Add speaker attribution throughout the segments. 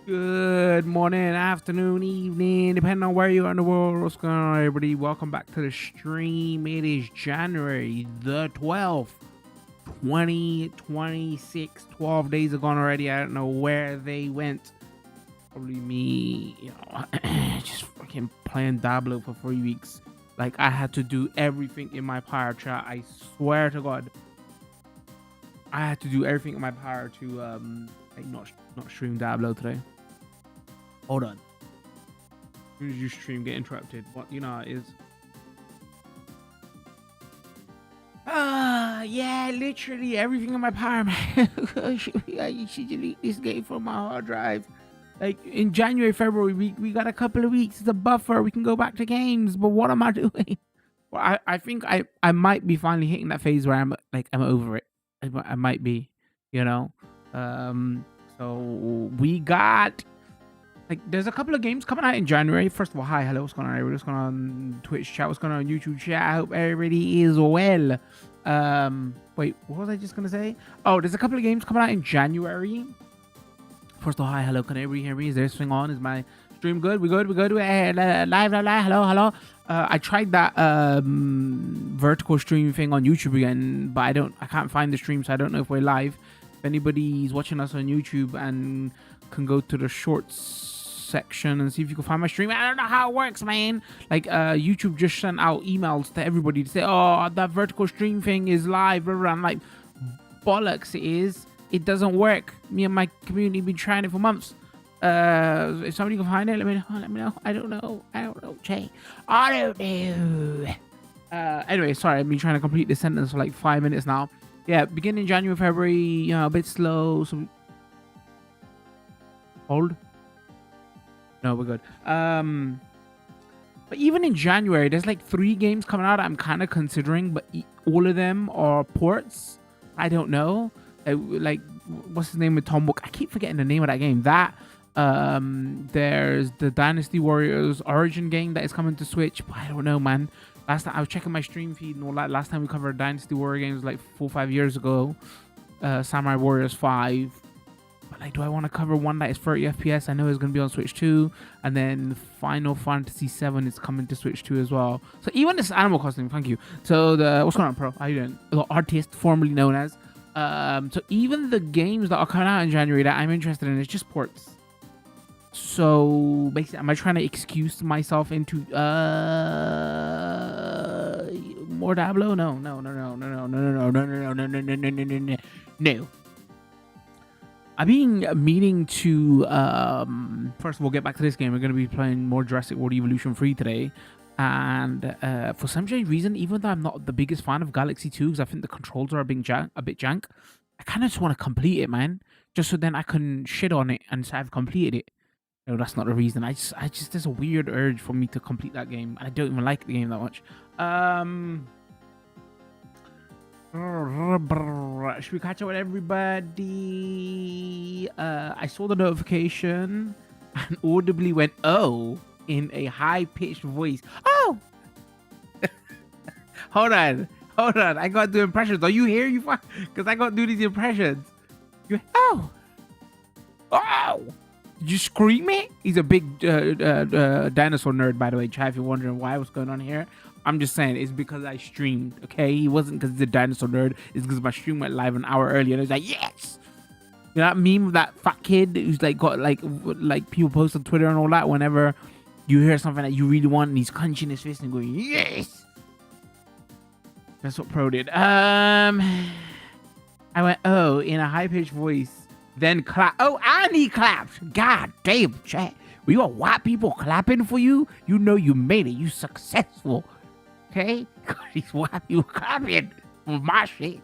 Speaker 1: Good morning, afternoon, evening, depending on where you are in the world. What's going on, everybody? Welcome back to the stream. It is January the 12th, 2026. 12 days are gone already. I don't know where they went. Probably me, just fucking playing Diablo for 3 weeks. Like, I had to do everything in my power, chat. I swear to God. I had to do everything in my power to, not stream Diablo today. Hold on. As soon as you stream, get interrupted. What it is. Yeah, literally everything in my power, man. You should delete this game from my hard drive. Like in January, February, we got a couple of weeks. It's a buffer. We can go back to games. But what am I doing? Well, I think I might be finally hitting that phase where I'm over it. I might be, So we got. Like, there's a couple of games coming out in January. First of all, hi, hello, what's going on, everybody? What's going on Twitch chat? What's going on YouTube chat? I hope everybody is well. Wait, what was I just gonna say? Oh, there's a couple of games coming out in January. First of all, hi, hello, can everybody hear me? Is there something on? Is my stream good? We good? Live, hello. I tried that vertical stream thing on YouTube again, but I can't find the stream, so I don't know if we're live. If anybody's watching us on YouTube and can go to the shorts section and see if you can find my stream. I don't know how it works, man. Like YouTube just sent out emails to everybody to say, oh, that vertical stream thing is live, blah, blah. I'm like, bollocks, it doesn't work. Me and my community have been trying it for months. If somebody can find it, let me know. I don't know, Jay. I don't know. Anyway, sorry, I've been trying to complete this sentence for like 5 minutes now. Yeah, beginning January, February, a bit slow. Some hold. No, we're good. But even in January, there's like 3 games coming out I'm kind of considering, but all of them are ports. I don't know. Like, what's his name with Tom Book? I keep forgetting the name of that game. There's the Dynasty Warriors Origin game that is coming to Switch, but I don't know, man. Last time I was checking my stream feed and all that. Last time we covered Dynasty Warrior games like 4 or 5 years ago. Samurai Warriors 5. But like, do I want to cover one that is 30 FPS? I know it's going to be on Switch 2. And then Final Fantasy 7 is coming to Switch 2 as well. So even this Animal Crossing, thank you. So what's going on, Pro? How you doing? The artist formerly known as. So even the games that are coming out in January that I'm interested in is just ports. So basically, am I trying to excuse myself into more Diablo? No. I've been meaning to first of all get back to this game. We're going to be playing more Jurassic World Evolution 3 today, and for some strange reason, even though I'm not the biggest fan of Galaxy 2 because I think the controls are a bit jank, I kind of just want to complete it, man, just so then I can shit on it and say I've completed it. No, that's not the reason. I just there's a weird urge for me to complete that game. I don't even like the game that much. Should we catch up with everybody? I saw the notification and audibly went, oh, in a high-pitched voice. Oh! Hold on. I got to do impressions. Are you here? Because I got to do these impressions. Oh! Did you scream it? He's a big dinosaur nerd, by the way, chat, if you're wondering why what's going on here. I'm just saying it's because I streamed, okay? He wasn't because he's a dinosaur nerd. It's because my stream went live an hour earlier. And it's like, yes! You know that meme of that fat kid who's like got like people post on Twitter and all that whenever you hear something that you really want and he's clenching his fist and going, yes! That's what Pro did. I went, oh, in a high-pitched voice. Then clap. Oh, and he clapped. God damn, chat. We got white people clapping for you. You know you made it. You successful. Okay? These white people clapping for my shit.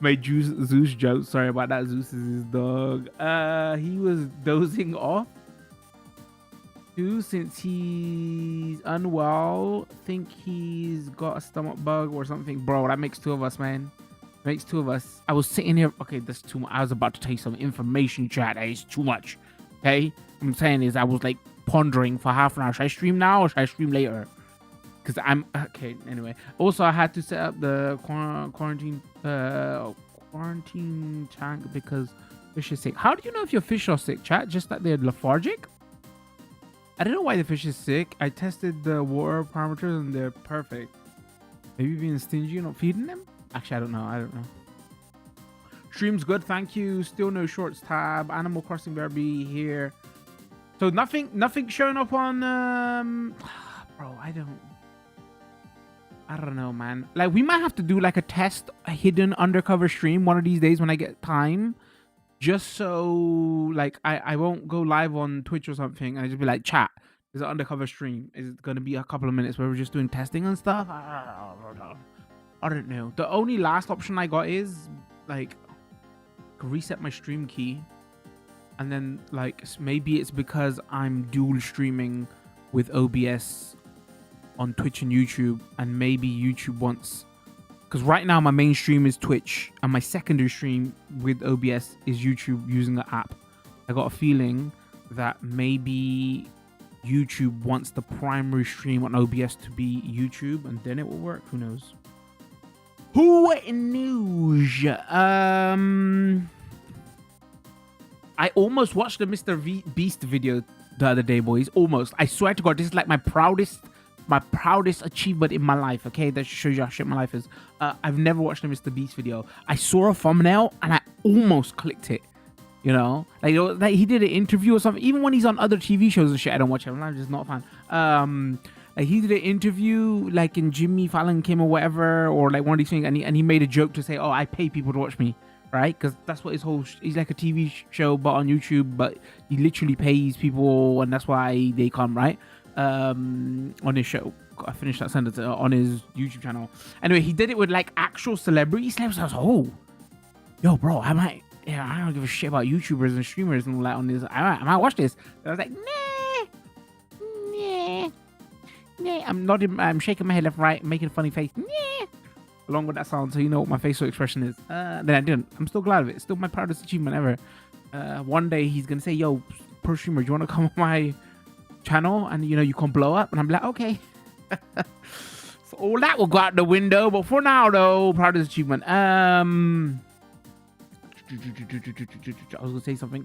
Speaker 1: My Zeus joke. Sorry about that. Zeus is his dog. He was dozing off. Too, since he's unwell. Think he's got a stomach bug or something. Bro, that makes 2 of us, man. Makes 2 of us. I was sitting here. Okay, that's too much. I was about to tell you some information, chat. That is too much. Okay? What I'm saying is I was like pondering for half an hour. Should I stream now or should I stream later? Because I'm... Okay, anyway. Also, I had to set up the quarantine tank because Fish is sick. How do you know if your fish are sick, chat? Just that they're lethargic? I don't know why the fish is sick. I tested the water parameters and they're perfect. Maybe being stingy and not feeding them? Actually, I don't know. I don't know. Stream's good, thank you. Still no shorts tab. Animal Crossing Barbie here. So nothing showing up on bro, I don't know, man. Like, we might have to do like a test, a hidden undercover stream one of these days when I get time. Just so like I won't go live on Twitch or something and I just be like, chat, there's an undercover stream. Is it gonna be a couple of minutes where we're just doing testing and stuff? I don't know. The only last option I got is like reset my stream key, and then like maybe it's because I'm dual streaming with OBS on Twitch and YouTube, and maybe YouTube wants, because right now my main stream is Twitch and my secondary stream with OBS is YouTube using the app. I got a feeling that maybe YouTube wants the primary stream on OBS to be YouTube, and then it will work. Who knows? Who knows? I almost watched the Mr. Beast video the other day, boys. Almost. I swear to God, this is like my proudest achievement in my life. Okay, that shows you how shit my life is. I've never watched a Mr. Beast video. I saw a thumbnail and I almost clicked it. You know, like he did an interview or something. Even when he's on other TV shows and shit, I don't watch him. I'm just not a fan. Like he did an interview like in Jimmy Fallon Kim or whatever, or like one of these things, and he made a joke to say, "Oh, I pay people to watch me." Right, because that's what his whole he's like a TV show but on YouTube, but he literally pays people and that's why they come, right? On his show. I finished that sentence. On his YouTube channel. Anyway, he did it with like actual celebrities. I was like, oh, yo, bro, I don't give a shit about YouTubers and streamers and all that on this. I might watch this. And I was like, nah. I'm shaking my head left and right, making a funny face. Nah. Along with that sound, so you know what my facial expression is. Then I didn't. I'm still glad of it. It's still my proudest achievement ever. One day he's gonna say, "Yo, pro streamer, do you want to come on my channel and you can blow up?" And I'm like, okay. So all that will go out the window. But for now, though, proudest achievement. I was gonna say something.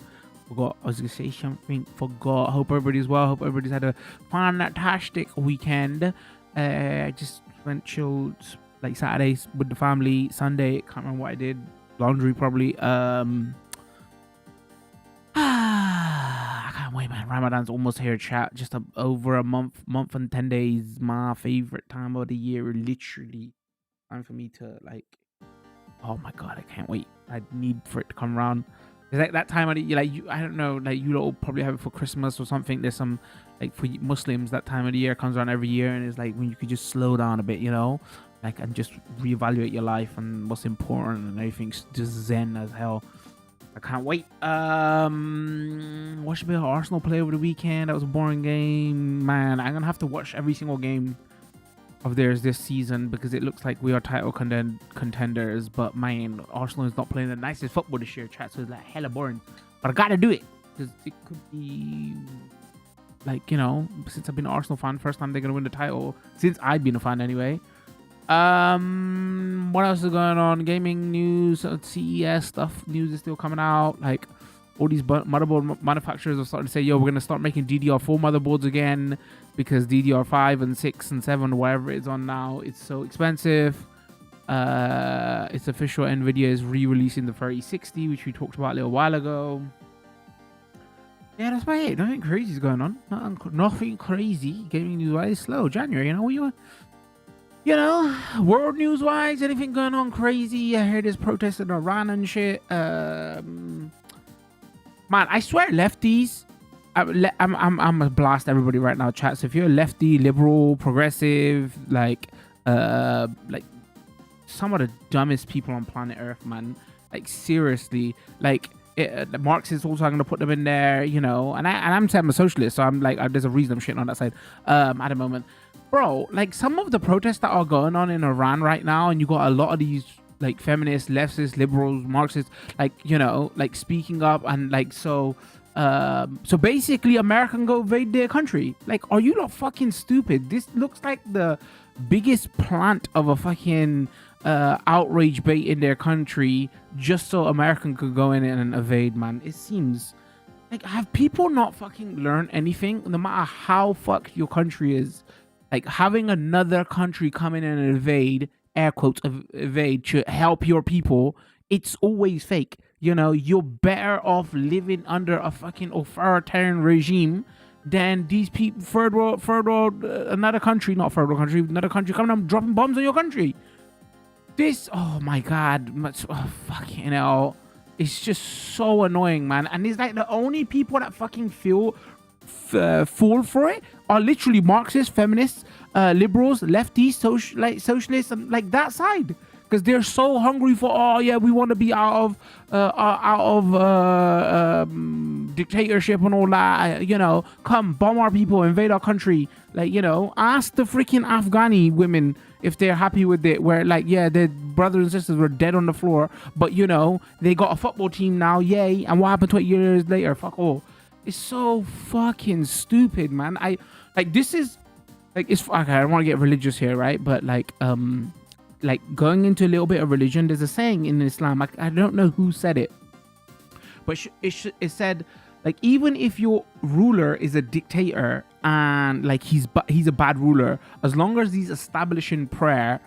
Speaker 1: Forgot. Hope everybody's well. Hope everybody's had a fantastic weekend. I just went chilled. Like Saturdays with the family, Sunday, can't remember what I did. Laundry probably. I can't wait, man. Ramadan's almost here, chat. Just over a month and 10 days. My favorite time of the year, literally. Time for me to like, oh my God, I can't wait. I need for it to come around. It's like that time of the year, like I don't know, like you all probably have it for Christmas or something. There's some, like for Muslims, that time of the year comes around every year, and it's like when you could just slow down a bit, like, and just reevaluate your life and what's important, and everything's just zen as hell. I can't wait. Watched a bit of Arsenal play over the weekend. That was a boring game, man. I'm gonna have to watch every single game of theirs this season because it looks like we are title contenders. But man, Arsenal is not playing the nicest football this year, chat. So it's like hella boring. But I gotta do it because it could be like, since I've been an Arsenal fan, first time they're gonna win the title since I've been a fan anyway. What else is going on? Gaming news, CES stuff. News is still coming out. Like all these motherboard manufacturers are starting to say, yo, we're gonna start making DDR4 motherboards again because DDR5 and 6 and 7, whatever it's on now, it's so expensive. It's official. Nvidia is re-releasing the 3060, which we talked about a little while ago. Yeah, that's about it. Nothing crazy is going on. Nothing crazy. Gaming news wise, slow. January, world news wise, anything going on crazy? I heard there's protests in Iran and shit. Man, I swear, lefties. I'm gonna blast everybody right now, chat. So if you're a lefty, liberal, progressive, like some of the dumbest people on planet Earth, man. Like seriously, like the Marxists also, I'm gonna put them in there, and I'm saying I'm a socialist, so I'm like, there's a reason I'm shitting on that side at the moment. Bro, like some of the protests that are going on in Iran right now, and you got a lot of these like feminists, leftists, liberals, Marxists, like, like speaking up and like, so basically America can go invade their country. Like, are you not fucking stupid? This looks like the biggest plant of a fucking outrage bait in their country just so American could go in and evade, man. It seems like, have people not fucking learned anything? No matter how fucked your country is, like having another country come in and invade, air quotes, evade to help your people, it's always fake. You know, you're better off living under a fucking authoritarian regime than these people, third world, another country, not third world country, another country coming and dropping bombs on your country. This, oh my god, fucking hell. It's just so annoying, man. And it's like the only people that fucking feel fall for it are literally Marxists, feminists, liberals, lefties, socialists, and like that side, because they're so hungry for, oh yeah, we want to be out of dictatorship and all that. You know, come bomb our people, invade our country. Like, you know, ask the freaking Afghani women if they're happy with it, where like, yeah, their brothers and sisters were dead on the floor, but you know, they got a football team now, yay. And what happened 20 years later? Fuck all. It's so fucking stupid, man. I like, this is like, it's okay, I don't want to get religious here, right? But like going into a little bit of religion, there's a saying in Islam, I don't know who said it, but it said, like, even if your ruler is a dictator and like he's a bad ruler, as long as he's establishing prayer,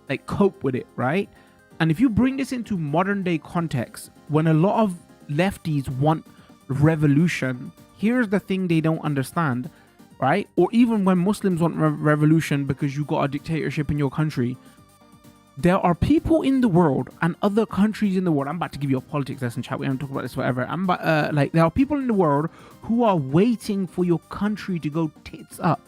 Speaker 1: like, cope with it, right? And if you bring this into modern day context, when a lot of lefties want revolution, here's the thing they don't understand, right? Or even when Muslims want revolution because you got a dictatorship in your country, there are people in the world and other countries in the world. I'm about to give you a politics lesson, chat. We haven't talked about this forever. Like, there are people in the world who are waiting for your country to go tits up.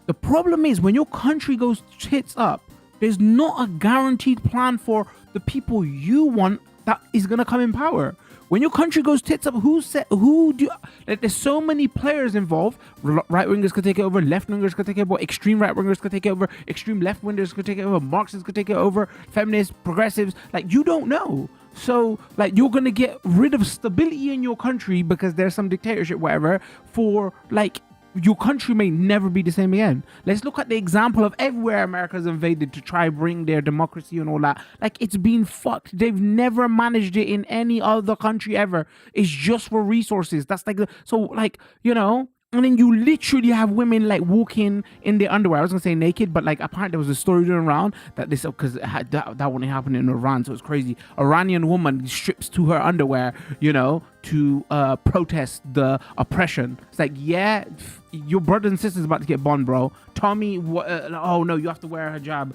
Speaker 1: The problem is, when your country goes tits up, there's not a guaranteed plan for the people you want that is gonna come in power. When your country goes tits up, like, there's so many players involved. Right wingers could take it over, left wingers could take it over, extreme right wingers could take it over, extreme left wingers could take it over, Marxists could take it over, feminists, progressives, like, you don't know. So like, you're gonna get rid of stability in your country because there's some dictatorship, whatever, for like, your country may never be the same again. Let's look at the example of everywhere America's invaded to try bring their democracy and all that. Like, it's been fucked. They've never managed it in any other country ever. It's just for resources. That's like, so like, you know, and then you literally have women like walking in their underwear. I was gonna say naked, but like, apparently there was a story going around that this, because that wouldn't happen in Iran, so it's crazy. Iranian woman strips to her underwear, you know, to protest the oppression. It's like, yeah, your brothers and sisters about to get bombed, bro. Tommy, oh no, you have to wear a hijab.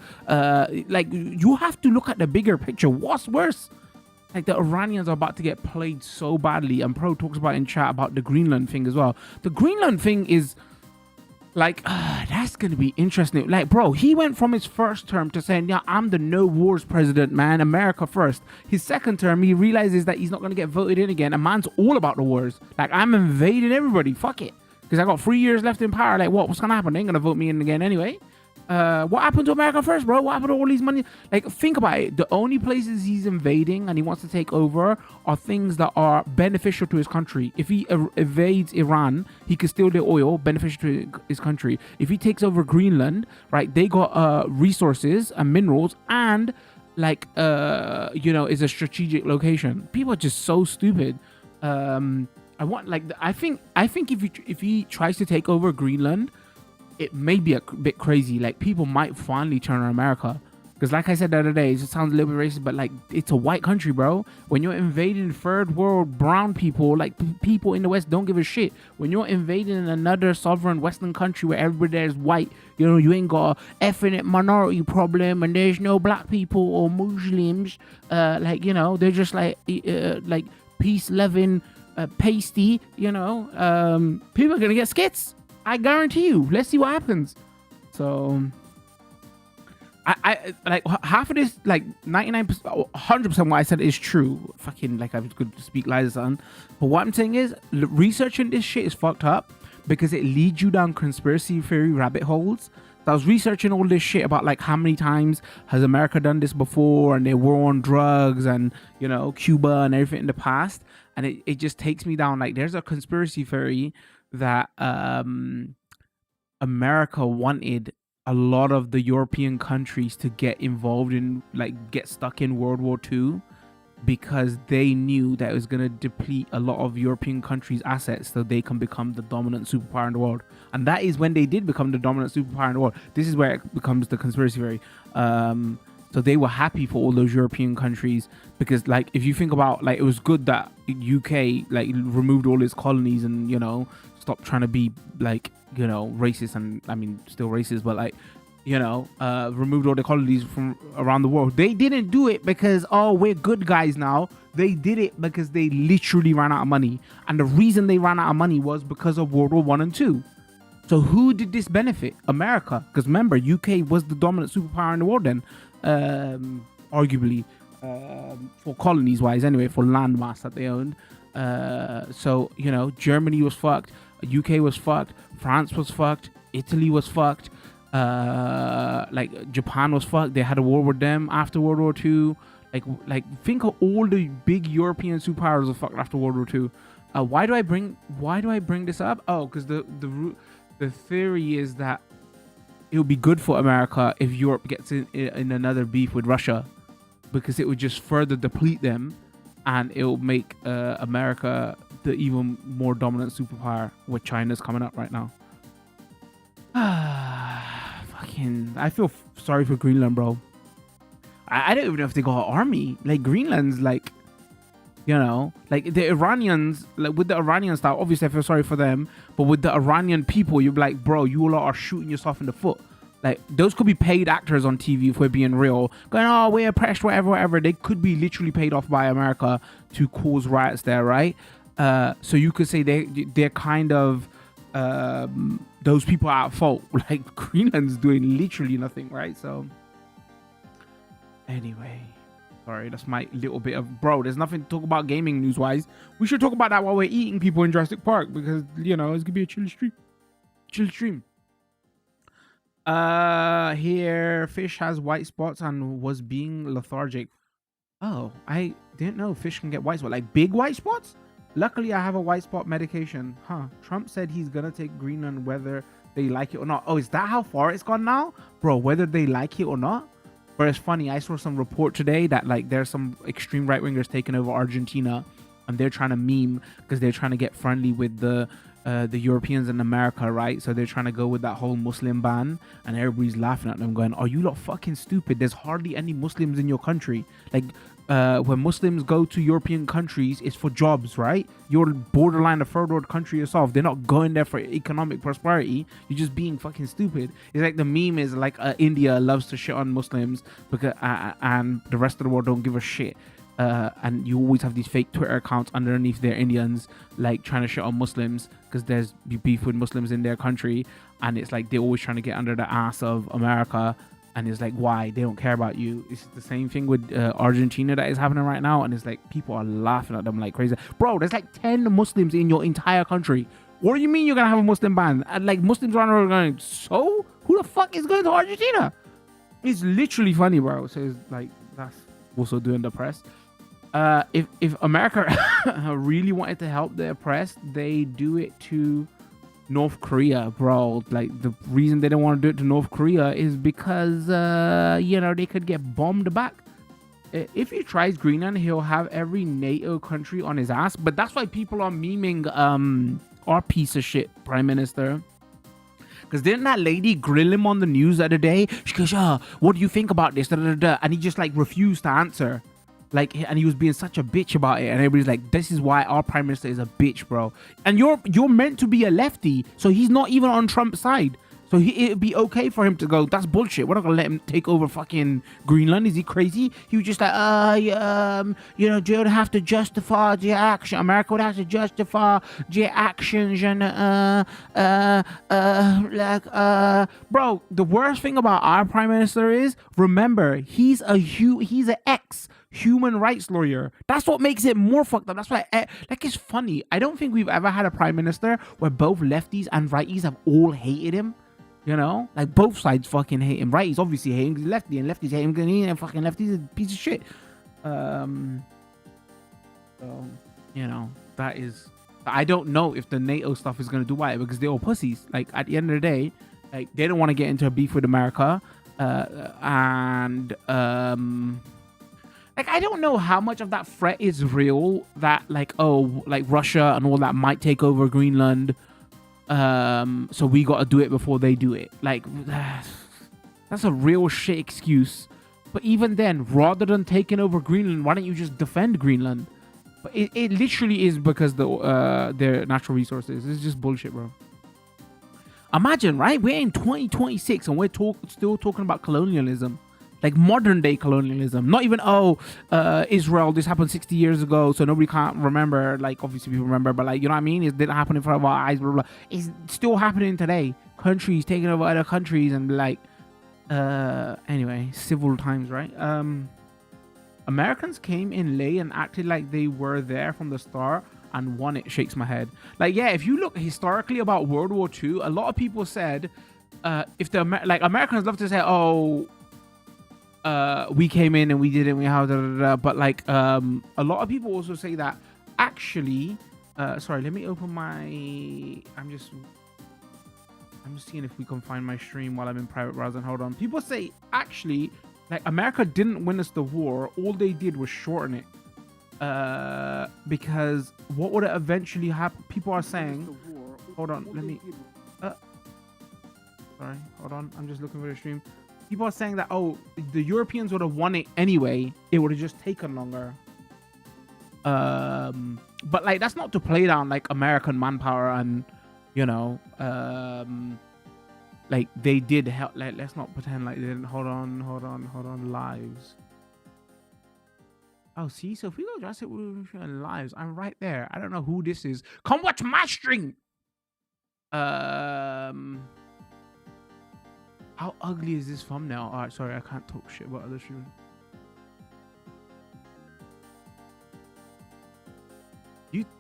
Speaker 1: Like, you have to look at the bigger picture. What's worse? Like, the Iranians are about to get played so badly, and Pro talks about in chat about the Greenland thing as well. The Greenland thing is like, that's gonna be interesting. Like, bro, he went from his first term to saying, yeah, I'm the no wars president, man, America first. His second term, he realizes that he's not gonna get voted in again, and man's all about the wars. Like, I'm invading everybody, fuck it, because I got 3 years left in power. Like, what's gonna happen? They ain't gonna vote me in again anyway. What happened to America first, bro? What happened to all these money? Like, think about it. The only places he's invading and he wants to take over are things that are beneficial to his country. If he evades Iran, he can steal their oil, beneficial to his country. If he takes over Greenland, right, they got resources and minerals, and like, you know, is a strategic location. People are just so stupid. I think if he tries to take over Greenland, it may be a bit crazy. Like, people might finally turn on America, because like I said the other day, it sounds a little bit racist, but like, it's a white country, bro. When you're invading third world brown people, like, people in the West don't give a shit. When you're invading another sovereign Western country where everybody there is white, you know, you ain't got a ethnic minority problem, and there's no black people or Muslims. Like, you know, they're just like peace loving, pasty. You know, people are gonna get skits. I guarantee you. Let's see what happens. So, I like half of this, like 99%, 100% what I said is true. Fucking, like, I could speak lies or something. But what I'm saying is, researching this shit is fucked up, because it leads you down conspiracy theory rabbit holes. So I was researching all this shit about, like, how many times has America done this before, and they were on drugs, and, you know, Cuba and everything in the past. And it just takes me down. Like, there's a conspiracy theory that America wanted a lot of the European countries to get involved in, like, get stuck in World War II, because they knew that it was going to deplete a lot of European countries' assets so they can become the dominant superpower in the world. And that is when they did become the dominant superpower in the world. This is where it becomes the conspiracy theory. So they were happy for all those European countries, because, like, if you think about, like, it was good that UK, like, removed all its colonies and, you know, stopped trying to be, like, you know, racist, and I mean still racist, but, like, you know, removed all the colonies from around the world. They didn't do it because, oh, we're good guys now. They did it because they literally ran out of money. And the reason they ran out of money was because of World War I and II. So who did this benefit? America. Because remember, UK was the dominant superpower in the world then, arguably, for colonies wise anyway, for landmass that they owned. So, you know, Germany was fucked, UK was fucked, France was fucked, Italy was fucked. Like Japan was fucked. They had a war with them after World War II. Like think of all the big European superpowers were fucked after World War II. Why do I bring this up? Oh, because the theory is that it would be good for America if Europe gets in another beef with Russia, because it would just further deplete them, and it will make America the even more dominant superpower, with China's coming up right now. I feel sorry for Greenland, bro. I don't even know if they got an army. Like, Greenland's, like, you know, like the Iranians, like with the Iranian style, obviously I feel sorry for them, but with the Iranian people, you're like, bro, you all are shooting yourself in the foot. Like, those could be paid actors on TV if we're being real, going, oh, we're oppressed, whatever. They could be literally paid off by America to cause riots there, right? So you could say they're kind of those people are at fault. Like, Greenland's doing literally nothing, right? So anyway, sorry, that's my little bit of, bro, there's nothing to talk about gaming news wise. We should talk about that while we're eating people in Jurassic Park, because, you know, it's gonna be a chill stream. Here, fish has white spots and was being lethargic. Oh, I didn't know fish can get white spots, like big white spots. Luckily, I have a white spot medication. Trump said he's gonna take Greenland whether they like it or not. Oh, is that how far it's gone now? Bro, whether they like it or not? But it's funny, I saw some report today that, like, there's some extreme right-wingers taking over Argentina, and they're trying to meme because they're trying to get friendly with the Europeans in America, right? So they're trying to go with that whole Muslim ban, and everybody's laughing at them going, are you lot fucking stupid? There's hardly any Muslims in your country. Like, when Muslims go to European countries, it's for jobs, right? You're borderline a third world country yourself. They're not going there for economic prosperity. You're just being fucking stupid. It's like the meme is like, India loves to shit on Muslims because and the rest of the world don't give a shit. And you always have these fake Twitter accounts underneath their Indians, like, trying to shit on Muslims because there's beef with Muslims in their country, and it's like they're always trying to get under the ass of America. And it's like, why? They don't care about you. It's the same thing with Argentina that is happening right now. And it's like, people are laughing at them like crazy. Bro, there's like 10 Muslims in your entire country. What do you mean you're going to have a Muslim ban? And like, Muslims are going, so? Who the fuck is going to Argentina? It's literally funny, bro. So it's like, that's also doing the press. If America really wanted to help the oppressed, they do it to North Korea, bro. Like, the reason they don't want to do it to North Korea is because you know, they could get bombed back. If he tries Greenland, he'll have every NATO country on his ass. But that's why people are memeing our piece of shit prime minister, because didn't that lady grill him on the news the other day? She goes, what do you think about this, and he just, like, refused to answer. Like, and he was being such a bitch about it, and everybody's like, this is why our prime minister is a bitch, bro. And you're meant to be a lefty, so he's not even on Trump's side. So it'd be okay for him to go, that's bullshit. We're not gonna let him take over fucking Greenland. Is he crazy? He was just like, you know, you don't have to justify your action. America would have to justify your actions, and bro. The worst thing about our prime minister is, remember, he's an ex-human rights lawyer. That's what makes it more fucked up. That's why, like, it's funny. I don't think we've ever had a prime minister where both lefties and righties have all hated him. You know, like, both sides fucking hate him. Righties obviously hate him because he's lefty, and lefties hate him because he's fucking lefty's a piece of shit. So, you know, that is, I don't know if the NATO stuff is gonna do right, because they're all pussies. Like, at the end of the day, Like they don't want to get into a beef with America, and like I don't know how much of that threat is real. That like like Russia and all that might take over Greenland. So we got to do it before they do it. Like that's a real shit excuse. But even then, rather than taking over Greenland, why don't you just defend Greenland? But it literally is because their natural resources. It's just bullshit, bro. Imagine, right? We're in 2026 and we're still talking about colonialism. Like modern day colonialism. Not even, Israel, this happened 60 years ago, so nobody can't remember. Like, obviously people remember, but like, you know what I mean? It didn't happen in front of our eyes, blah, blah, blah. It's still happening today. Countries taking over other countries and like, anyway, civil times, right? Americans came in late and acted like they were there from the start and won it. Shakes my head. Like, yeah, if you look historically about World War II, a lot of people said, if the Americans love to say, we came in and we did it, we how but like a lot of people also say that actually sorry, let me open my I'm just seeing if we can find my stream while I'm in private browsing. Hold on. People say actually like America didn't win us the war, all they did was shorten it, because what would eventually happen, people are saying, hold on, let me sorry, hold on, I'm just looking for the stream. People are saying that, the Europeans would have won it anyway. It would have just taken longer. But like, that's not to play down like American manpower and, you know, like they did help. Like, let's not pretend like they didn't. Hold on, lives. Oh, see, so if we go Jurassic World Evolution lives, I'm right there. I don't know who this is. Come watch my stream. How ugly is this thumbnail? All right, sorry, I can't talk shit about other streamers.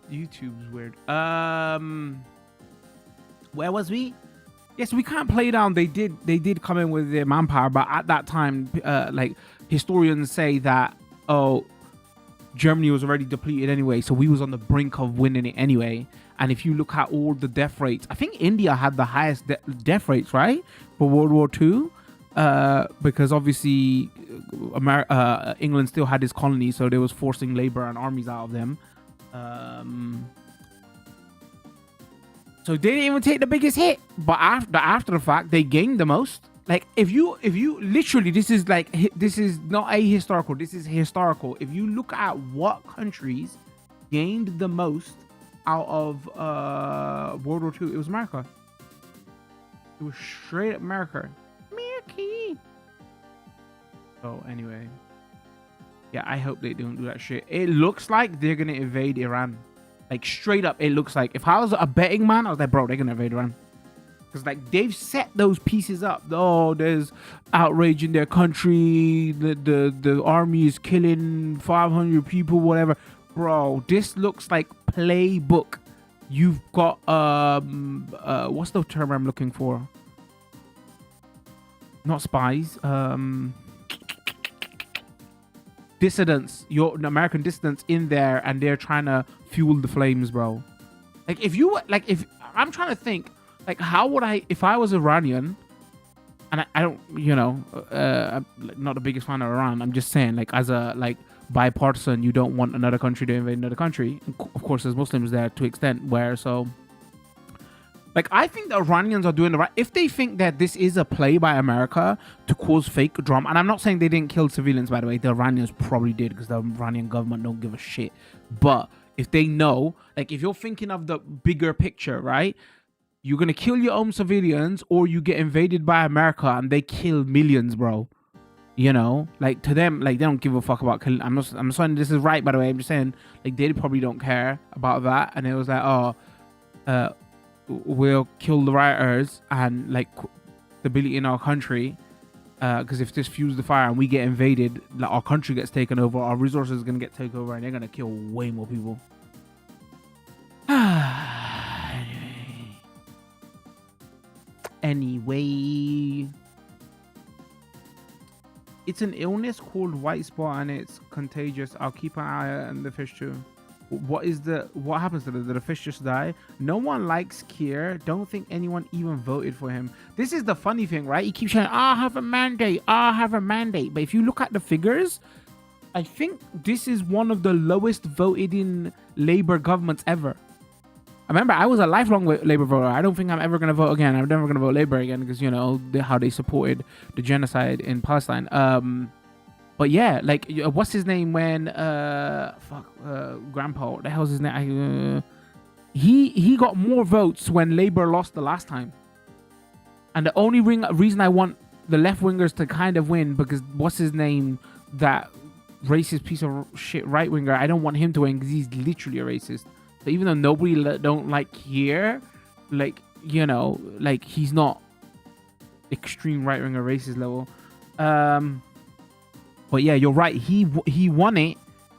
Speaker 1: YouTube's weird. Where was we? Yes, we can't play down. They did come in with their manpower, but at that time, like historians say that Germany was already depleted anyway, so we was on the brink of winning it anyway. And if you look at all the death rates, I think India had the highest death rates, right, for World War II, because obviously England still had its colonies, so they was forcing labor and armies out of them. So they didn't even take the biggest hit, but after the fact, they gained the most. Like if you literally, this is not a historical, this is historical. If you look at what countries gained the most out of World War II, it was America. It was straight up America. So anyway, yeah, I hope they don't do that shit. It looks like they're gonna invade Iran. Like straight up, it looks like. If I was a betting man, I was like, bro, they're gonna invade Iran. Because like they've set those pieces up. Oh, there's outrage in their country. The army is killing 500 people, whatever. Bro, this looks like playbook. You've got what's the term I'm looking for? Not spies. Dissidents. Your American dissidents in there, and they're trying to fuel the flames, bro. Like if I'm trying to think, like how would I, if I was Iranian, and I don't, you know, I'm not the biggest fan of Iran. I'm just saying, like as a bipartisan, you don't want another country to invade another country. Of course, there's Muslims there to extent where, so like I think the Iranians are doing the right. If they think that this is a play by America to cause fake drama, and I'm not saying they didn't kill civilians, by the way, the Iranians probably did, because the Iranian government don't give a shit. But if they know, like if you're thinking of the bigger picture, right? You're gonna kill your own civilians, or you get invaded by America and they kill millions, bro. You know, like to them, like they don't give a fuck about killing. I'm saying this is right, by the way. I'm just saying, like they probably don't care about that. And it was like, we'll kill the rioters and like stability in our country, because if this fuels the fire and we get invaded, like our country gets taken over, our resources are gonna get taken over, and they're gonna kill way more people. Anyway, it's an illness called white spot and it's contagious. I'll keep an eye on the fish too. what happens to the fish just die? No one likes Kier. Don't think anyone even voted for him. This is the funny thing, right? He keeps saying, I have a mandate, I have a mandate. But if you look at the figures, I think this is one of the lowest voted in Labour governments ever. I remember I was a lifelong Labour voter. I don't think I'm ever going to vote again. I'm never going to vote Labour again because, you know, how they supported the genocide in Palestine. But yeah, like, what's his name when, Grandpa, what the hell's his name? He got more votes when Labour lost the last time. And the only reason I want the left-wingers to kind of win, because what's his name, that racist piece of shit right-winger, I don't want him to win because he's literally a racist. So even though nobody don't like here, like, you know, like, he's not extreme right-winger racist level. But yeah, you're right. He won it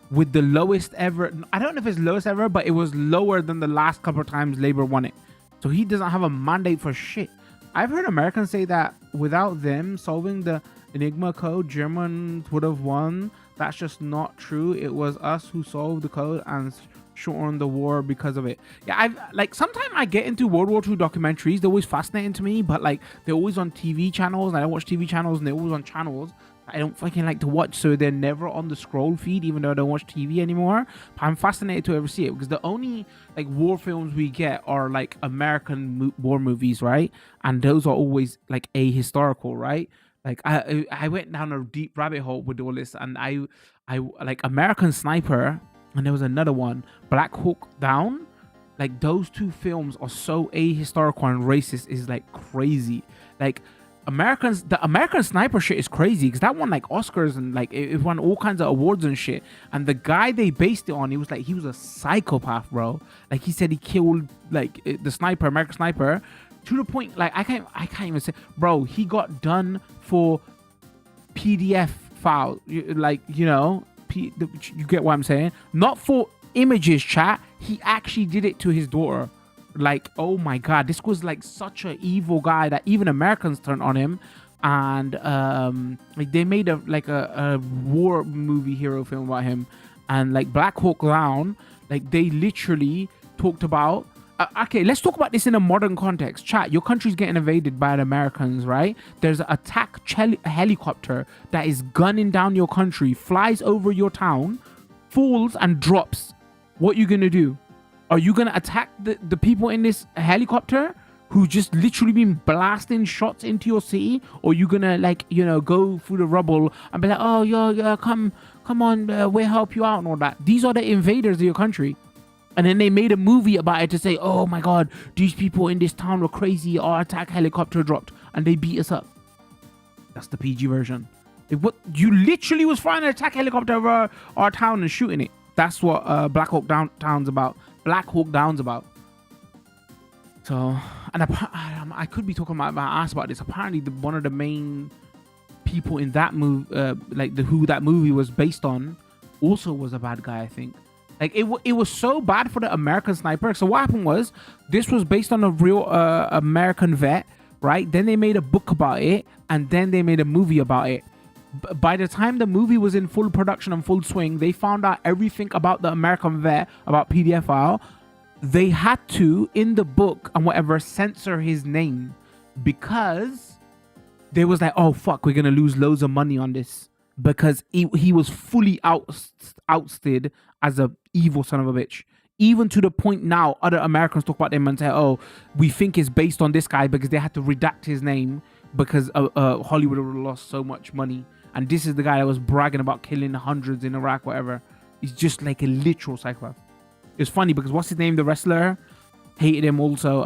Speaker 1: with the lowest ever. I don't know if it's lowest ever, but it was lower than the last couple of times Labour won it. So he doesn't have a mandate for shit. I've heard Americans say that without them solving the Enigma code, Germans would have won. That's just not true. It was us who solved the code and shortened the war because of it. Yeah, sometimes I get into World War II documentaries. They're always fascinating to me, but like, they're always on TV channels, and I don't watch TV channels, and they're always on channels I don't fucking like to watch, so they're never on the scroll feed, even though I don't watch TV anymore. But I'm fascinated to ever see it, because the only like war films we get are like American war movies, right? And those are always like ahistorical, right? Like I went down a deep rabbit hole with all this, and I like American Sniper, and there was another one, Black Hawk Down. Like, those two films are so ahistorical and racist, is like crazy. Like, the American Sniper shit is crazy, because that won like Oscars, and like it won all kinds of awards and shit. And the guy they based it on, he was a psychopath, bro. Like, he said he killed like the sniper, American Sniper, to the point like I can't even say, bro. He got done for PDF file, like, you know, you get what I'm saying? Not for images, chat. He actually did it to his daughter. Like, oh my god, this was like such an evil guy that even Americans turned on him. And like, they made a war movie hero film about him. And like Black Hawk Down, like, they literally talked about okay, let's talk about this in a modern context. Chat, your country's getting invaded by the Americans, right? There's an attack helicopter that is gunning down your country, flies over your town, falls and drops. What are you gonna do? Are you gonna attack the people in this helicopter who just literally been blasting shots into your city? Or are you gonna, like, you know, go through the rubble and be like, oh, yo, come on, we'll help you out and all that? These are the invaders of your country. And then they made a movie about it to say, oh my god, these people in this town were crazy, our attack helicopter dropped and they beat us up. That's the PG version. What, you literally was flying an attack helicopter over our town and shooting it. That's what Black Hawk Down's about. Black Hawk Down's about. So, and I could be talking my ass about this. Apparently, one of the main people in that movie, like who that movie was based on, also was a bad guy, I think. Like, it was so bad for the American Sniper. So what happened was, this was based on a real American vet, right? Then they made a book about it, and then they made a movie about it. By the time the movie was in full production and full swing, they found out everything about the American vet, about PDF file. They had to, in the book and whatever, censor his name, because they was like, oh fuck, we're gonna lose loads of money on this, because he was fully ousted as a evil son of a bitch. Even to the point now, other Americans talk about him and say, oh, we think it's based on this guy, because they had to redact his name because Hollywood would have lost so much money. And this is the guy that was bragging about killing hundreds in Iraq, whatever. He's just like a literal psychopath. It's funny because what's his name? The wrestler hated him also.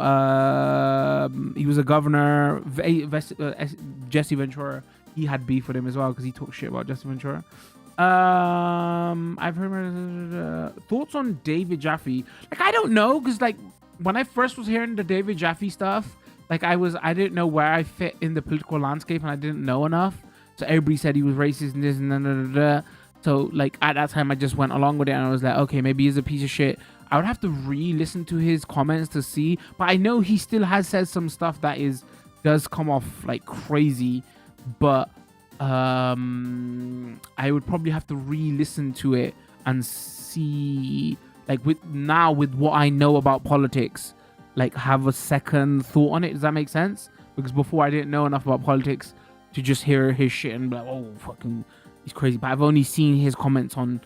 Speaker 1: He was a governor. Jesse Ventura. He had beef with him as well because he talked shit about Jesse Ventura. I've heard thoughts on David Jaffe. Like, I don't know, because like when I first was hearing the David Jaffe stuff, like I didn't know where I fit in the political landscape, and I didn't know enough. So everybody said he was racist and this and that. So like at that time, I just went along with it, and I was like, okay, maybe he's a piece of shit. I would have to re-listen to his comments to see, but I know he still has said some stuff that does come off like crazy. But I would probably have to re-listen to it and see like with what I know about politics, like have a second thought on it. Does that make sense? Because before I didn't know enough about politics to just hear his shit and be like, oh fucking, he's crazy. But I've only seen his comments on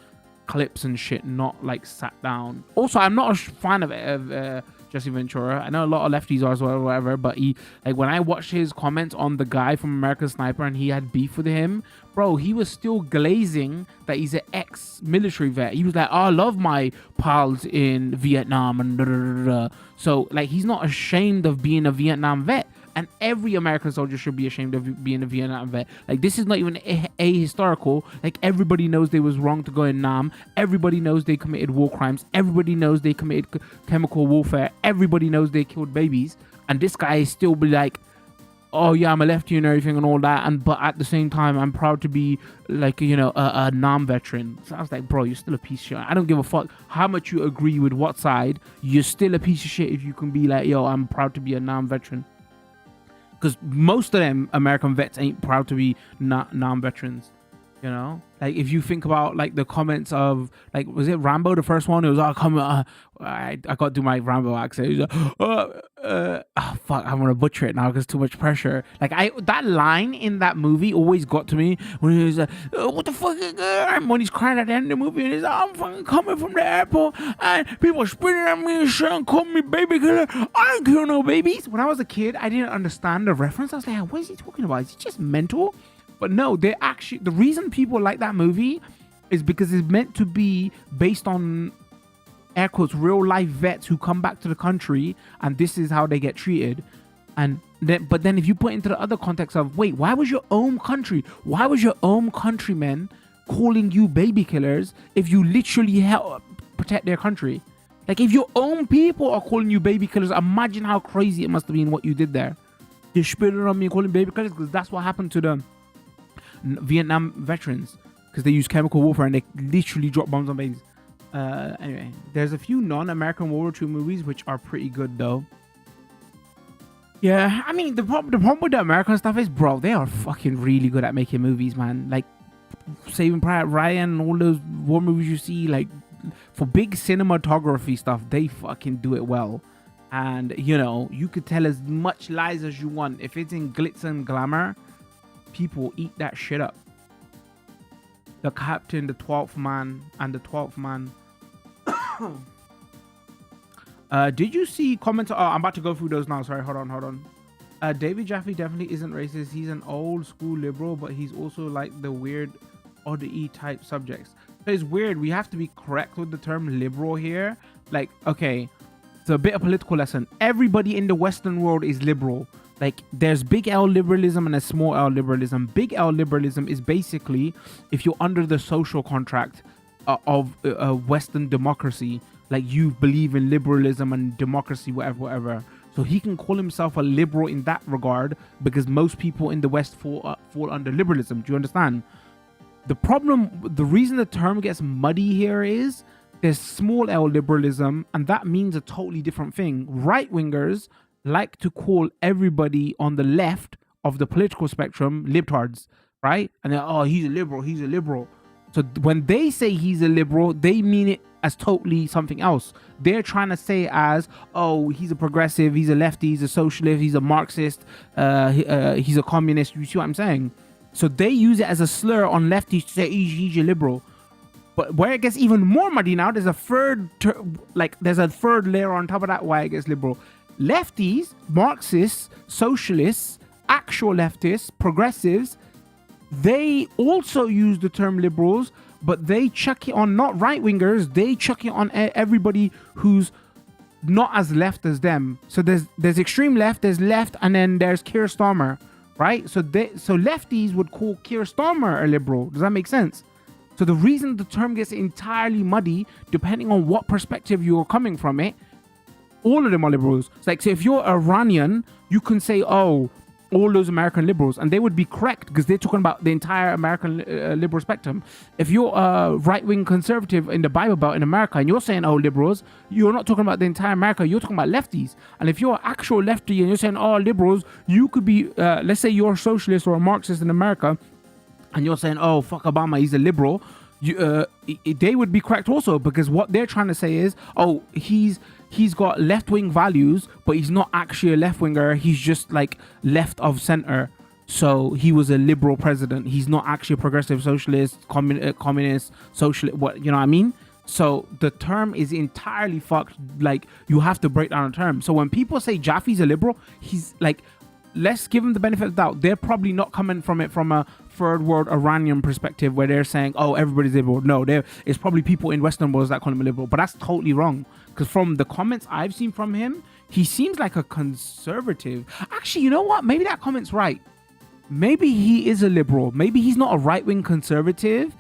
Speaker 1: clips and shit, not like sat down. Also, I'm not a fan of Jesse Ventura. I know a lot of lefties are as well, or whatever, but he, like, when I watched his comments on the guy from American Sniper and he had beef with him, bro, he was still glazing that he's an ex-military vet. He was like, oh, I love my pals in Vietnam and da, da, da, da. So like, he's not ashamed of being a Vietnam vet. And every American soldier should be ashamed of being a Vietnam vet. Like, this is not even ahistorical. Like, everybody knows they was wrong to go in Nam. Everybody knows they committed war crimes. Everybody knows they committed chemical warfare. Everybody knows they killed babies. And this guy is still be like, oh yeah, I'm a lefty and everything and all that. And but at the same time, I'm proud to be like, you know, a Nam veteran. So I was like, bro, you're still a piece of shit. I don't give a fuck how much you agree with what side. You're still a piece of shit if you can be like, yo, I'm proud to be a Nam veteran. Because most of them American vets ain't proud to be non-veterans, you know? Like, if you think about, like, the comments of, like, was it Rambo, the first one? It was, I got to do my Rambo accent. He was like, fuck, I'm going to butcher it now because too much pressure. Like, that line in that movie always got to me when he was like, what the fuck is that? When he's crying at the end of the movie and he's like, I'm fucking coming from the airport and people spitting at me and shit and calling me baby killer. I don't kill no babies. When I was a kid, I didn't understand the reference. I was like, what is he talking about? Is he just mental? But no, they actually, the reason people like that movie is because it's meant to be based on, air quotes, real life vets who come back to the country and this is how they get treated. And then, but then if you put into the other context of, wait, why was your own country, why was your own countrymen calling you baby killers if you literally help protect their country? Like, if your own people are calling you baby killers, imagine how crazy it must have been what you did there. You're spitting on me and calling baby killers, because that's what happened to them. Vietnam veterans, because they use chemical warfare and they literally drop bombs on babies. Anyway, there's a few non-American World War II movies which are pretty good though. Yeah, I mean, the problem with the American stuff is, bro, they are fucking really good at making movies, man. Like Saving Private Ryan and all those war movies you see, like for big cinematography stuff, they fucking do it well. And you know, you could tell as much lies as you want. If it's in glitz and glamour, people eat that shit up. The Captain, the 12th Man, and the 12th Man. Did you see comments? Oh, I'm about to go through those now. Sorry, hold on. David Jaffe definitely isn't racist. He's an old school liberal, but he's also like the weird oddity type subjects. So it's weird. We have to be correct with the term liberal here. Like, okay, it's a bit of political lesson. Everybody in the Western world is liberal. Like, there's big L liberalism and a small L liberalism. Big L liberalism is basically if you're under the social contract of Western democracy, like you believe in liberalism and democracy, whatever. So he can call himself a liberal in that regard because most people in the West fall under liberalism. Do you understand? The problem, the reason the term gets muddy here is there's small L liberalism, and that means a totally different thing. Right-wingers like to call everybody on the left of the political spectrum libtards, right? And they're, oh, he's a liberal. So when they say he's a liberal, they mean it as totally something else. They're trying to say as, oh, he's a progressive, he's a lefty, he's a socialist, he's a Marxist, he's a communist. You see what I'm saying? So they use it as a slur on lefties to say he's a liberal. But where it gets even more muddy now, there's a third layer on top of that why it gets liberal. Lefties, Marxists, socialists, actual leftists, progressives, they also use the term liberals, but they chuck it on not right-wingers, they chuck it on everybody who's not as left as them. So there's extreme left, there's left, and then there's Keir Starmer, right? So lefties would call Keir Starmer a liberal. Does that make sense? So the reason the term gets entirely muddy, depending on what perspective you're coming from it, all of them are liberals. It's like, so if you're Iranian, you can say, oh, all those American liberals, and they would be correct because they're talking about the entire American liberal spectrum. If you're a right-wing conservative in the Bible Belt in America and you're saying, oh, liberals, you're not talking about the entire America, you're talking about lefties. And if you're an actual lefty and you're saying, oh, liberals, you could be, let's say you're a socialist or a Marxist in America, and you're saying, oh, fuck Obama, he's a liberal. they would be correct also, because what they're trying to say is, oh, he's got left-wing values, but he's not actually a left-winger. He's just like left of center. So he was a liberal president. He's not actually a progressive socialist, communist, socialist. What, you know what I mean? So the term is entirely fucked. Like, you have to break down the term. So when people say Jaffe's a liberal, he's like, let's give him the benefit of the doubt. They're probably not coming from it from a third world Iranian perspective where they're saying, oh, everybody's liberal. No, it's probably people in Western worlds that call him a liberal. But that's totally wrong. Because from the comments I've seen from him, he seems like a conservative. Actually, you know what? Maybe that comment's right. Maybe he is a liberal. Maybe he's not a right-wing conservative.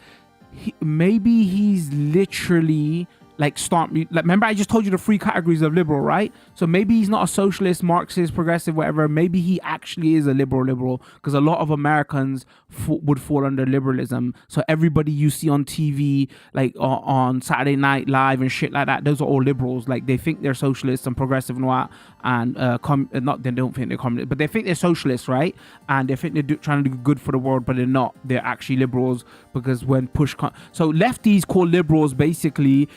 Speaker 1: Maybe he's literally like remember I just told you the 3 categories of liberal, right? So maybe he's not a socialist, Marxist, progressive, whatever. Maybe he actually is a liberal, because a lot of Americans would fall under liberalism. So everybody you see on TV, like on Saturday Night Live and shit like that, those are all liberals. Like, they think they're socialists and progressive and what, and not, they don't think they're communist, but they think they're socialists, right? And they think they're trying to do good for the world, but they're not. They're actually liberals, because when push comes, so lefties call liberals basically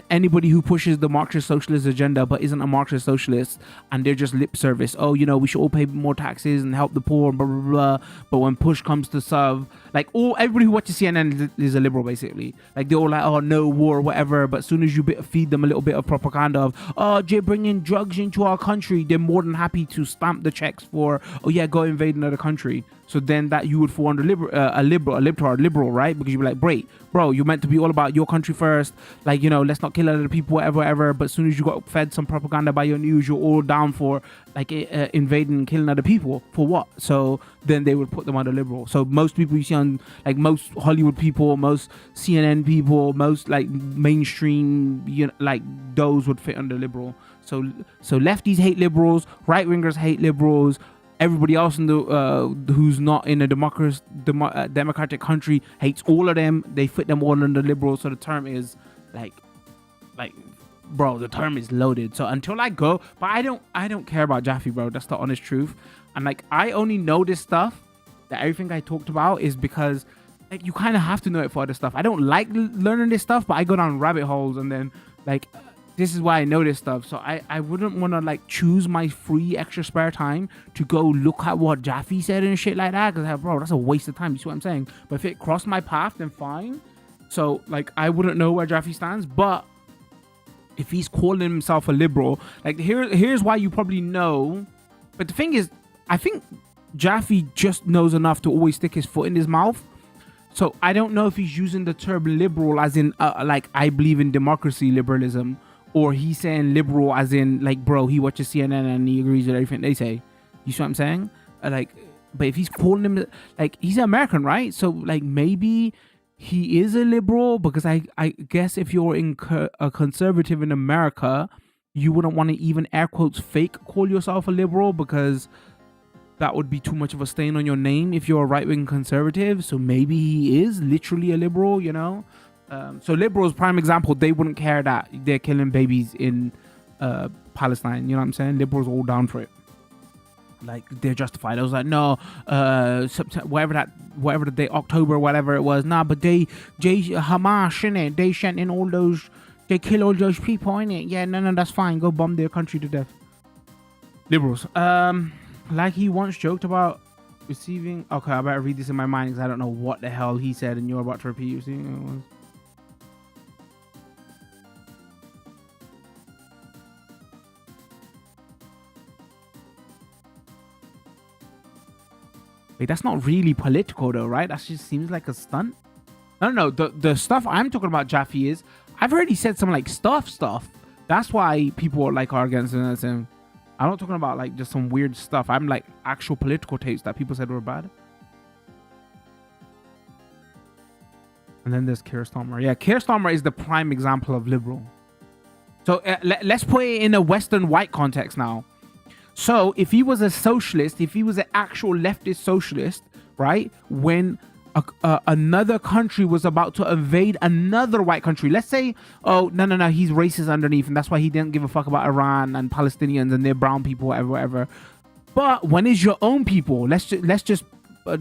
Speaker 1: anybody who pushes the Marxist socialist agenda but isn't a Marxist socialist, and they're just lip service. Oh, you know, we should all pay more taxes and help the poor, blah blah blah. But when push comes to shove, like, everybody who watches CNN is a liberal basically. Like, they're all like, oh, no war, whatever. But as soon as you feed them a little bit of propaganda of, oh, they're bringing drugs into our country, they're more than happy to stamp the checks for, oh yeah, go invade another country. So then that you would fall under a liberal, right? Because you'd be like, great, bro, you're meant to be all about your country first. Like, you know, let's not kill other people, whatever. But as soon as you got fed some propaganda by your news, you're all down for like invading and killing other people. For what? So then they would put them under liberal. So most people you see on, like, most Hollywood people, most CNN people, most like mainstream, you know, like, those would fit under liberal. So lefties hate liberals, right wingers hate liberals. Everybody else in the who's not in a democratic country hates all of them. They fit them all under liberal. So the term is like, bro, the term is loaded. So until I go, but I don't care about Jaffe, bro. That's the honest truth. And like, I only know this stuff, that everything I talked about, is because like, you kind of have to know it for other stuff. I don't like learning this stuff, but I go down rabbit holes, and then like, this is why I know this stuff. So I wouldn't want to like choose my free extra spare time to go look at what Jaffe said and shit like that, because bro, that's a waste of time. You see what I'm saying? But if it crossed my path, then fine. So like, I wouldn't know where Jaffe stands, but if he's calling himself a liberal, like, here's why you probably know. But the thing is, I think Jaffe just knows enough to always stick his foot in his mouth. So I don't know if he's using the term liberal as in like, I believe in democracy, liberalism, or he's saying liberal as in like, bro, he watches CNN and he agrees with everything they say. You see what I'm saying? Like, but if he's calling him, like, he's an American, right? So like, maybe he is a liberal, because I guess if you're a conservative in America, you wouldn't want to even air quotes fake call yourself a liberal, because that would be too much of a stain on your name if you're a right-wing conservative. So maybe he is literally a liberal, you know? So liberals, prime example, they wouldn't care that they're killing babies in Palestine. You know what I'm saying? Liberals all down for it. Like, they're justified. I was like, no, September, whatever the day, October, whatever it was. Nah, but Hamas, innit? They sent in all those, they kill all those people, innit? Yeah, no, that's fine. Go bomb their country to death. Liberals. Like he once joked about receiving. Okay, I better read this in my mind, because I don't know what the hell he said, and you're about to repeat. Receiving. Wait, that's not really political though, right? That just seems like a stunt. No. The stuff I'm talking about, Jaffe, is I've already said some like stuff. That's why people like are against him. I'm not talking about like just some weird stuff. I'm like actual political tapes that people said were bad. And then there's Keir Starmer. Yeah, Keir Starmer is the prime example of liberal. So let's put it in a Western white context now. So if he was a socialist, if he was an actual leftist socialist, right, when another country was about to invade another white country, let's say, oh, no, he's racist underneath, and that's why he didn't give a fuck about Iran and Palestinians and their brown people, whatever. But when it's your own people, let's just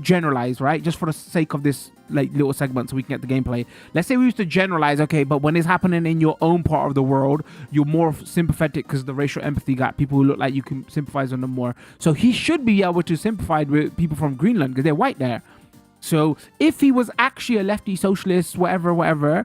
Speaker 1: generalize, right? Just for the sake of this like little segment so we can get the gameplay. Let's say we used to generalize, okay, but when it's happening in your own part of the world, you're more sympathetic because the racial empathy got people who look like you can sympathize with them more. So he should be able to sympathize with people from Greenland because they're white there. So if he was actually a lefty socialist, whatever,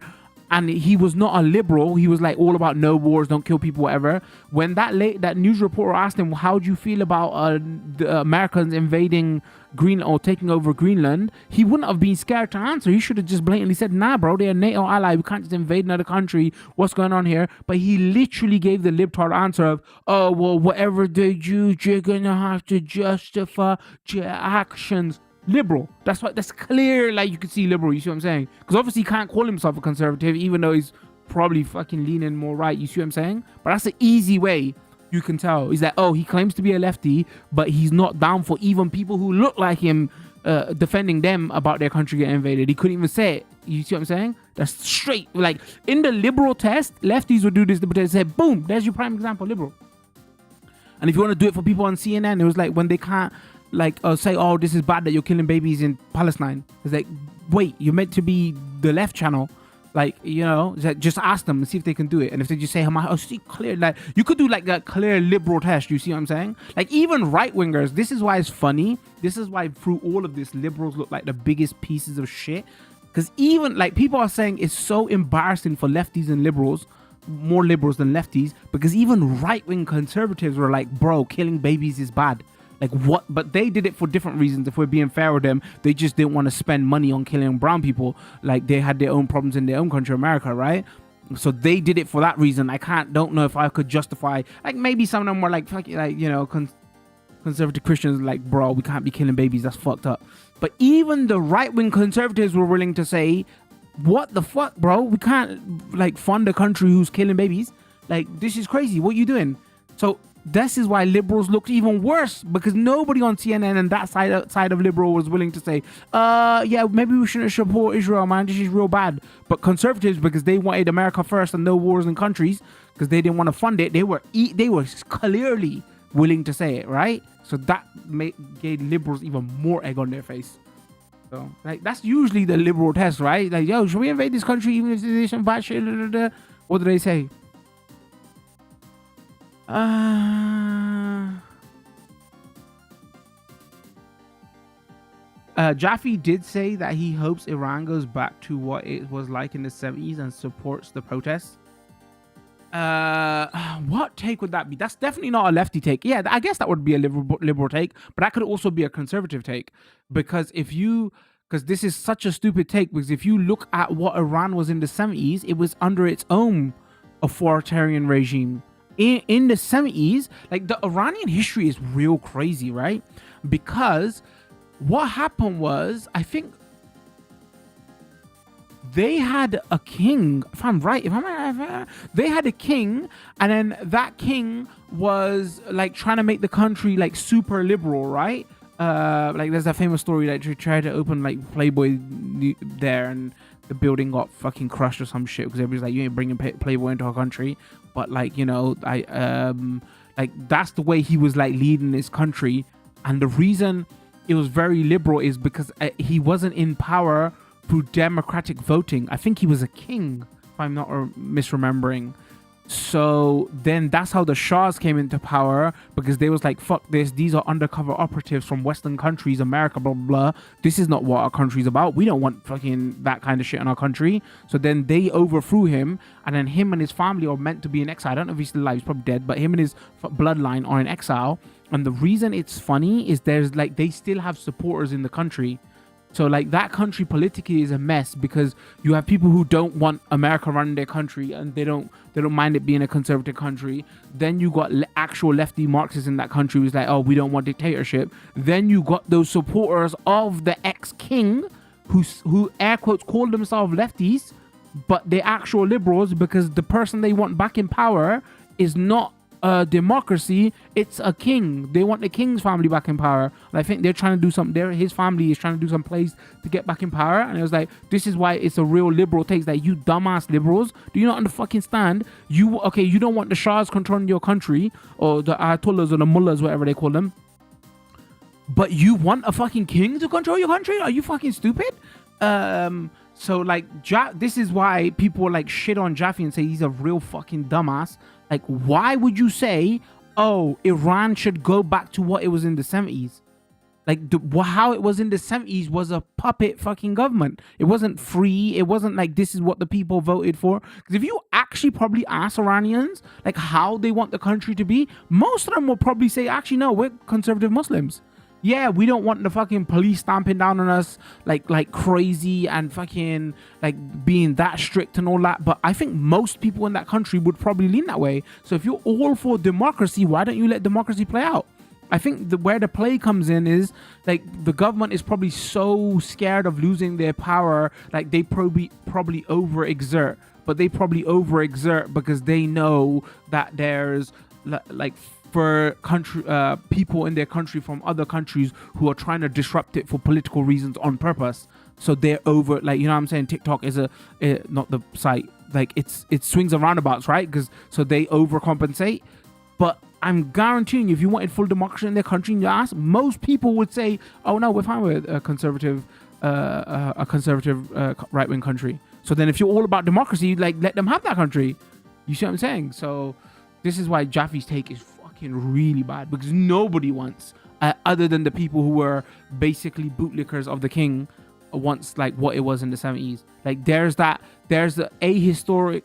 Speaker 1: and he was not a liberal, he was like all about no wars, don't kill people, whatever. When that news reporter asked him, how do you feel about the Americans invading Greenland or taking over Greenland, he wouldn't have been scared to answer. He should have just blatantly said, nah, bro, they're a NATO ally. We can't just invade another country. What's going on here? But he literally gave the libtard answer of, oh, well, whatever they do, you're going to have to justify your actions. Liberal. That's clear. Like, you can see liberal. You see what I'm saying? Because obviously he can't call himself a conservative, even though he's probably fucking leaning more right. You see what I'm saying? But that's the easy way you can tell. He's like, oh, he claims to be a lefty, but he's not down for even people who look like him defending them about their country getting invaded. He couldn't even say it. You see what I'm saying? That's straight. Like, in the liberal test, lefties would do this. They say, boom, there's your prime example, liberal. And if you want to do it for people on CNN, it was like when they can't like say, oh, this is bad that you're killing babies in Palestine. It's like, wait, you're meant to be the left channel. Like, you know, just ask them and see if they can do it. And if they just say, oh, see, clear, like, you could do like a clear liberal test. You see what I'm saying? Like, even right wingers, this is why it's funny. This is why through all of this, liberals look like the biggest pieces of shit. Because even like people are saying it's so embarrassing for lefties and liberals, more liberals than lefties, because even right wing conservatives were like, bro, killing babies is bad. Like, what? But they did it for different reasons. If we're being fair with them, they just didn't want to spend money on killing brown people. Like, they had their own problems in their own country, America, right? So they did it for that reason. Don't know if I could justify, like, maybe some of them were like, you know, conservative Christians, like, bro, we can't be killing babies. That's fucked up. But even the right-wing conservatives were willing to say, what the fuck, bro? We can't, like, fund a country who's killing babies. Like, this is crazy. What are you doing? So this is why liberals looked even worse, because nobody on CNN and that side of liberal was willing to say, yeah, maybe we shouldn't support Israel, man. This is real bad. But conservatives, because they wanted America first and no wars in countries, because they didn't want to fund it, they were clearly willing to say it, right? So that gave liberals even more egg on their face. So, like, that's usually the liberal test, right? Like, yo, should we invade this country even if there's some bad shit? What do they say? Jaffe did say that he hopes Iran goes back to what it was like in the 70s and supports the protests. What take would that be? That's definitely not a lefty take. Yeah, I guess that would be a liberal take, but that could also be a conservative take, because this is such a stupid take, because if you look at what Iran was in the 70s, it was under its own authoritarian regime. In the 70s, like, the Iranian history is real crazy, right? Because what happened was, I think they had a king, if I'm right, they had a king, and then that king was like trying to make the country like super liberal, right? Like, there's that famous story that they tried to open like Playboy there, and the building got fucking crushed or some shit, because everybody's like, you ain't bringing Playboy into our country. But, like, you know, like, that's the way he was like leading this country. And the reason it was very liberal is because he wasn't in power through democratic voting. I think he was a king, if I'm not misremembering. So then that's how the Shahs came into power, because they was like, fuck this, these are undercover operatives from Western countries, America, blah, blah, blah. This is not what our country's about. We don't want fucking that kind of shit in our country. So then they overthrew him, and then him and his family are meant to be in exile. I don't know if he's still alive, he's probably dead, but him and his bloodline are in exile. And the reason it's funny is there's like, they still have supporters in the country. So, like, that country politically is a mess, because you have people who don't want America running their country, and they don't mind it being a conservative country. Then you got actual lefty Marxists in that country who's like, oh, we don't want dictatorship. Then you got those supporters of the ex-king who air quotes call themselves lefties, but they're actual liberals, because the person they want back in power is not a democracy, it's a king. They want the king's family back in power, and I think they're trying to do something. His family is trying to do some plays to get back in power, and it was like, this is why it's a real liberal take. That you dumbass liberals, do you not understand? You don't want the Shahs controlling your country, or the Ayatollahs or the mullahs, whatever they call them. but you want a fucking king to control your country? Are you fucking stupid? So like this is why people like shit on Jaffe and say he's a real fucking dumbass. Like, why would you say, oh, Iran should go back to what it was in the 70s? Like, how it was in the 70s was a puppet fucking government. It wasn't free. It wasn't like this is what the people voted for. Because if you actually probably ask Iranians like how they want the country to be, most of them will probably say, actually, no, we're conservative Muslims. Yeah, we don't want the fucking police stamping down on us like crazy and fucking like being that strict and all that. But I think most people in that country would probably lean that way. So if you're all for democracy, why don't you let democracy play out? I think where the play comes in is like the government is probably so scared of losing their power, like they probably overexert, but they probably overexert because they know that there's like for country people in their country from other countries who are trying to disrupt it for political reasons on purpose. So they're over, like, you know what I'm saying? TikTok is not the site, like it swings and roundabouts, right? Because so they overcompensate. But I'm guaranteeing you, if you wanted full democracy in their country and you ask, most people would say, oh no, we're fine with a conservative right-wing country. So then if you're all about democracy, like, let them have that country. You see what I'm saying? So this is why Jaffe's take is fucking really bad, because nobody wants, other than the people who were basically bootlickers of the king, once like what it was in the 70s. Like there's the historical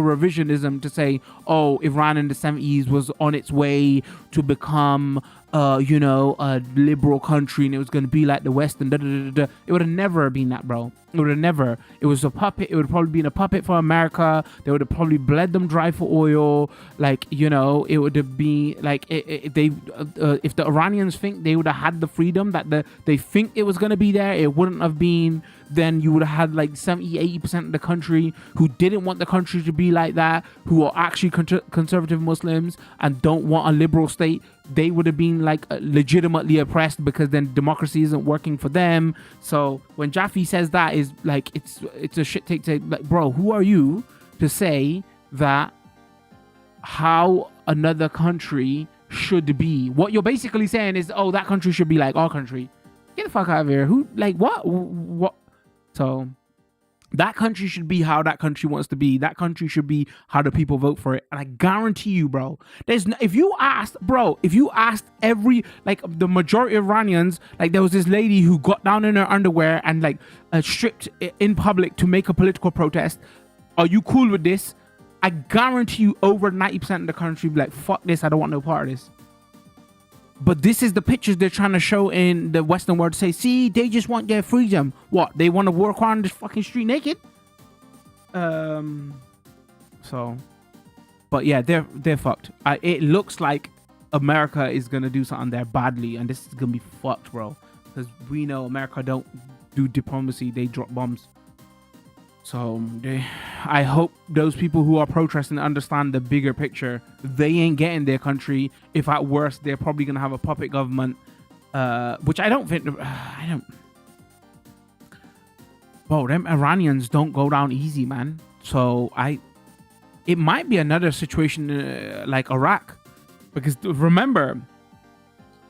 Speaker 1: revisionism to say, oh, Iran in the 70s was on its way to become a liberal country and it was going to be like the West and It would have never been that, bro. It would have never. It was a puppet. It would have probably been a puppet for America. They would have probably bled them dry for oil. Like, it would have been like if the Iranians think they would have had the freedom that they think it was going to be there, it wouldn't have been. Then you would have had like 70-80% of the country who didn't want the country to be like that, who are actually conservative Muslims and don't want a liberal state. They would have been like legitimately oppressed because then democracy isn't working for them. So when Jaffe says that, is like it's a shit take to, like, bro, who are you to say that how another country should be? What you're basically saying is, oh, that country should be like our country. Get the fuck out of here. Who, like, what? So that country should be how that country wants to be. That country should be how the people vote for it. And I guarantee you, bro, if you asked every, like, the majority of Iranians, like, there was this lady who got down in her underwear and like stripped in public to make a political protest. Are you cool with this? I guarantee you over 90% of the country be like, fuck this, I don't want no part of this. But this is the pictures they're trying to show in the Western world to say, see, they just want their freedom. What? They want to walk around this fucking street naked? So, but yeah, they're fucked. It looks like America is gonna do something there badly, and this is gonna be fucked, bro. Because we know America don't do diplomacy; they drop bombs. So I hope those people who are protesting understand the bigger picture. They ain't getting their country. If at worst, they're probably gonna have a puppet government, which I don't think. Bro, them Iranians don't go down easy, man. So it might be another situation like Iraq, because remember,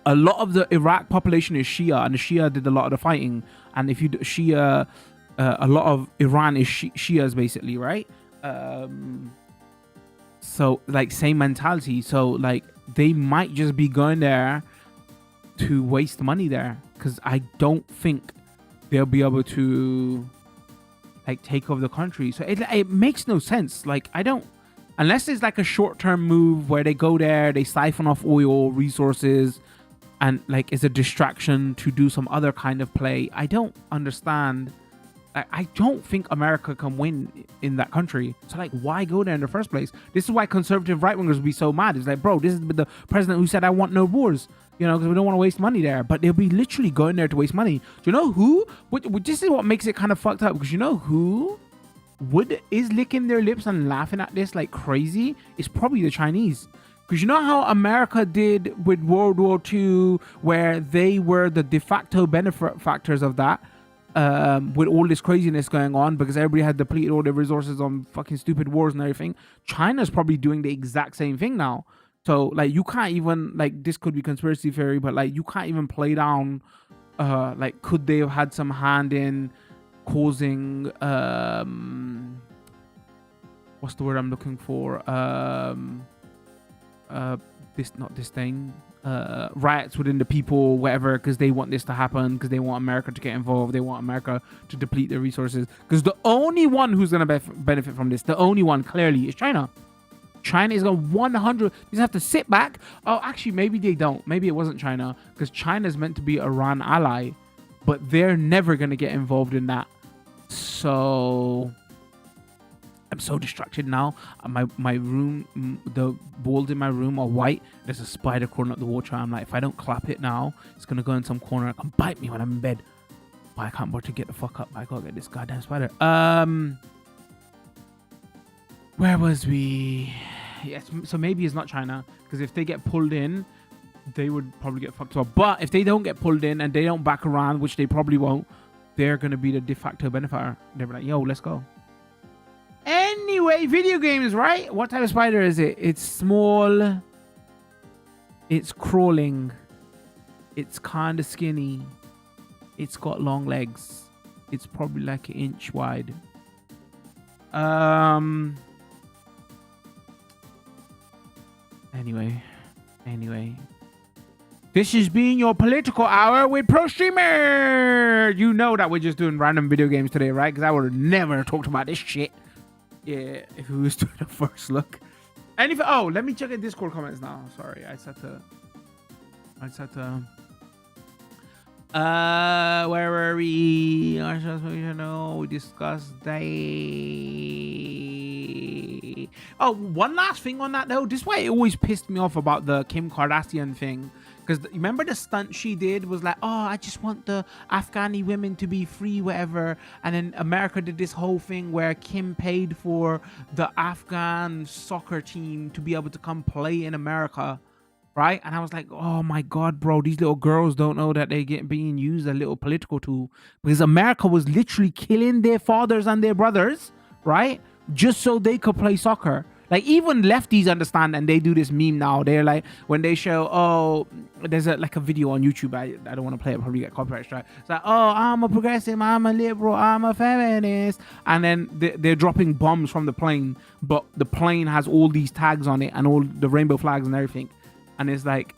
Speaker 1: a lot of the Iraq population is Shia, and the Shia did a lot of the fighting. And if you do Shia. A lot of Iran is Shias, basically, right? So like same mentality. So like they might just be going there to waste money there, because I don't think they'll be able to like take over the country. So it makes no sense. Like, I don't, unless it's like a short-term move where they go there, they siphon off oil resources, and like it's a distraction to do some other kind of play. I don't understand. I don't think America can win in that country. So like, why go there in the first place? This is why conservative right-wingers will be so mad. It's like, bro, this is the president who said, I want no wars, because we don't want to waste money there. But they'll be literally going there to waste money. Do you know who? This is what makes it kind of fucked up, because you know who is licking their lips and laughing at this like crazy? It's probably the Chinese. Because you know how America did with World War II, where they were the de facto benefactors of that, with all this craziness going on, because everybody had depleted all their resources on fucking stupid wars and everything. China's probably doing the exact same thing now. So like you can't even, like, this could be conspiracy theory, but like you can't even play down like could they have had some hand in causing what's the word I'm looking for, riots within the people, whatever, because they want this to happen, because they want America to get involved, they want America to deplete their resources, because the only one who's going to benefit from this, the only one clearly, is China. China is going to 100, you just have to sit back. Oh, actually, maybe they don't. Maybe it wasn't China, because China is meant to be Iran ally, but they're never going to get involved in that. So I'm so distracted now. My room, the walls in my room are white. There's a spider crawling up the wall. I'm like, if I don't clap it now, it's going to go in some corner and bite me when I'm in bed. But I can't bother to get the fuck up. I gotta get this goddamn spider. Where was we? Yes, so maybe it's not China, because if they get pulled in, they would probably get fucked up. But if they don't get pulled in and they don't back around, which they probably won't, they're gonna be the de facto beneficiary. They're like, yo, let's go. Anyway, video games, right? What type of spider is it? It's small. It's crawling. It's kind of skinny. It's got long legs. It's probably like an inch wide. Anyway. This is being your political hour with Pro Streamer. You know that we're just doing random video games today, right? Because I would have never talked about this shit. Yeah, if we was doing a first look. Anything? Oh, let me check the Discord comments now. Sorry, I said to. Where were we? We discussed they. Oh, one last thing on that though. This is why it always pissed me off about the Kim Kardashian thing. Because remember the stunt she did was like, oh, I just want the Afghani women to be free, whatever. And then America did this whole thing where Kim paid for the Afghan soccer team to be able to come play in America. Right? And I was like, oh my God, bro, these little girls don't know that they get being used as a little political tool. Because America was literally killing their fathers and their brothers, right? Just so they could play soccer. Like even lefties understand, and they do this meme now. They're like, when they show, oh, there's a video on YouTube. I don't want to play it, probably get copyright strike. It's like, oh, I'm a progressive, I'm a liberal, I'm a feminist. And then they're dropping bombs from the plane, but the plane has all these tags on it and all the rainbow flags and everything. And it's like,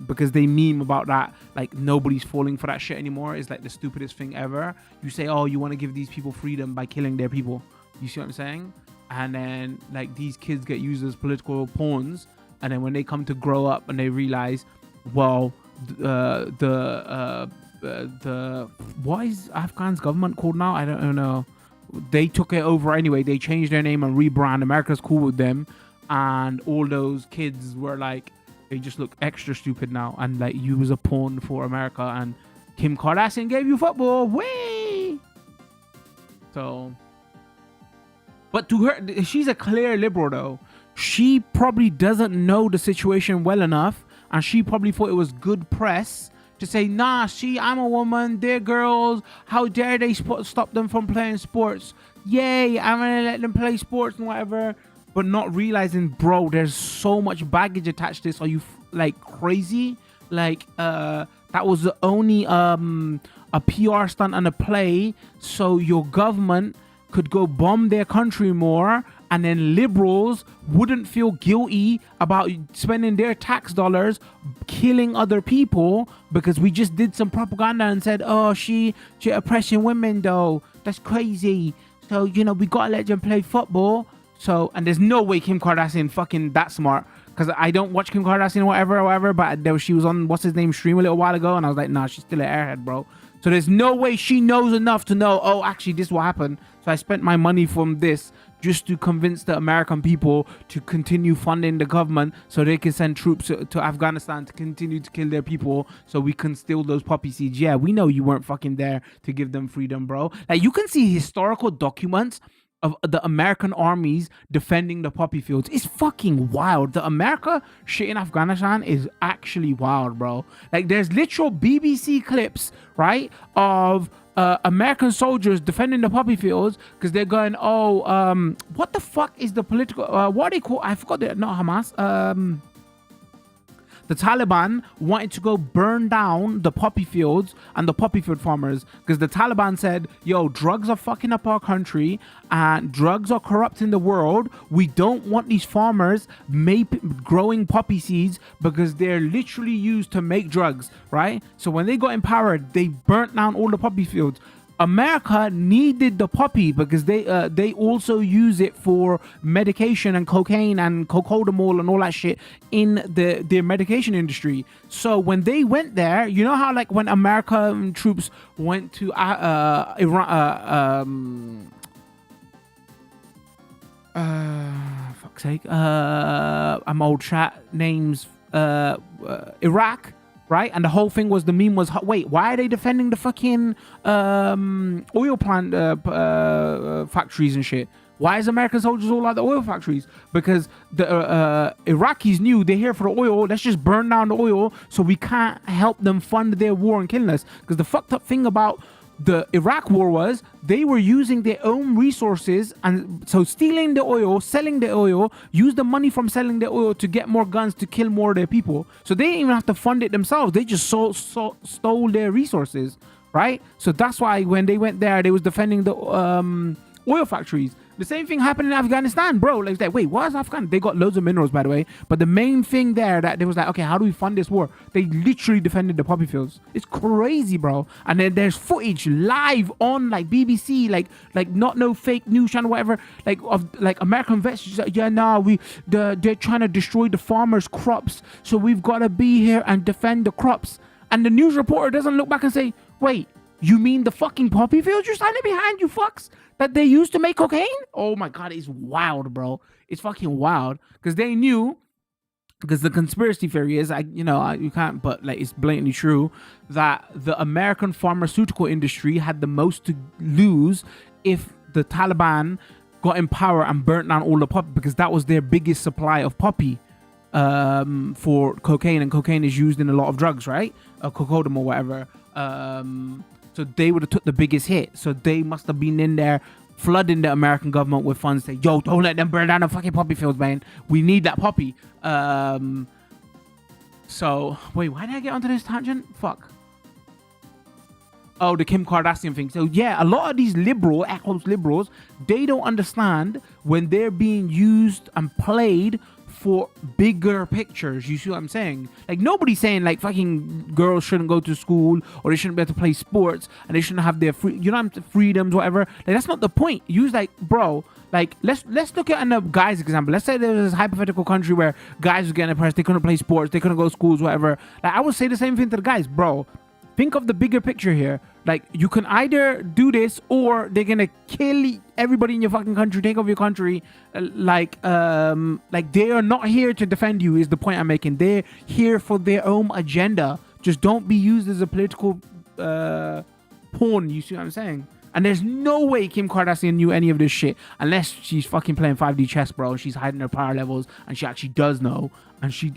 Speaker 1: because they meme about that, like nobody's falling for that shit anymore. It's like the stupidest thing ever. You say, oh, you want to give these people freedom by killing their people. You see what I'm saying? And then like these kids get used as political pawns. And then when they come to grow up and they realize, well, what is Afghan's government called now? I don't know. They took it over anyway. They changed their name and rebrand. America's cool with them. And all those kids were like, they just look extra stupid now, and like you was a pawn for America, and Kim Kardashian gave you football. Way. So, but to her, she's a clear liberal though. She probably doesn't know the situation well enough, and she probably thought it was good press to say, nah, I'm a woman, they're girls. How dare they stop them from playing sports? Yay, I'm gonna let them play sports and whatever. But not realizing, bro, there's so much baggage attached to this. Are you like crazy? Like that was the only a PR stunt and a play, so your government could go bomb their country more, and then liberals wouldn't feel guilty about spending their tax dollars killing other people because we just did some propaganda and said, oh, she oppressing women though. That's crazy. So, you know, we gotta let them play football. So, and there's no way Kim Kardashian fucking that smart, because I don't watch Kim Kardashian or whatever, but she was on, what's his name, stream a little while ago, and I was like, nah, she's still an airhead, bro. So there's no way she knows enough to know, oh, actually, this is what happened. So I spent my money from this just to convince the American people to continue funding the government so they can send troops to Afghanistan to continue to kill their people so we can steal those poppy seeds. Yeah, we know you weren't fucking there to give them freedom, bro. Like, you can see historical documents of the American armies defending the poppy fields. It's fucking wild. The America shit in Afghanistan is actually wild, bro. Like, there's literal BBC clips, right, of American soldiers defending the poppy fields because they're going, oh, what the fuck is the political, what are they call? I forgot, not Hamas. the Taliban wanted to go burn down the poppy fields and the poppy field farmers, because the Taliban said, yo, drugs are fucking up our country and drugs are corrupting the world. We don't want these farmers growing poppy seeds because they're literally used to make drugs, right? So when they got empowered, they burnt down all the poppy fields. America needed the poppy because they also use it for medication and cocaine and cocodamol and all that shit in the medication industry. So when they went there, you know how like when American troops went to Iran, fuck's sake, I'm old chat names, Iraq. Right, and the whole thing was, the meme was, wait, why are they defending the fucking oil plant factories and shit? Why is American soldiers all at the oil factories? Because the Iraqis knew they're here for the oil. Let's just burn down the oil so we can't help them fund their war and killing us. Because the fucked up thing about the Iraq war was they were using their own resources, and so stealing the oil, selling the oil, use the money from selling the oil to get more guns to kill more of their people. So they didn't even have to fund it themselves. They just stole their resources, right? So that's why when they went there, they was defending the oil factories. The same thing happened in Afghanistan, bro. Like, wait, what is Afghanistan? They got loads of minerals, by the way. But the main thing there that they was like, okay, how do we fund this war? They literally defended the poppy fields. It's crazy, bro. And then there's footage live on like BBC, like not no fake news channel, whatever, like of like American vets. Just like, yeah, nah, they're trying to destroy the farmers' crops, so we've got to be here and defend the crops. And the news reporter doesn't look back and say, wait, you mean the fucking poppy fields you're standing behind, you fucks, that they used to make cocaine? Oh my god, it's wild, bro. It's fucking wild. Because they knew, because the conspiracy theory is, you can't, but like it's blatantly true, that the American pharmaceutical industry had the most to lose if the Taliban got in power and burnt down all the poppy, because that was their biggest supply of poppy for cocaine, and cocaine is used in a lot of drugs, right? Cocodamol or whatever. So they would have took the biggest hit. So they must have been in there flooding the American government with funds, say, yo, don't let them burn down the fucking poppy fields, man. We need that poppy. So wait, why did I get onto this tangent? Fuck. Oh, the Kim Kardashian thing. So yeah, a lot of these liberals, they don't understand when they're being used and played for bigger pictures. You see what I'm saying? Like, nobody's saying like fucking girls shouldn't go to school or they shouldn't be able to play sports and they shouldn't have their freedoms, whatever. Like, that's not the point. Use like, bro, like let's look at a guy's example. Let's say there was this hypothetical country where guys were getting oppressed, they couldn't play sports, they couldn't go to schools, whatever. Like, I would say the same thing to the guys, bro. Think of the bigger picture here. Like, you can either do this or they're gonna kill everybody in your fucking country, take over your country. Like they are not here to defend you, is the point I'm making. They're here for their own agenda. Just don't be used as a political pawn. You see what I'm saying? And there's no way Kim Kardashian knew any of this shit unless she's fucking playing 5D chess, bro. She's hiding her power levels and she actually does know. And she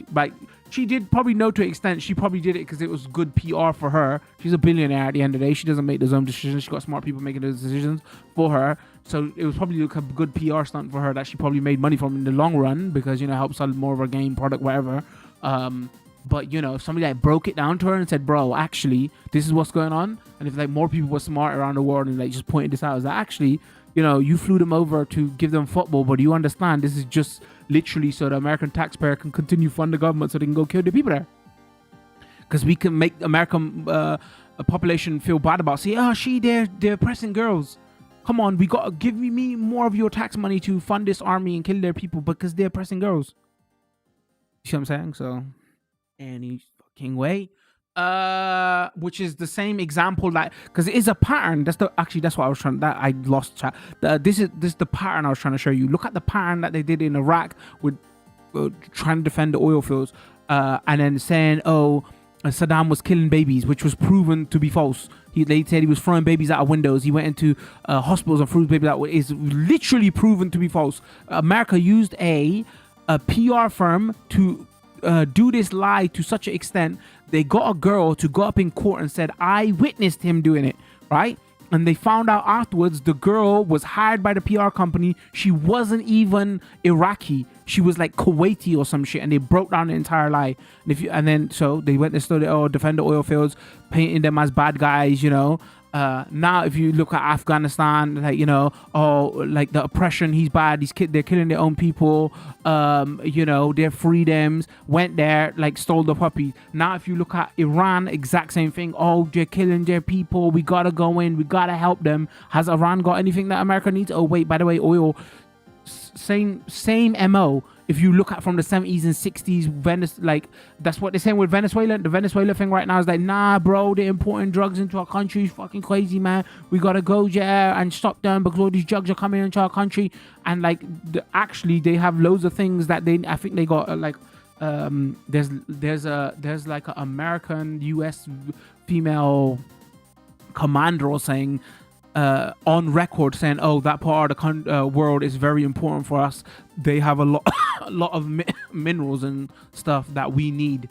Speaker 1: did probably know to an extent. She probably did it because it was good PR for her. She's a billionaire at the end of the day. She doesn't make those own decisions. She got smart people making those decisions for her. So it was probably like a good PR stunt for her that she probably made money from in the long run because, helped sell more of her game product, whatever. But, if somebody like broke it down to her and said, bro, actually, this is what's going on. And if like more people were smart around the world and like just pointed this out, is that actually, you flew them over to give them football, but you understand this is just literally so the American taxpayer can continue fund the government so they can go kill the people there. Because we can make American population feel bad about, they're oppressing girls. Come on, we got to give me more of your tax money to fund this army and kill their people because they're oppressing girls. You see what I'm saying? So, any fucking way. Which is the same example that, because it is a pattern. That's what I was trying. That I lost chat. This is the pattern I was trying to show you. Look at the pattern that they did in Iraq with trying to defend the oil fields, and then saying, Saddam was killing babies, which was proven to be false. They said he was throwing babies out of windows. He went into hospitals and threw babies out. Is literally proven to be false. America used a PR firm to do this lie to such an extent. They got a girl to go up in court and said, I witnessed him doing it, right? And they found out afterwards the girl was hired by the PR company. She wasn't even Iraqi. She was like Kuwaiti or some shit. And they broke down the entire lie. So they went and started, defend the oil fields, painting them as bad guys, you know. Now if you look at Afghanistan, like, you know, like the oppression, he's bad, they're killing their own people, you know, their freedoms, went there, like stole the puppies. Now if you look at Iran, exact same thing. They're killing their people, we gotta go in, we gotta help them. Has Iran got anything that America needs? Oh wait, by the way, oil, same MO. If you look at from the 70s and 60s, like that's what they're saying with Venezuela. The Venezuela thing right now is like, nah, bro, they're importing drugs into our country. It's fucking crazy, man. We gotta go there and stop them because all these drugs are coming into our country. And like, actually, they have loads of things that I think they got there's like an American U.S. female commander saying, on record saying, that part of the world is very important for us. They have a lot of minerals and stuff that we need,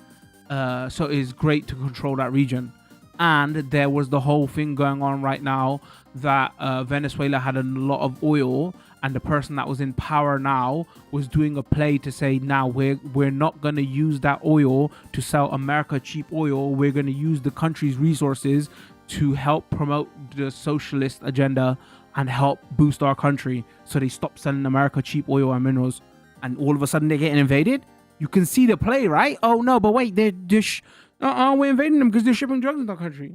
Speaker 1: so it's great to control that region. And there was the whole thing going on right now that Venezuela had a lot of oil, and the person that was in power now was doing a play to say, now we're not going to use that oil to sell America cheap oil. We're going to use the country's resources to help promote the socialist agenda and help boost our country. So they stopped selling America cheap oil and minerals, and all of a sudden they're getting invaded. You can see the play, right? Oh no, but wait, we're invading them because they're shipping drugs into our country.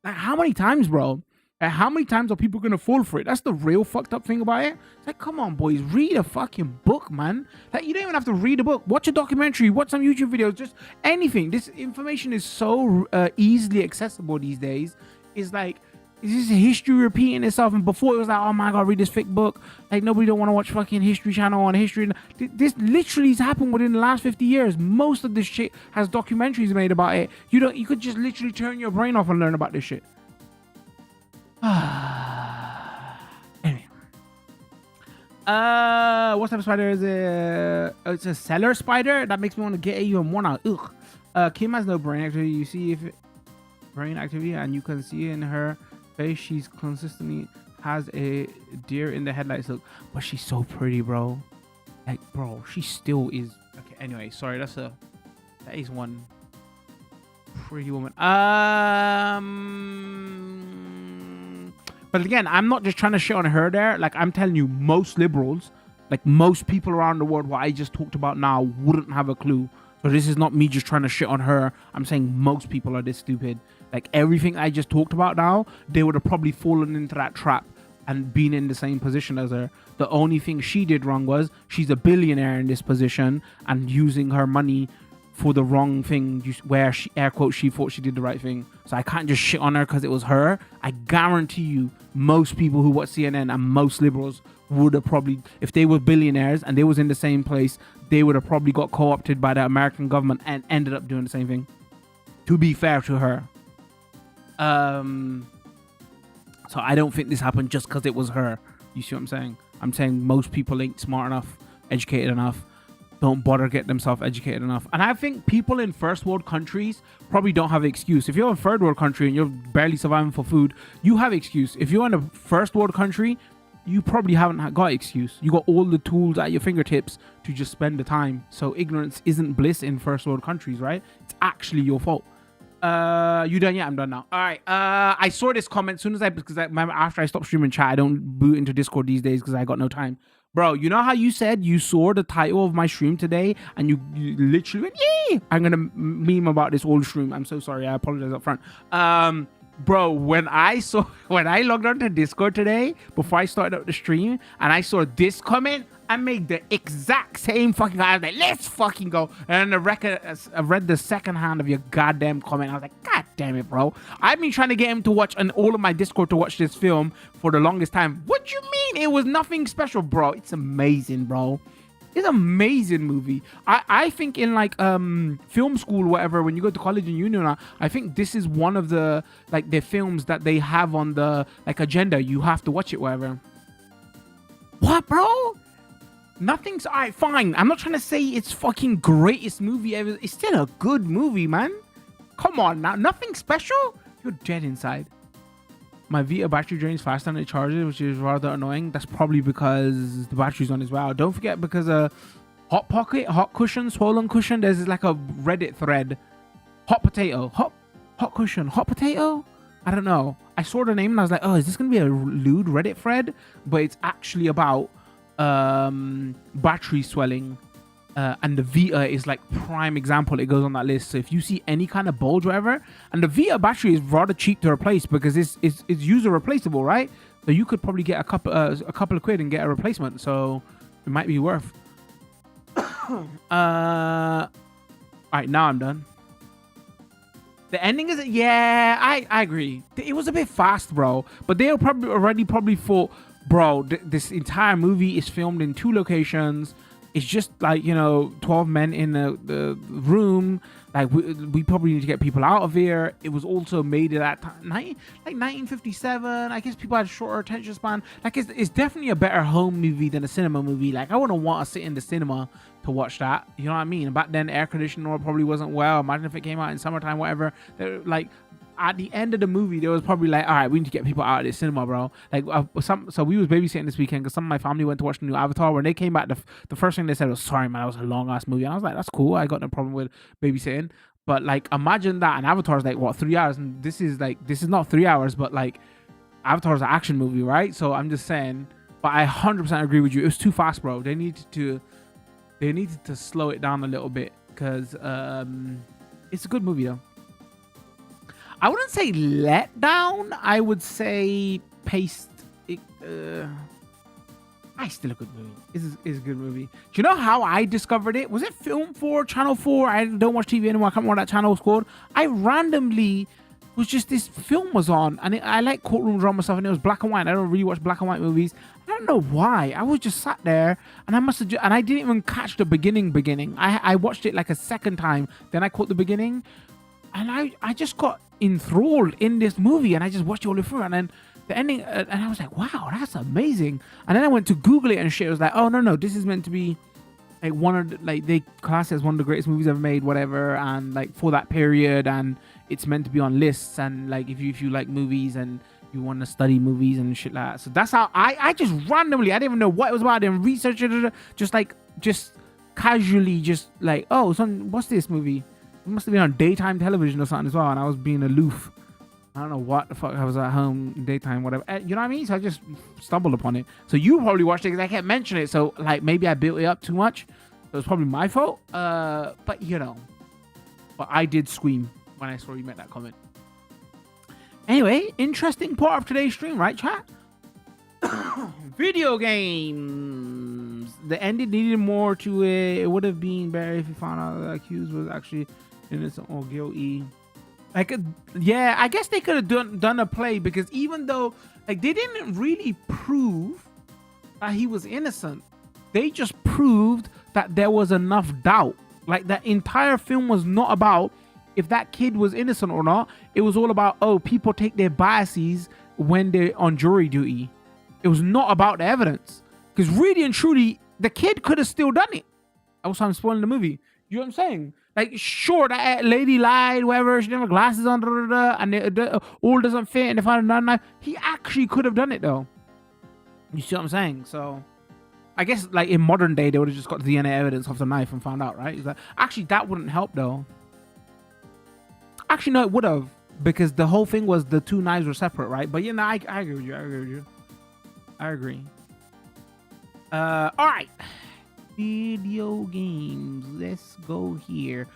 Speaker 1: Like, how many times, bro? Like, how many times are people gonna fall for it? That's the real fucked up thing about it. It's like, come on, boys, read a fucking book, man. Like, you don't even have to read a book. Watch a documentary, watch some YouTube videos, just anything. This information is so easily accessible these days. It's like, is this history repeating itself? And before it was like, oh my god, read this thick book. Like, nobody don't want to watch fucking History Channel on history. This literally has happened within the last 50 years. Most of this shit has documentaries made about it. You could just literally turn your brain off and learn about this shit. Anyway, what type of spider is it? It's a cellar spider. That makes me want to get even more now. Ugh. Kim has no brain activity. You see brain activity, and you can see in her face she's consistently has a deer in the headlights look, but she's so pretty, bro. Like, bro, she still is. Okay, anyway, sorry, that is one pretty woman. But again, I'm not just trying to shit on her there. Like, I'm telling you, most liberals, like most people around the world, what I just talked about now, wouldn't have a clue. So this is not me just trying to shit on her. I'm saying most people are this stupid. Like, everything I just talked about now, they would have probably fallen into that trap and been in the same position as her. The only thing she did wrong was she's a billionaire in this position and using her money for the wrong thing, where she, air quotes, she thought she did the right thing. So I can't just shit on her because it was her. I guarantee you, most people who watch CNN and most liberals would have probably, if they were billionaires and they was in the same place, they would have probably got co-opted by the American government and ended up doing the same thing. To be fair to her. So I don't think this happened just because it was her. You see what I'm saying? I'm saying most people ain't smart enough, educated enough, don't bother get themselves educated enough. And I think people in first world countries probably don't have an excuse. If you're in a third world country and you're barely surviving for food, you have an excuse. If you're in a first world country, you probably haven't got an excuse. You got all the tools at your fingertips to just spend the time. So ignorance isn't bliss in first world countries, right? It's actually your fault. You done? Yeah, I'm done now. All right. I saw this comment as soon as after I stopped streaming chat, I don't boot into Discord these days because I got no time. Bro, you know how you said you saw the title of my stream today and you literally went, yeah, I'm gonna meme about this whole stream. I'm so sorry. I apologize up front. Bro, when I logged onto Discord today before I started up the stream and I saw this comment, I made the exact same fucking. I was like, let's fucking go. And I read the second hand of your goddamn comment. I was like, god damn it, bro. I've been trying to get him to watch and all of my Discord to watch this film for the longest time. What you mean? It was nothing special, bro. It's amazing, bro. It's an amazing movie. I think in like film school, whatever, when you go to college and uni, I think this is one of the like the films that they have on the like agenda. You have to watch it, whatever. What, bro? Nothing's all right. Fine. I'm not trying to say it's fucking greatest movie ever. It's still a good movie, man. Come on now. Nothing special. You're dead inside. My Vita battery drains faster than it charges, which is rather annoying. That's probably because the battery's on as well. Don't forget, because Hot Pocket, Hot Cushion, Swollen Cushion, there's like a Reddit thread. Hot Potato, Hot Cushion, Hot Potato? I don't know. I saw the name and I was like, oh, is this going to be a lewd Reddit thread? But it's actually about battery swelling. And the Vita is like prime example. It goes on that list. So if you see any kind of bulge, whatever, and the Vita battery is rather cheap to replace because it's user replaceable, right? So you could probably get a couple of quid and get a replacement. So it might be worth. All right, now I'm done. The ending is, yeah, I agree. It was a bit fast, bro. But they probably thought, bro, this entire movie is filmed in 2 locations. It's just like, 12 men in the room. Like we probably need to get people out of here. It was also made at that time, like 1957. I guess people had shorter attention span. Like it's definitely a better home movie than a cinema movie. Like I wouldn't want to sit in the cinema to watch that. You know what I mean? Back then, air conditioner probably wasn't well. Imagine if it came out in summertime, whatever. Like at the end of the movie, there was probably like, all right, we need to get people out of the cinema, bro. Like so we was babysitting this weekend because some of my family went to watch the new Avatar. When they came back, the first thing they said was, sorry, man, that was a long ass movie. And I was like, that's cool. I got no problem with babysitting. But like, imagine that. And Avatar is like, what, 3 hours? And this is not 3 hours, but like, Avatar is an action movie, right? So I'm just saying, but I 100% agree with you. It was too fast, bro. They needed to slow it down a little bit because it's a good movie though. I wouldn't say let down. I would say paced. It's still a good movie. It's a good movie. Do you know how I discovered it? Was it Film 4, Channel 4? I don't watch TV anymore. I can't remember what that channel was called. I randomly was just, this film was on, and I like courtroom drama stuff, and it was black and white. I don't really watch black and white movies. I don't know why. I was just sat there, and and I didn't even catch the beginning. I watched it like a second time. Then I caught the beginning, and I just got enthralled in this movie, and I just watched it all the way through, and then the ending, and I was like, wow, that's amazing. And then I went to Google it and shit. It was like, oh no, this is meant to be like one of the, like, they class it as one of the greatest movies ever made, whatever, and like for that period, and it's meant to be on lists, and like if you like movies and you want to study movies and shit like that. So that's how I just randomly, I didn't even know what it was about. I didn't research it, just casually, just like, oh, son, what's this movie? It must have been on daytime television or something as well, and I was being aloof. I don't know what the fuck. I was at home daytime, whatever. You know what I mean? So I just stumbled upon it. So you probably watched it because I kept mentioning it. So like maybe I built it up too much. So it's probably my fault. But but I did scream when I saw you make that comment. Anyway, interesting part of today's stream, right, chat? Video games. The ending needed more to it. It would have been better if you found out the accused was actually innocent or guilty. Like, yeah, I guess they could have done a play, because even though like they didn't really prove that he was innocent, they just proved that there was enough doubt. Like that entire film was not about if that kid was innocent or not. It was all about, oh, people take their biases when they're on jury duty. It was not about the evidence, because really and truly the kid could have still done it. Also, I'm spoiling the movie. You know what I'm saying? Like, sure, that lady lied, whatever, she didn't have glasses on, and it all doesn't fit, and they found another knife. He actually could have done it, though. You see what I'm saying? So, I guess, like, in modern day, they would have just got DNA evidence of the knife and found out, right? Like, actually, that wouldn't help, though. Actually, no, it would have, because the whole thing was the 2 knives were separate, right? But, I agree with you. I agree. All right. Video games. Let's go here.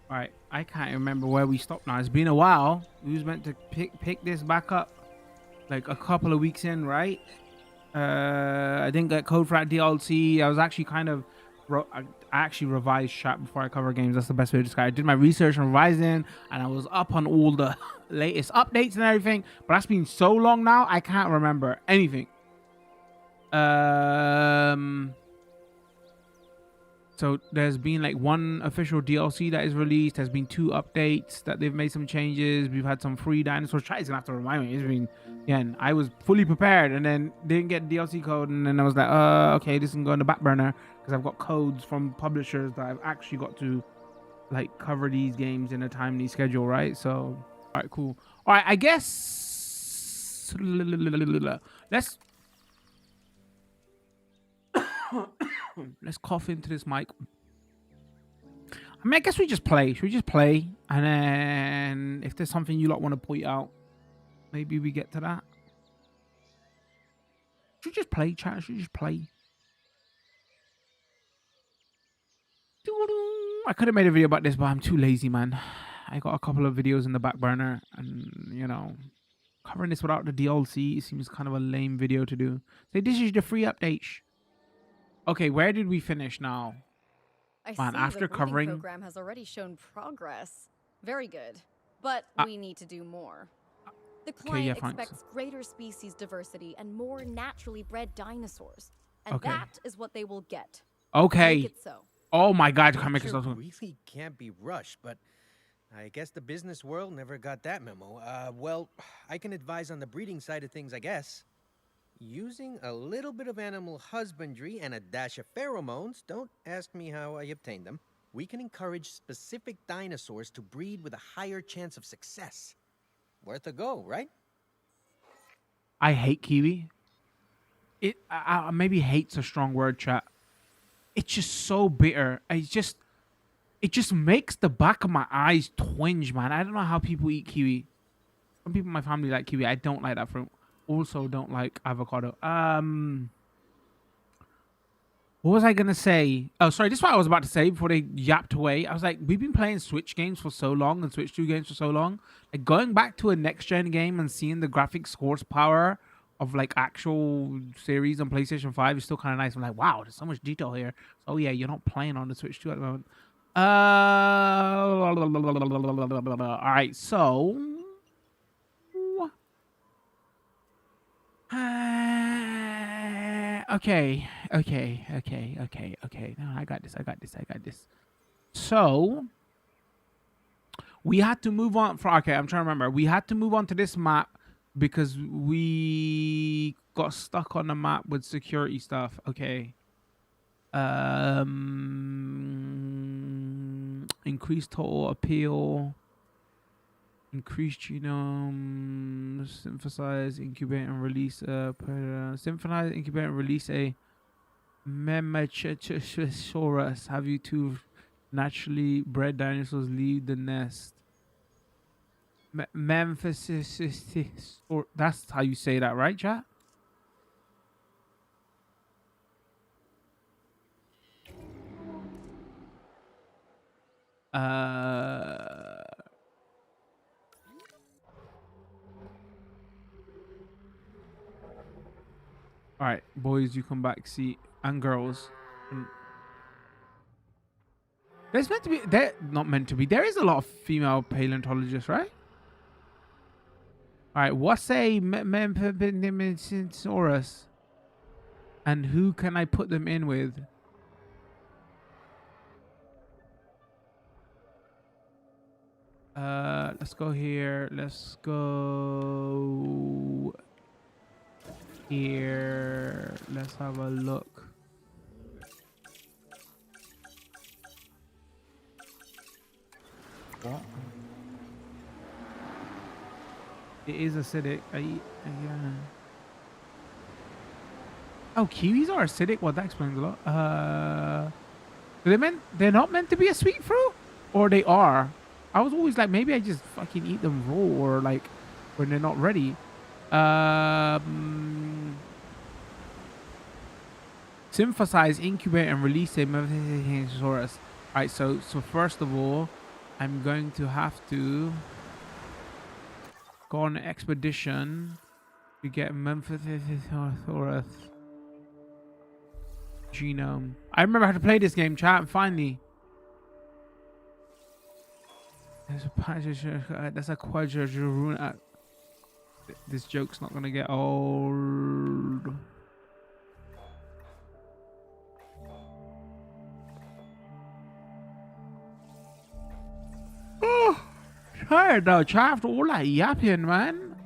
Speaker 1: All right, I can't remember where we stopped now. It's been a while. We was meant to pick this back up like a couple of weeks in, right? I didn't get code for that DLC. I was actually kind of I actually revised chat before I cover games. That's the best way to describe it. I did my research and revising, and I was up on all the latest updates and everything. But that's been so long now, I can't remember anything. So there's been like one official DLC that is released. There's been 2 updates that they've made some changes. We've had some free dinosaurs. Charlie's gonna have to remind me. It's been, yeah, and I was fully prepared and then didn't get DLC code, and then I was like, okay, this can go in the back burner because I've got codes from publishers that I've actually got to like cover these games in a timely schedule, right? So, all right, cool. All right, I guess let's let's cough into this mic. I mean, I guess we just play. Should we just play? And then if there's something you lot want to point out, maybe we get to that. Should we just play, chat? Should we just play? I could have made a video about this, but I'm too lazy, man. I got a couple of videos in the back burner, and you know, covering this without the DLC seems kind of a lame video to do. So this is the free update. Okay, where did we finish now? Man, after covering,
Speaker 2: the program has already shown progress. Very good. But we need to do more. The client expects greater species diversity and more naturally bred dinosaurs. And that is what they will get.
Speaker 1: Okay.
Speaker 2: Make it so.
Speaker 1: Oh my god,
Speaker 3: really can't be rushed, but I guess the business world never got that memo. Well, I can advise on the breeding side of things, I guess. Using a little bit of animal husbandry and a dash of pheromones, don't ask me how I obtained them, we can encourage specific dinosaurs to breed with a higher chance of success. Worth a go, right?
Speaker 1: I hate kiwi. Maybe hate's a strong word, chat. It's just so bitter. It just makes the back of my eyes twinge, man. I don't know how people eat kiwi. Some people in my family like kiwi. I don't like that fruit. Also don't like avocado. What was I gonna say? Oh, sorry, this is what I was about to say before they yapped away. I was like, we've been playing Switch games for so long and Switch 2 games for so long. Like going back to a next gen game and seeing the graphics horsepower of like actual series on PlayStation 5 is still kind of nice. I'm like, wow, there's so much detail here. So, oh yeah, you're not playing on the Switch 2 at the moment. All right, so okay. No, I got this. So we had to move on for, okay, I'm trying to remember. We had to move on to this map because we got stuck on the map with security stuff. Okay. Increased total appeal. Increased genome, synthesize, incubate, and release synthesize, incubate, and release a Memachosaurus. Have you 2 naturally bred dinosaurs leave the nest? Memphis, or that's how you say that, right, chat? All right, boys, you come back, see, and girls. There's meant to be, there, not meant to be. There is a lot of female paleontologists, right? All right, what's a Memphisaurus? And who can I put them in with? Let's go here. Let's go here. Let's have a look. What? It is acidic. Yeah. Oh, kiwis are acidic. Well, that explains a lot. They're not meant to be a sweet fruit, or they are. I was always like, maybe I just fucking eat them raw, or like when they're not ready. Synthesize, incubate, and release a Memphisaurus. Alright, so first of all, I'm going to have to go on an expedition to get Memphisaurus genome. I remember how to play this game, chat, finally. That's a quadrilla. This joke's not gonna get old. Oh, tired though, chat, after all that yapping, man.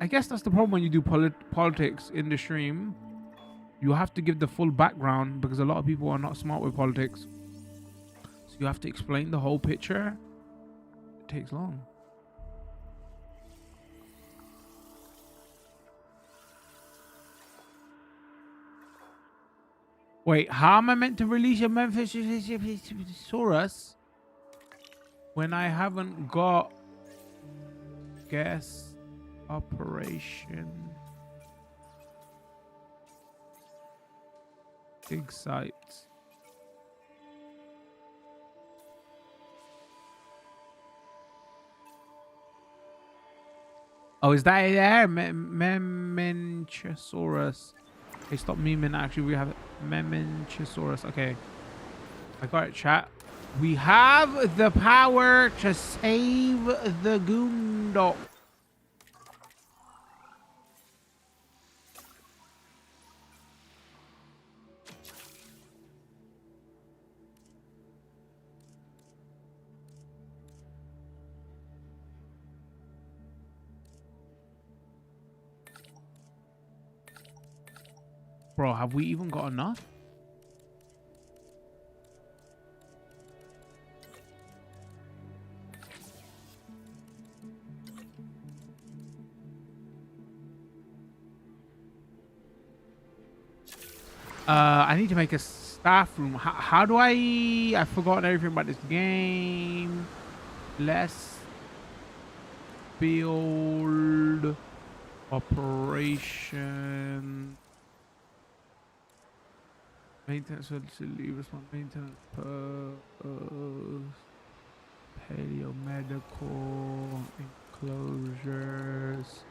Speaker 1: I guess that's the problem when you do politics in the stream. You have to give the full background because a lot of people are not smart with politics. So you have to explain the whole picture. It takes long. Wait, how am I meant to release a Memphisaurus when I haven't got guess operation dig sites? Oh, is that there? Memphisaurus. Okay, stop memeing. Actually, we have Memphisaurus. Okay, I got it, chat. We have the power to save the Goondog. Bro, have we even got enough? I need to make a staff room. How do I've forgotten everything about this game. Let's build operation. Maintenance facility, response maintenance paleo medical enclosures.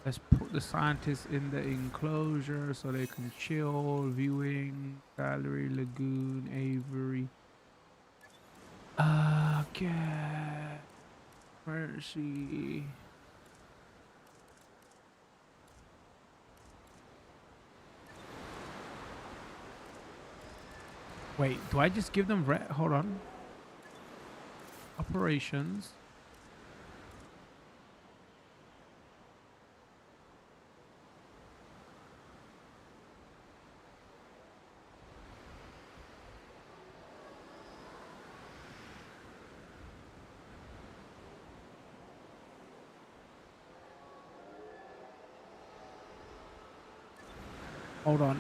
Speaker 1: Let's put the scientists in the enclosure so they can chill. Viewing gallery, lagoon, aviary. Okay. Mercy. Wait, do I just give them hold on. Operations. Hold on.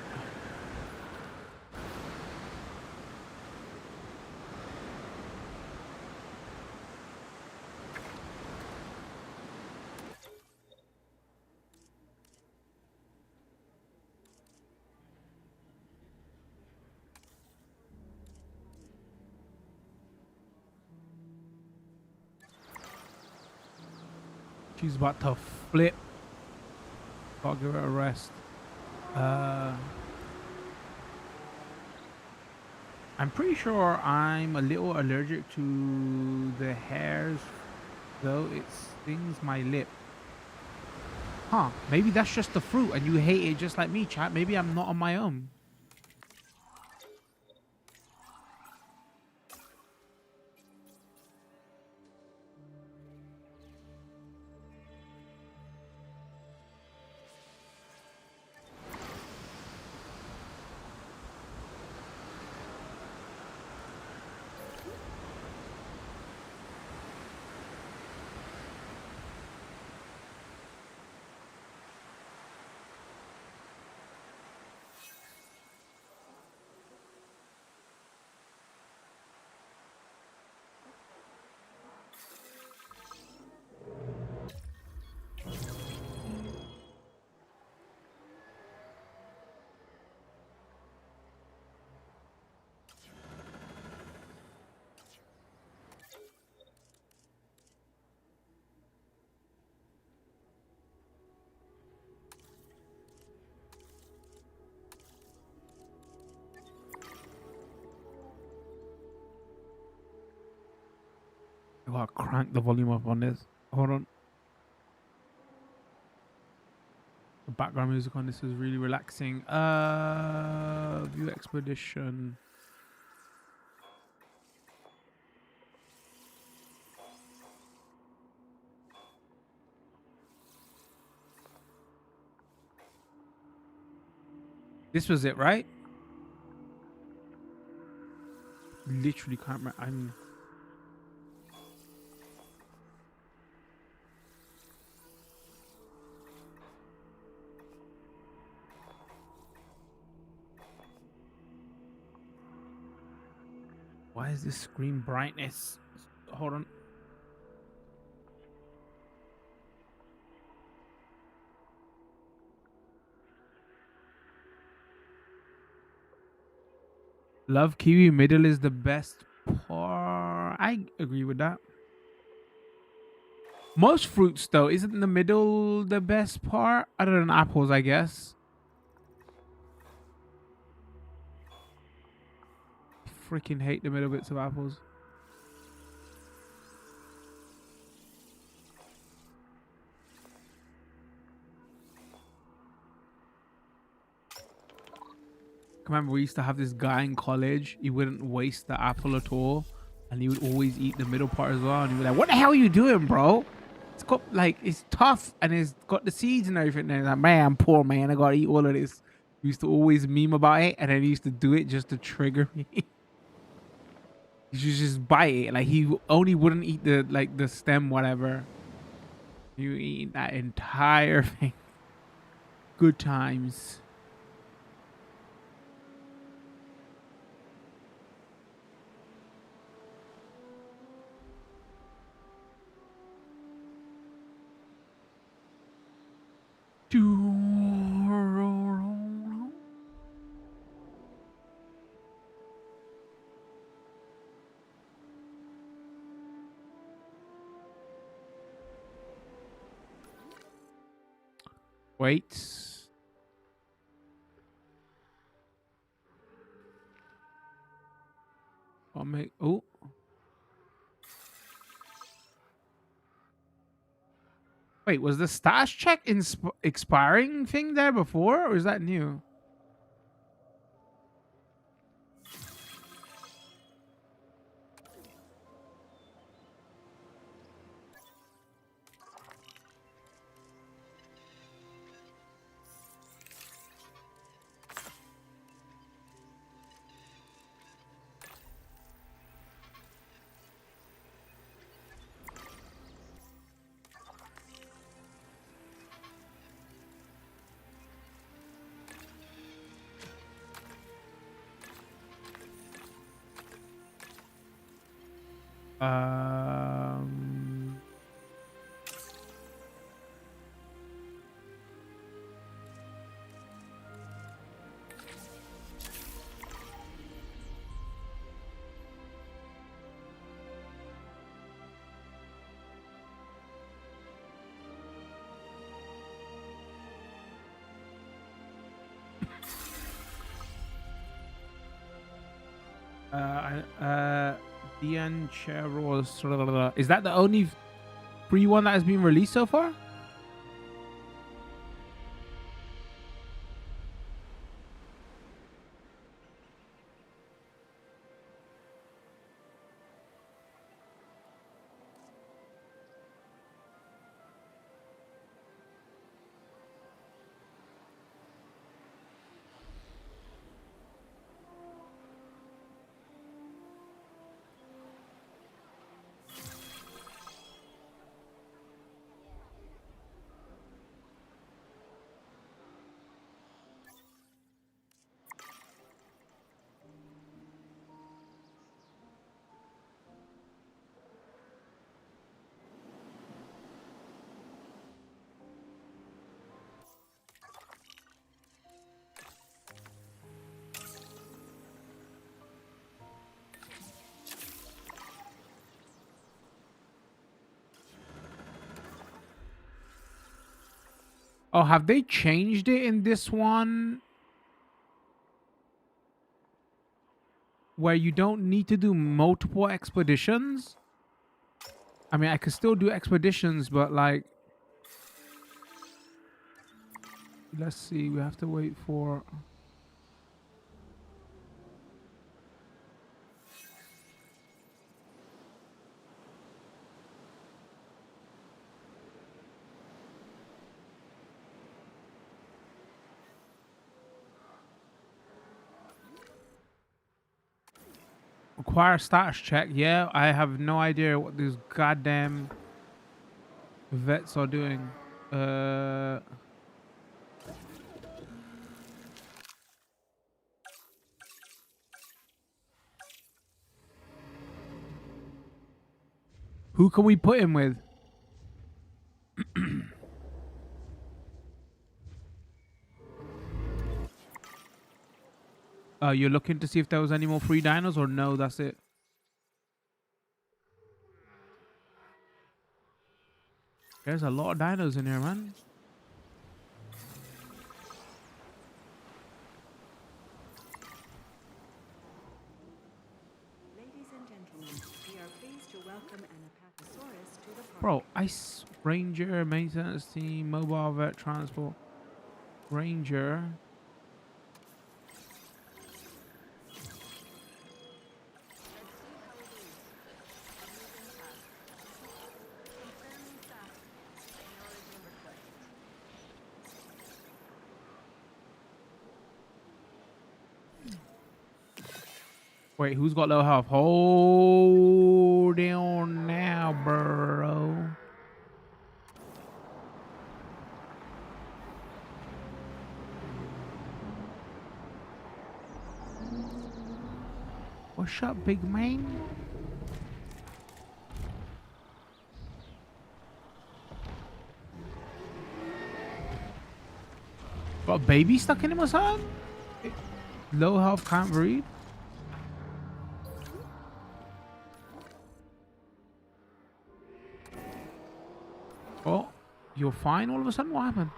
Speaker 1: She's about to flip. Gotta give her a rest. I'm pretty sure I'm a little allergic to the hairs, though it stings my lip. Huh, maybe that's just the fruit and you hate it just like me, chat. Maybe I'm not on my own. I gotta crank the volume up on this. Hold on. The background music on this is really relaxing. View expedition. This was it, right? Literally can't remember. I'm. Why is this screen brightness? Hold on. Love kiwi middle is the best part. I agree with that. Most fruits though, isn't the middle the best part? Other than apples, I guess. Freaking hate the middle bits of apples. I remember we used to have this guy in college. He wouldn't waste the apple at all, and he would always eat the middle part as well. And he'd be like, "What the hell are you doing, bro? It's got like it's tough and it's got the seeds and everything." And he's like, "Man, I'm poor man. I gotta eat all of this." We used to always meme about it, and then he used to do it just to trigger me. He used to just bite it. Like he only wouldn't eat the stem, whatever. You eat that entire thing. Good times. Wait. I'll make. Oh. Wait, was the stash check expiring thing there before, or is that new? Um. Dian Cheros. Is that the only free one that has been released so far? Oh, have they changed it in this one? Where you don't need to do multiple expeditions? I mean, I could still do expeditions, but like, let's see. We have to wait for. Require status check. Yeah, I have no idea what these goddamn vets are doing. Who can we put him with? You're looking to see if there was any more free dinos, or no? That's it. There's a lot of dinos in here, man.
Speaker 4: Ladies and gentlemen, we are pleased to welcome an Apatosaurus to the park.
Speaker 1: Bro, Ice Ranger, maintenance team, mobile vet transport. Ranger. Wait, who's got low health? Hold on now, bro. What's up, big man? Got a baby stuck in him or something? Low health, can't breathe. Oh, you're fine all of a sudden? What happened?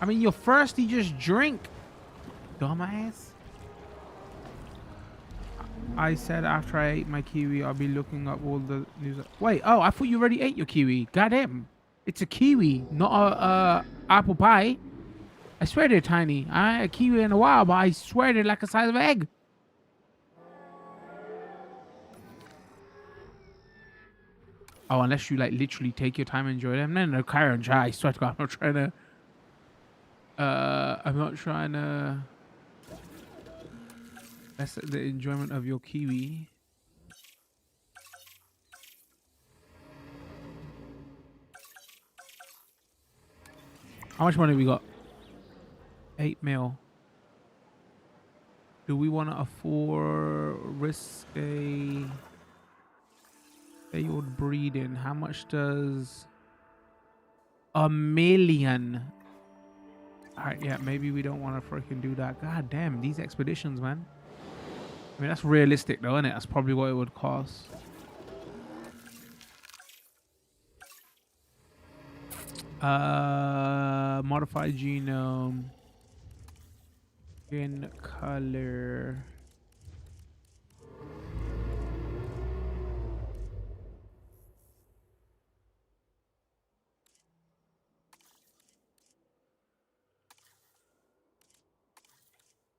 Speaker 1: I mean, you're thirsty, just drink. Dumbass. I said after I ate my kiwi, I'll be looking up all the news. Wait, oh, I thought you already ate your kiwi. Goddamn. It's a kiwi, not a apple pie. I swear they're tiny. I had a kiwi in a while, but I swear they're like the size of an egg. Oh, unless you like literally take your time and enjoy them. No, carry on, try. I swear to God, I'm not trying to. I'm not trying to. That's the enjoyment of your kiwi. How much money we got? 8 mil. Do we want to afford risk a failed breeding? How much does 1 million? All right, yeah, maybe we don't want to freaking do that. God damn, these expeditions, man. I mean, that's realistic though, isn't it? That's probably what it would cost. Modified genome. In color.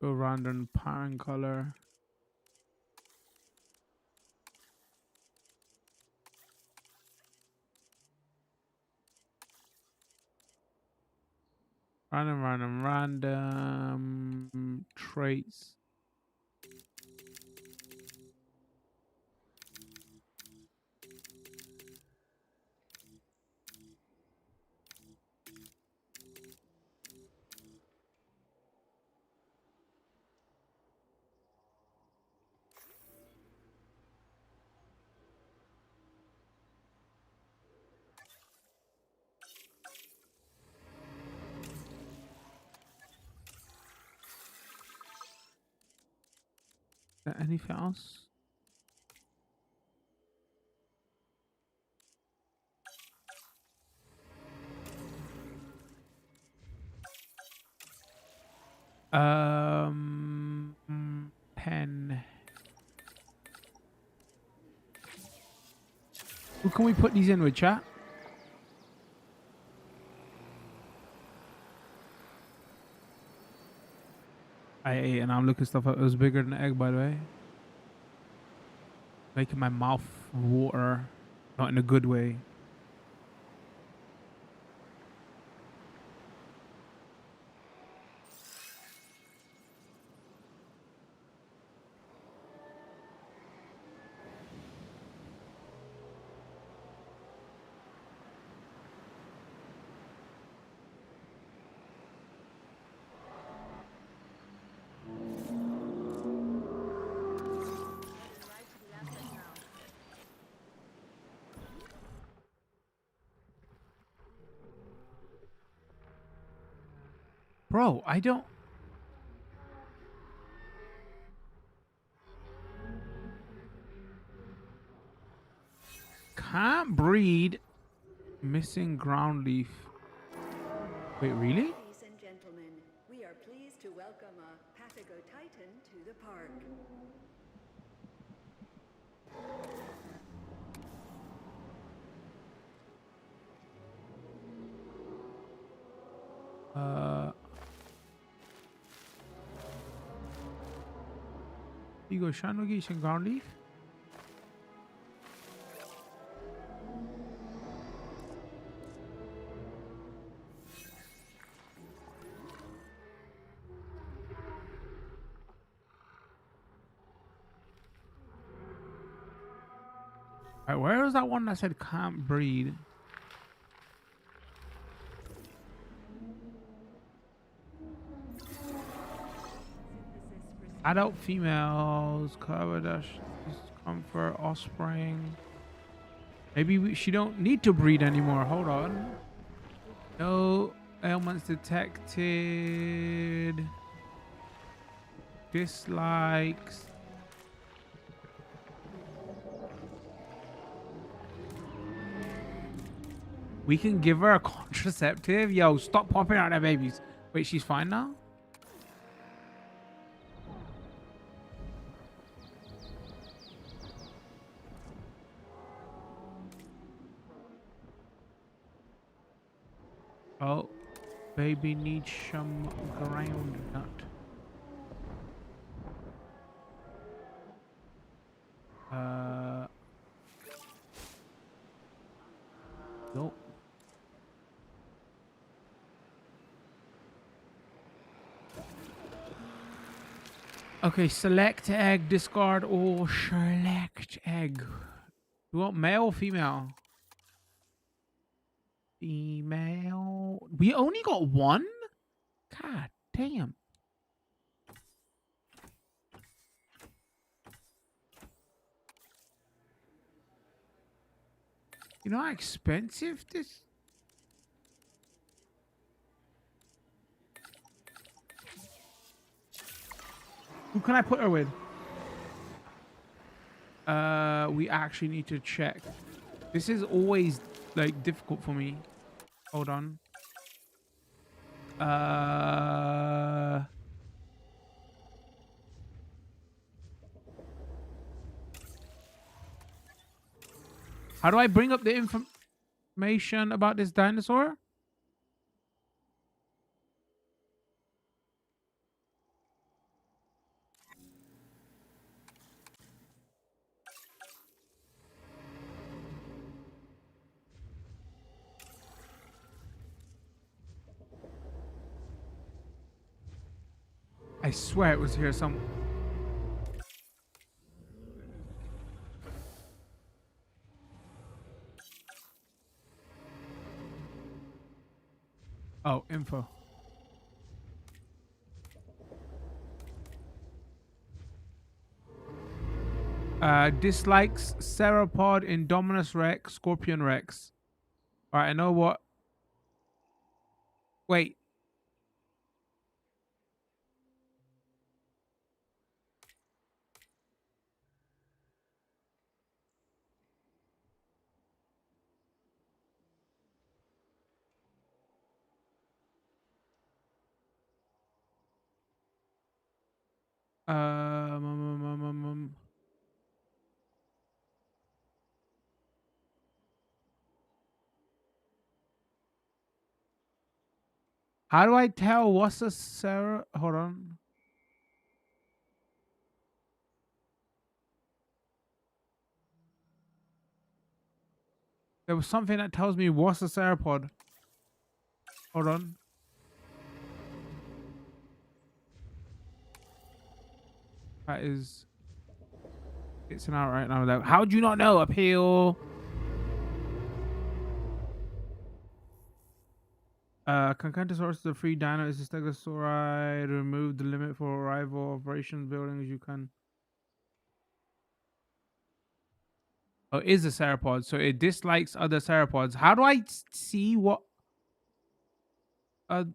Speaker 1: Go random pattern color. Random traits. there anything else? Pen. Who can we put these in with, chat? I ate and I'm looking stuff up. It was bigger than the egg, by the way. Making my mouth water. Not in a good way. Bro, I don't... Can't breed. Missing ground leaf. Wait, really?
Speaker 4: Ladies and gentlemen, we are pleased to welcome a Pathago Titan to the park.
Speaker 1: 이거 샤누기 신 ground leaf? Alright, where was that one that said can't breed? Adult females, Kavadas, comfort, offspring. Maybe she don't need to breed anymore. Hold on. No ailments detected. Dislikes. We can give her a contraceptive. Yo, stop popping out their babies. Wait, she's fine now? Oh, baby needs some groundnut. Nope. Okay, select egg, discard or select egg. You want male or female? Female. We only got one? God damn. You know how expensive this? Who can I put her with? We actually need to check. This is always like difficult for me. Hold on. How do I bring up the information about this dinosaur? I swear it was here some. Oh, info. Dislikes Ceropod, Indominus Rex, Scorpion Rex. All right, I know what. Wait. Um, um, um, um, um. How do I tell what's a Sarah? Hold on. There was something that tells me what's a sauropod. Hold on. That is. It's an hour right now. Like, how do you not know? Appeal. Concantosaurus is a free dino. Is a stegosauride. Remove the limit for arrival operations buildings. You can. Oh, it is a sauropod. So it dislikes other sauropods. How do I see what are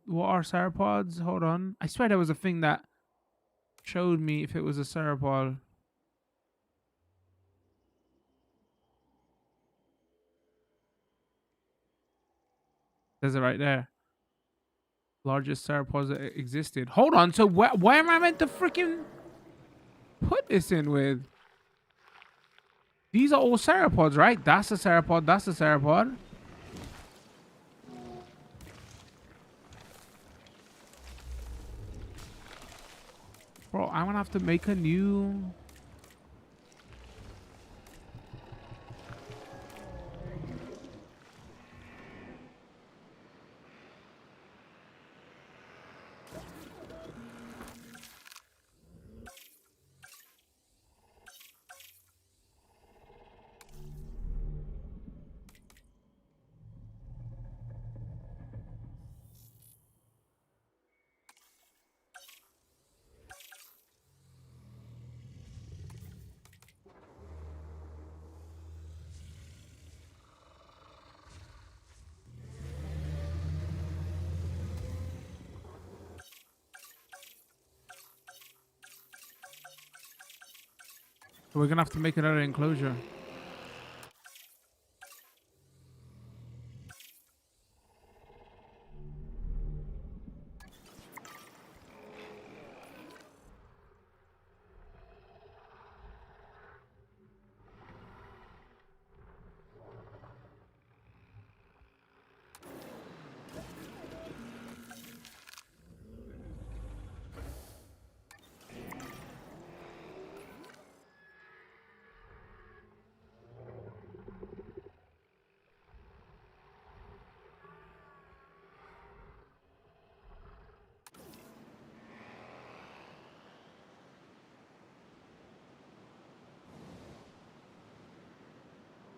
Speaker 1: sauropods? Hold on. I swear there was a thing that showed me if it was a sauropod. There's it right there. Largest sauropods that existed. Hold on. So where am I meant to freaking put this in with? These are all sauropods, right? That's a sauropod. That's a sauropod. Bro, I'm gonna have to make a new. So we're gonna have to make another enclosure.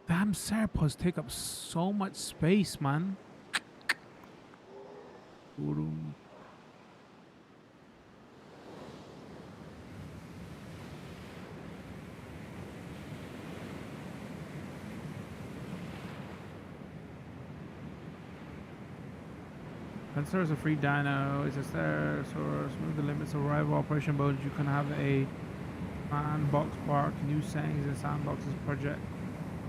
Speaker 1: Damn, sauropods take up so much space, man. Consider as a free dino. It's a Stegosaurus. Move the limits of rival operation boats. You can have a sandbox park. New settings in sandboxes project.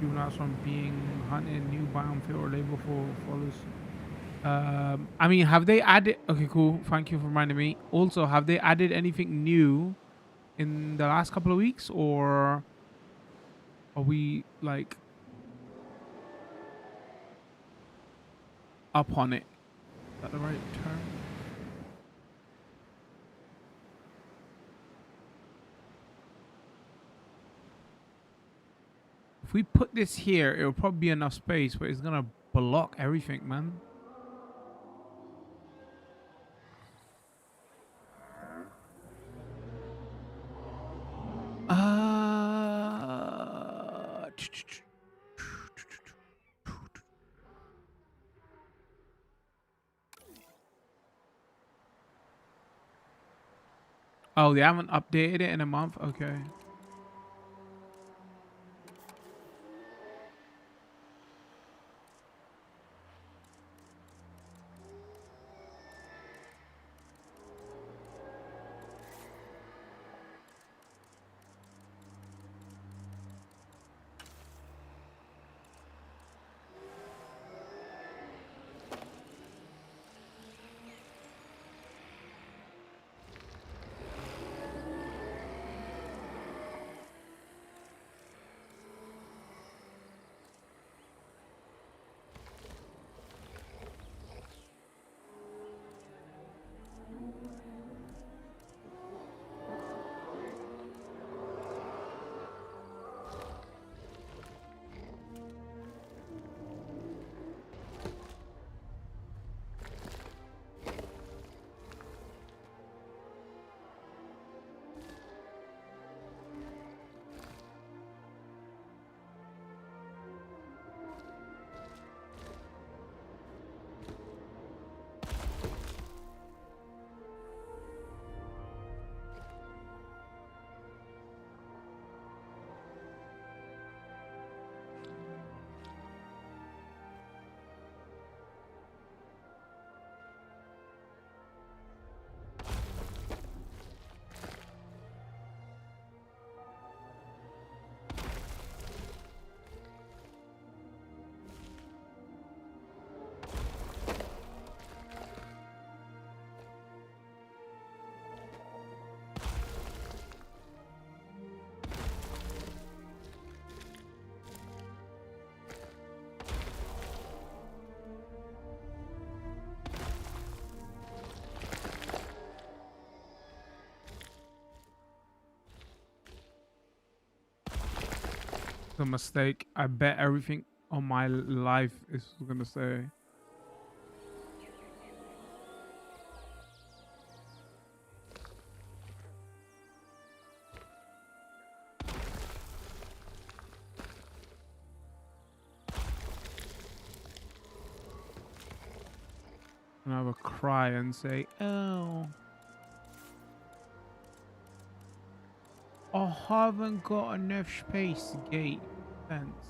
Speaker 1: Juveniles from being hunted. New biome field or label for follows. I mean, have they added? Okay, cool. Thank you for reminding me. Also, have they added anything new in the last couple of weeks, or are we like up on it? Is that the right term? If we put this here, it'll probably be enough space, but it's gonna block everything, man. Oh, they haven't updated it in a month? Okay. a mistake. I bet everything on my life is gonna say. And I will cry and say, "Oh, I haven't got enough space to gate fence."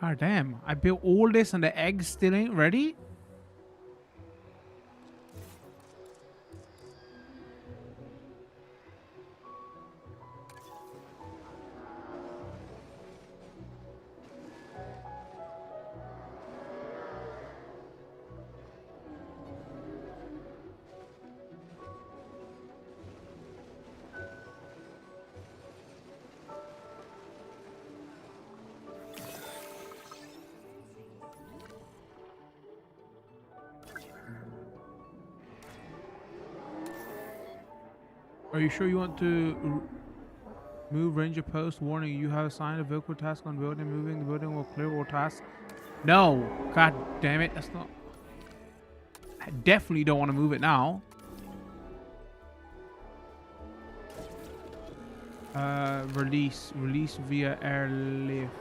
Speaker 1: God damn, I built all this and the eggs still ain't ready? Are you sure you want to move ranger post? Warning, you have assigned a vehicle task on building. Moving the building will clear all tasks. No, god damn it, that's not. I definitely don't want to move it now. Release via airlift.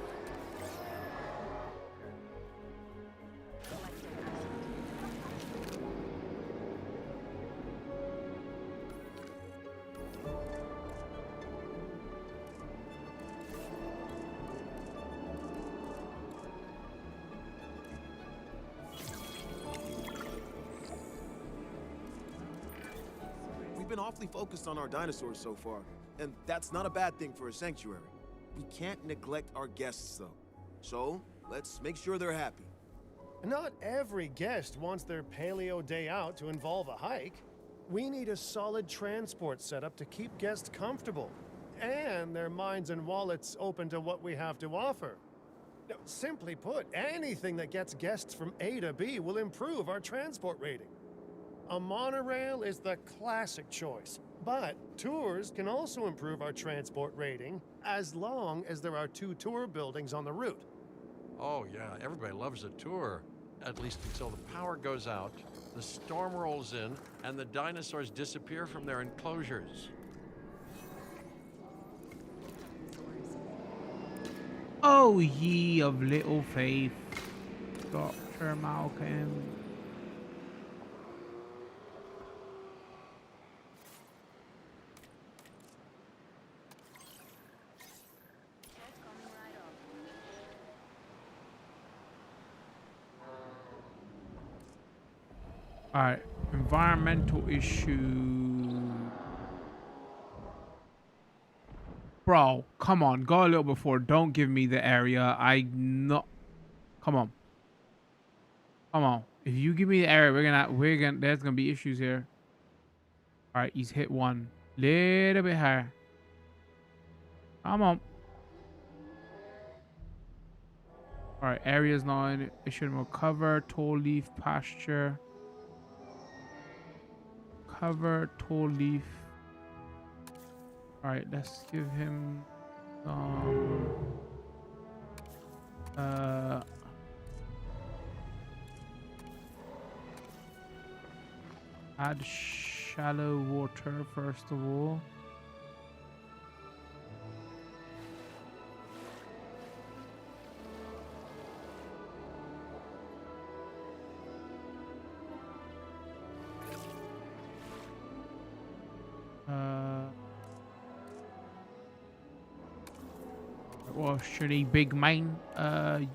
Speaker 5: Been awfully focused on our dinosaurs so far, and that's not a bad thing for a sanctuary. We can't neglect our guests though, so let's make sure they're happy.
Speaker 6: Not every guest wants their paleo day out to involve a hike. We need a solid transport setup to keep guests comfortable and their minds and wallets open to what we have to offer. Now, simply put, anything that gets guests from A to B will improve our transport rating. A monorail is the classic choice, but tours can also improve our transport rating as long as there are 2 tour buildings on the route.
Speaker 7: Oh yeah, everybody loves a tour. At least until the power goes out, the storm rolls in, and the dinosaurs disappear from their enclosures.
Speaker 1: Oh, ye of little faith, Dr. Malcolm. All right, environmental issue. Bro, come on, go a little before. Don't give me the area. I know. Come on. Come on. If you give me the area, there's gonna be issues here. All right, he's hit one. Little bit higher. Come on. All right, area's now in. It should more cover, tall leaf, pasture. Cover, tall leaf. All right, let's give him Add shallow water first of all. What's your big mine?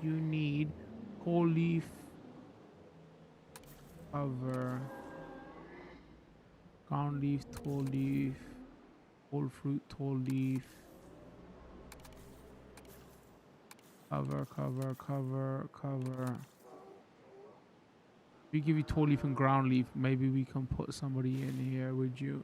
Speaker 1: You need whole leaf cover, ground leaf, tall leaf, whole fruit, tall leaf, cover. If we give you tall leaf and ground leaf, maybe we can put somebody in here. Would you?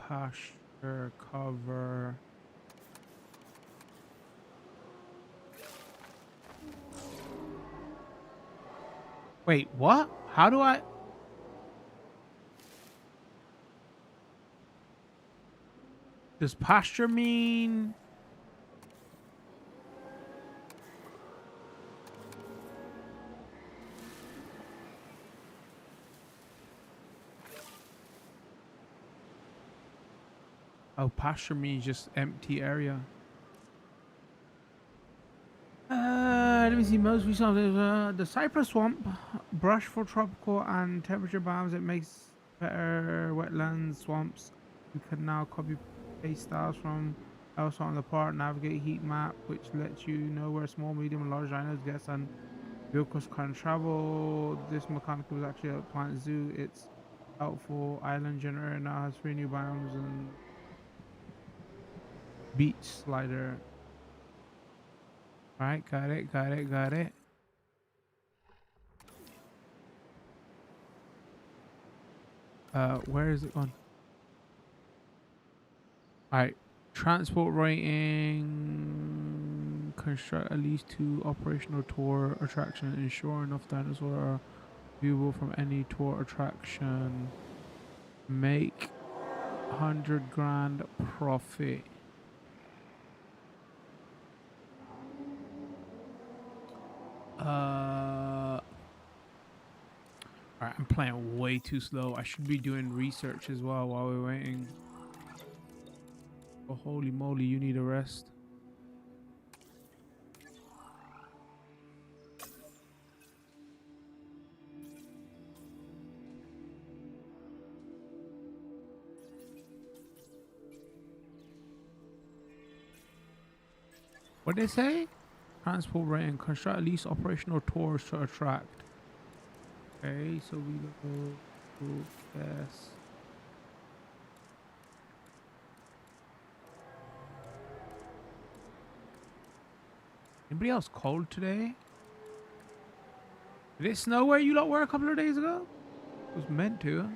Speaker 1: Pasture cover. Wait, what? How do I? Does pasture mean? Oh, pasture means just empty area. Let me see. Most recent, the cypress swamp, brush for tropical and temperature biomes. It makes better wetlands, swamps. You can now copy paste styles from elsewhere on the part. Navigate heat map, which lets you know where small, medium, and large rhinos, guests, and vehicles can travel. This mechanic was actually a plant zoo. It's helpful. Island generator now has 3 new biomes and beach slider. All right, got it. Where is it gone? All right, transport rating. Construct at least 2 operational tour attractions. Ensure enough dinosaurs are viewable from any tour attraction. Make 100 grand profit. Alright, I'm playing way too slow. I should be doing research as well while we're waiting. Oh, holy moly, you need a rest. What did they say? Transport rating. Construct at least operational tours to attract. Okay, so we go to yes. Anybody else cold today? Did it snow where you lot were a couple of days ago? It was meant to.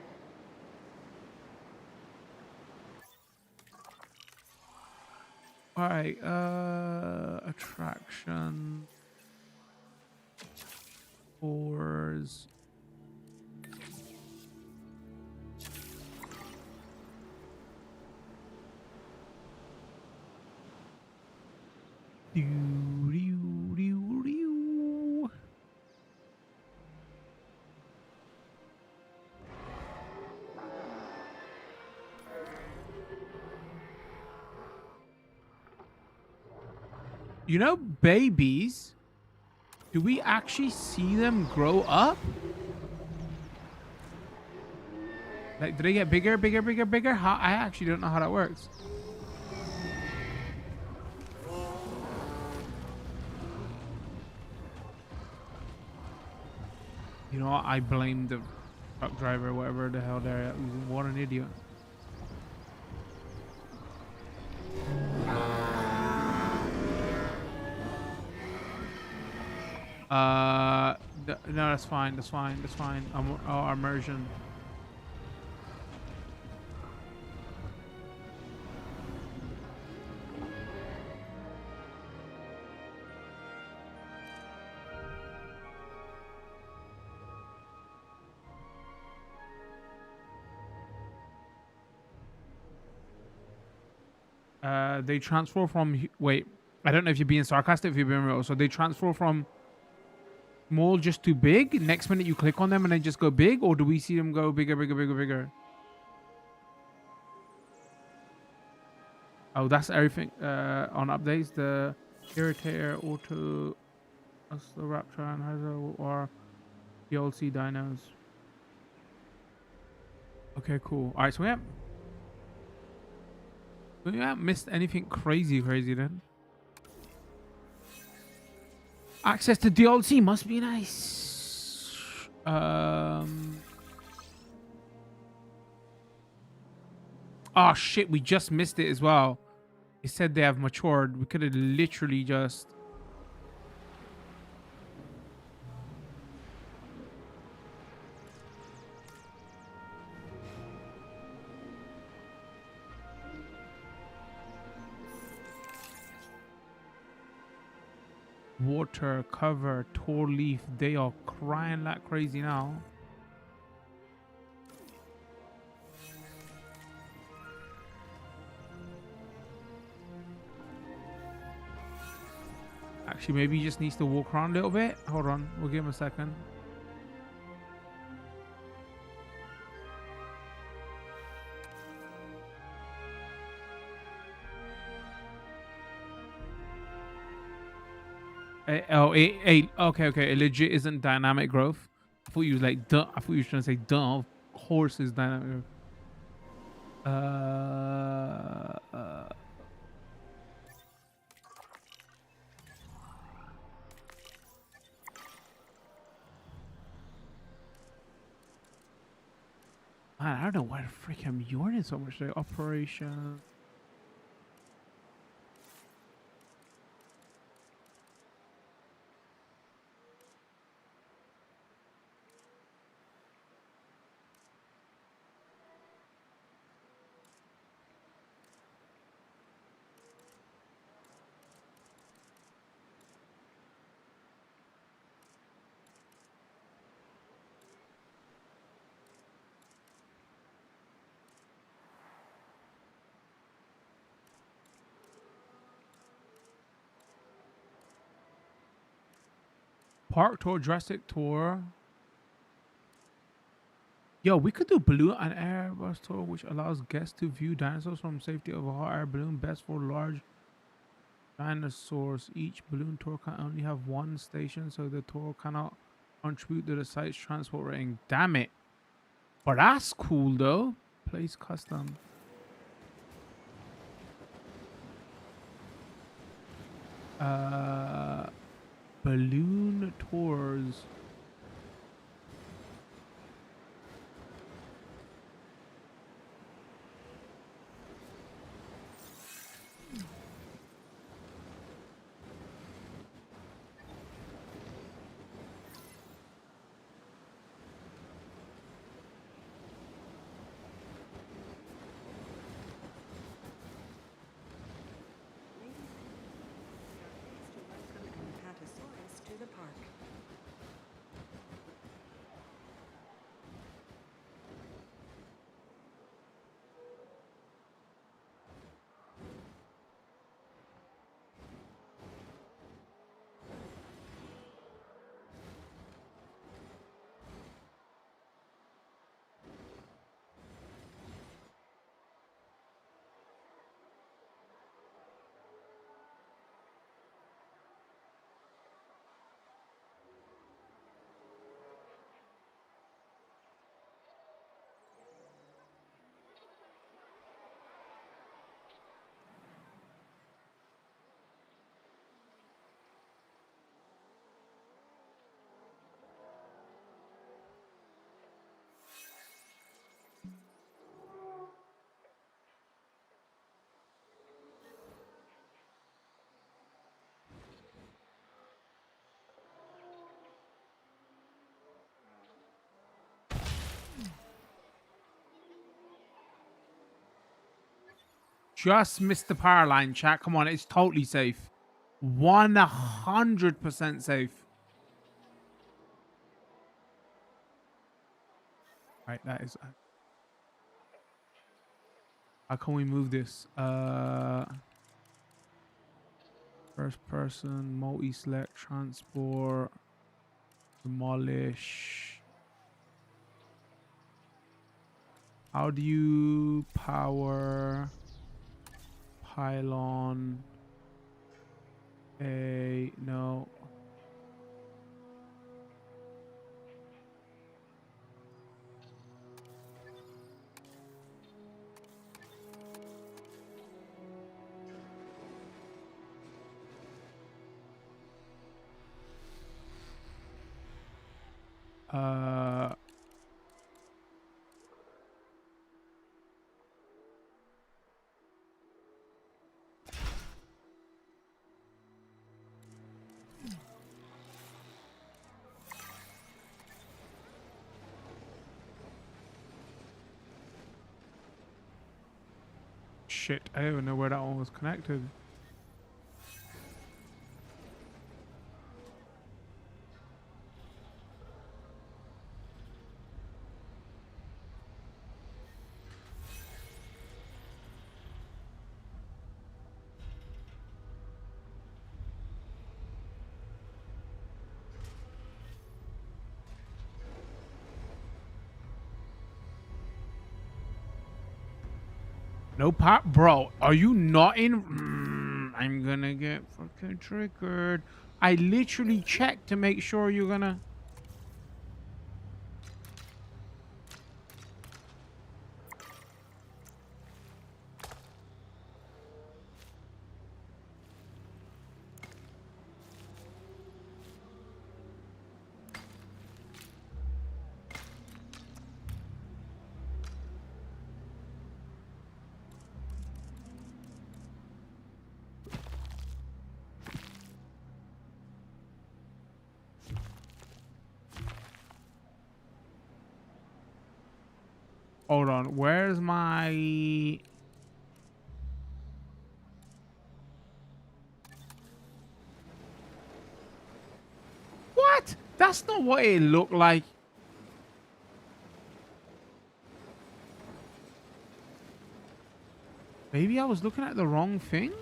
Speaker 1: Alright, attraction. Tours. You know, babies, do we actually see them grow up? Like, do they get bigger? How? I actually don't know how that works. You know what? I blame the truck driver, whatever the hell they're using. What an idiot. No, that's fine. That's fine. That's fine. Immersion. They transfer from. Wait, I don't know if you're being sarcastic, if you're being real. So they transfer from small just to big. Next minute you click on them and they just go big, or do we see them go bigger, bigger, bigger, bigger? Oh, that's everything. On updates, the Irritator, Auto, the Raptor, and Hazel or DLC dinos. Okay, cool. All right, so we haven't missed anything crazy then. Access to DLC must be nice. Oh shit, we just missed it as well. It said they have matured. We could have literally just. Water, cover, tall leaf. They are crying like crazy now. Actually, maybe he just needs to walk around a little bit. Hold on, we'll give him a second. Okay. It legit isn't dynamic growth. I thought you was like, duh. I thought you were trying to say, duh. Of course, is dynamic growth. Man, I don't know why the freak I'm yawning so much today. Operation. Park tour, Jurassic tour. Yo, we could do balloon and air bus tour, which allows guests to view dinosaurs from safety of a hot air balloon. Best for large dinosaurs. Each balloon tour can only have one station, so the tour cannot contribute to the site's transport rating. Damn it. But that's cool though. Place custom. Balloon tours. Just missed the power line, chat. Come on, it's totally safe. 100% safe. Right, that is. How can we move this? First person, multi-select, transport, demolish. How do you power pylon? No. Shit, I don't even know where that one was connected. No pop, bro. Are you not in? I'm gonna get fucking triggered. I literally checked to make sure you're gonna. Hold on. Where's my? What? That's not what it looked like. Maybe I was looking at the wrong thing?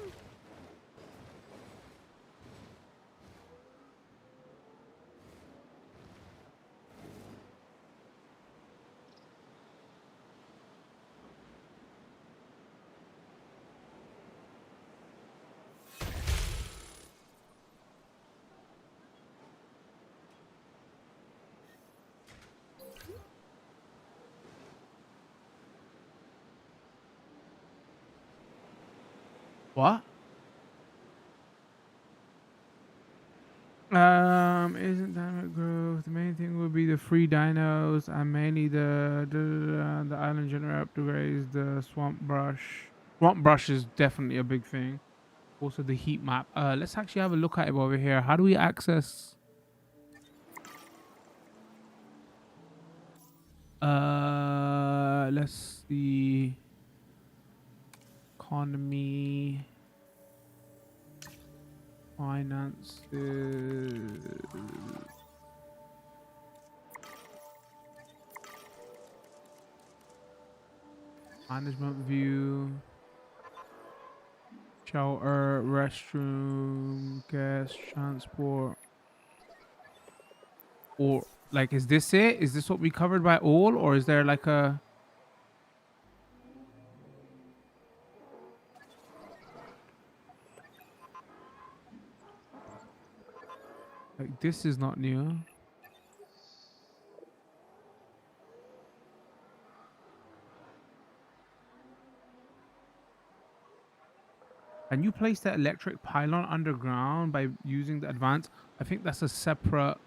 Speaker 1: What? Isn't dynamic growth. The main thing would be the free dinos and mainly the island generator upgrades, the swamp brush. Swamp brush is definitely a big thing. Also the heat map. Let's actually have a look at it over here. How do we access? Let's see. Economy. Finances. Management view. Shelter, restroom, guest, transport. Or like, is this it? Is this what we covered by all? Or is there like a... Like, this is not new. Can you place the electric pylon underground by using the advanced? I think that's a separate...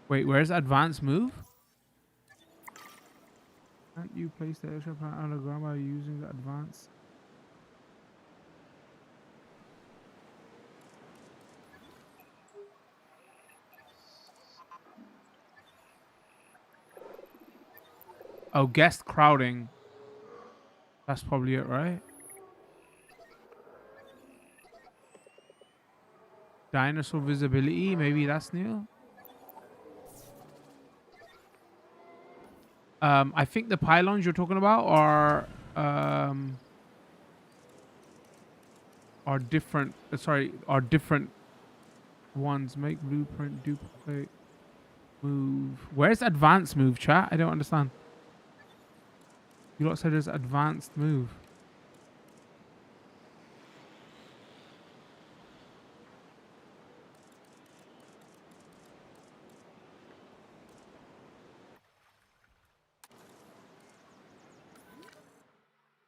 Speaker 1: Wait, where's advanced move? Can't you place the electric pylon underground by using the advanced? Oh, guest crowding. That's probably it, right? Dinosaur visibility. Maybe that's new. I think the pylons you're talking about are different. Sorry, are different ones. Make blueprint, duplicate, move. Where's advanced move, chat? I don't understand. You lot said there's advanced move.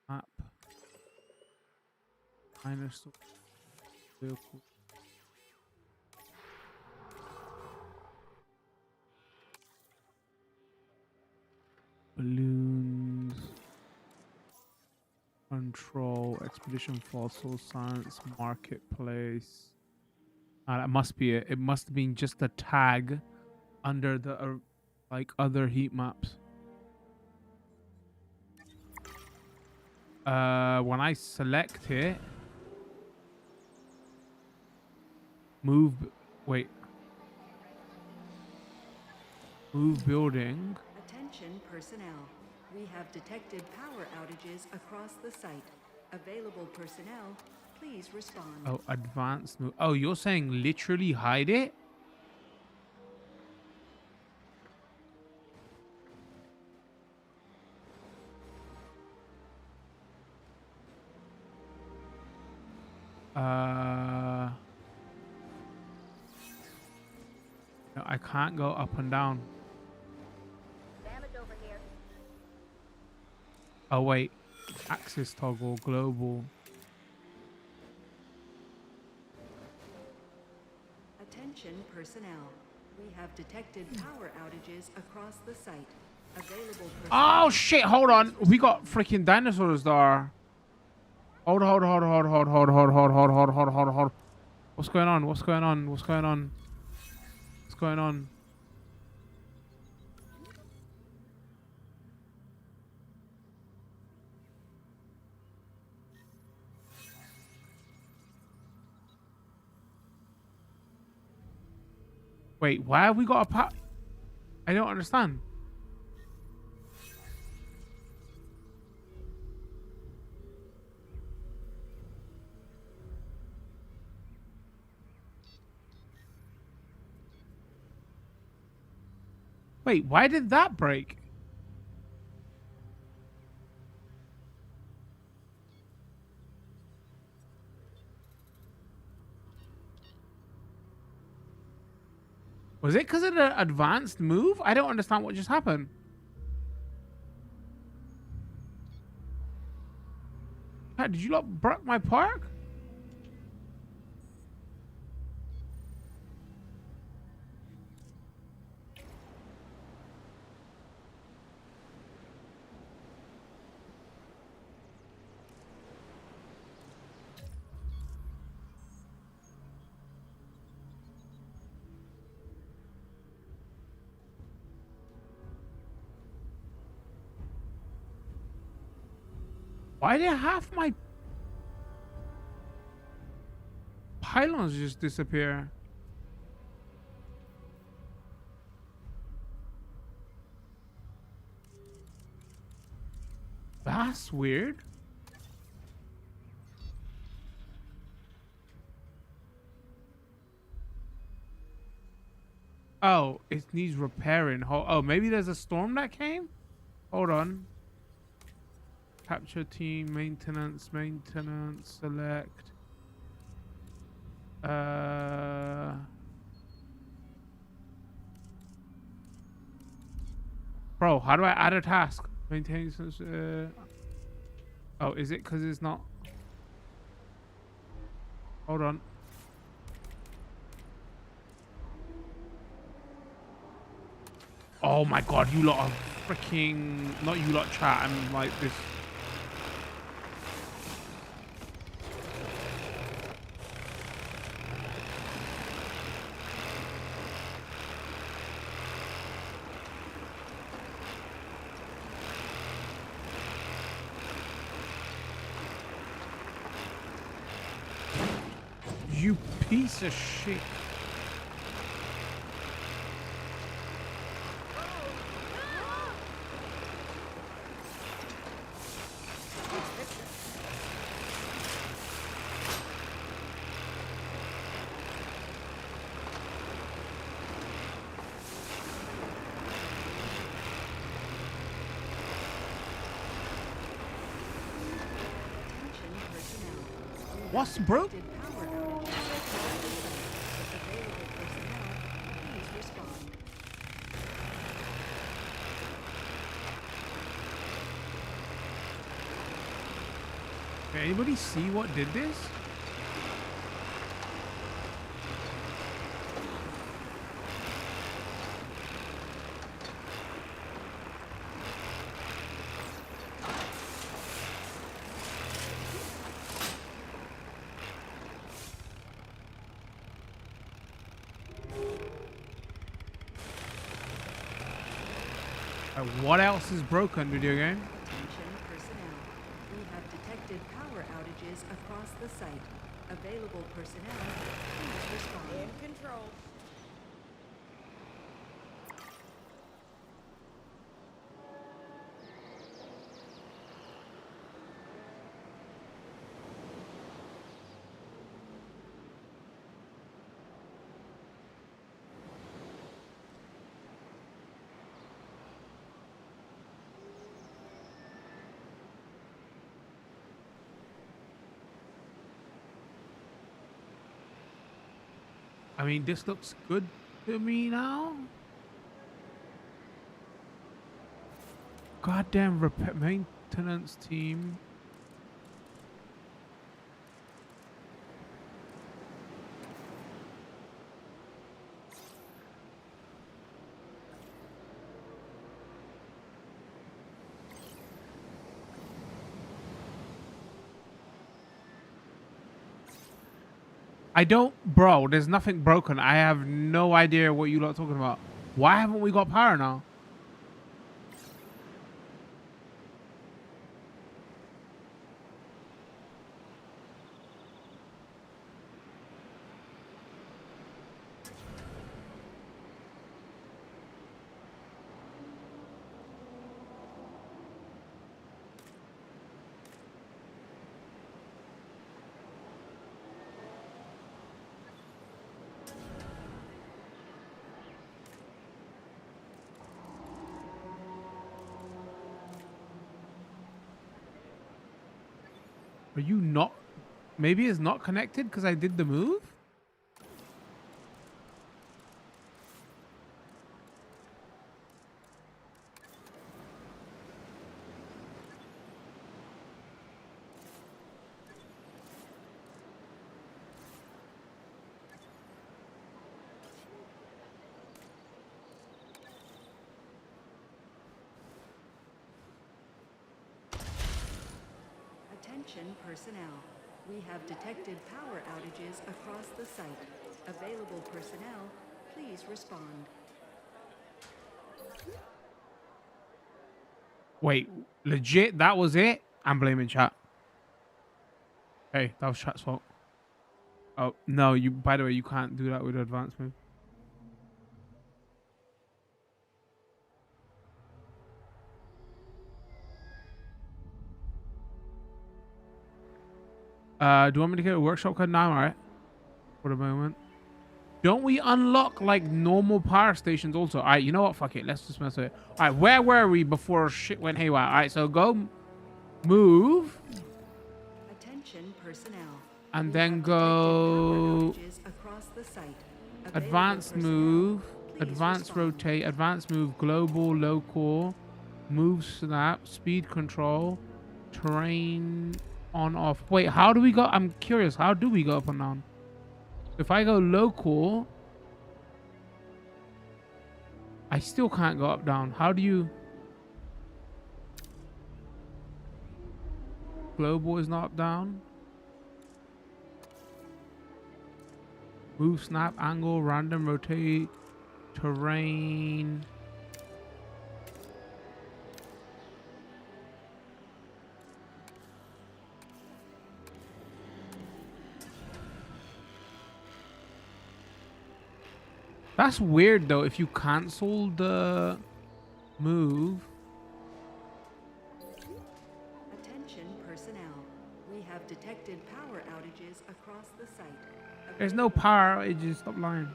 Speaker 1: Map. Dinosaur. Vehicle. Balloons. Control. Expedition fossil science. Marketplace. That must be it. It must have been just a tag under the like other heat maps. When I select it, move. Wait. Move building.
Speaker 4: Attention personnel. We have detected power outages across the site. Available personnel, please respond.
Speaker 1: Oh, advanced move. Oh, you're saying literally hide it? No, I can't go up and down.
Speaker 2: Damage over here.
Speaker 1: Oh wait, axis toggle, global.
Speaker 4: Attention personnel. We have detected power outages across the site. Available personnel.
Speaker 1: Oh shit! Hold on, we got freaking dinosaurs there. Hold. What's going on? What's going on? What's going on? What's going on? Wait, why have we got a I don't understand. Wait, why did that break? Was it because of the advanced move? I don't understand what just happened. Did you lot break my park? Why did half my pylons just disappear? That's weird. Oh, it needs repairing. Oh, maybe there's a storm that came? Hold on. Capture team, maintenance, select. Bro, how do I add a task? Maintenance. Oh, is it because it's not? Hold on. Oh my god, you lot are freaking... Not you lot, chat. I'm like this... you piece of shit. What's broke? Can anybody see what did this? What else is broken, video game?
Speaker 4: Attention personnel. We have detected power outages across the site. Available personnel, please respond.
Speaker 2: In control.
Speaker 1: I mean, this looks good to me now. Goddamn repair maintenance team. I don't, bro, there's nothing broken. I have no idea what you lot are talking about. Why haven't we got power now? Are you not? Maybe it's not connected because I did the move?
Speaker 4: Attention personnel. We have detected power outages across the site. Available personnel, please respond.
Speaker 1: Wait, legit? That was it? I'm blaming chat. Hey, that was chat's fault. Oh, no, you, by the way, you can't do that with advanced move. Do you want me to get a workshop code now? All right. For the moment. Don't we unlock like normal power stations also? All right, you know what? Fuck it. Let's just mess with it. All right, where were we before shit went haywire? All right, so go move.
Speaker 4: Attention personnel.
Speaker 1: And then go advanced move, advanced rotate, advanced move, global, local, move snap, speed control, terrain on off. Wait, how do we go? I'm curious. How do we go up and down? If I go local, I still can't go up down. How do you? Global is not up down. Move, snap, angle, random, rotate, terrain. That's weird though. If you cancel the move.
Speaker 4: Attention personnel. We have detected power outages across the site.
Speaker 1: There's no power. It just stop lying.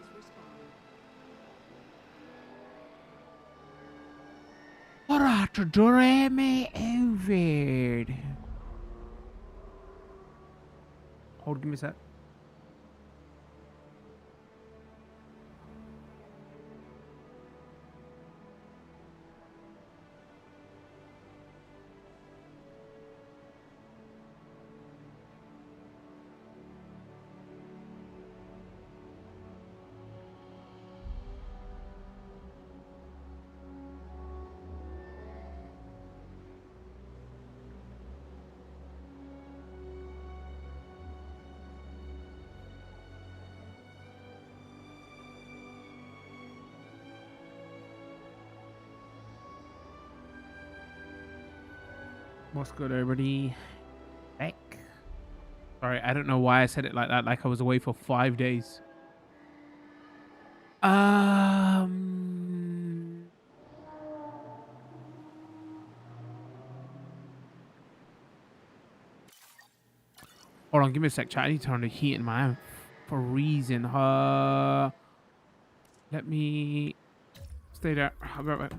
Speaker 1: Alright, me over. Hold, give me a sec. What's good, everybody? Back. Sorry, I don't know why I said it like that. Like I was away for 5 days. Hold on, give me a sec, chat. I need to turn the heat in my freezing. Let me stay there. I'll be right back.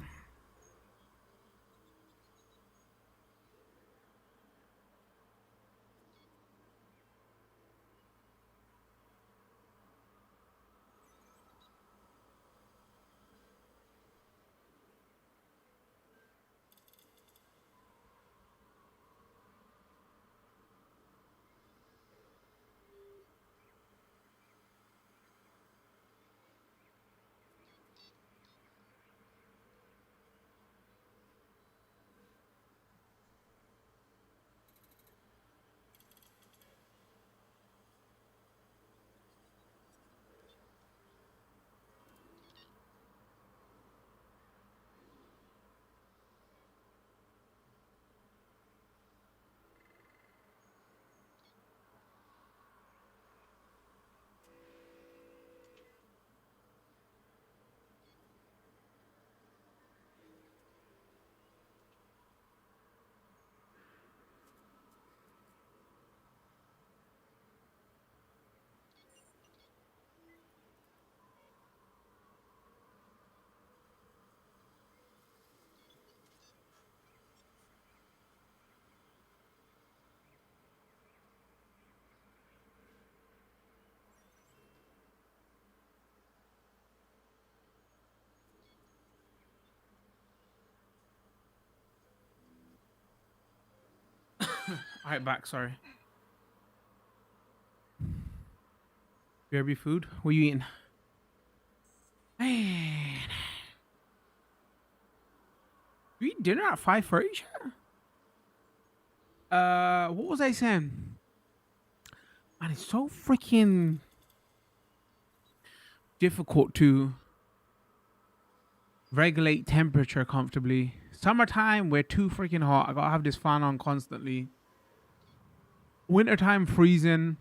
Speaker 1: All right, back. Sorry. BRB food. What are you eating? Man, you eat dinner at 5:30? What was I saying? Man, it's so freaking difficult to regulate temperature comfortably. Summertime, we're too freaking hot. I gotta have this fan on constantly. Wintertime, freezing.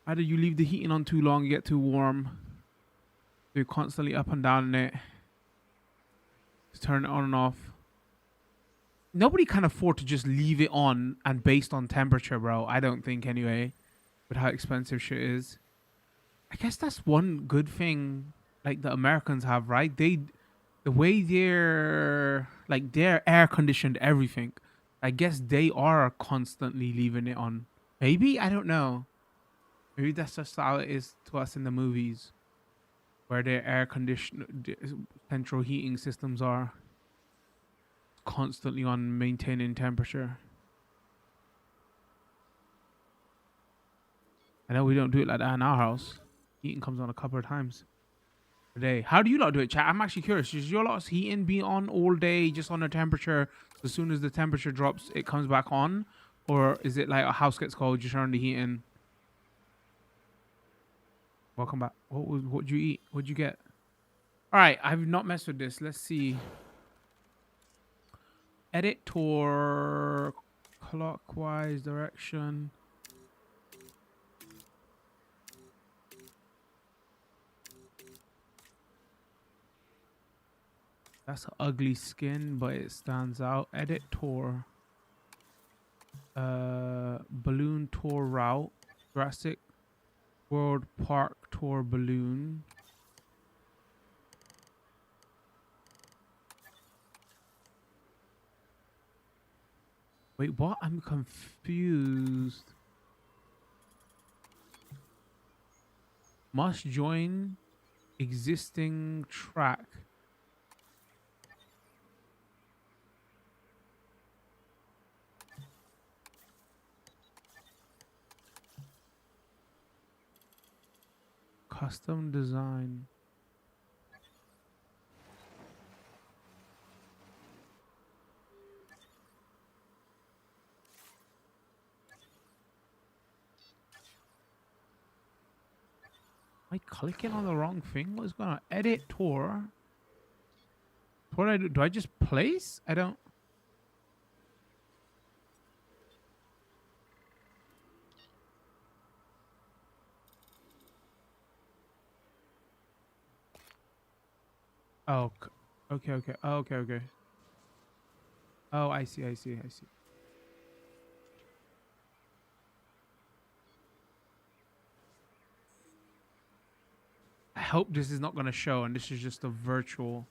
Speaker 1: Either you leave the heating on too long, you get too warm. You're constantly up and down in it. Just turn it on and off. Nobody can afford to just leave it on and based on temperature, bro. I don't think anyway, with how expensive shit is. I guess that's one good thing like the Americans have, right? The way they're air conditioned everything. I guess they are constantly leaving it on. Maybe, I don't know. Maybe that's just how it is to us in the movies, where their air conditioned central heating systems are constantly on maintaining temperature. I know we don't do it like that in our house. Heating comes on a couple of times a day. How do you lot do it, chat? I'm actually curious. Is your lot's heating be on all day, just on the temperature? As soon as the temperature drops, it comes back on? Or is it like a house gets cold, you turn the heating? Welcome back. What'd you eat? What'd you get? All right, I've not messed with this. Let's see. Edit tour, clockwise direction. That's an ugly skin, but it stands out. Edit tour. Balloon tour route. Jurassic World Park tour balloon. Wait, what? I'm confused. Must join existing track. Custom design. Am I clicking on the wrong thing? What's going on? Edit tour. What do I do? Do I just place? I don't. Oh, okay, okay. Oh, okay, okay. Oh, I see, I see, I see. I hope this is not going to show and this is just a virtual.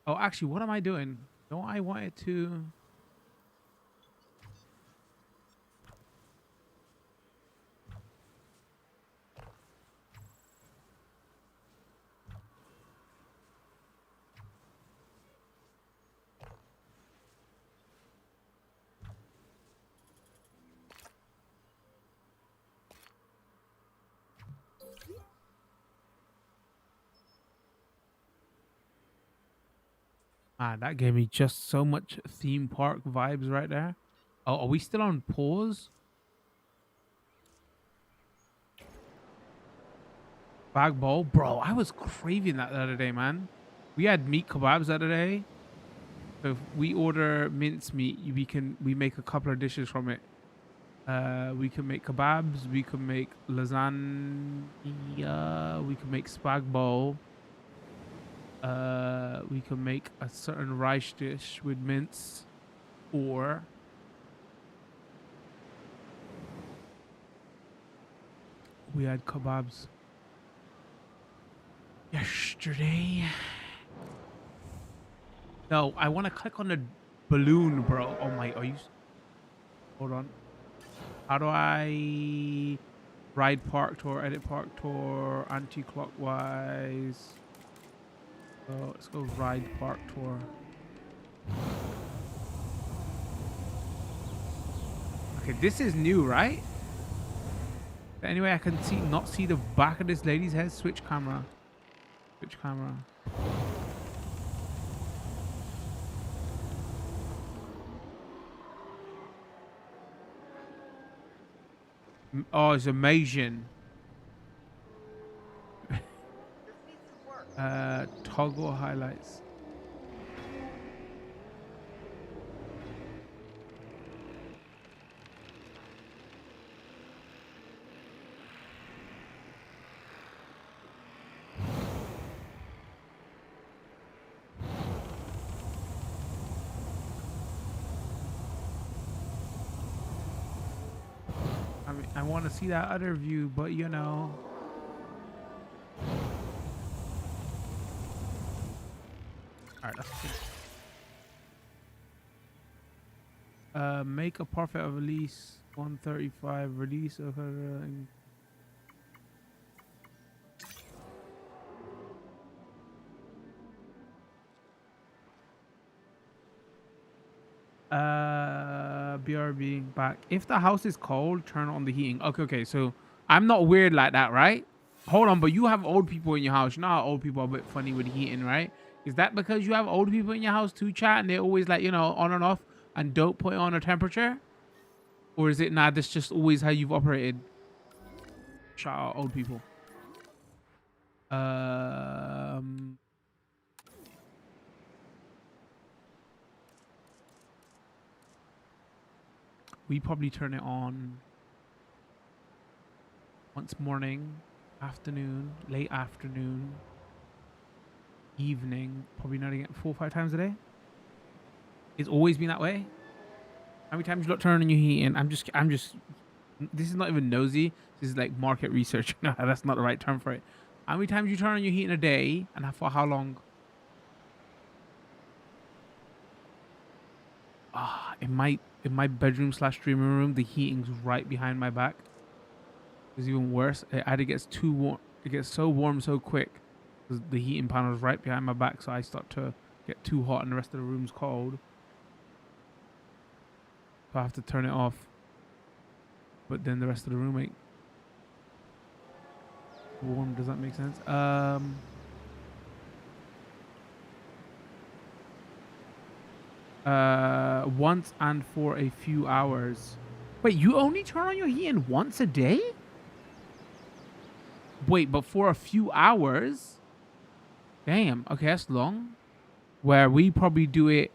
Speaker 1: Oh, actually, what am I doing? Don't I want it to... Ah, that gave me just so much theme park vibes right there. Oh, are we still on pause? Bag bowl? Bro, I was craving that the other day, man. We had meat kebabs the other day. So if we order mincemeat, we make a couple of dishes from it. We can make kebabs, we can make lasagna, we can make spag bowl. We can make a certain rice dish with mince, or we had kebabs yesterday. No, I want to click on the balloon, bro. Oh my, are you... Hold on. How do I ride park tour, edit park tour, anti-clockwise? So let's go ride park tour. Okay, this is new, right? Anyway, I can not see the back of this lady's head. Switch camera. Switch camera. Oh, it's amazing. Toggle highlights. I mean, I want to see that other view, but you know. Alright, that's good. Make a profit of at least 135. Release of her. BRB back. If the house is cold, turn on the heating. Okay, so I'm not weird like that, right? Hold on, but you have old people in your house. You know how old people are a bit funny with heating, right? Is that because you have old people in your house too, chat, and they're always like, you know, on and off and don't put it on a temperature? Or is it, nah, that's just always how you've operated? Shout out old people. We probably turn it on. once morning, afternoon, late afternoon, evening, probably not again 4 or 5 times a day. It's always been that way. How many times you lot turn on your heat? And I'm just, this is not even nosy. This is like market research. No, that's not the right term for it. How many times you turn on your heat in a day, and for how long? In my bedroom / streaming room, the heating's right behind my back. It's even worse. It either gets too warm. It gets so warm so quick because the heating panel is right behind my back, so I start to get too hot and the rest of the room's cold. So I have to turn it off. But then the rest of the room ain't warm. Does that make sense? Once and for a few hours. Wait, you only turn on your heating once a day? Wait, but for a few hours? Damn, okay, that's long. Where we probably do it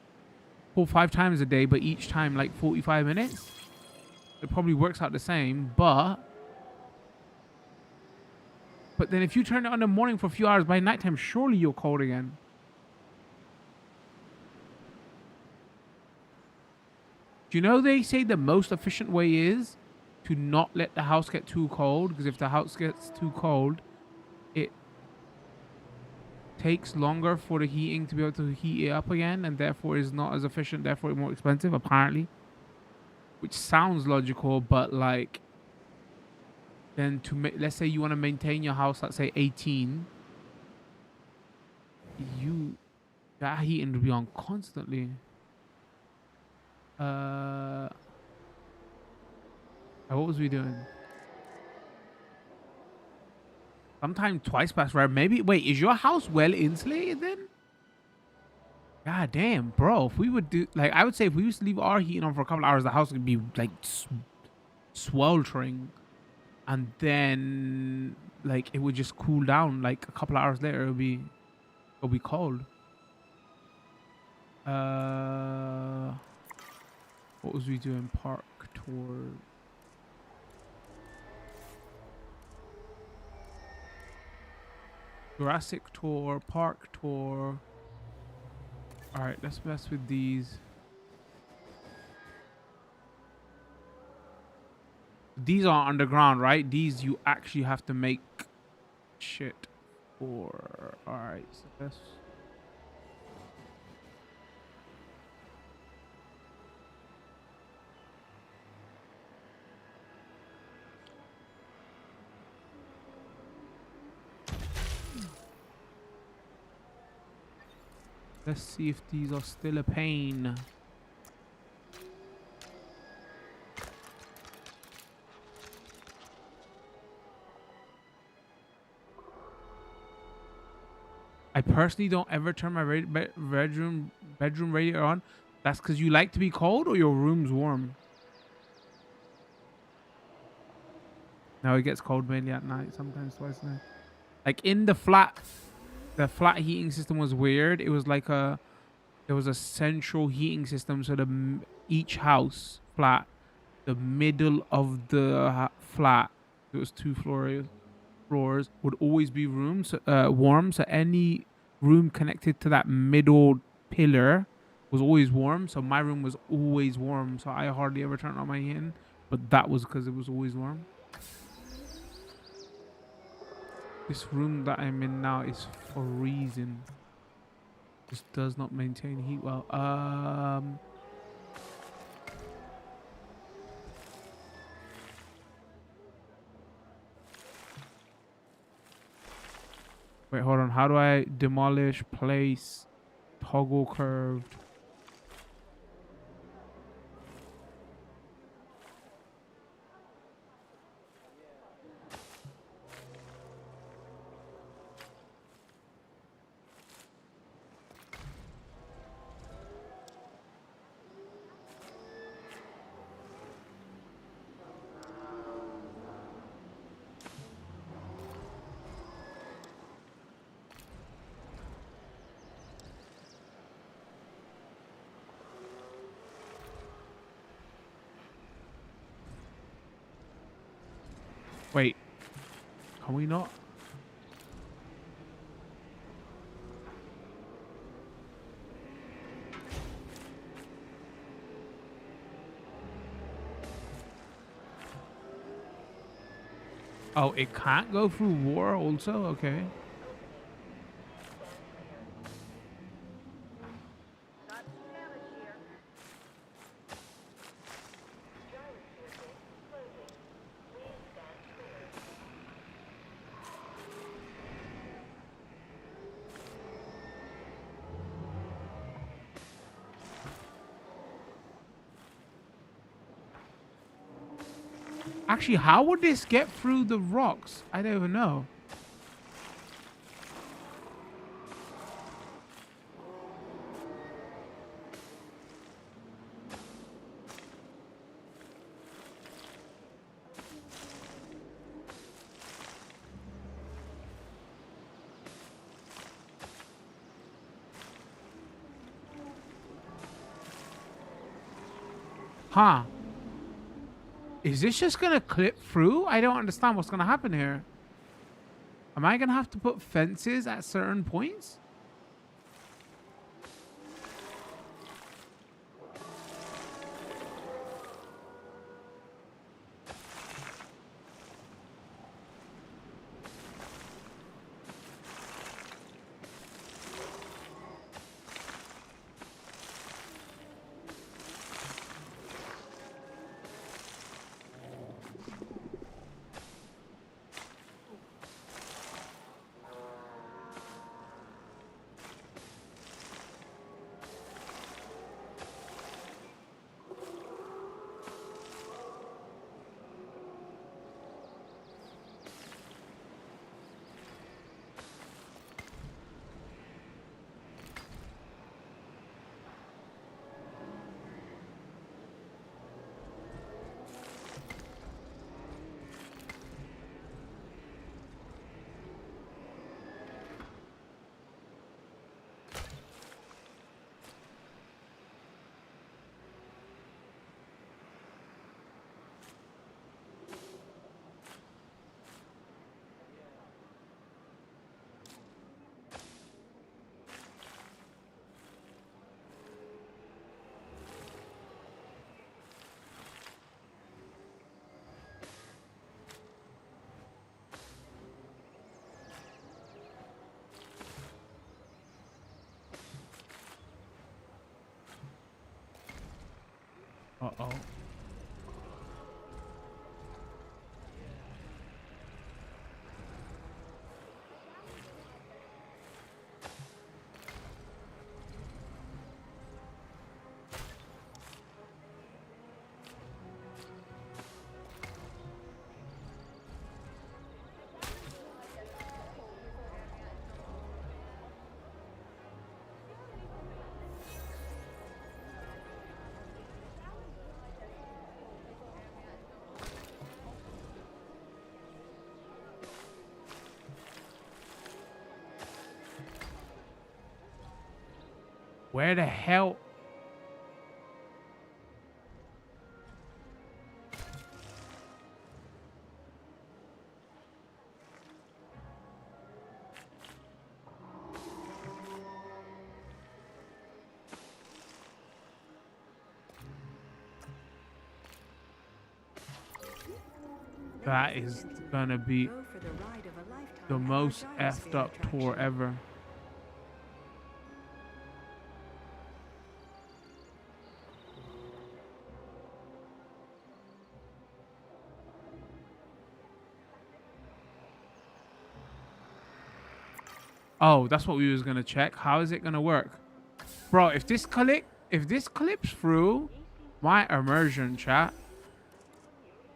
Speaker 1: 4 or 5 times a day, but each time like 45 minutes. It probably works out the same, but then if you turn it on in the morning for a few hours, by nighttime, surely you're cold again. Do you know they say the most efficient way is to not let the house get too cold? Because if the house gets too cold, it takes longer for the heating to be able to heat it up again, and therefore is not as efficient, therefore more expensive, apparently. Which sounds logical, but like, then let's say you want to maintain your house at say 18, that heating will be on constantly. What was we doing? Sometime twice past, right? Maybe. Wait, is your house well insulated then? God damn, bro. If we would do, like, I would say if we used to leave our heating on for a couple hours, the house would be like sweltering, and then like it would just cool down. Like a couple hours later, it'll be cold. What was we doing? Park tour. Jurassic tour, park tour. All right, let's mess with these. These are underground, right? These you actually have to make shit for. All right, so let's see if these are still a pain. I personally don't ever turn my bedroom radiator on. That's because you like to be cold or your room's warm? No, it gets cold mainly at night, sometimes twice a night. Like in the flat heating system was weird. It was like there was a central heating system, so each house flat, the middle of the flat, it was 2 floors, would always be warm. So any room connected to that middle pillar was always warm. So my room was always warm. So I hardly ever turned on my heating, but that was because it was always warm. This room that I'm in now is freezing. This does not maintain heat well. Wait, hold on. How do I demolish, place, toggle curved? Can we not? Oh, it can't go through water also? Okay. Actually, how would this get through the rocks? I don't even know. Huh. Is this just gonna clip through? I don't understand what's gonna happen here. Am I gonna have to put fences at certain points? Uh-oh. Where the hell? That is gonna be the most effed up tour ever. Oh, that's what we was gonna check. How is it gonna work? Bro, if this clips through my immersion, chat.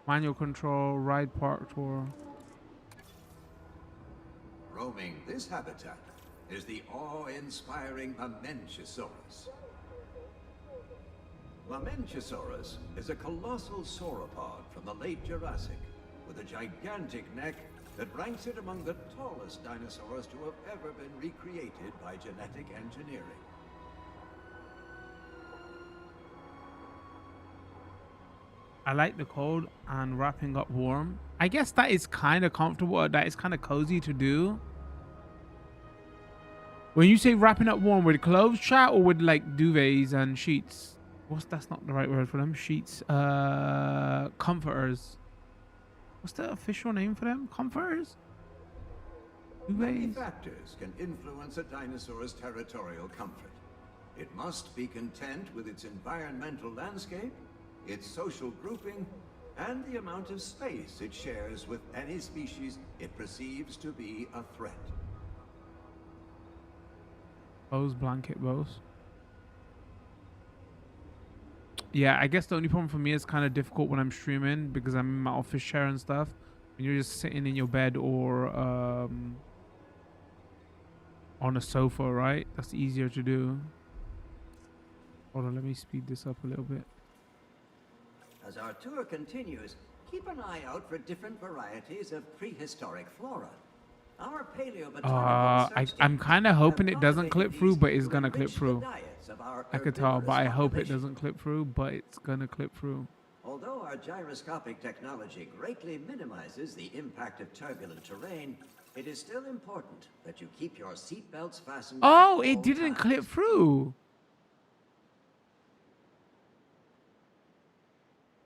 Speaker 1: Manual control, ride park tour.
Speaker 8: Roaming this habitat is the awe-inspiring Mamenchisaurus. Mamenchisaurus is a colossal sauropod from the late Jurassic, with a gigantic neck that ranks it among the tallest dinosaurs to have ever been recreated by genetic engineering.
Speaker 1: I like the cold and wrapping up warm. I guess that is kind of comfortable. That is kind of cozy to do. When you say wrapping up warm, with clothes, chat, or with like duvets and sheets? That's not the right word for them. Sheets. Comforters. What's the official name for them? Comforters?
Speaker 8: Many
Speaker 1: Duvets?
Speaker 8: factors can influence a dinosaur's territorial comfort. It must be content with its environmental landscape, its social grouping, and the amount of space it shares with any species it perceives to be a threat.
Speaker 1: Bows, blanket bows. Yeah, I guess the only problem for me is kind of difficult when I'm streaming because I'm in my office chair and stuff. When you're just sitting in your bed or on a sofa, right? That's easier to do. Hold on, let me speed this up a little bit.
Speaker 8: As our tour continues, keep an eye out for different varieties of prehistoric flora. Our paleobotanical
Speaker 1: I'm kind of hoping it doesn't clip through, but it's gonna clip through. I could tell, but I hope it doesn't clip through, but it's gonna clip through.
Speaker 8: Although our gyroscopic technology greatly minimizes the impact of turbulent terrain, it is still important that you keep your seatbelts fastened.
Speaker 1: Oh, it didn't clip through.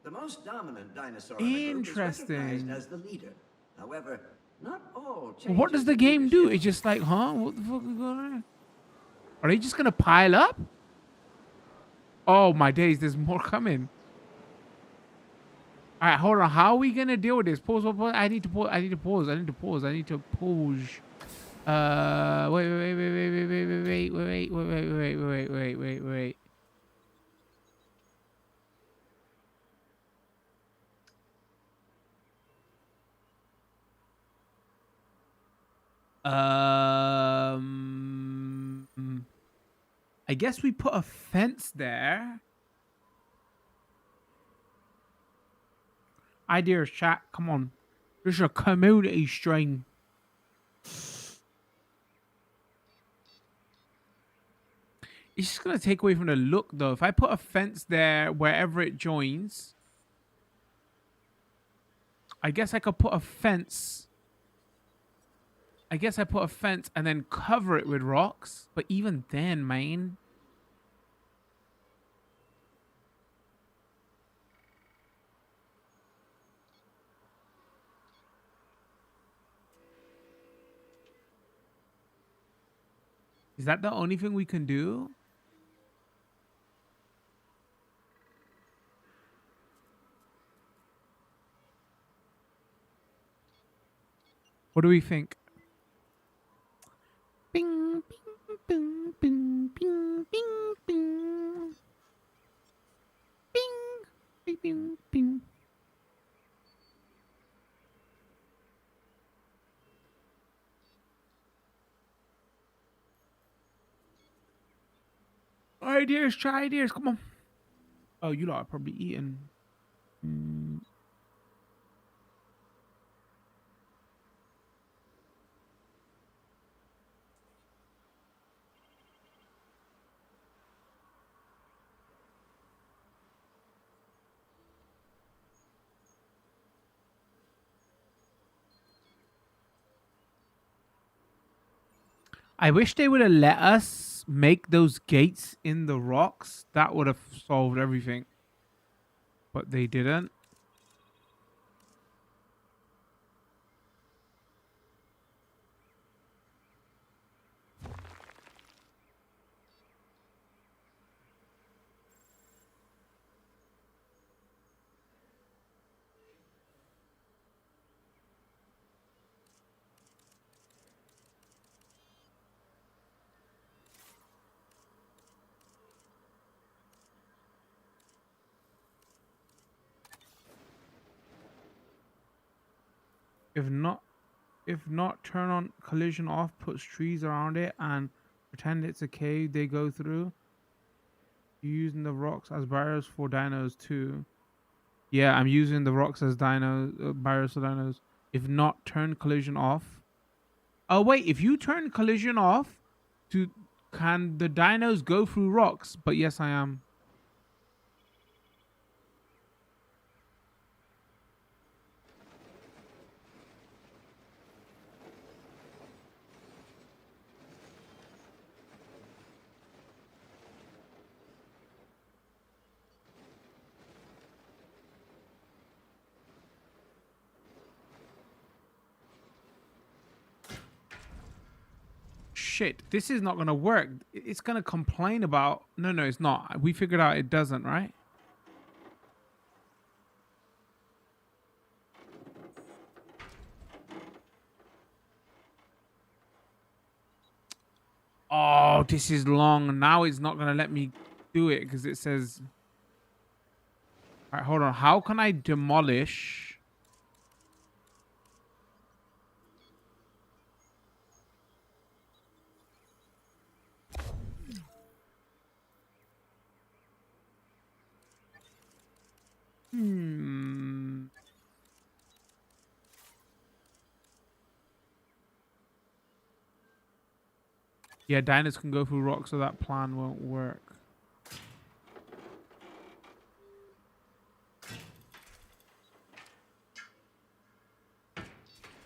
Speaker 8: The most dominant dinosaur in the group is recognized as the leader. However, not all changes.
Speaker 1: What does the game do? It's just like, huh? What the fuck is going on? Are they just gonna pile up? Oh my days, there's more coming. All right, hold on. How are we gonna deal with this? Pause. I need to pause. I need to pause. I need to pause. I need to pause. Wait. I guess we put a fence there. Ideas, chat. Come on. This is a community stream. It's just going to take away from the look, though. If I put a fence there wherever it joins, I guess I could put a fence. I guess I put a fence and then cover it with rocks. But even then, man. Is that the only thing we can do? What do we think? Bing, bing, bing, bing, bing, bing, bing. Bing, bing, bing, bing. Ideas, try ideas, come on. Oh, you lot are probably eating. I wish they would have let us make those gates in the rocks. That would have solved everything. But they didn't. If not, turn on collision off, puts trees around it, and pretend it's a cave they go through. You're using the rocks as barriers for dinos too. Yeah, I'm using the rocks as barriers for dinos. If not, turn collision off. Oh wait, if you turn collision off, can the dinos go through rocks? But yes, I am. shit, this is not gonna work. It's gonna complain about. No, it's not. We figured out it doesn't, right? Oh, this is long. Now it's not gonna let me do it because it says. All right, hold on. How can I demolish? Yeah, diners can go through rocks, so that plan won't work.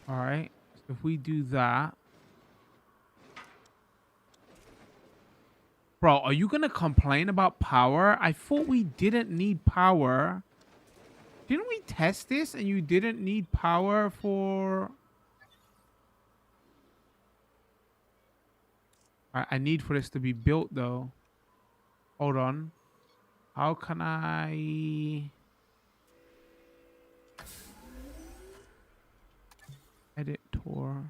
Speaker 1: All right. So if we do that. Bro, are you going to complain about power? I thought we didn't need power. Didn't we test this and you didn't need power for... I need for this to be built, though. Hold on. How can I... Edit tour.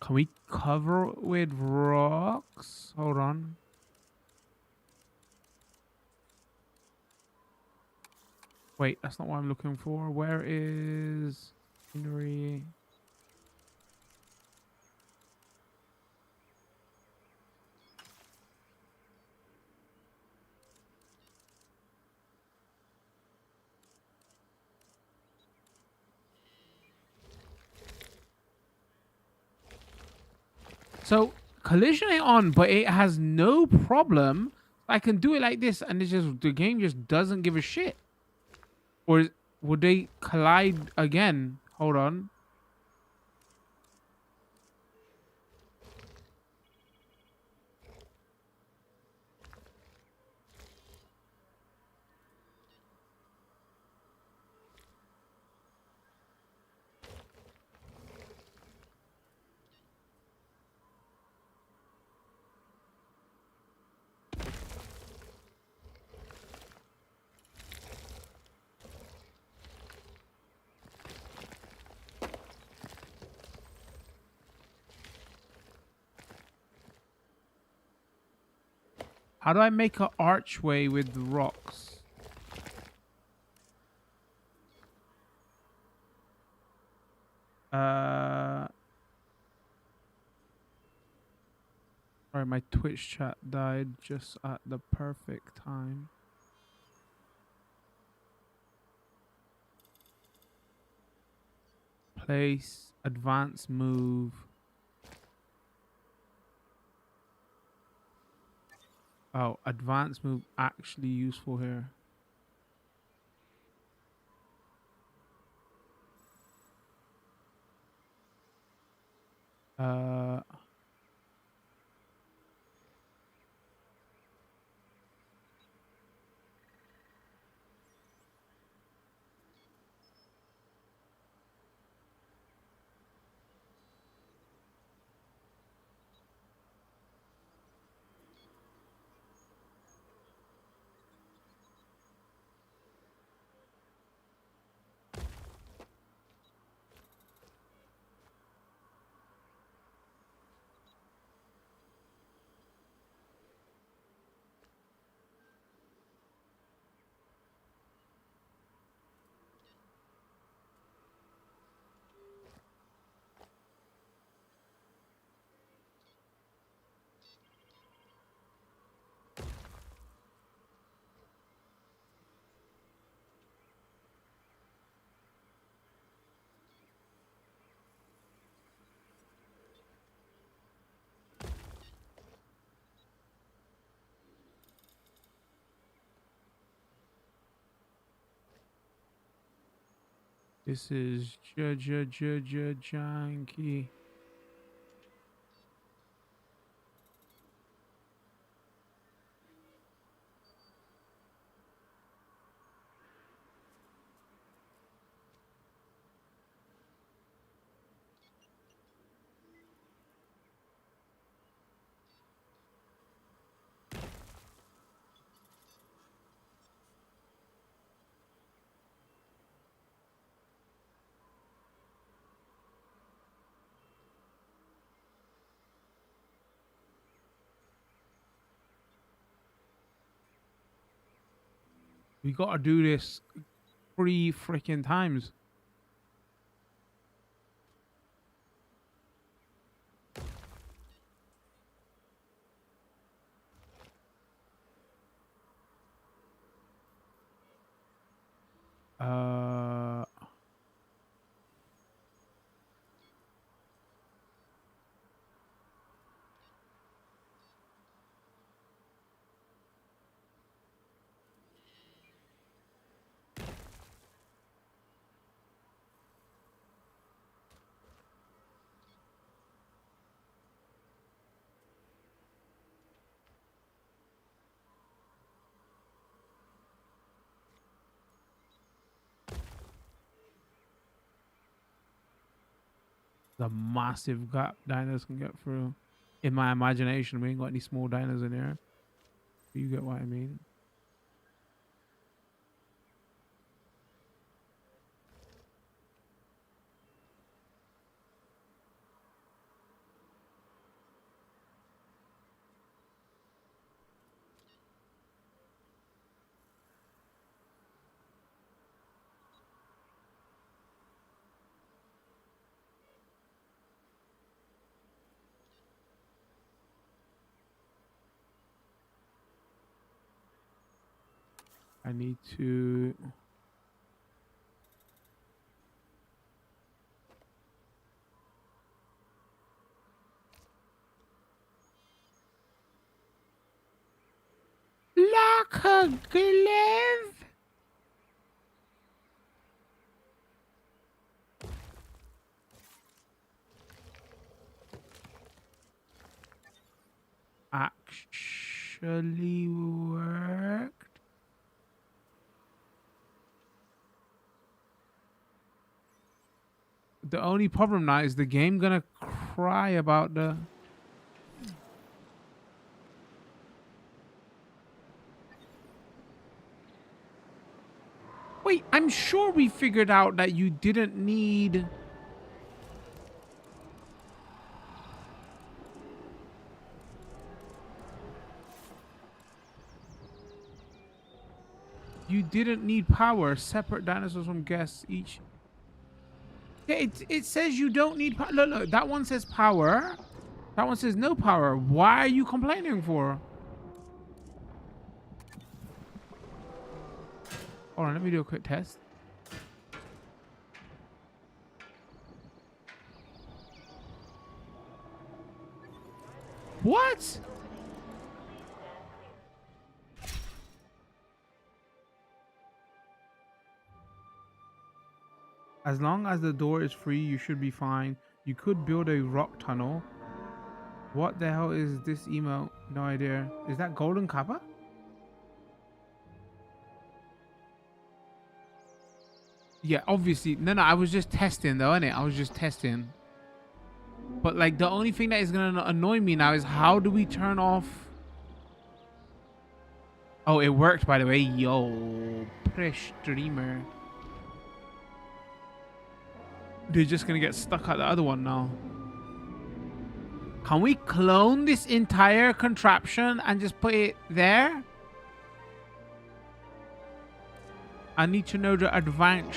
Speaker 1: Can we cover it with rocks? Hold on. Wait, that's not what I'm looking for. Where is scenery? So collision ain't on, but it has no problem. I can do it like this, and it's just the game just doesn't give a shit. Or would they collide again? Hold on. How do I make an archway with rocks? Sorry, my Twitch chat died just at the perfect time. Place, advance move. Oh, advanced move actually useful here. This is janky. We gotta do this 3 freaking times. The massive gap dinos can get through. In my imagination, we ain't got any small dinos in here. You get what I mean? I need to... Like a glove? Actually worked. The only problem now is the game gonna cry about the... Wait, I'm sure we figured out that you didn't need... You didn't need power. Separate dinosaurs from guests each. Yeah, it says you don't need power. Look, that one says power. That one says no power. Why are you complaining for? Hold on, let me do a quick test. What? As long as the door is free, you should be fine. You could build a rock tunnel. What the hell is this email? No idea. Is that golden copper? Yeah, obviously. No, I was just testing though, innit? I was just testing. But like the only thing that is gonna annoy me now is how do we turn off... Oh, it worked by the way. Yo, pre-streamer. They're just gonna get stuck at the other one now. Can we clone this entire contraption and just put it there? I need to know the advance.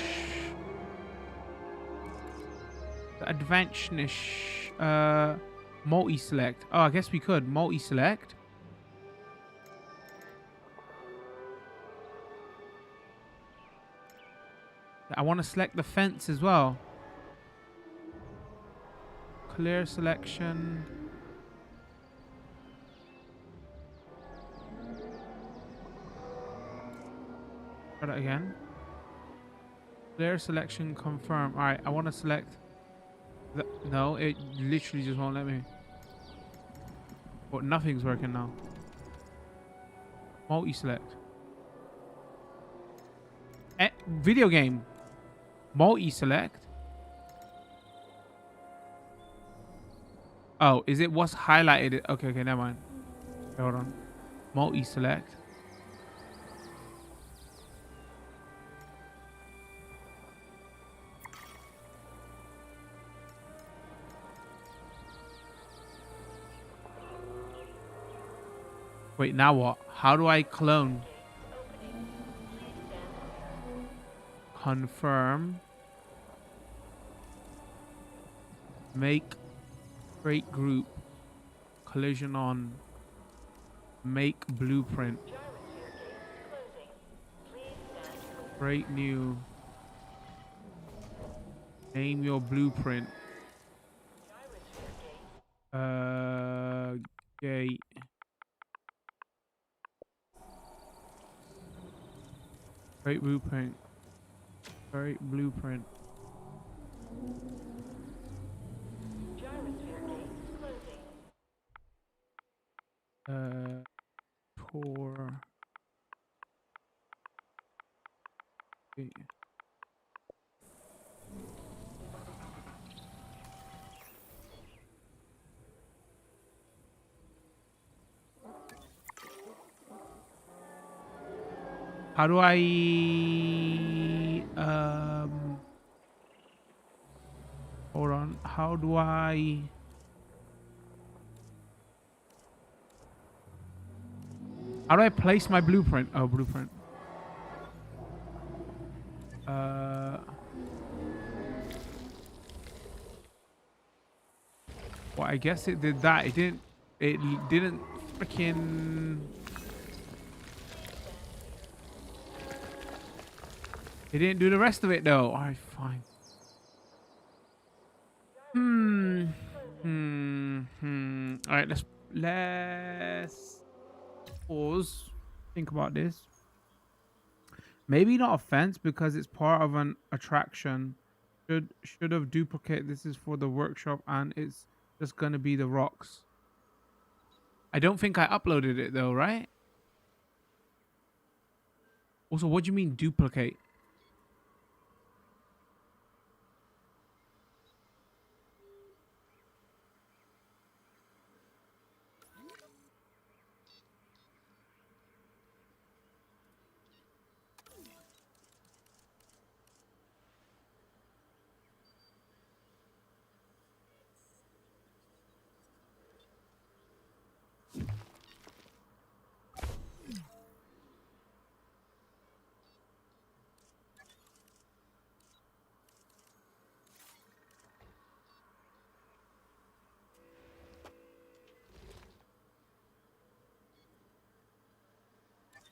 Speaker 1: The advancedness. Multi-select. Oh, I guess we could. Multi-select. I want to select the fence as well. Clear selection. Try that again. Player selection confirm. All right, I want to select. No, it literally just won't let me. But nothing's working now. Multi-select. Video game. Multi-select. Oh, is it what's highlighted? Okay, never mind. Okay, hold on. Multi-select. Wait, now what? How do I clone? Confirm. Make. Create group. Collision on. Make blueprint. Create new. Name your blueprint. Gate. Create blueprint. Create blueprint. Tour. Okay. How do I hold on. How do I place my blueprint? Oh, blueprint. Well, I guess it did that. It didn't freaking. It didn't do the rest of it though. All right, fine. All right, let's pause. Think about this. Maybe not a fence because it's part of an attraction. Should have duplicate. This is for the workshop and it's just gonna be the rocks. I don't think I uploaded it though, right? Also, what do you mean duplicate?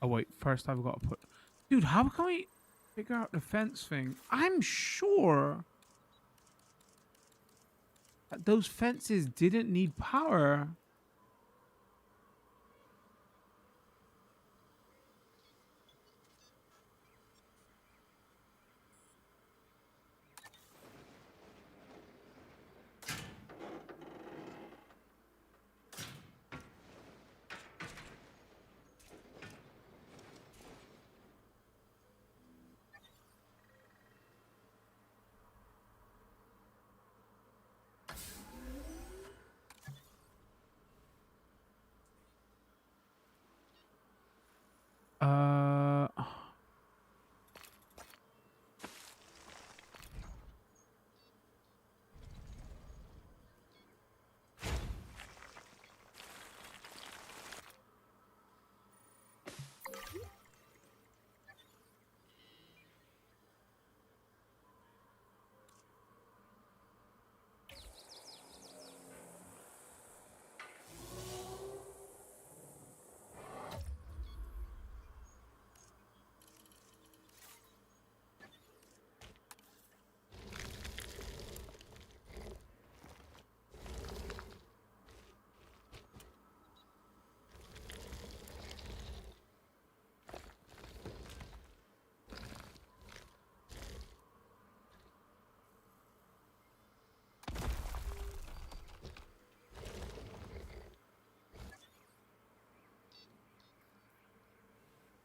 Speaker 1: Oh wait, first I've got to put. Dude, how can we figure out the fence thing? I'm sure that those fences didn't need power.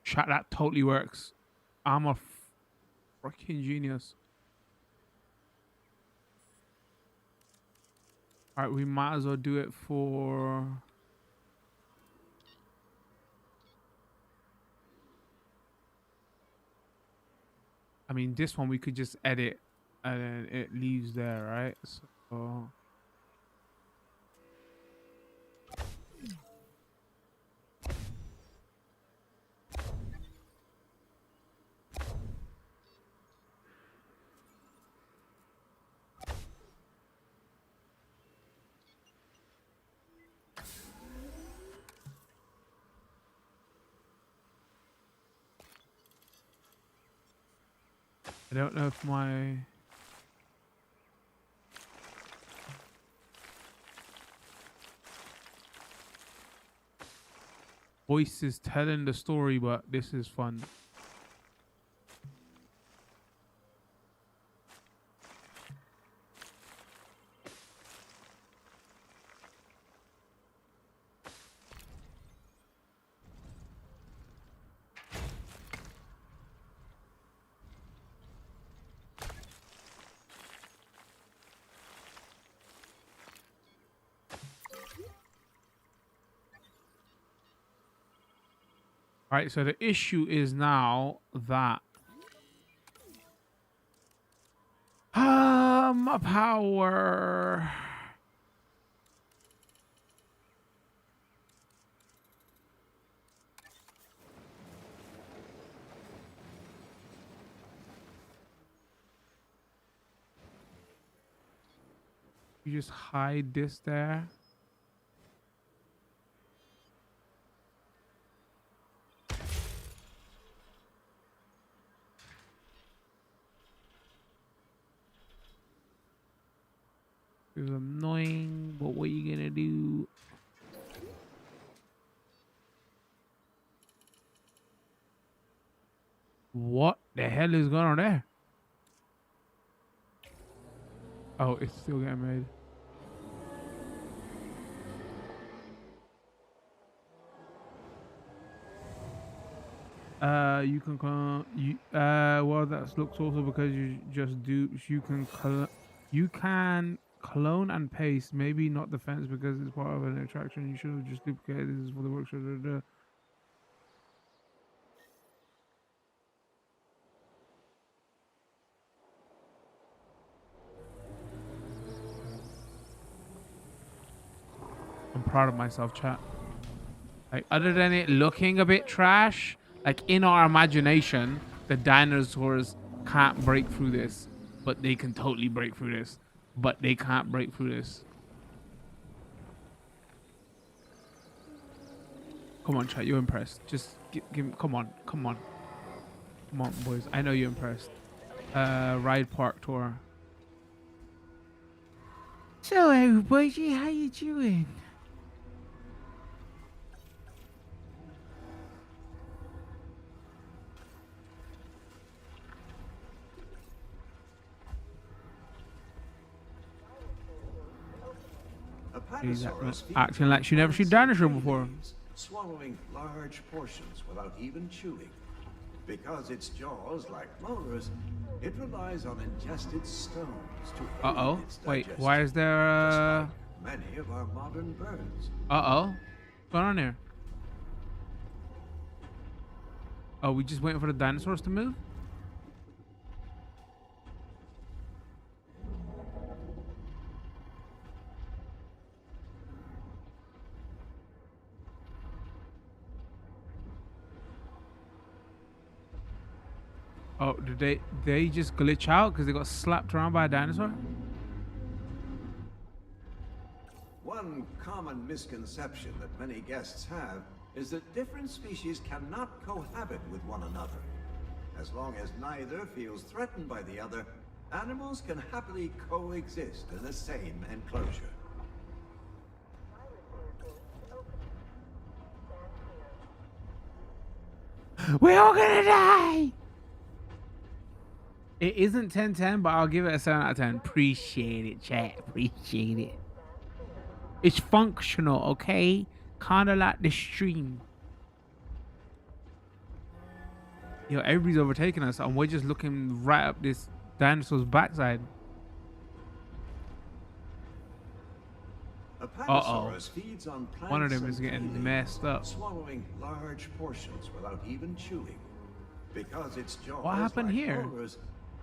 Speaker 1: Chat, that totally works. I'm a freaking genius. All right, we might as well do it for. I mean, this one we could just edit and then it leaves there, right? So. I don't know if my voice is telling the story, but this is fun. All right, so the issue is now that my power. You just hide this there. It's annoying, but what are you gonna do? What the hell is going on there? Oh, it's still getting made. You can well, that looks also because you just do. You can clone and paste. Maybe not the fence because it's part of an attraction. You should have just duplicated. This is for the workshop. I'm proud of myself, chat. Like, other than it looking a bit trash, like in our imagination, the dinosaurs can't break through this, but they can totally break through this. But they can't break through this. Come on, chat. You're impressed. Just give. Come on, boys. I know you're impressed. Ride park tour. So everybody, how you doing? Acting like she never seen dinosaur before.
Speaker 8: Swallowing large portions without even chewing. Because its jaws, like molars, it relies on ingested stones to aid its
Speaker 1: Wait,
Speaker 8: digestion,
Speaker 1: why is there
Speaker 8: just like many of our modern birds.
Speaker 1: What's going on here? Oh, we just waiting for the dinosaurs to move? Oh, did they just glitch out because they got slapped around by a dinosaur?
Speaker 8: One common misconception that many guests have is that different species cannot cohabit with one another. As long as neither feels threatened by the other, animals can happily coexist in the same enclosure.
Speaker 1: We're all gonna die! It isn't 10/10, but I'll give it a 7 out of 10. Appreciate it, chat. Appreciate it. It's functional, okay? Kind of like the stream. Yo, everybody's overtaking us, and we're just looking right up this dinosaur's backside.
Speaker 8: Feeds on plants
Speaker 1: One of them
Speaker 8: and
Speaker 1: is getting
Speaker 8: tree
Speaker 1: messed up.
Speaker 8: swallowing large portions without even chewing. Because its jaws,
Speaker 1: What happened
Speaker 8: like
Speaker 1: here?
Speaker 8: molars,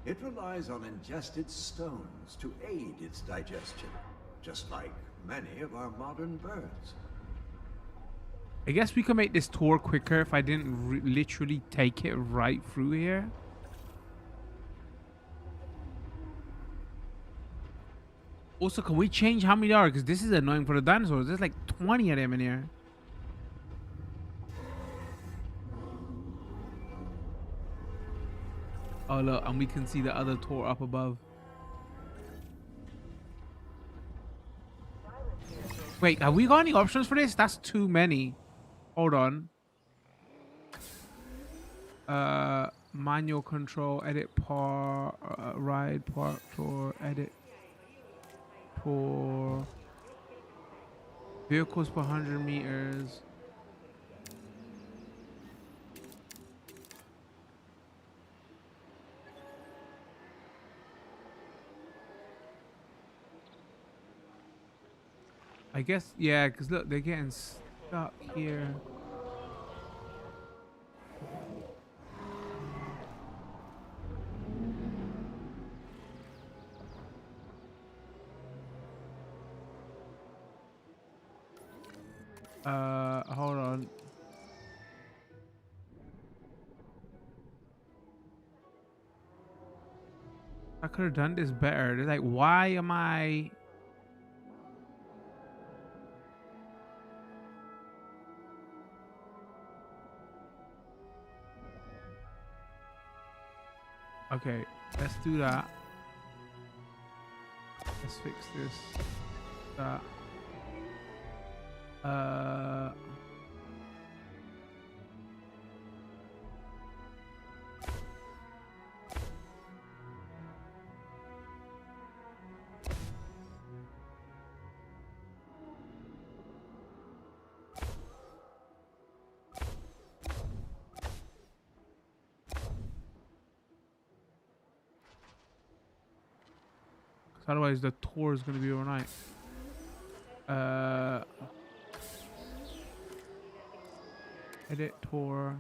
Speaker 8: it relies on ingested stones to aid its digestion, just like many of our modern birds.
Speaker 1: I guess we could make this tour quicker if I didn't literally take it right through here. Also, can we change how many there are? Because this is annoying for the dinosaurs. There's like 20 of them in here. Oh, look, and we can see the other tour up above. Wait, have we got any options for this? That's too many. Hold on. Manual control, edit ride, park tour, edit tour. Vehicles per 100 meters. I guess, yeah, because look, they're getting stuck here. Hold on. I could have done this better. They're like, why am I... Okay, let's do that. Let's fix this. That. Otherwise the tour is going to be overnight. Edit tour.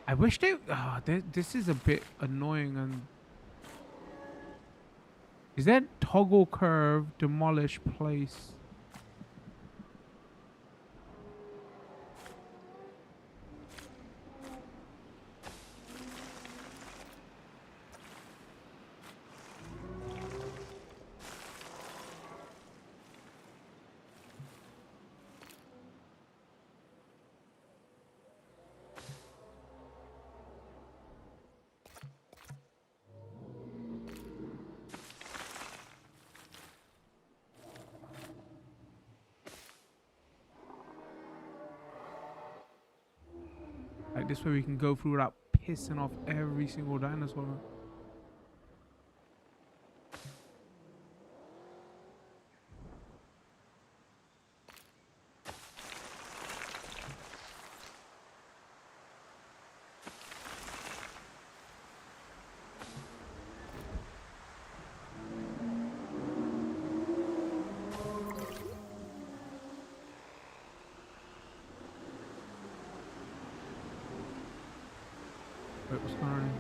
Speaker 1: I wish they... this is a bit annoying. And is that toggle curve, demolish, place? Like this way we can go through without pissing off every single dinosaur. Wait, what's going on?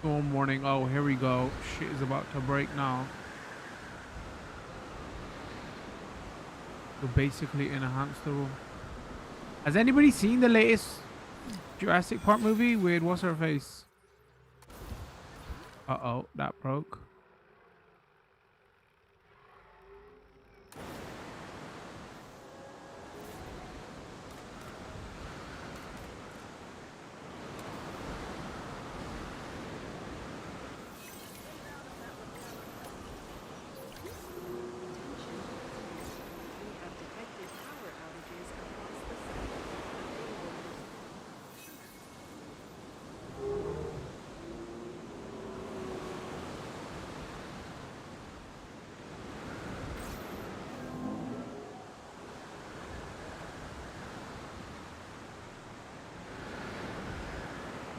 Speaker 1: Storm warning. Oh, here we go. Shit is about to break now. We're basically in a hamster wheel. Has anybody seen the latest Jurassic Park movie with what's her face? Uh-oh, that broke.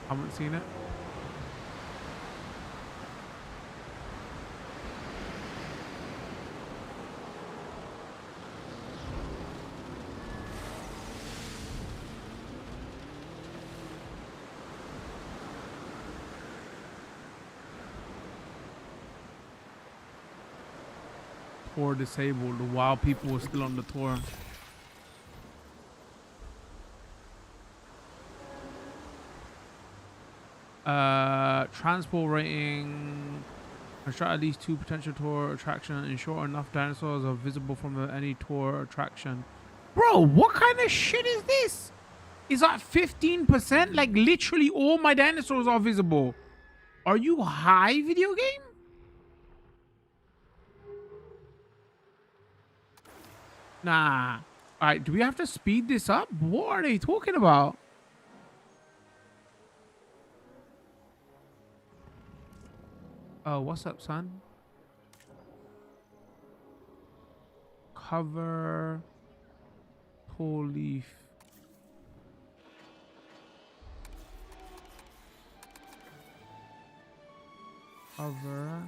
Speaker 1: Haven't seen it. Tour disabled while people were still on the tour. Transport rating. Construct at least 2 potential tour attractions. Ensure enough dinosaurs are visible from any tour attraction. Bro, what kind of shit is this? Is that 15%? Like literally all my dinosaurs are visible. Are you high, video game? Nah. Alright, do we have to speed this up? What are they talking about? Oh, what's up, son? Cover. Tall leaf. Cover.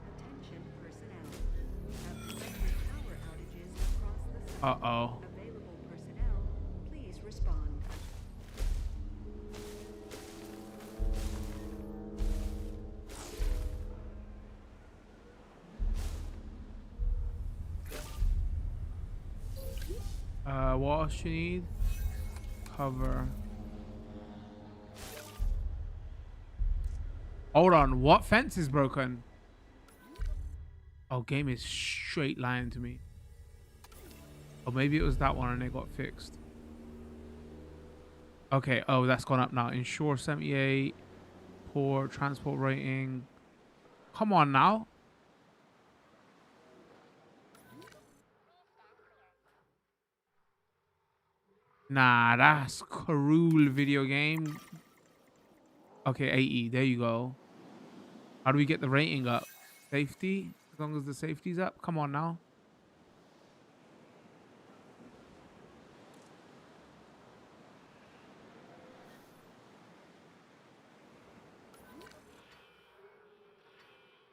Speaker 4: Attention personnel. We have detected power outages across the site.
Speaker 1: Uh-oh.
Speaker 4: Available personnel, please respond.
Speaker 1: What else you need? Cover. Hold on, what fence is broken? Oh, game is straight lying to me. Or maybe it was that one and it got fixed. Okay, oh, that's gone up now. Insure 78. Poor transport rating. Come on now. Nah, that's cruel, video game. Okay, 80. There you go. How do we get the rating up? Safety? As long as the safety's up. Come on now.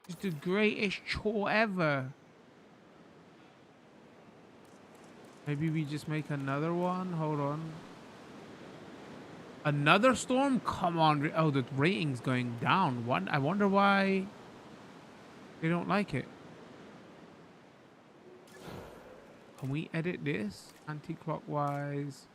Speaker 1: It's the greatest chore ever. Maybe we just make another one. Hold on. Another storm? Come on. Oh, the rating's going down. What? I wonder why they don't like it. Can we edit this? Anti-clockwise.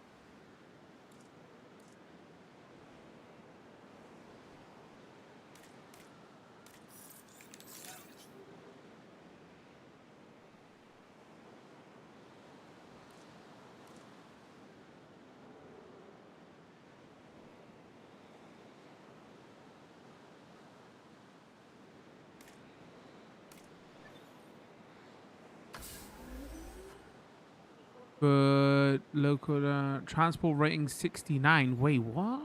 Speaker 1: But local transport rating 69. Wait, what?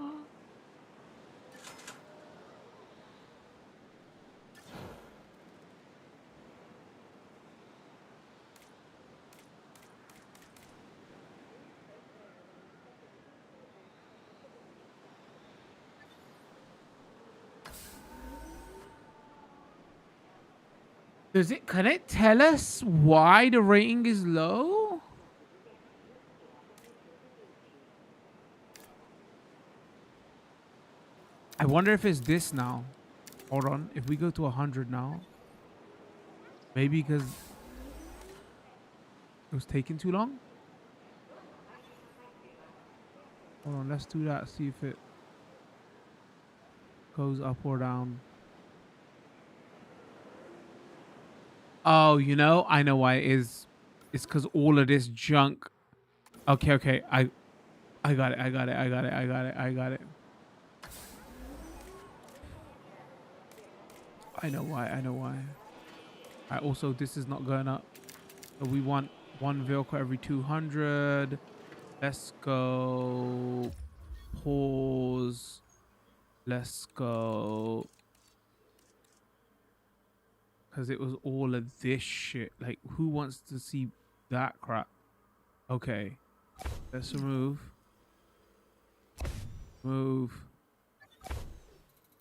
Speaker 1: Can it tell us why the rating is low? I wonder if it's this now. Hold on. If we go to 100 now. Maybe because it was taking too long? Hold on. Let's do that. See if it goes up or down. Oh, you know? I know why it is. It's because all of this junk. Okay, okay. I got it. I got it. I know why. Alright, also, this is not going up. So we want one vehicle every 200. Let's go. Pause. Let's go. Because it was all of this shit. Like, who wants to see that crap. Okay. Let's remove. Move.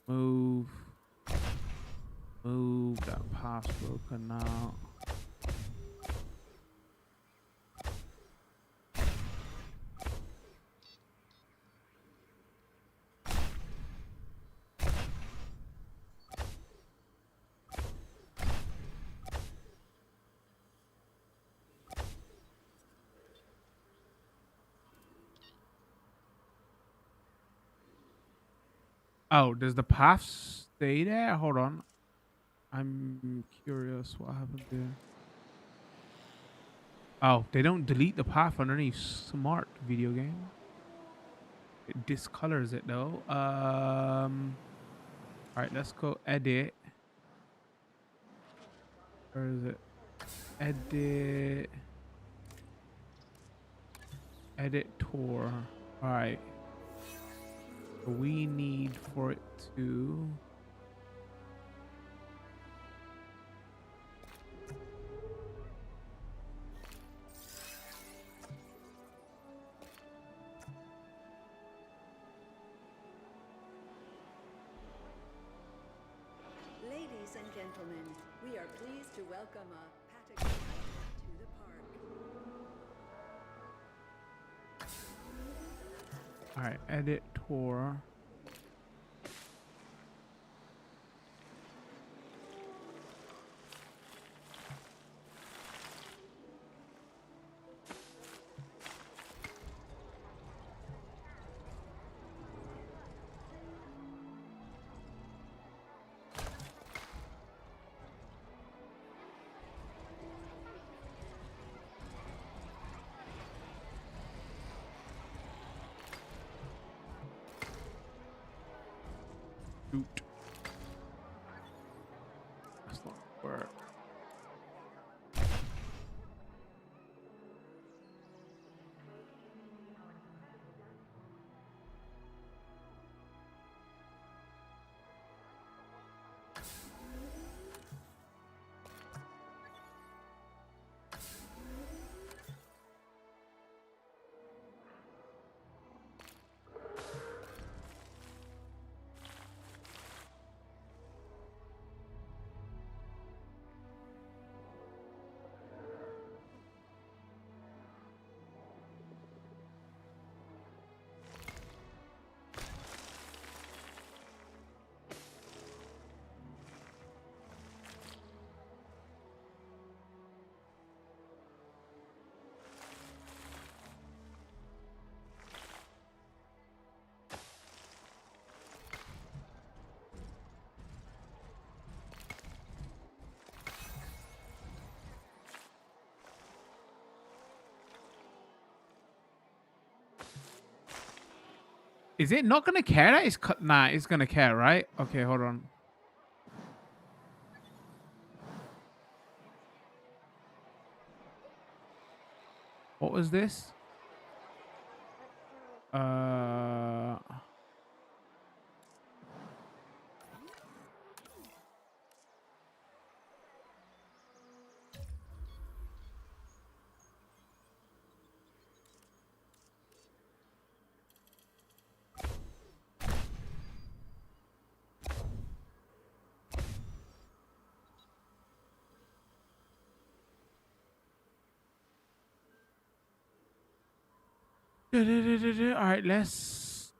Speaker 1: Move. Move. That path's broken now. Oh, does the path stay there? Hold on. I'm curious what happened there. Oh, they don't delete the path underneath. Smart video game. It discolors it though. All right, let's go edit. Where is it? Edit. Edit tour. All right. We need for it to.
Speaker 4: Ladies and gentlemen, we are pleased to welcome a Patagonia to the park.
Speaker 1: All right, edit tour. Shoot. That's not work. Is it not gonna care that it's cut? Nah, it's gonna care, right? Okay, hold on. What was this? All right, let's.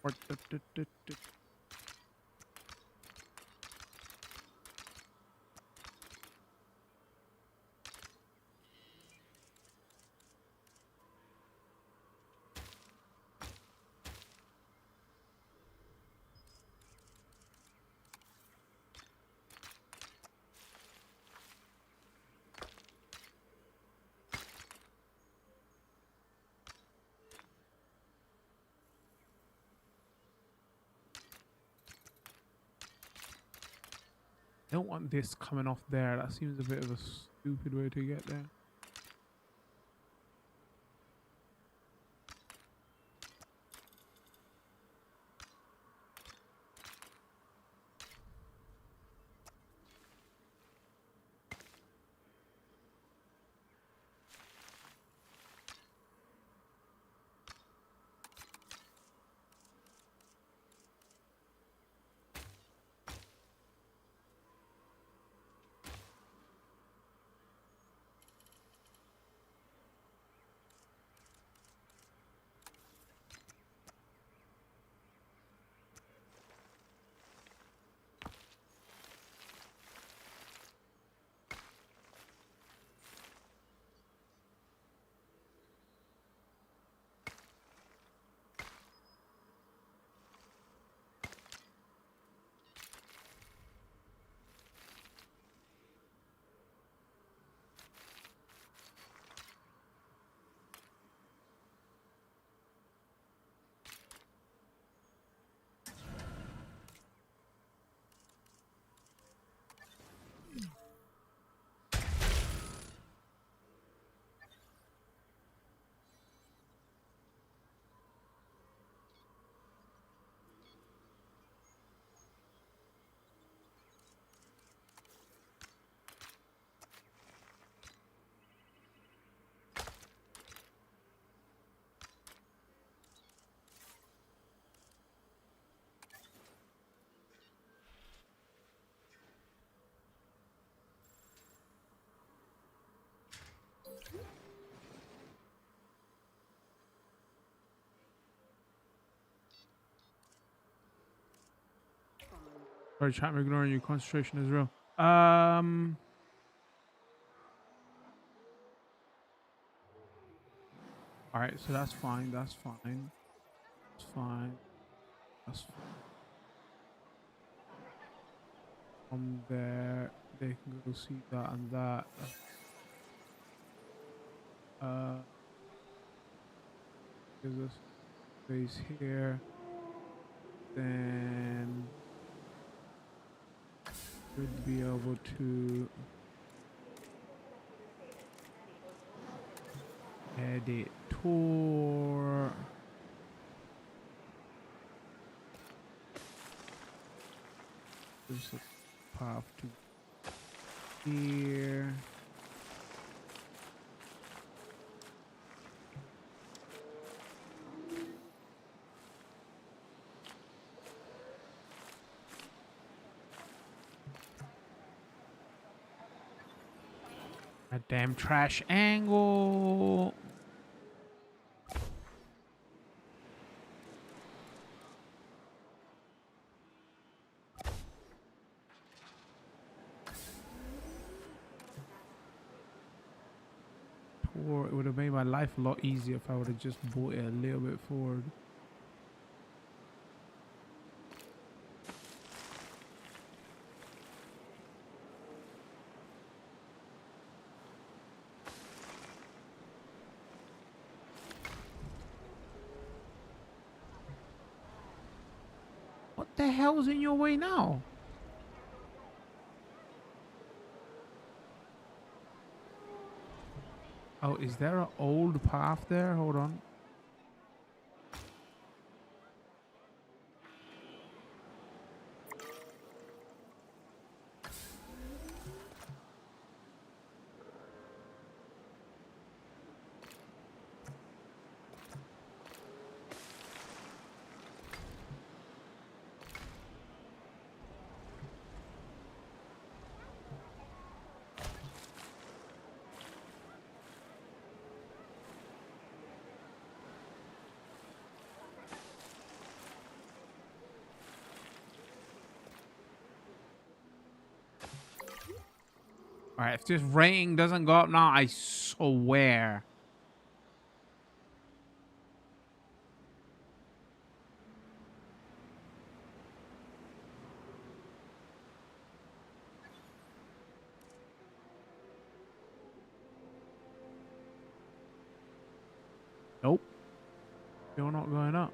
Speaker 1: I don't want this coming off there. That seems a bit of a stupid way to get there. Sorry, chat, I'm ignoring you. Concentration is real. All right, so that's fine. That's fine. That's fine. That's fine. From there, they can go see that and that. Gives us space here. Then should be able to edit tour. There's a path to here. A damn trash angle. Or it would have made my life a lot easier if I would have just brought it a little bit forward. What the hell's in your way now? Oh, is there an old path there? Hold on. All right, if this rating doesn't go up now, I swear. Nope. Still not going up.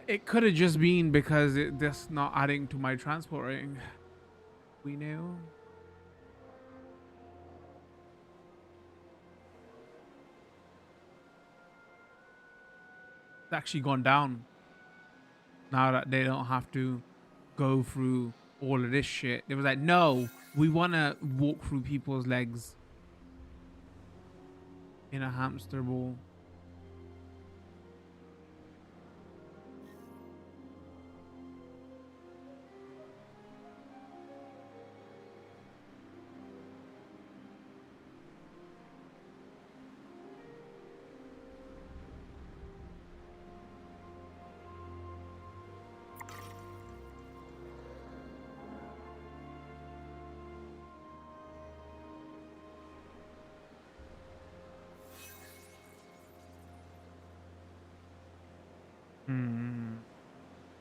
Speaker 1: It could have just been because that's not adding to my transport rating. We knew. It's actually gone down. Now that they don't have to go through all of this shit. They was like, no, we want to walk through people's legs in a hamster ball.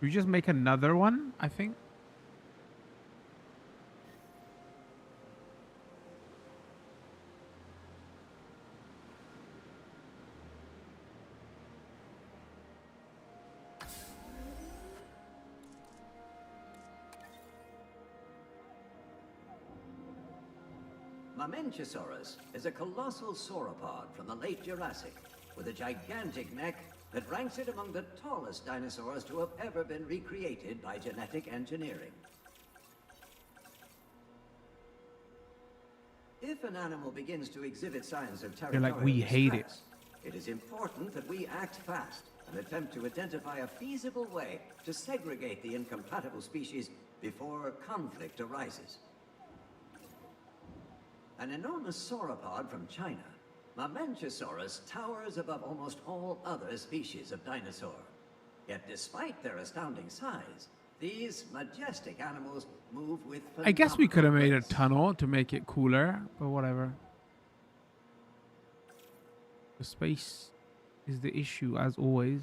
Speaker 1: We just make another one, I think.
Speaker 8: Mamenchisaurus is a colossal sauropod from the late Jurassic, with a gigantic neck that ranks it among the tallest dinosaurs to have ever been recreated by genetic engineering. If an animal begins to exhibit signs of territorial
Speaker 1: we hate
Speaker 8: distress, it is important that we act fast and attempt to identify a feasible way to segregate the incompatible species before conflict arises. An enormous sauropod from China, Mamenchisaurus towers above almost all other species of dinosaur. Yet despite their astounding size, these majestic animals move with
Speaker 1: I guess we could have made a
Speaker 8: grace.
Speaker 1: tunnel to make it cooler, but whatever. The space is the issue, as always.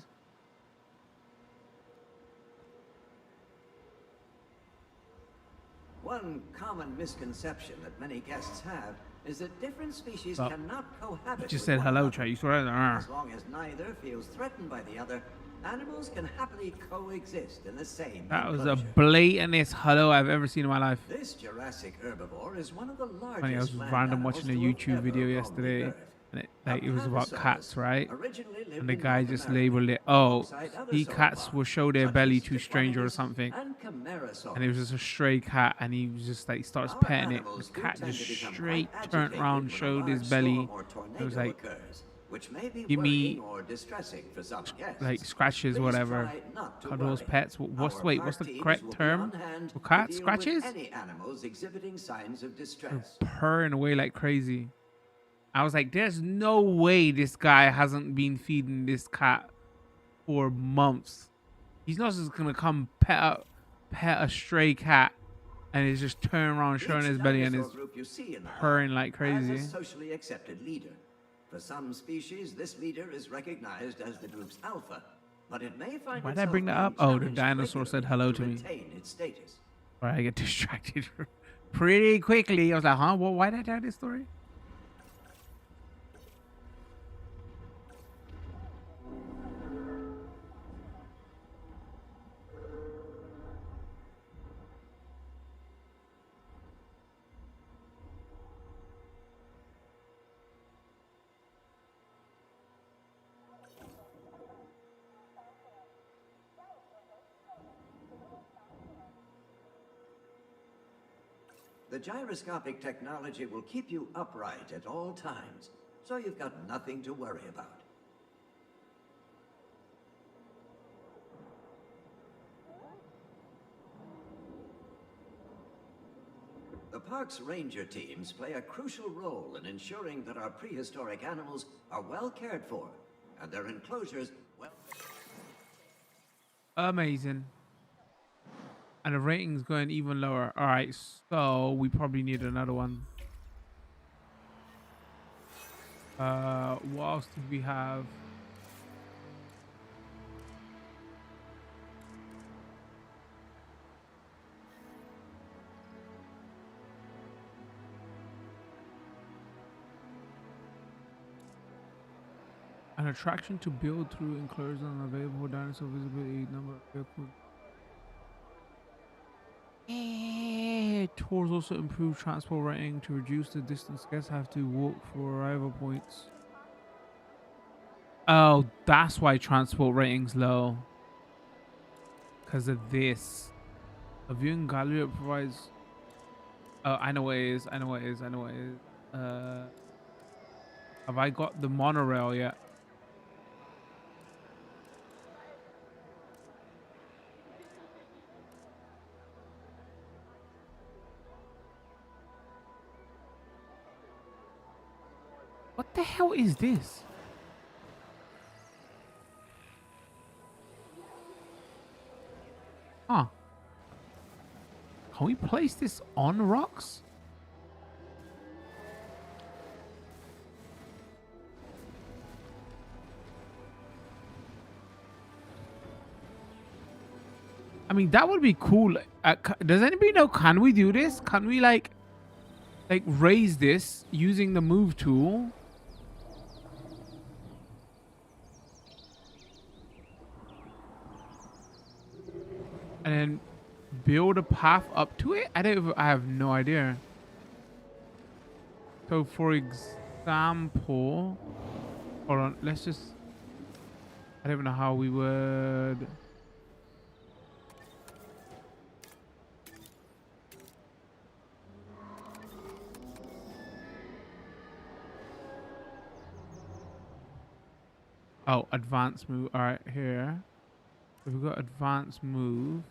Speaker 8: One common misconception that many guests have is that different species cannot cohabit.
Speaker 1: Just
Speaker 8: with
Speaker 1: said
Speaker 8: one
Speaker 1: hello,
Speaker 8: another.
Speaker 1: Trey. You saw that?
Speaker 8: As long as neither feels threatened by the other, animals can happily coexist in the same
Speaker 1: That was the
Speaker 8: enclosure.
Speaker 1: blatantest hello I've ever seen in my life.
Speaker 8: This Jurassic herbivore is one of the largest
Speaker 1: Funny, I was
Speaker 8: land
Speaker 1: random
Speaker 8: animals
Speaker 1: watching a
Speaker 8: to have
Speaker 1: YouTube
Speaker 8: ever
Speaker 1: video
Speaker 8: roamed
Speaker 1: yesterday,
Speaker 8: the earth.
Speaker 1: and it was about cats, right?
Speaker 8: Originally lived
Speaker 1: And the
Speaker 8: in
Speaker 1: guy
Speaker 8: North
Speaker 1: just
Speaker 8: America,
Speaker 1: labeled it,
Speaker 8: alongside other
Speaker 1: cats
Speaker 8: sauropods,
Speaker 1: will show their
Speaker 8: such
Speaker 1: belly
Speaker 8: as
Speaker 1: to stranger or
Speaker 8: Diplodocus
Speaker 1: something.
Speaker 8: and Camarasaurus.
Speaker 1: And it was just a stray cat, and he was just like, starts
Speaker 8: Our
Speaker 1: petting it.
Speaker 8: animals
Speaker 1: The
Speaker 8: do
Speaker 1: cat
Speaker 8: tend
Speaker 1: just
Speaker 8: to become
Speaker 1: straight
Speaker 8: quite
Speaker 1: turned
Speaker 8: agitated
Speaker 1: around,
Speaker 8: when a
Speaker 1: showed his
Speaker 8: large
Speaker 1: belly.
Speaker 8: storm or
Speaker 1: It was
Speaker 8: tornado
Speaker 1: like,
Speaker 8: occurs, which may be
Speaker 1: give me,
Speaker 8: worrying or distressing for some guests.
Speaker 1: like scratches,
Speaker 8: Please
Speaker 1: whatever.
Speaker 8: try not to
Speaker 1: Cuddles,
Speaker 8: worry.
Speaker 1: pets. What's
Speaker 8: Our
Speaker 1: wait? What's
Speaker 8: park
Speaker 1: the
Speaker 8: teams
Speaker 1: correct
Speaker 8: will be
Speaker 1: term
Speaker 8: on hand
Speaker 1: for
Speaker 8: to
Speaker 1: cats?
Speaker 8: deal with
Speaker 1: Scratches?
Speaker 8: any animals exhibiting signs of distress.
Speaker 1: Purring away like crazy. I was like, there's no way this guy hasn't been feeding this cat for months. He's not just gonna come pet a stray cat and he's just turning around showing
Speaker 8: Each
Speaker 1: his belly and
Speaker 8: dinosaur
Speaker 1: is
Speaker 8: group you see in the
Speaker 1: purring
Speaker 8: park
Speaker 1: like
Speaker 8: has
Speaker 1: crazy.
Speaker 8: a socially accepted leader. For some species, this leader is recognized as the group's alpha, but it may find
Speaker 1: Why did I
Speaker 8: itself
Speaker 1: bring that
Speaker 8: being
Speaker 1: up? Oh, the
Speaker 8: challenged
Speaker 1: dinosaur said
Speaker 8: regularly
Speaker 1: hello
Speaker 8: to
Speaker 1: to me.
Speaker 8: retain its status.
Speaker 1: Right, I get distracted pretty quickly. I was like, huh? Well, why did I tell this story?
Speaker 8: The gyroscopic technology will keep you upright at all times, so you've got nothing to worry about. The park's ranger teams play a crucial role in ensuring that our prehistoric animals are well cared for and their enclosures well.
Speaker 1: Amazing. And the rating's going even lower. All right, so we probably need another one. What else did we have? An attraction to build through enclosures on available dinosaur visibility number of vehicles. Tours also improve transport rating to reduce the distance guests have to walk for arrival points. Oh, that's why transport rating's low. Because of this. A viewing gallery that provides. Oh, I know what it is. I know what it is. I know what it is. Have I got the monorail yet? What the hell is this? Huh. Can we place this on rocks? I mean, that would be cool. Does anybody know, can we do this? Can we like raise this using the move tool? And then build a path up to it? I have no idea. So for example, hold on, let's just, I don't even know how we would. Oh, advanced move. All right, here. So we've got advanced move.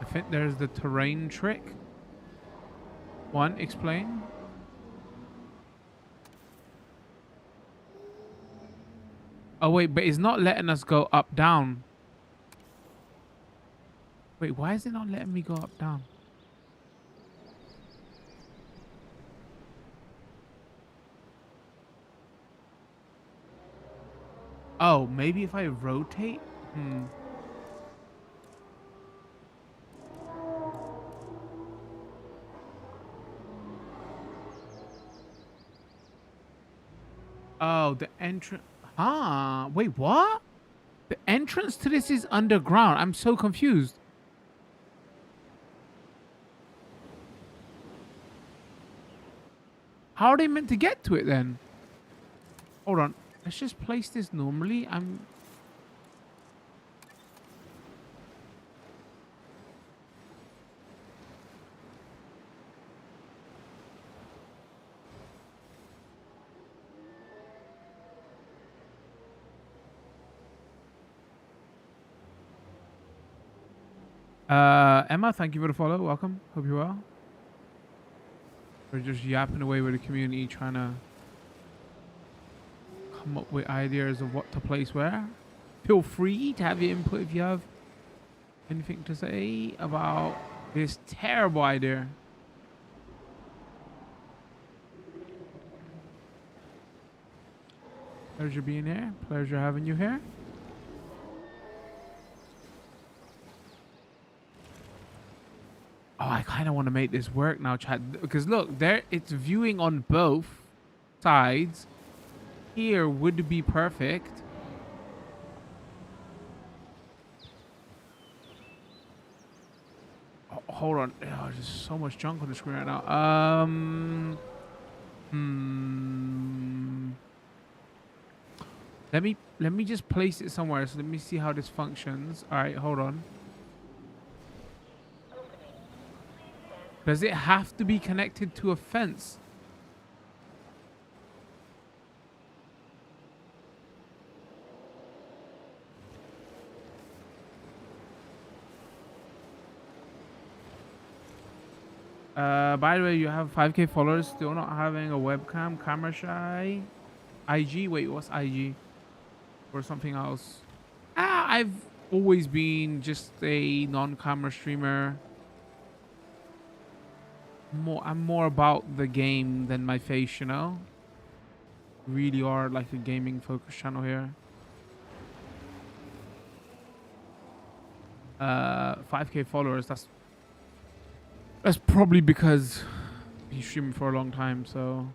Speaker 1: I think there's the terrain trick. One, explain. Oh wait, but it's not letting us go up, down. Wait, why is it not letting me go up, down? Oh, maybe if I rotate? Oh, the entrance. Ah, wait, what? The entrance to this is underground. I'm so confused. How are they meant to get to it then? Hold on. Let's just place this normally. Emma, thank you for the follow. Welcome. Hope you're well. We're just yapping away with the community, trying to come up with ideas of what to place where. Feel free to have your input if you have anything to say about this terrible idea. Pleasure being here. Pleasure having you here. Oh, I kind of want to make this work now, chat. Because look, there it's viewing on both sides. Here would be perfect. Oh, hold on. Oh, there's so much junk on the screen right now. Let me just place it somewhere. So let me see how this functions. All right, hold on. Does it have to be connected to a fence? By the way, you have 5K followers, still not having a webcam, camera shy. IG? Wait, what's IG? Or something else? I've always been just a non-camera streamer. I'm more about the game than my face, you know? Really are like a gaming focused channel here. 5K followers, that's probably because he's streaming for a long time, so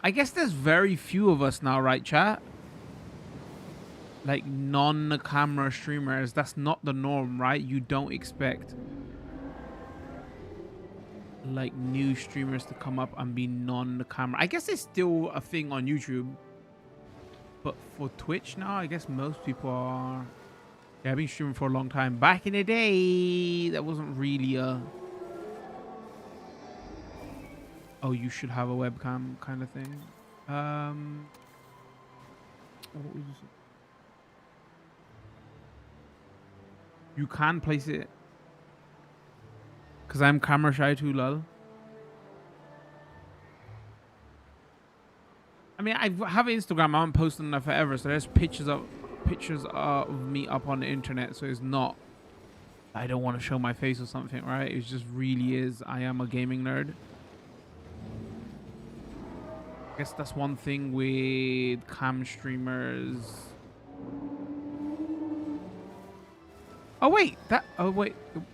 Speaker 1: I guess there's very few of us now, right, chat? Like non-camera streamers. That's not the norm, right? You don't expect like new streamers to come up and be non-camera. I guess it's still a thing on YouTube, but for Twitch now, I guess most people are. Yeah, I've been streaming for a long time. Back in the day, that wasn't really a oh, you should have a webcam kind of thing. What was it? You can place it because I'm camera shy too, lol. I mean, I have Instagram. I haven't posted enough forever, so there's pictures of me up on the internet. So it's not I don't want to show my face or something, right? It just really is. I am a gaming nerd. I guess that's one thing with cam streamers. Oh wait,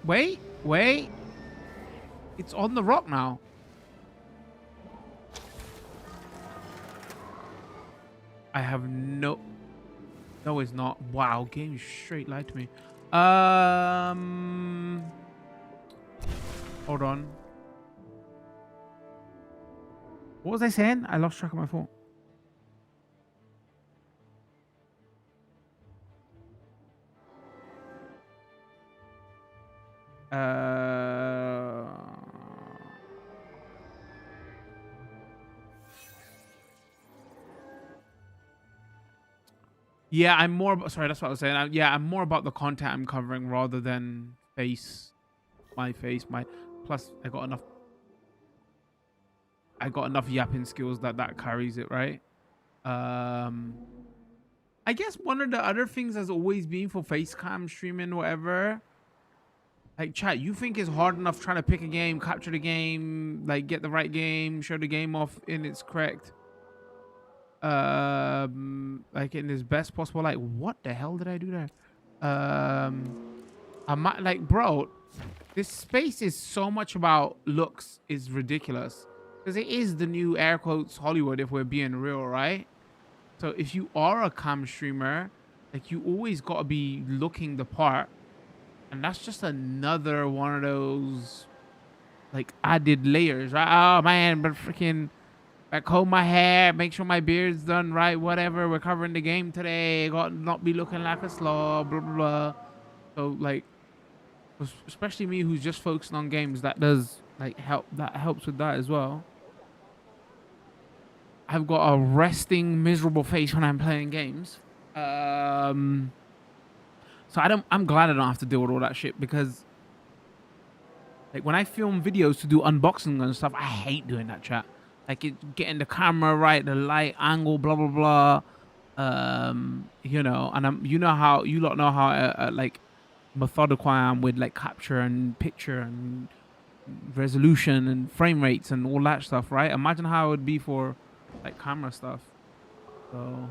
Speaker 1: wait. It's on the rock now. I have no, it's not. Wow, game straight lied to me. Hold on. What was I saying? I lost track of my phone. Yeah, I'm more. Sorry, that's what I was saying. Yeah, I'm more about the content I'm covering rather than my face. Plus, I got enough yapping skills that carries it, right? I guess one of the other things has always been for face cam streaming, whatever. Like, chat, you think it's hard enough trying to pick a game, capture the game, like get the right game, show the game off in its correct, like in its best possible. Like, what the hell did I do there? I might like, bro, this space is so much about looks is ridiculous because it is the new air quotes Hollywood if we're being real, right? So if you are a cam streamer, like you always got to be looking the part. And that's just another one of those like added layers, right? Oh man, but freaking like comb my hair, make sure my beard's done right, whatever. We're covering the game today. Got not be looking like a slob, blah blah blah. So like, especially me who's just focusing on games, that does like help. That helps with that as well. I've got a resting, miserable face when I'm playing games. So I'm glad I don't have to deal with all that shit because like when I film videos to do unboxing and stuff, I hate doing that, chat. Like getting the camera right, the light angle, blah blah blah. You know, and you lot know how like methodical I am with like capture and picture and resolution and frame rates and all that stuff, right? Imagine how it would be for like camera stuff. So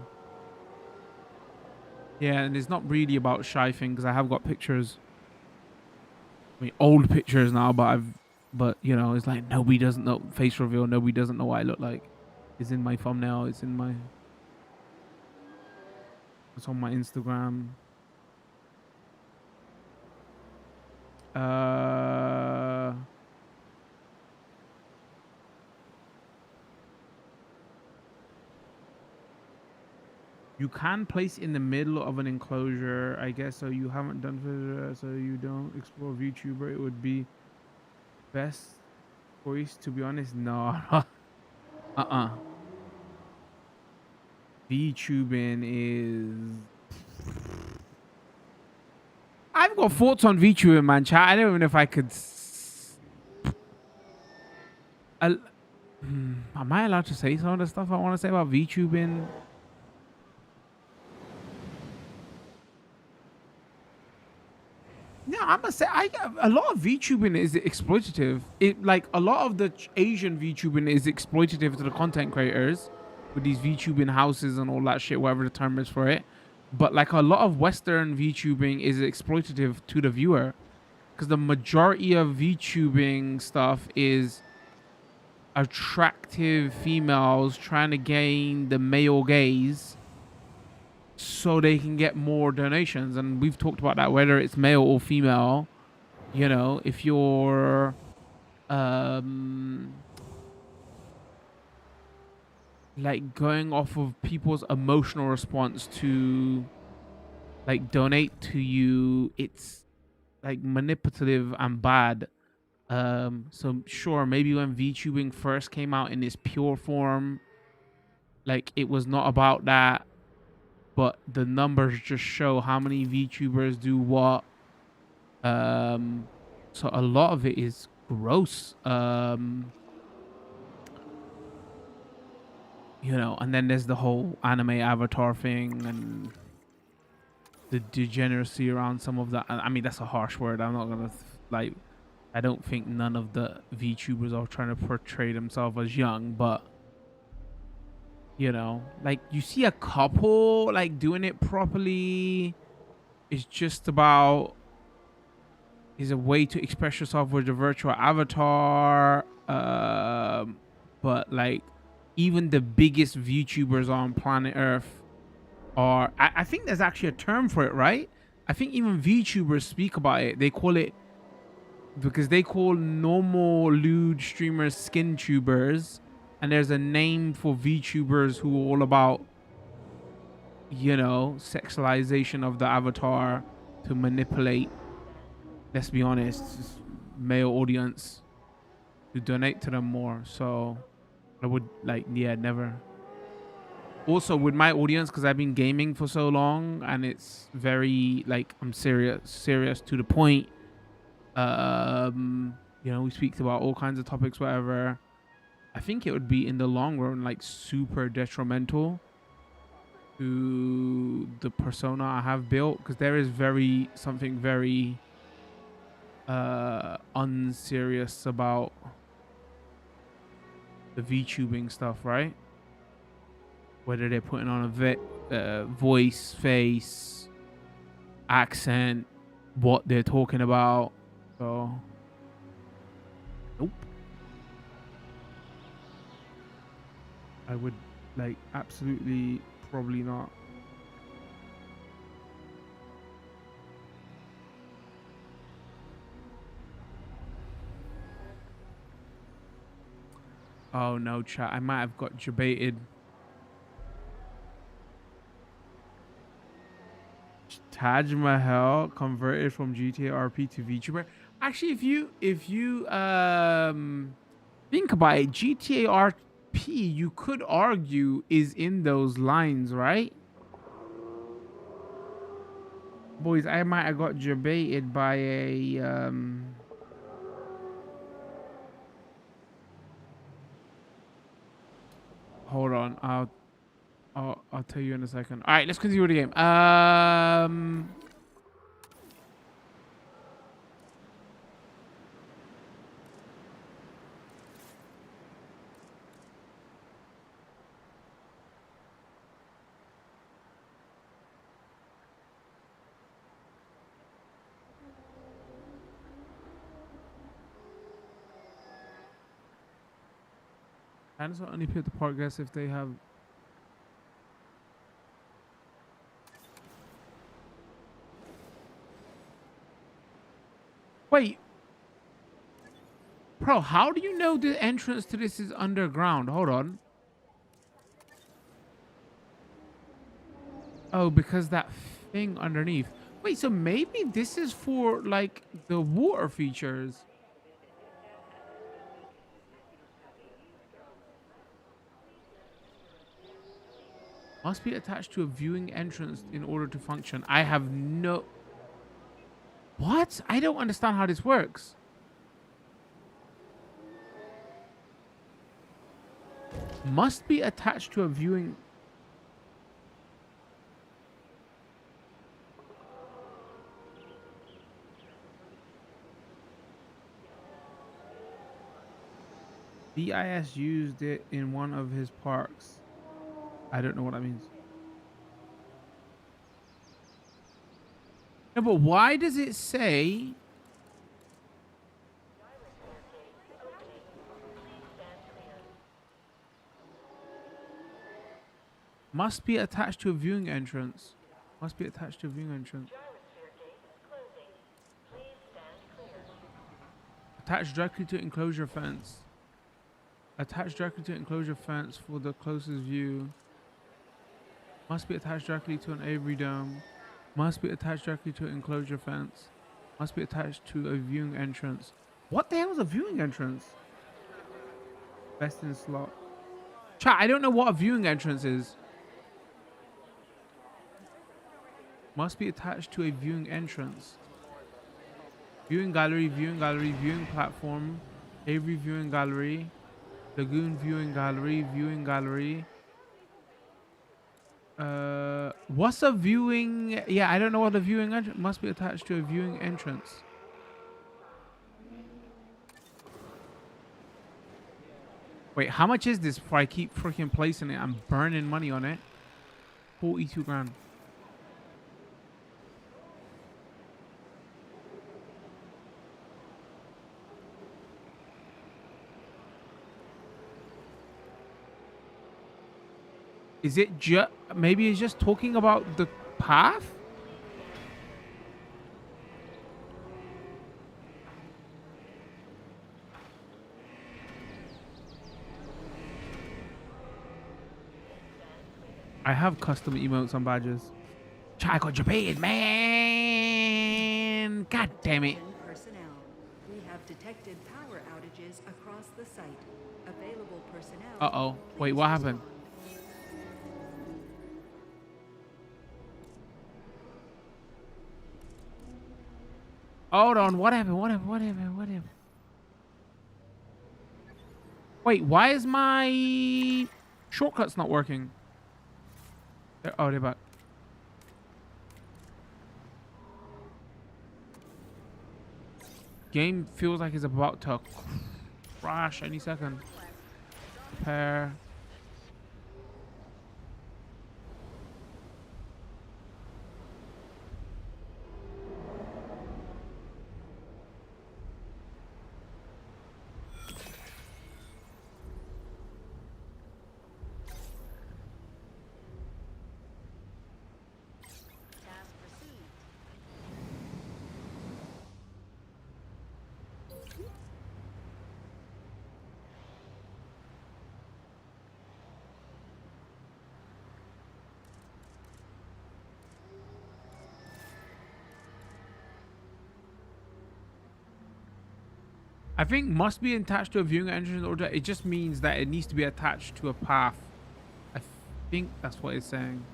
Speaker 1: yeah, and it's not really about shy thing because I have got pictures. I mean, old pictures now, but you know, it's like nobody doesn't know face reveal. Nobody doesn't know what I look like. It's in my thumbnail. It's on my Instagram. You can place in the middle of an enclosure, I guess. So you haven't done so you don't explore VTuber. It would be best choice, to be honest. No. VTubing is. I've got thoughts on VTubing, man. Chat. I don't even know if I could Am I allowed to say some of the stuff I want to say about VTubing? No, I'm gonna say a lot of VTubing is exploitative. It like a lot of the Asian VTubing is exploitative to the content creators with these VTubing houses and all that shit, whatever the term is for it. But like a lot of Western VTubing is exploitative to the viewer, because the majority of VTubing stuff is attractive females trying to gain the male gaze so they can get more donations. And we've talked about that, whether it's male or female. You know, if you're like going off of people's emotional response to like donate to you, it's like manipulative and bad. So sure, maybe when VTubing first came out in its pure form, like it was not about that, but the numbers just show how many VTubers do what. So a lot of it is gross. You know, and then there's the whole anime avatar thing and the degeneracy around some of that. I mean, that's a harsh word. I'm not gonna like. I don't think none of the VTubers are trying to portray themselves as young, but you know, like you see a couple like doing it properly. It's just about is a way to express yourself with the virtual avatar. But like even the biggest VTubers on planet Earth are, I think there's actually a term for it, right? I think even VTubers speak about it. They call it, because they call normal lewd streamers skin tubers, and there's a name for VTubers who are all about, you know, sexualization of the avatar to manipulate, let's be honest, male audience to donate to them more. So I would like, yeah, never. Also with my audience, because I've been gaming for so long and it's very like I'm serious to the point. You know, we speak about all kinds of topics, whatever. I think it would be in the long run like super detrimental to the persona I have built, because there is something very unserious about the VTubing stuff, right? Whether they're putting on a voice, face, accent, what they're talking about. So, nope. I would like absolutely probably not. Oh no, chat. I might have got debated. Taj Mahal converted from GTA RP to VTuber. Actually, if you think about it, GTA RP, you could argue is in those lines, right? Boys, I might have got debated by a hold on, I'll tell you in a second. All right, let's continue with the game. Dinosaur only pick the park guests if they have. Wait, bro, how do you know the entrance to this is underground? Hold on. Oh, because that thing underneath. Wait, so maybe this is for like the water features. Must be attached to a viewing entrance in order to function. I have no... What? I don't understand how this works. Must be attached to a viewing. BIS used it in one of his parks. I don't know what that means. No, but why does it say? Must be attached to a viewing entrance. Must be attached to a viewing entrance. Attached directly to enclosure fence. Attached directly to enclosure fence for the closest view. Must be attached directly to an aviary dome. Must be attached directly to an enclosure fence. Must be attached to a viewing entrance. What the hell is a viewing entrance? Best in slot. Chat, I don't know what a viewing entrance is. Must be attached to a viewing entrance. Viewing gallery, viewing platform, aviary viewing gallery, lagoon viewing gallery, viewing gallery. What's a viewing? Yeah, I don't know what a viewing entrance must be attached to a viewing entrance. Wait, how much is this before I keep freaking placing it? I'm burning money on it. 42 grand. Is it just, maybe it's just talking about the path? I have custom emotes on badges. I got Japan, man. God damn it.
Speaker 4: Personnel. We have detected power outages across the site. Available personnel.
Speaker 1: Uh-oh. Wait, what happened? Hold on, what happened? Wait, why is my shortcuts not working? Oh, they're back. Game feels like it's about to crash any second. Prepare. I think must be attached to a viewing entrance order. It just means that it needs to be attached to a path. I think that's what it's saying.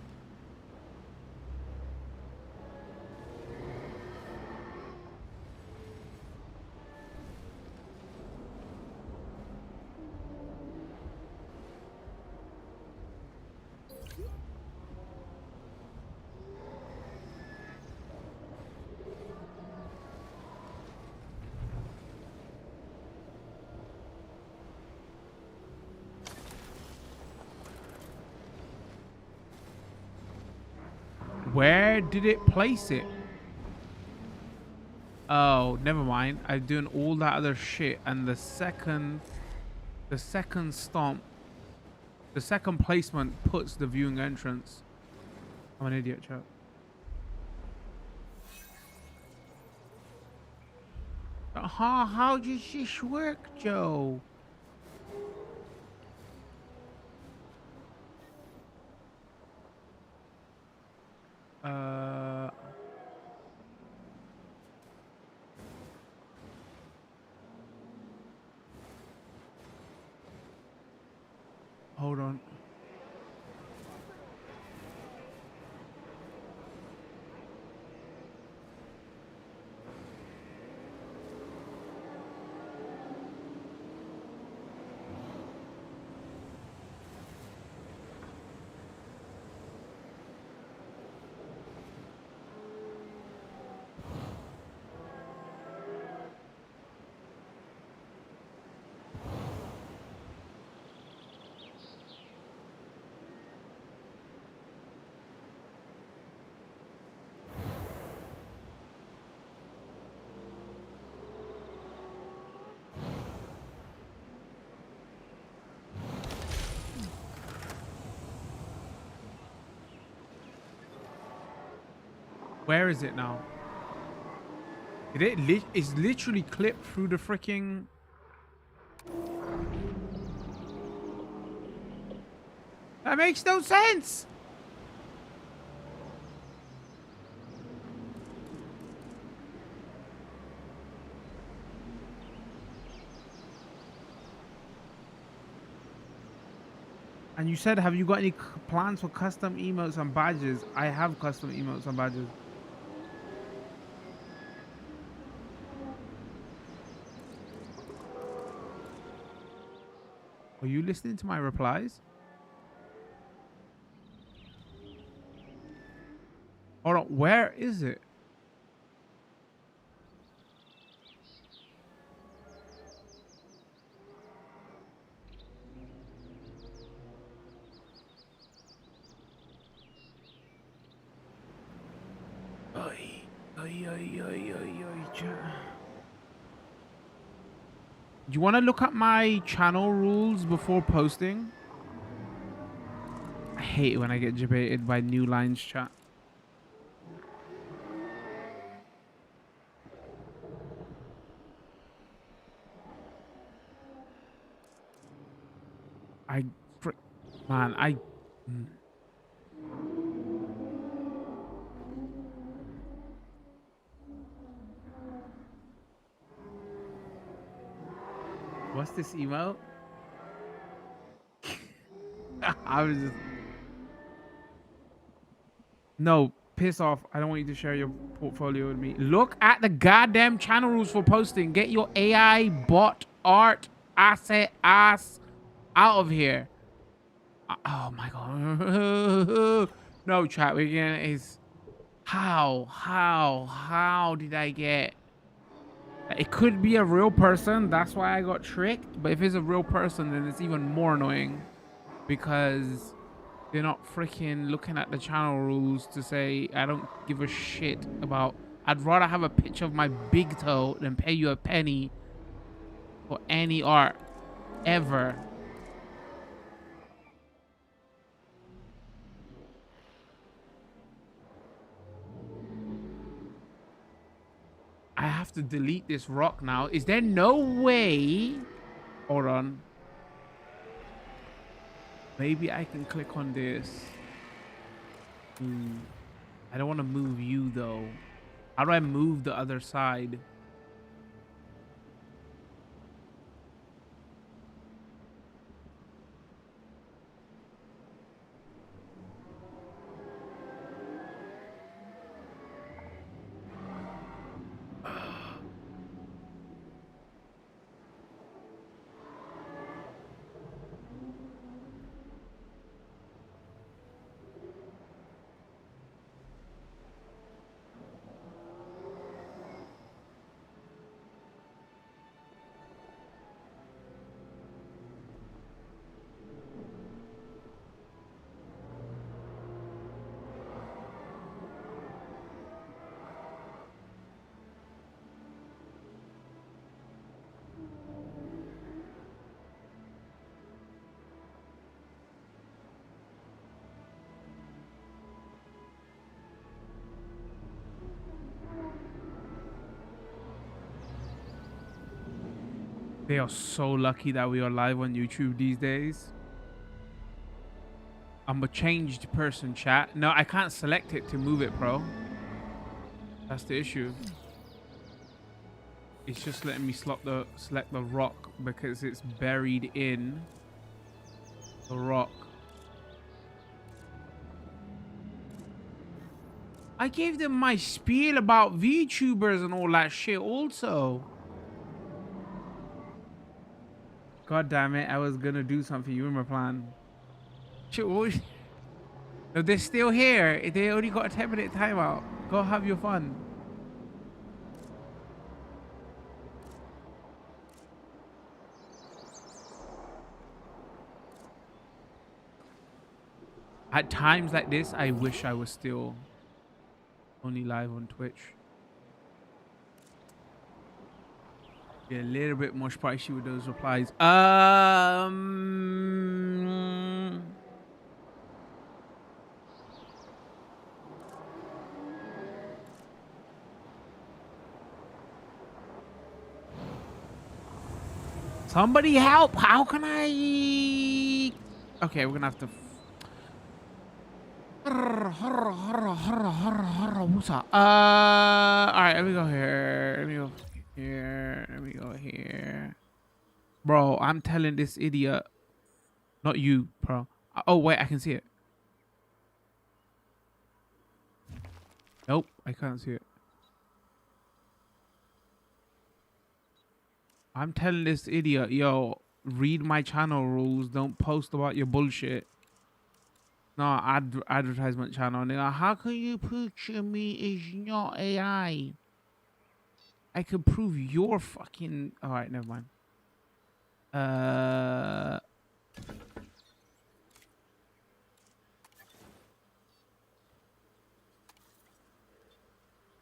Speaker 1: Where did it place it? Oh, never mind. I'm doing all that other shit, and the second stomp, the second placement puts the viewing entrance. I'm an idiot, chat. How does this work, Joe? Hold on. Where is it now? It's literally clipped through the freaking. That makes no sense. And you said, have you got any plans for custom emotes and badges? I have custom emotes and badges. Are you listening to my replies? Hold on, where is it? Do you want to look at my channel rules before posting? I hate it when I get debated by new lines chat. Man, what's this email? I was just... No, piss off. I don't want you to share your portfolio with me. Look at the goddamn channel rules for posting. Get your AI bot art asset ass out of here. Oh my god. No, chat. We're gonna... is... How did I get... It could be a real person. That's why I got tricked. But if it's a real person, then it's even more annoying. Because they're not freaking looking at the channel rules to say, I don't give a shit about... I'd rather have a picture of my big toe than pay you a penny for any art. Ever. I have to delete this rock now. Is there no way... Hold on. Maybe I can click on this. I don't want to move you though. How do I move the other side? They are so lucky that we are live on YouTube these days. I'm a changed person, chat. No, I can't select it to move it, bro. That's the issue. It's just letting me select the rock because it's buried in the rock. I gave them my spiel about VTubers and all that shit also. God damn it, I was gonna do something. You were my plan. Shit, what was... No, they're still here. They only got a 10-minute timeout. Go have your fun. At times like this, I wish I was still only live on Twitch. Be a little bit more spicy with those replies. Somebody help! How can I? Okay, we're gonna have to. What's up? All right, let me go here. Let me go here. Let me go here. Bro, I'm telling this idiot. Not you, bro. Oh wait, I can see it. Nope, I can't see it. I'm telling this idiot, yo, read my channel rules. Don't post about your bullshit. No, advertisement channel. And they're like, how can you picture me as not AI? I could prove you're fucking... All right, never mind.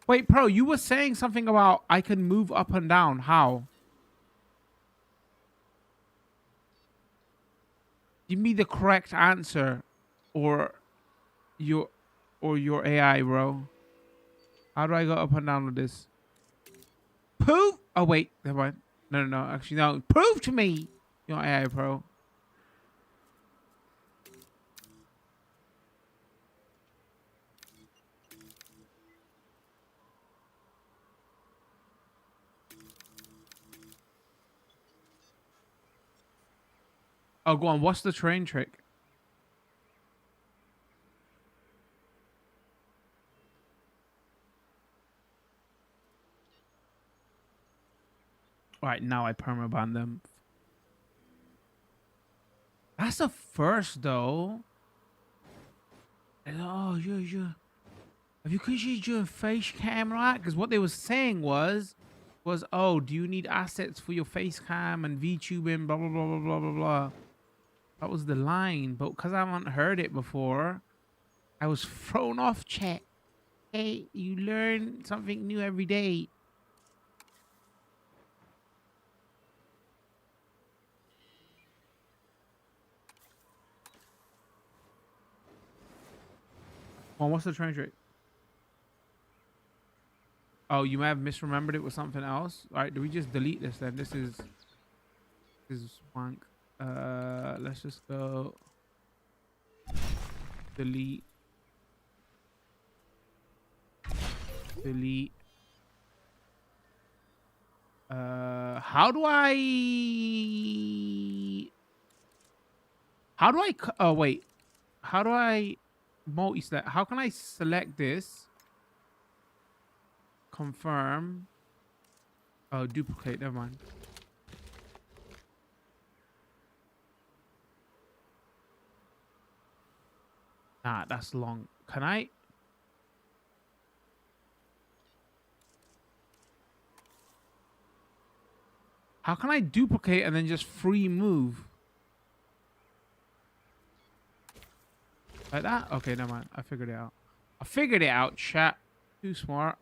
Speaker 1: Wait, bro, you were saying something about I can move up and down. How? Give me the correct answer, or your AI, bro. How do I go up and down with this? Prove. Oh wait, never mind. No. Actually, no. Prove to me your AI, bro. Oh, go on. What's the train trick? All right, now I permaban them. That's a first, though. Oh, yeah. Have you considered your face cam, right? Because what they were saying was, oh, do you need assets for your face cam and VTubing, blah, blah, blah, blah, blah, blah, blah. That was the line. But because I haven't heard it before, I was thrown off, chat. Hey, you learn something new every day. Oh, what's the train trick? Oh, you may have misremembered it with something else. All right, do we just delete this then? This is wank. Let's just go delete. How do I oh wait, how do I multi-select? How can I select this? Confirm. Oh, duplicate, never mind. Nah, that's long. Can I? How can I duplicate and then just free move? Like that? Okay, never mind. I figured it out. Chat. Too smart.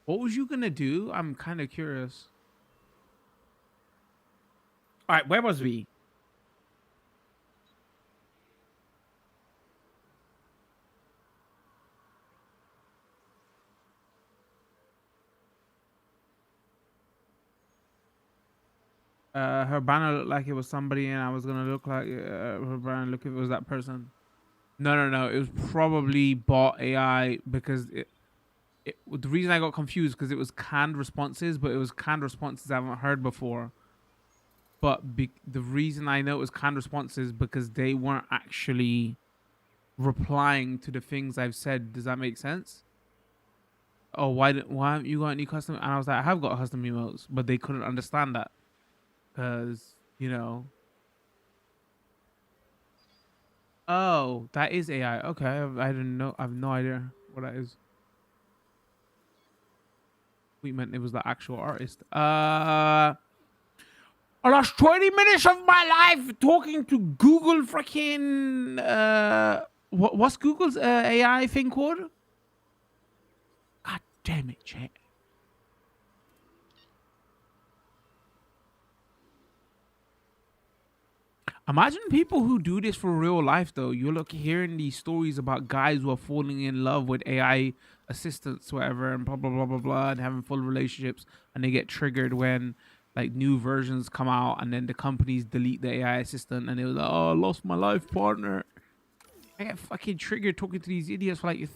Speaker 1: What was you gonna do? I'm kind of curious. All right, where was we? Her banner looked like it was somebody, and I was gonna look like her banner. Look if it was that person. No. It was probably bot AI because the reason I got confused because it was canned responses, but it was canned responses I haven't heard before. But the reason I know it was canned responses because they weren't actually replying to the things I've said. Does that make sense? Oh, why haven't you got any custom? And I was like, I have got custom emotes, but they couldn't understand that. Because, you know. Oh, that is AI. Okay, I didn't know. I have no idea what that is. We meant it was the actual artist. I lost 20 minutes of my life talking to Google freaking... what's Google's AI thing called? God damn it, chat. Imagine people who do this for real life, though. You look hearing these stories about guys who are falling in love with AI assistants, whatever, and blah blah blah blah blah, and having full relationships, and they get triggered when like new versions come out, and then the companies delete the AI assistant, and it was like, oh, I lost my life partner. I get fucking triggered talking to these idiots for like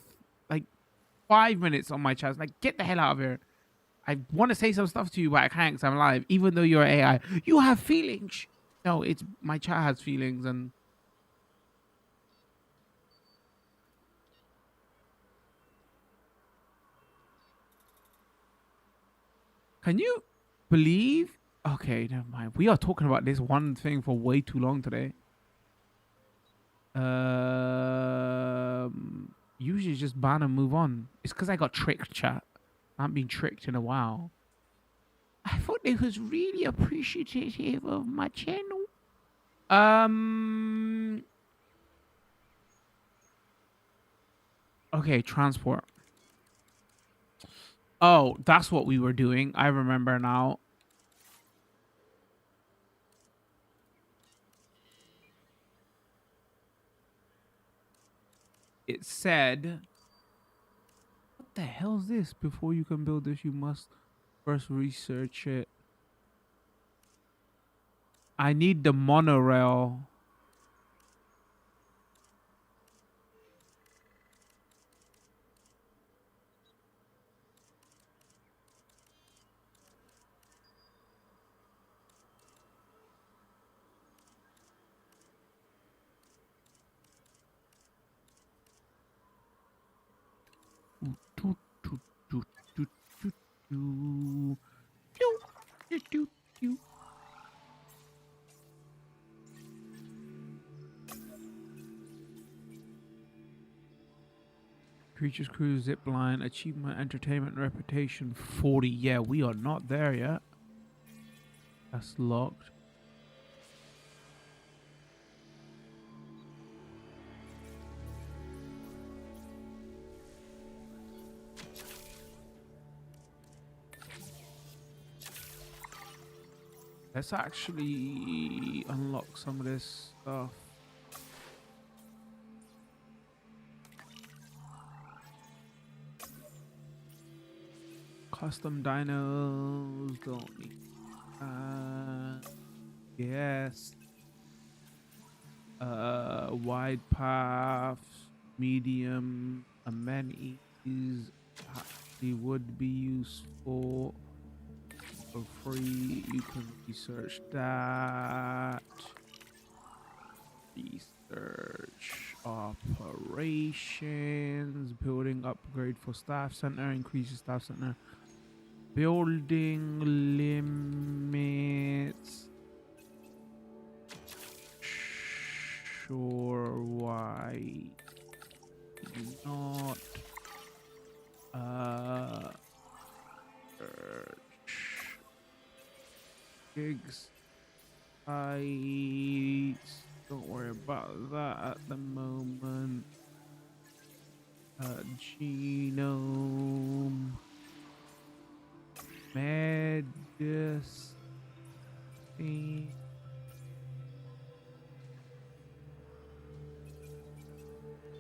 Speaker 1: 5 minutes on my chat. Like, get the hell out of here. I want to say some stuff to you, but I can't because I'm live. Even though you're AI, you have feelings. No, it's my chat has feelings, and can you believe? Okay, never mind. We are talking about this one thing for way too long today. Usually just ban and move on. It's because I got tricked, chat. I haven't been tricked in a while. I thought they was really appreciative of my channel. Okay, transport. Oh, that's what we were doing. I remember now. It said, what the hell is this? Before you can build this, you must first research it. I need the monorail. Creatures Cruise, Zipline, Achievement, Entertainment, Reputation, 40. Yeah, we are not there yet. That's locked. Let's actually unlock some of this stuff. Custom dinos, don't need. Yes. Wide paths, medium amenities actually would be useful. For free, you can research that. Research operations, building upgrade for staff center, increases staff center. Building limits. Sure, why not? Gigs. Don't worry about that at the moment. Genome. Medicine.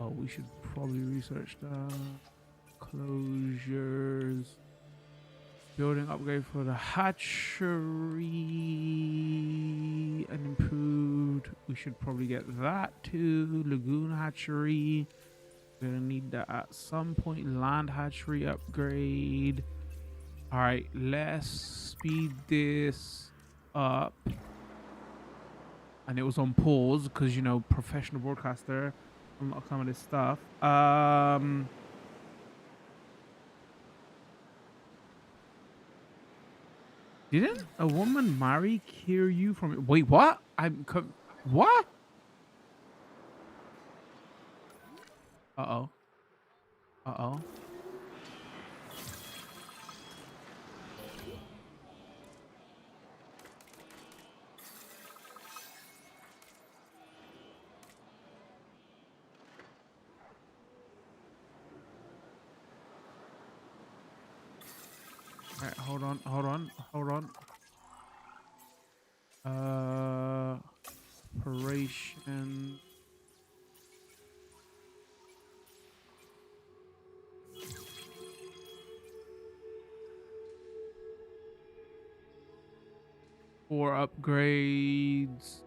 Speaker 1: Oh, we should probably research that. Closures. Building upgrade for the hatchery and improved. We should probably get that too. Lagoon hatchery. We're gonna need that at some point. Land hatchery upgrade. All right, let's speed this up. And it was on pause because, you know, professional broadcaster. Unlock some of this stuff. Didn't a woman marry Kiryu from? Wait, what? What? Uh-oh. Uh-oh. All right, hold on. operation. Four upgrades.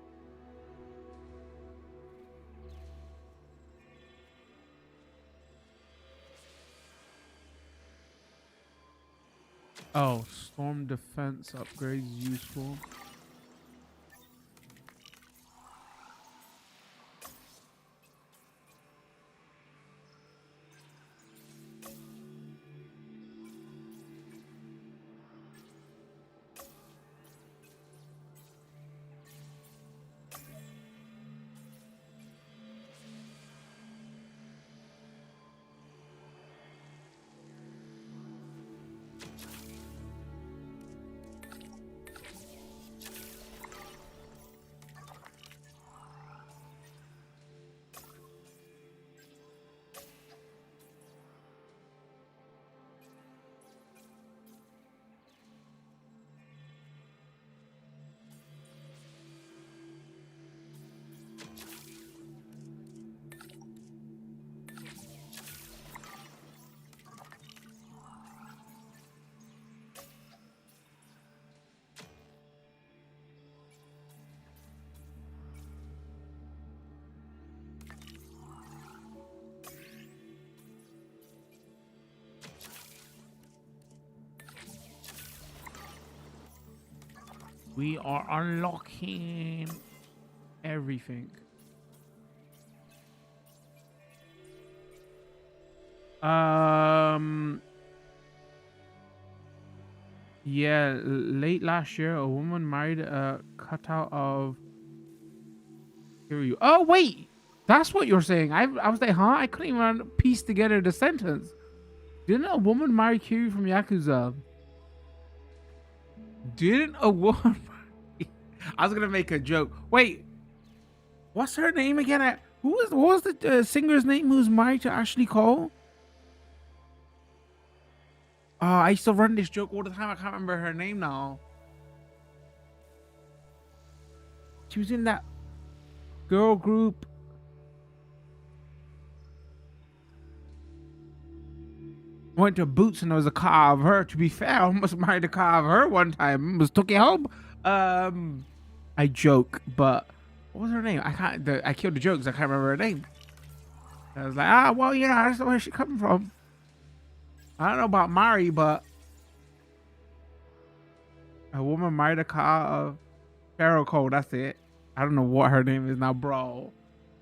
Speaker 1: Oh, storm defense upgrades useful. We are unlocking everything. Yeah, late last year, a woman married a cutout of Kiryu. Oh, wait! That's what you're saying. I was like, huh? I couldn't even piece together the sentence. Didn't a woman marry Kiryu from Yakuza? Didn't a woman... I was gonna make a joke. Wait, what's her name again? What was the singer's name who's married to Ashley Cole? I used to run this joke all the time. I can't remember her name now. She was in that girl group. Went to Boots and there was a car of her. To be fair, I almost married a car of her one time. Almost took it home. I joke, but what was her name? I killed the joke because I can't remember her name. I was like, well, yeah, that's where she come from. I don't know about Mari, but a woman married a car of Pharaoh Cole. That's it. I don't know what her name is now, bro.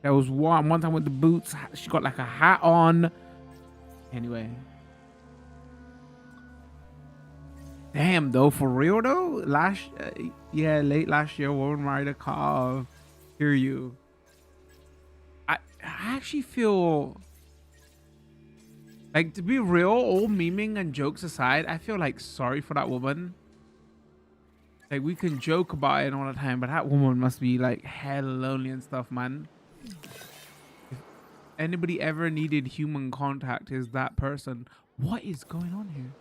Speaker 1: There was one time with the Boots. She got like a hat on. Anyway. Damn, though, for real though, late last year, a woman married a car of Kiryu. I actually feel like, to be real, all memeing and jokes aside, I feel like sorry for that woman. Like, we can joke about it all the time, but that woman must be like hell lonely and stuff, man. If anybody ever needed human contact, is that person. What is going on here?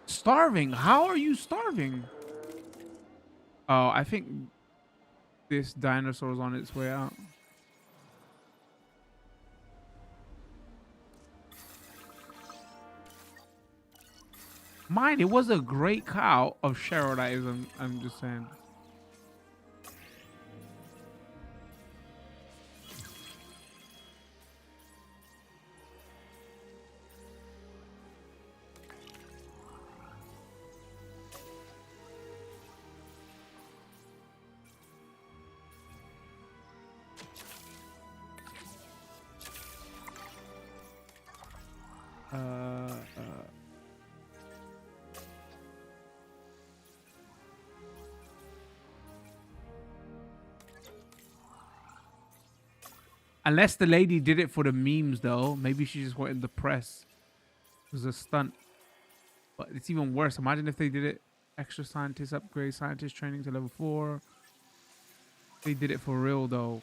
Speaker 1: Starving? How are you starving? Oh, I think this dinosaur is on its way out. Mind, it was a great cow of Cheryl, that is, I'm just saying. Unless the lady did it for the memes, though. Maybe she just wanted the press. It was a stunt. But it's even worse. Imagine if they did it. Extra scientist upgrade, scientist training to level 4. They did it for real, though.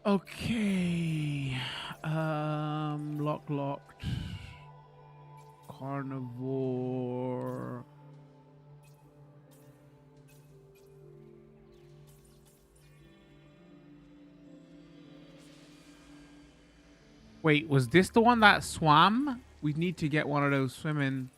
Speaker 1: Okay. Locked. Carnivore. Wait, was this the one that swam? We need to get one of those swimming.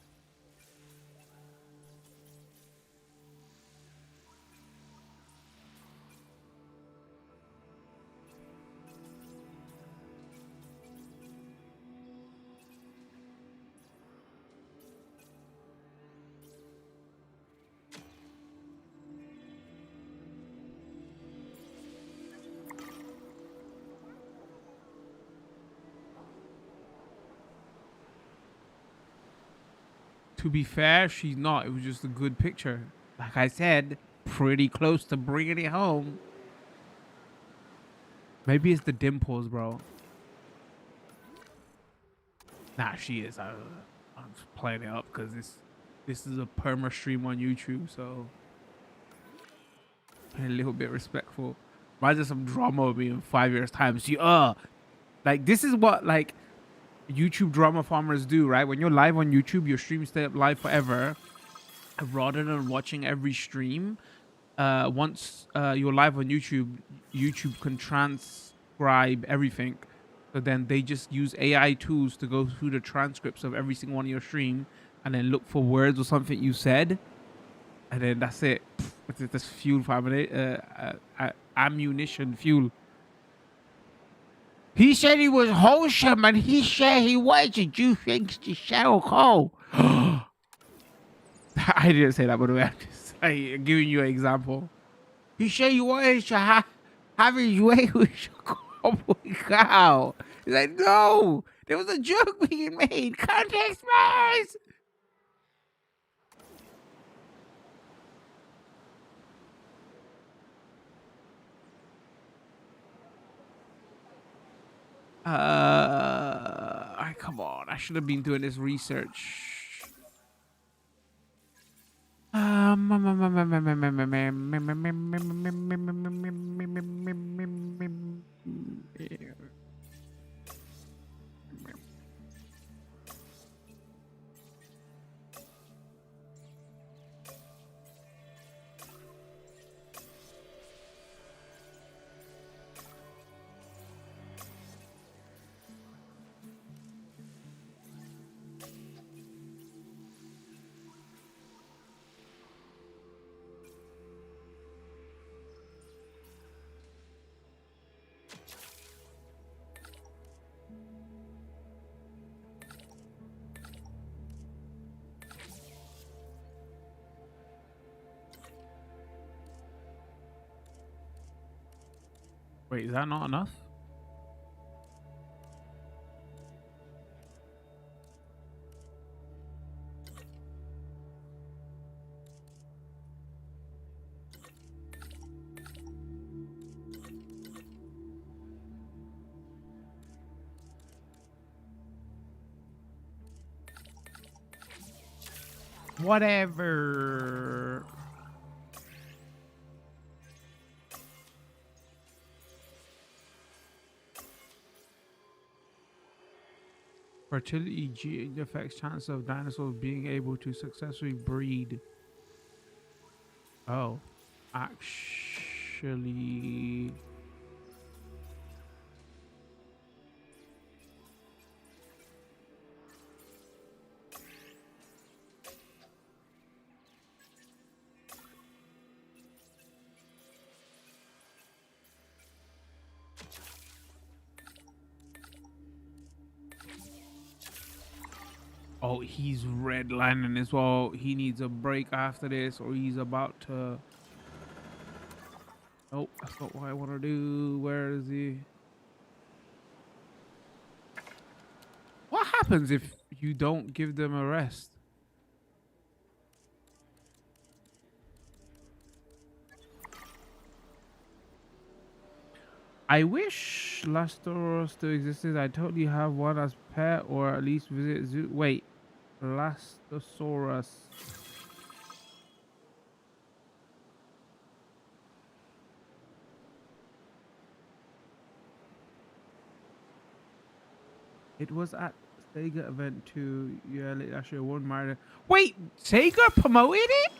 Speaker 1: To be fair, she's not. It was just a good picture. Like I said, pretty close to bringing it home. Maybe it's the dimples, bro. Nah, she is. I'm just playing it up because this is a perma stream on YouTube, so a little bit respectful. Imagine some drama with me in 5 years' time. See, like this is what like YouTube drama farmers do, right? When you're live on YouTube, your streams stay up live forever. Rather than watching every stream, once you're live on YouTube, YouTube can transcribe everything. So then they just use AI tools to go through the transcripts of every single one of your stream and then look for words or something you said. And then that's it. That's fuel family. Ammunition fuel. He said he was wholesome and he said he wanted to do things to Cheryl Cole. I didn't say that, by the way. I'm just giving you an example. He said he wanted to have his way with Cowboy Cow. He's like, no, there was a joke being made. Context matters. Come on. I should have been doing this research. Wait, is that not enough? Whatever. Fertility gene affects chance of dinosaurs being able to successfully breed. Oh, actually. Oh, he's redlining as well. He needs a break after this, or he's about to. Nope, that's not what I want to do. Where is he? What happens if you don't give them a rest? I wish Lastoros still existed. I totally have one as pet, or at least visit zoo. Wait, Lastosaurus. It was at Sega event too. Yeah, late last year. One Mario. Wait, Sega promoted it?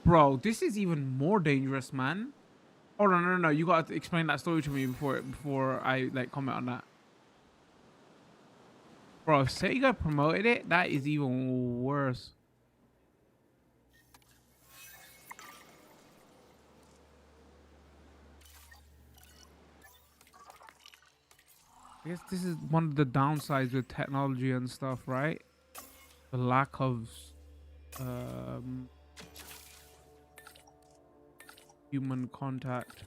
Speaker 1: Bro, this is even more dangerous, man. Oh no. You got to explain that story to me before I like comment on that. Bro, if Sega promoted it, that is even worse. I guess this is one of the downsides with technology and stuff, right? The lack of human contact.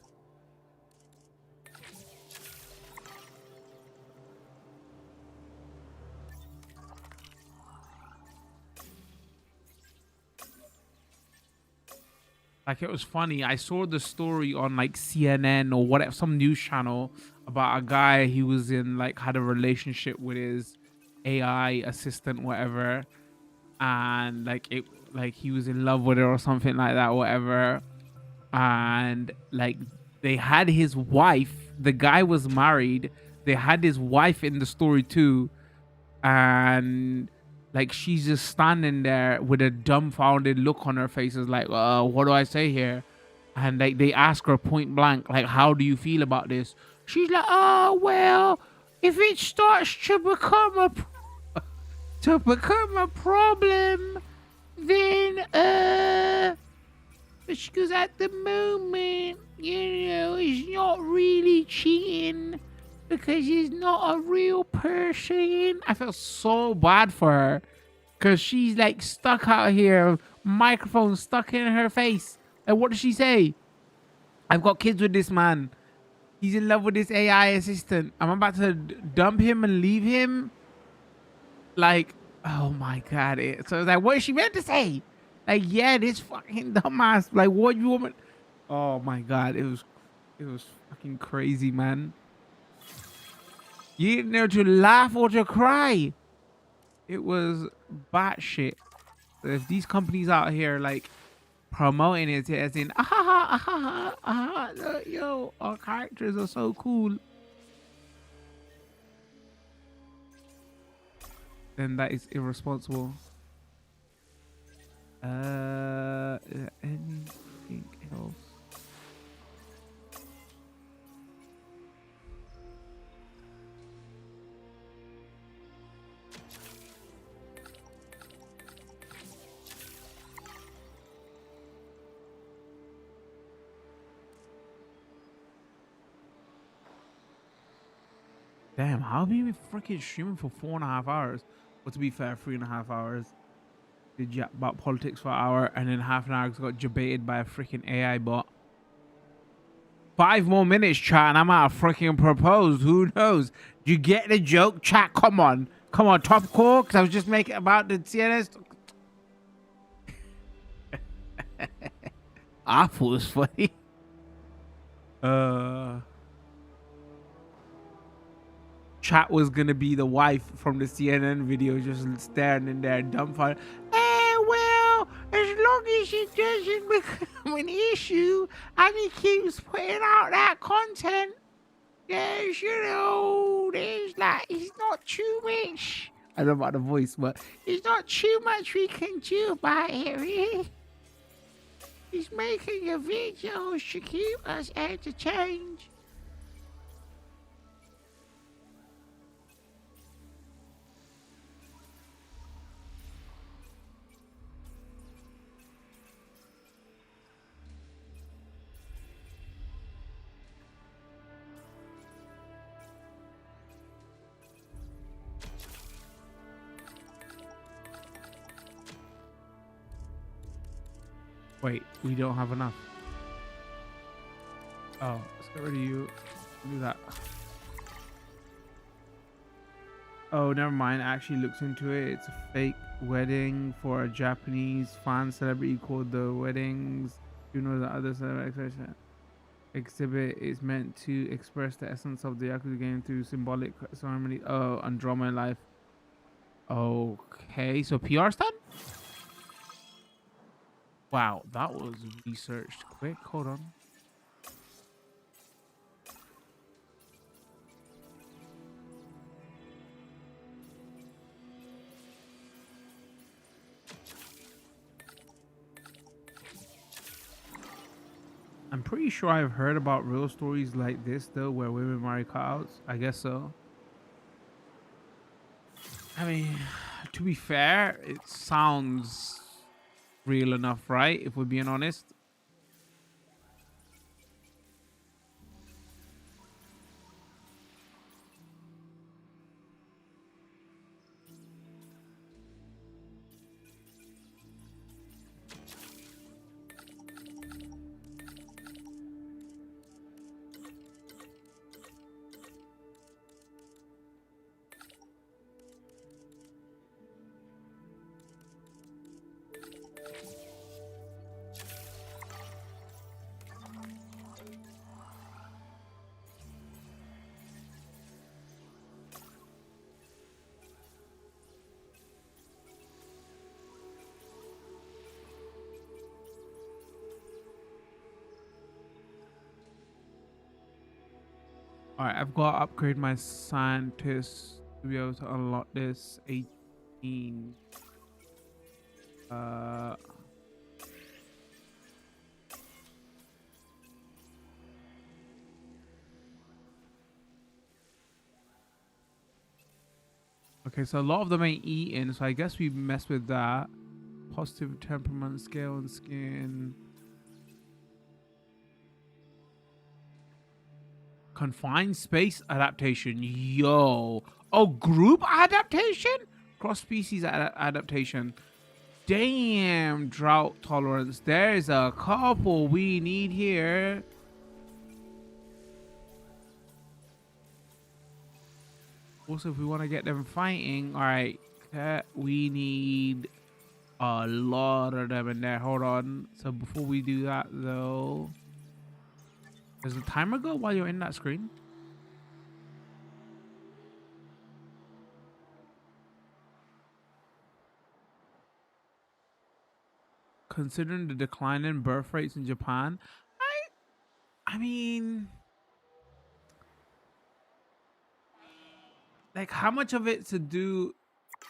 Speaker 1: Like, it was funny. I saw the story on like CNN or whatever, some news channel about a guy he was in, like, had a relationship with his AI assistant, whatever, and like he was in love with her or something like that, whatever. And like they had his wife. The guy was married. They had his wife in the story too, and like she's just standing there with a dumbfounded look on her face, is like, what do I say here? And like they ask her point blank, like, how do you feel about this? She's like, oh well, if it starts to become a problem, then she goes, at the moment, you know, it's not really cheating because he's not a real person. I felt so bad for her because she's like stuck out here, microphone stuck in her face. And what does she say? I've got kids with this man. He's in love with this AI assistant. I'm about to dump him and leave him. Like, oh my God. So it's like, what is she meant to say? Like, yeah, this fucking dumbass. Like, what you want? Oh my God. It was fucking crazy, man. You didn't know to laugh or to cry. It was batshit. So if these companies out here like promoting it as in, yo, our characters are so cool, then that is irresponsible. Anything else? Damn, how have you been freaking streaming for 4.5 hours? Well, to be fair, 3.5 hours. Did you about politics for an hour, and then half an hour got debated by a freaking AI bot. 5 more minutes, chat, and I'm out of freaking proposed. Who knows? Do you get the joke, chat? Come on, top core, because I was just making about the CNS. I thought it was funny. Chat was gonna be the wife from the CNN video, just staring in there dumbfounded. Well, as long as it doesn't become an issue and he keeps putting out that content, there's, you know, there's like, it's not too much. I don't know about the voice, but it's not too much we can do about it, really. He's making a video to keep us entertained. Wait, we don't have enough. Oh, let's get rid of you. Do that. Oh, never mind. Actually looks into it. It's a fake wedding for a Japanese fan celebrity called The Weddings. You know, the other exhibit is meant to express the essence of the Yakuza game through symbolic ceremony. Oh, Andromeda Life. Okay, so PR stunt? Wow, that was researched quick. Hold on. I'm pretty sure I've heard about real stories like this though, where women marry cutouts. I guess so. I mean, to be fair, it sounds real enough, right? If we're being honest. All right, I've got to upgrade my scientist to be able to unlock this 18. Okay, so a lot of them ain't eating, so I guess we mess with that. Positive temperament, scale, and skin. Confined space adaptation. Yo. Oh, group adaptation? Cross species adaptation. Damn, drought tolerance. There's a couple we need here. Also, if we want to get them fighting, all right, we need a lot of them in there. Hold on. So before we do that, though, does the timer go while you're in that screen? Considering the decline in birth rates in Japan, I mean, like, how much of it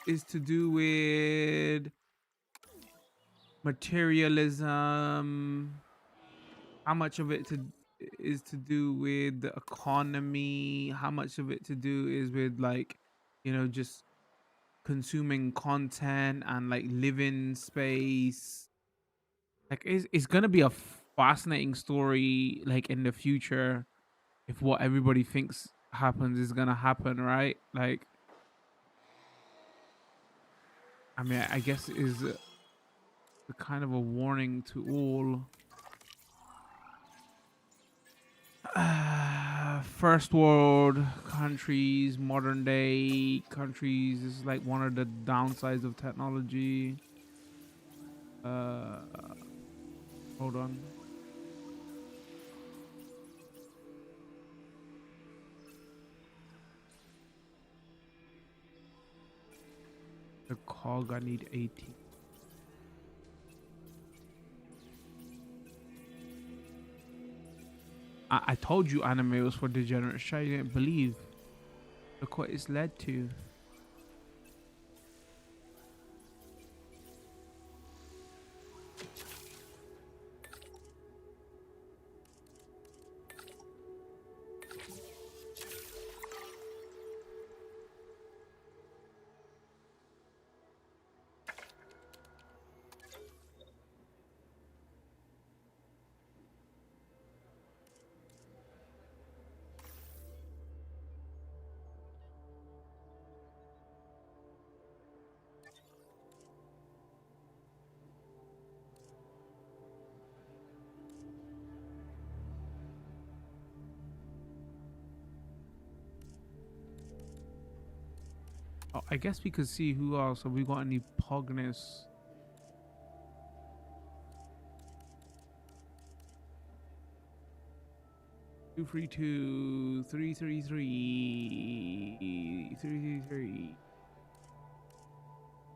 Speaker 1: is to do with materialism? How much of it is to do with the economy? How much of it to do is with, like, you know, just consuming content and like living space? Like, it's gonna be a fascinating story, like, in the future, if what everybody thinks happens is gonna happen, right? Like, I mean, I guess it is a kind of a warning to all. First world countries, modern day countries is like one of the downsides of technology. Hold on. The cog, I need 80. I told you anime was for degenerates. I didn't believe. Look what it's led to. Oh, I guess we could see who else. Have we got any Pognus? Two, 332,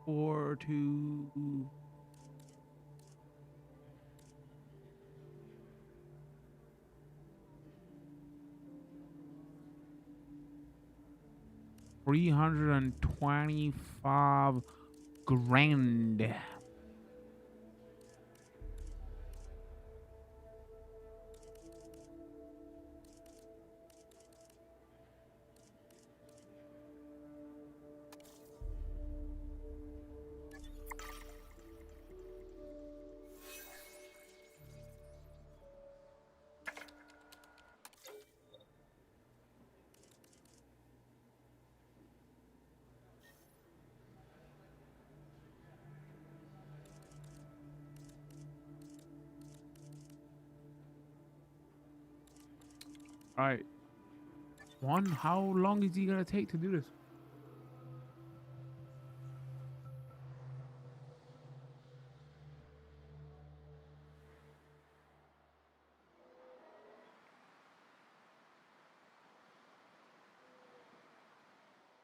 Speaker 1: 4, 2. $325 grand. All right. One, how long is he gonna take to do this?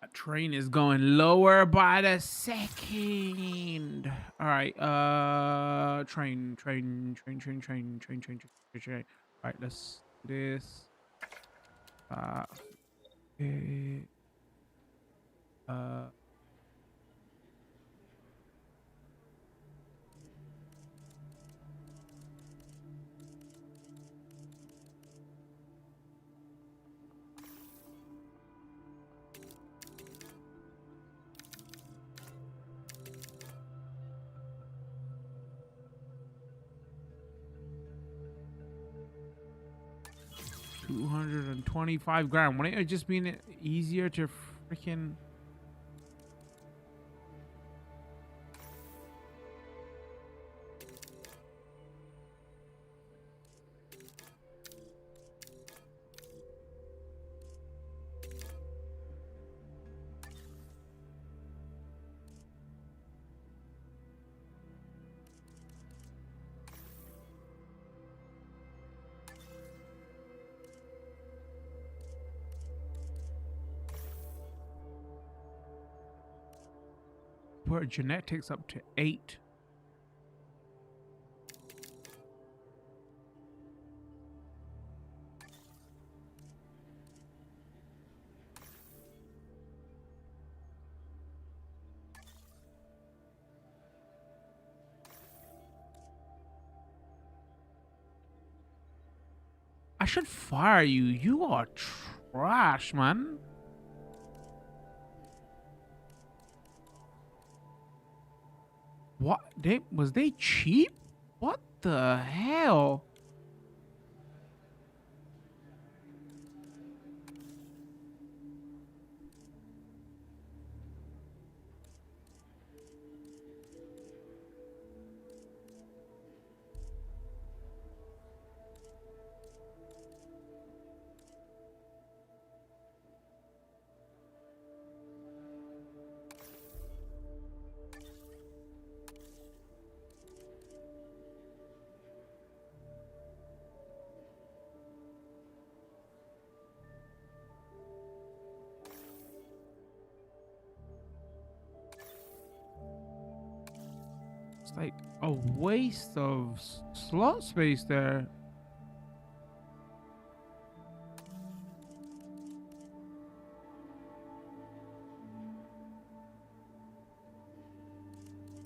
Speaker 1: That train is going lower by the second. All right. Train. All right, let's do this. Okay. 225 grand. Wouldn't it just been easier to freaking... Where genetics up to 8. I should fire you. You are trash, man. What? Was they cheap? What the hell? It's like a waste of slot space there.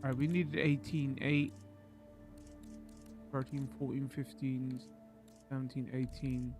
Speaker 1: All right, we needed 18, 8, 13, 14, 15, 17, 18.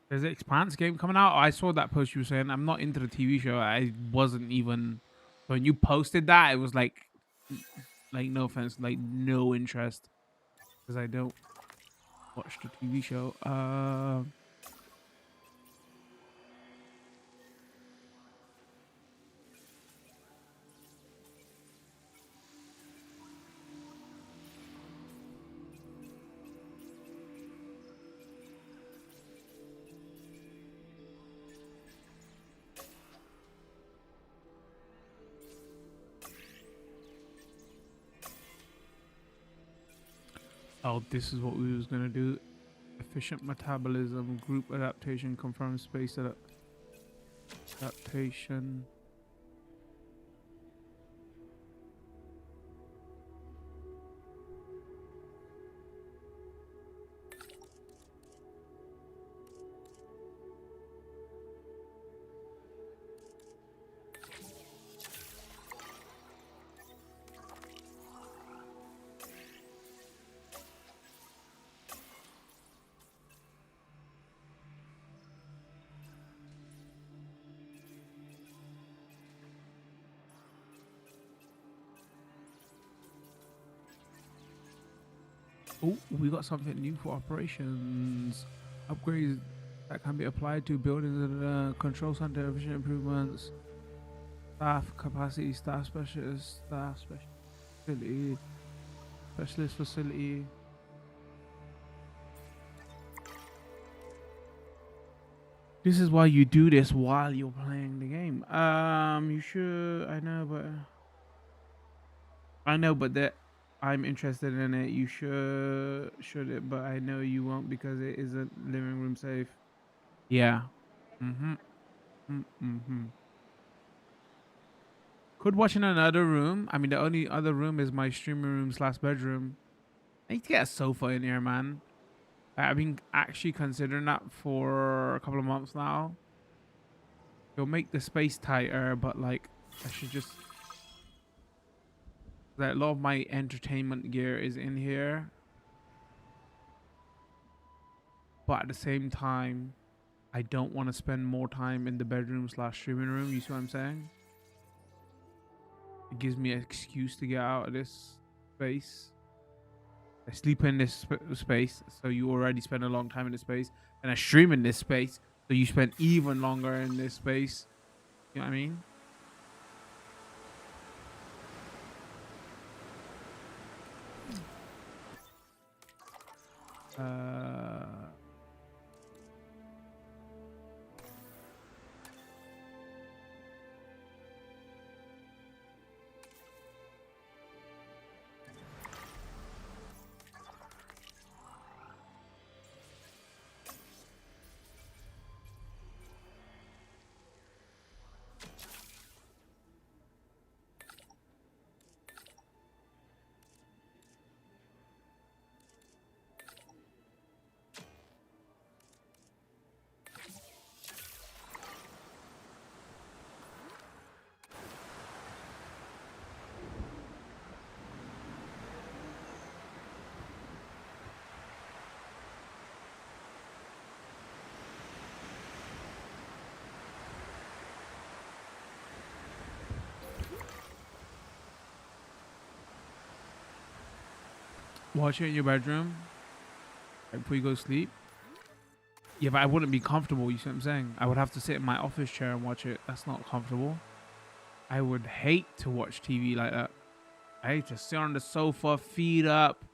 Speaker 1: There's an Expanse game coming out. I saw that post you were saying. I'm not into the TV show. I wasn't even... When you posted that, it was like no offense, like no interest. Because I don't watch the TV show. Oh, this is what we was gonna do. Efficient metabolism, group adaptation, confirm space adaptation. Oh, we got something new for operations. Upgrades that can be applied to buildings and control center efficient improvements. Staff capacity, staff specialist, facility, specialist facility. This is why you do this while you're playing the game. You should. I know, but that I'm interested in it. You should it, but I know you won't because it isn't living room safe. Yeah. Mm-hmm. Mm-hmm. Could watch in another room. I mean, the only other room is my streaming room / bedroom. I need to get a sofa in here, man. I've been actually considering that for a couple of months now. It'll make the space tighter, but like I should just. That a lot of my entertainment gear is in here, but at the same time, I don't want to spend more time in the bedroom / streaming room. You see what I'm saying? It gives me an excuse to get out of this space. I sleep in this space, so you already spend a long time in this space, and I stream in this space, so you spend even longer in this space. You know what I mean? Watch it in your bedroom right before you go to sleep. Yeah, but I wouldn't be comfortable. You see what I'm saying? I would have to sit in my office chair and watch it. That's not comfortable. I would hate to watch TV like that. I hate to sit on the sofa, feet up,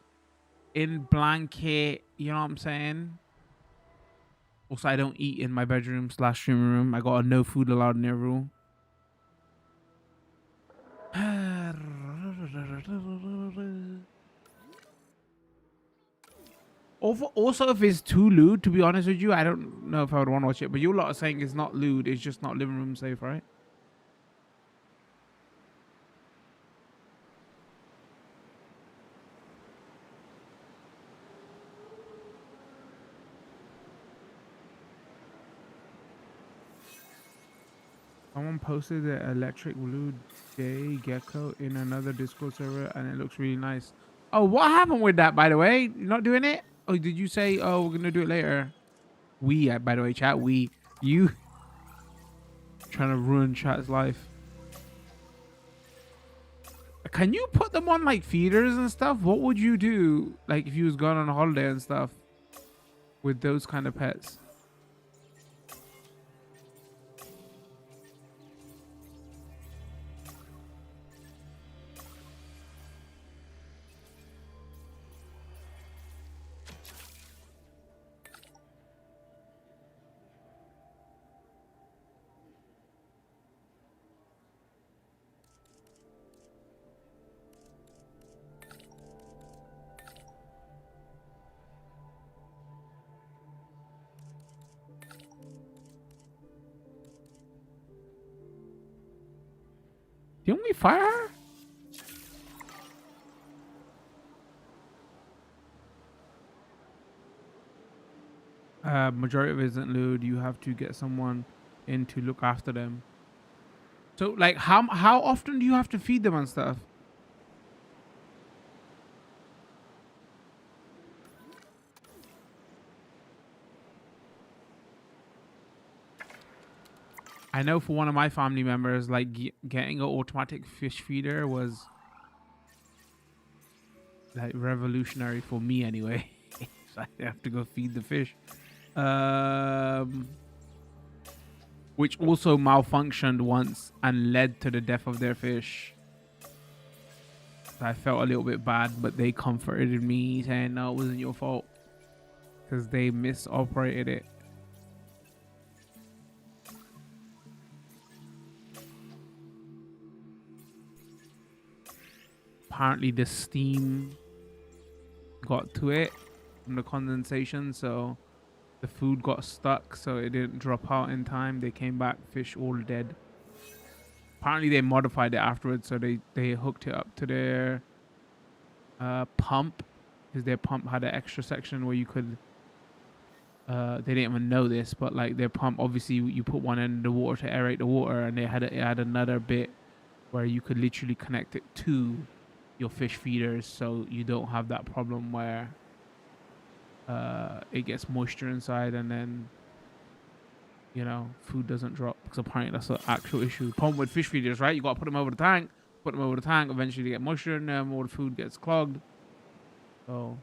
Speaker 1: in blanket. You know what I'm saying? Also, I don't eat in my bedroom / streaming room. I got a no food allowed in there rule. Also, if it's too lewd, to be honest with you, I don't know if I would want to watch it. But you lot are saying it's not lewd, it's just not living room safe, right? Someone posted the electric blue day gecko in another Discord server, and it looks really nice. Oh, what happened with that, by the way? You're not doing it? Oh, did you say, oh, we're gonna do it later? By the way, chat, you trying to ruin chat's life. Can you put them on like feeders and stuff? What would you do like if you was going on a holiday and stuff with those kind of pets? Didn't we fire her? Majority of it isn't lewd. You have to get someone in to look after them. So, like, how often do you have to feed them and stuff? I know for one of my family members, like getting an automatic fish feeder was like revolutionary for me anyway. So I have to go feed the fish. Which also malfunctioned once and led to the death of their fish. So I felt a little bit bad, but they comforted me saying, no, it wasn't your fault because they misoperated it. Apparently the steam got to it from the condensation, so the food got stuck, so it didn't drop out in time. They came back, fish all dead. Apparently they modified it afterwards, so they hooked it up to their pump, because their pump had an extra section where you could they didn't even know this, but like their pump, obviously you put one end of the water to aerate the water, and it had another bit where you could literally connect it to your fish feeders, so you don't have that problem where it gets moisture inside and then, you know, food doesn't drop, because apparently that's an actual issue. Problem with fish feeders, right? You got to put them over the tank, eventually they get moisture in them, or the food gets clogged. So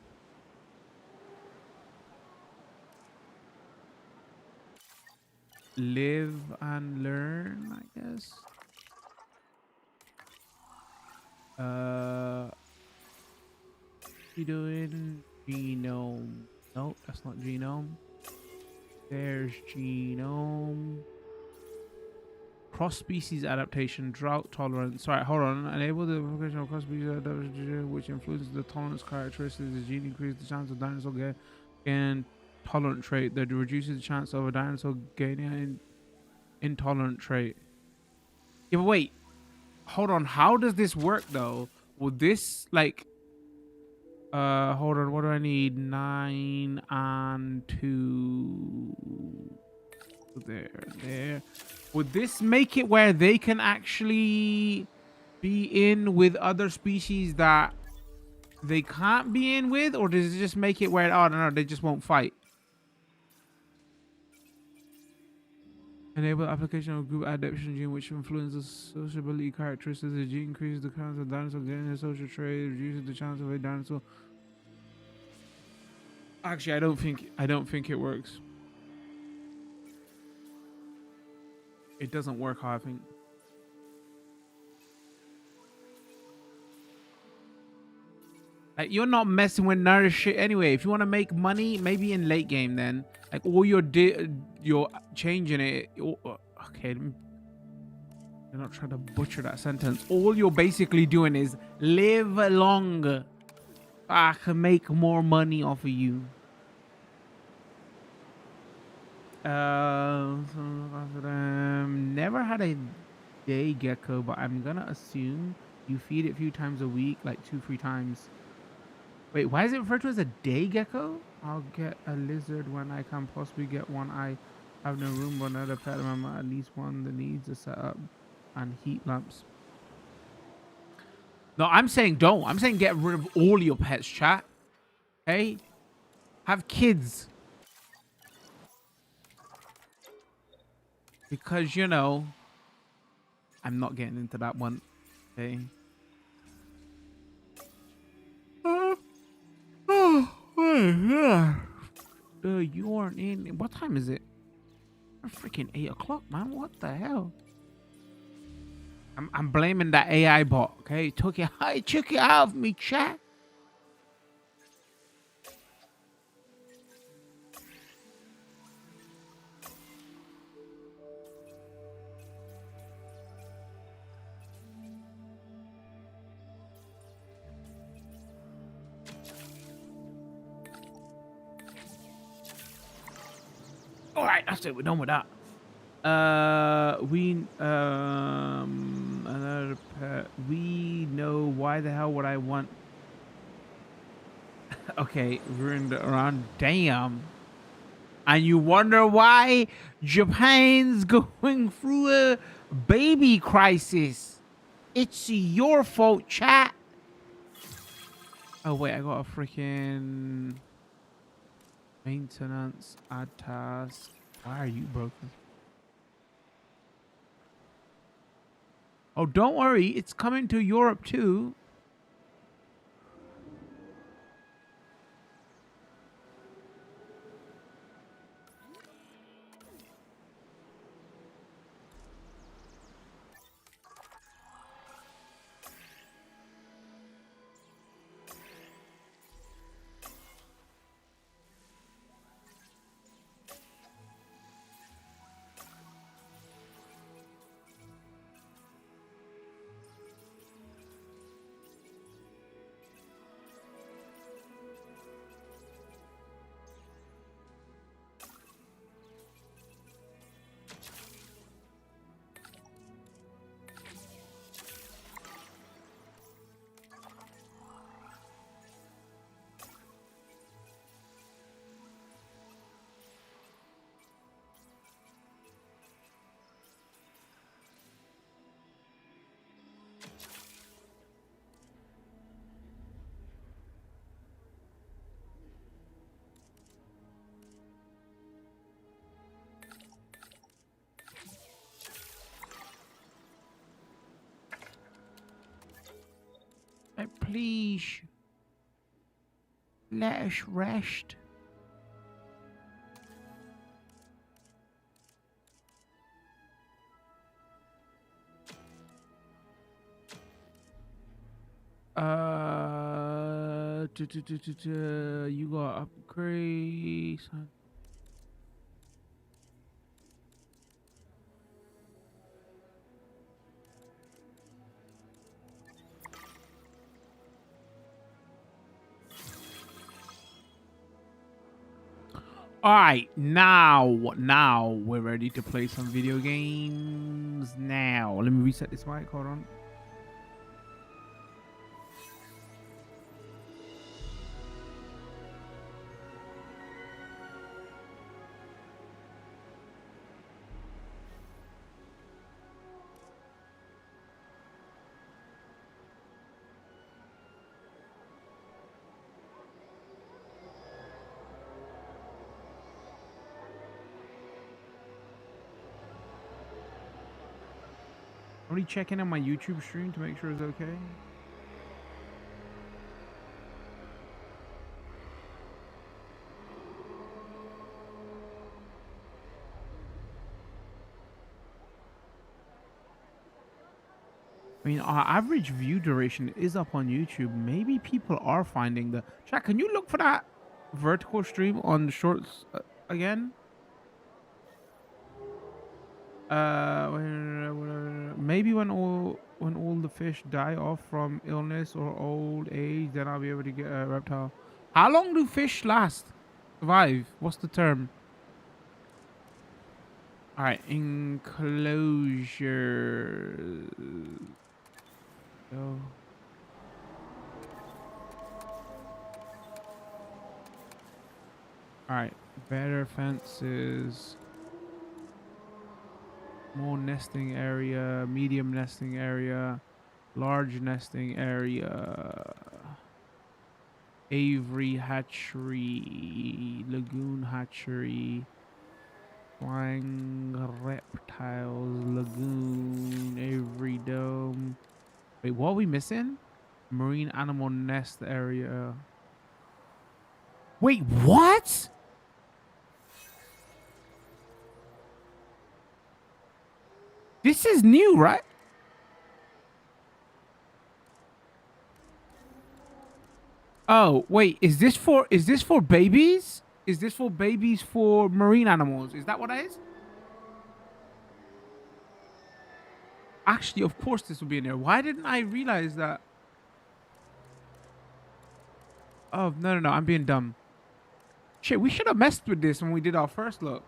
Speaker 1: live and learn, I guess. You doing genome? Nope, that's not genome. There's genome. Cross-species adaptation, drought tolerance. Sorry, hold on. Enable the application of cross-species adaptation, which influences the tolerance characteristics. The gene increases the chance of dinosaur getting tolerant trait that reduces the chance of a dinosaur gaining an intolerant trait. Yeah, but wait. Hold on. How does this work though? Would this like hold on, what do I need? 9 and 2 there. Would this make it where they can actually be in with other species that they can't be in with, or does it just make it where, oh no, they just won't fight? Enable application of group adaptation gene, which influences sociability characteristics. The gene increases the chance of dinosaur getting a social trait, reduces the chance of a dinosaur. Actually, I don't think it works. It doesn't work how I think. Like, you're not messing with none of this shit anyway. If you want to make money, maybe in late game then. Like, all you're changing it. Okay, I'm not trying to butcher that sentence. All you're basically doing is live longer. I can make more money off of you. Never had a day gecko, but I'm gonna assume you feed it a few times a week, like 2-3 times. Wait, why is it referred to as a day gecko? I'll get a lizard when I can possibly get one. I have no room for another pet. Remember, at least one that needs a setup and heat lamps. No, I'm saying don't. I'm saying get rid of all your pets, chat. Okay? Have kids. Because, you know, I'm not getting into that one. Okay? You aren't in. What time is it? Freaking 8 o'clock, man. What the hell? I'm blaming that AI bot. Okay, it took it out of me, chat. All right, that's it. We're done with that. Another pet. We know why the hell would I want? Okay, ruined around. Damn. And you wonder why Japan's going through a baby crisis. It's your fault, chat. Oh wait, I got a freaking maintenance add task. Why are you broken? Oh, don't worry. It's coming to Europe too. Please let us rest. You got upgrades. All right, now we're ready to play some video games. Now, let me reset this mic. Hold on. Already checking on my YouTube stream to make sure it's okay. I mean, our average view duration is up on YouTube. Maybe people are finding the chat. Can you look for that vertical stream on the shorts again? Maybe when all the fish die off from illness or old age, then I'll be able to get a reptile. How long do fish last? Survive? What's the term? All right, enclosure. Oh. All right, better fences. Small nesting area, medium nesting area, large nesting area, aviary hatchery, lagoon hatchery, flying reptiles, lagoon, aviary dome. Wait, what are we missing? Marine animal nest area. Wait, what? This is new, right? Oh, wait, is this for babies? Is this for babies for marine animals? Is that what it is? Actually, of course this will be in there. Why didn't I realize that? Oh, no, I'm being dumb. Shit, we should have messed with this when we did our first look.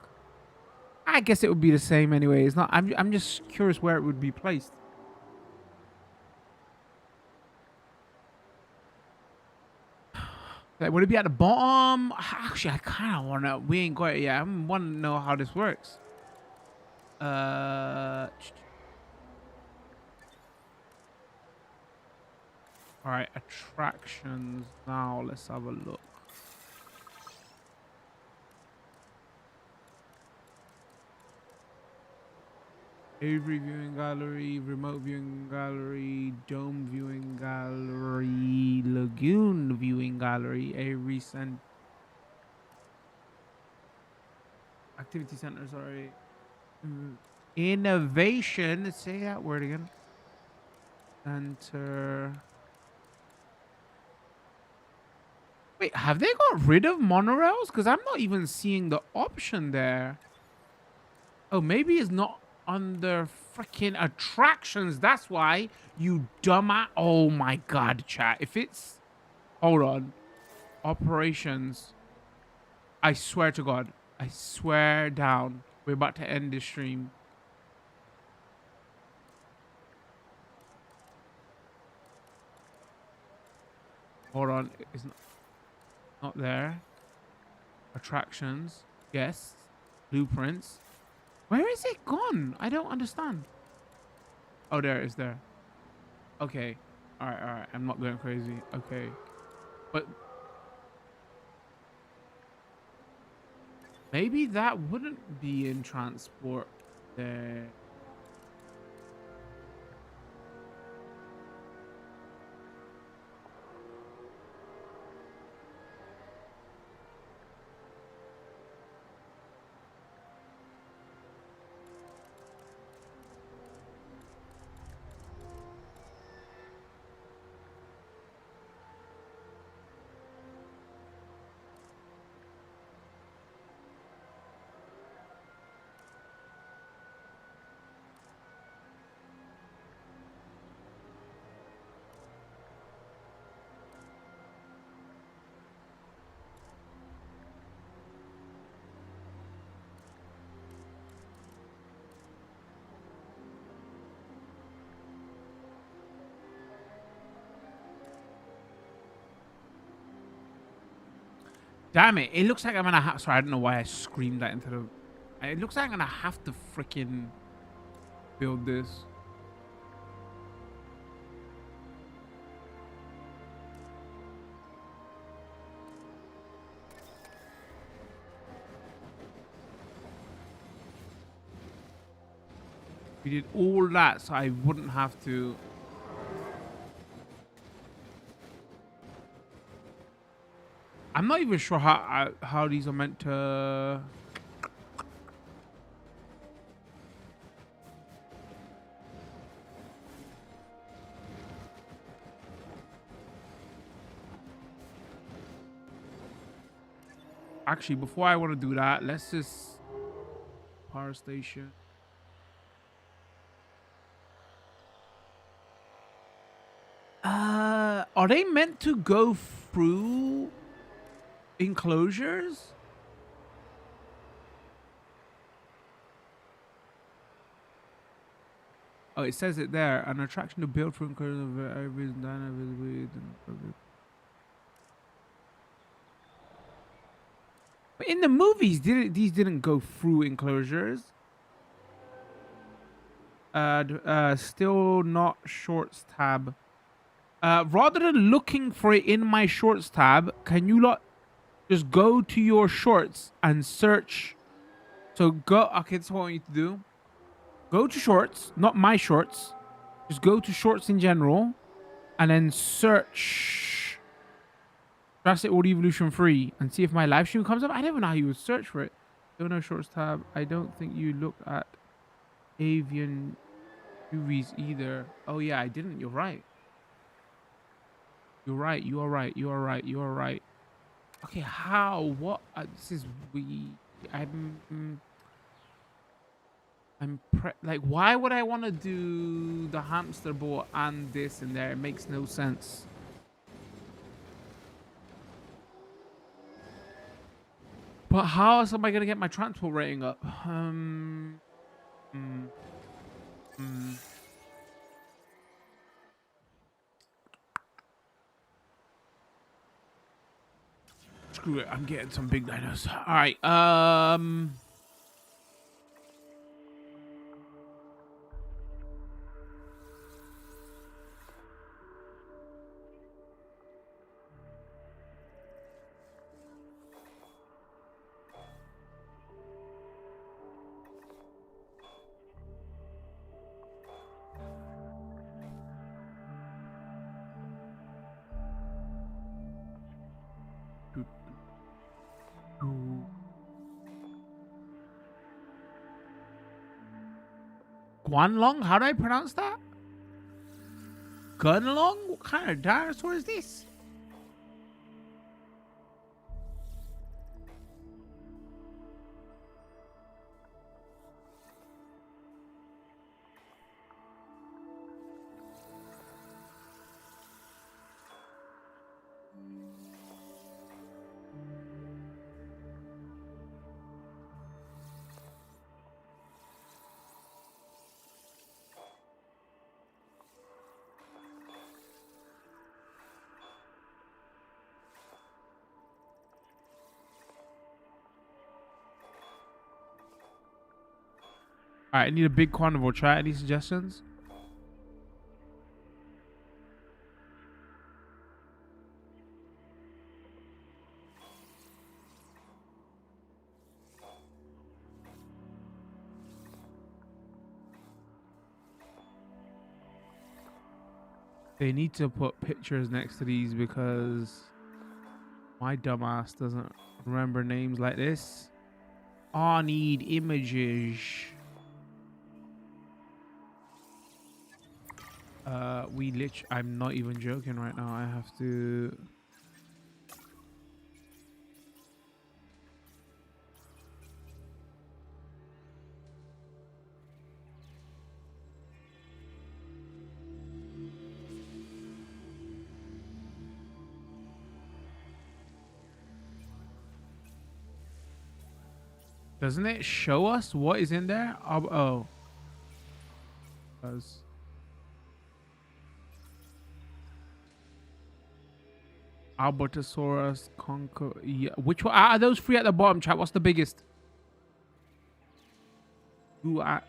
Speaker 1: I guess it would be the same anyway. It's not. I'm just curious where it would be placed. Like, would it be at the bottom? Actually, I kind of want to. We ain't got it yet. I want to know how this works. All right, attractions. Now let's have a look. Aviary viewing gallery, remote viewing gallery, dome viewing gallery, lagoon viewing gallery, aviary center, activity center, sorry. Innovation, let's say that word again. Center. Wait, have they got rid of monorails? Because I'm not even seeing the option there. Oh, maybe it's not under freaking attractions. That's why, you dumbass. Oh my god, chat. If it's, hold on, operations, I swear to god, I swear down, we're about to end this stream. Hold on, it's not there. Attractions, guests, blueprints. Where is it gone? I don't understand. Oh, there it is there. Okay. All right. I'm not going crazy. Okay. But maybe that wouldn't be in transport there. Damn it. It looks like I'm gonna have... Sorry, I don't know why I screamed that into the... It looks like I'm gonna have to freaking build this. We did all that so I wouldn't have to... I'm not even sure how these are meant to... Actually, before I want to do that, let's just... Power station. Are they meant to go through enclosures? Oh, it says it there. An attraction to build through enclosures of areas and dynamic. But in the movies, these didn't go through enclosures. Still not shorts tab. Rather than looking for it in my shorts tab, can you lot just go to your shorts and search? So go, okay, this is what I want you to do. Go to shorts, not my shorts. Just go to shorts in general and then search Jurassic World Evolution 3 and see if my live stream comes up. I don't even know how you would search for it. Don't know shorts tab. I don't think you looked at avian movies either. Oh yeah, I didn't. You're right. You're right. You are right. You are right. You are right. Okay, how? What? This is like, why would I want to do the hamster ball and this in there? It makes no sense. But how else am I gonna get my transport rating up? Screw it, I'm getting some big dinos. All right, Guanlong? How do I pronounce that? Gunlong? What kind of dinosaur is this? All right, I need a big carnivore. Try any suggestions? They need to put pictures next to these because my dumbass doesn't remember names like this. I need images. I'm not even joking right now. I have to. Doesn't it show us what is in there? Oh. Does. Albertosaurus, Conco. Yeah. Which one are those three at the bottom, chat? What's the biggest? Guanlong.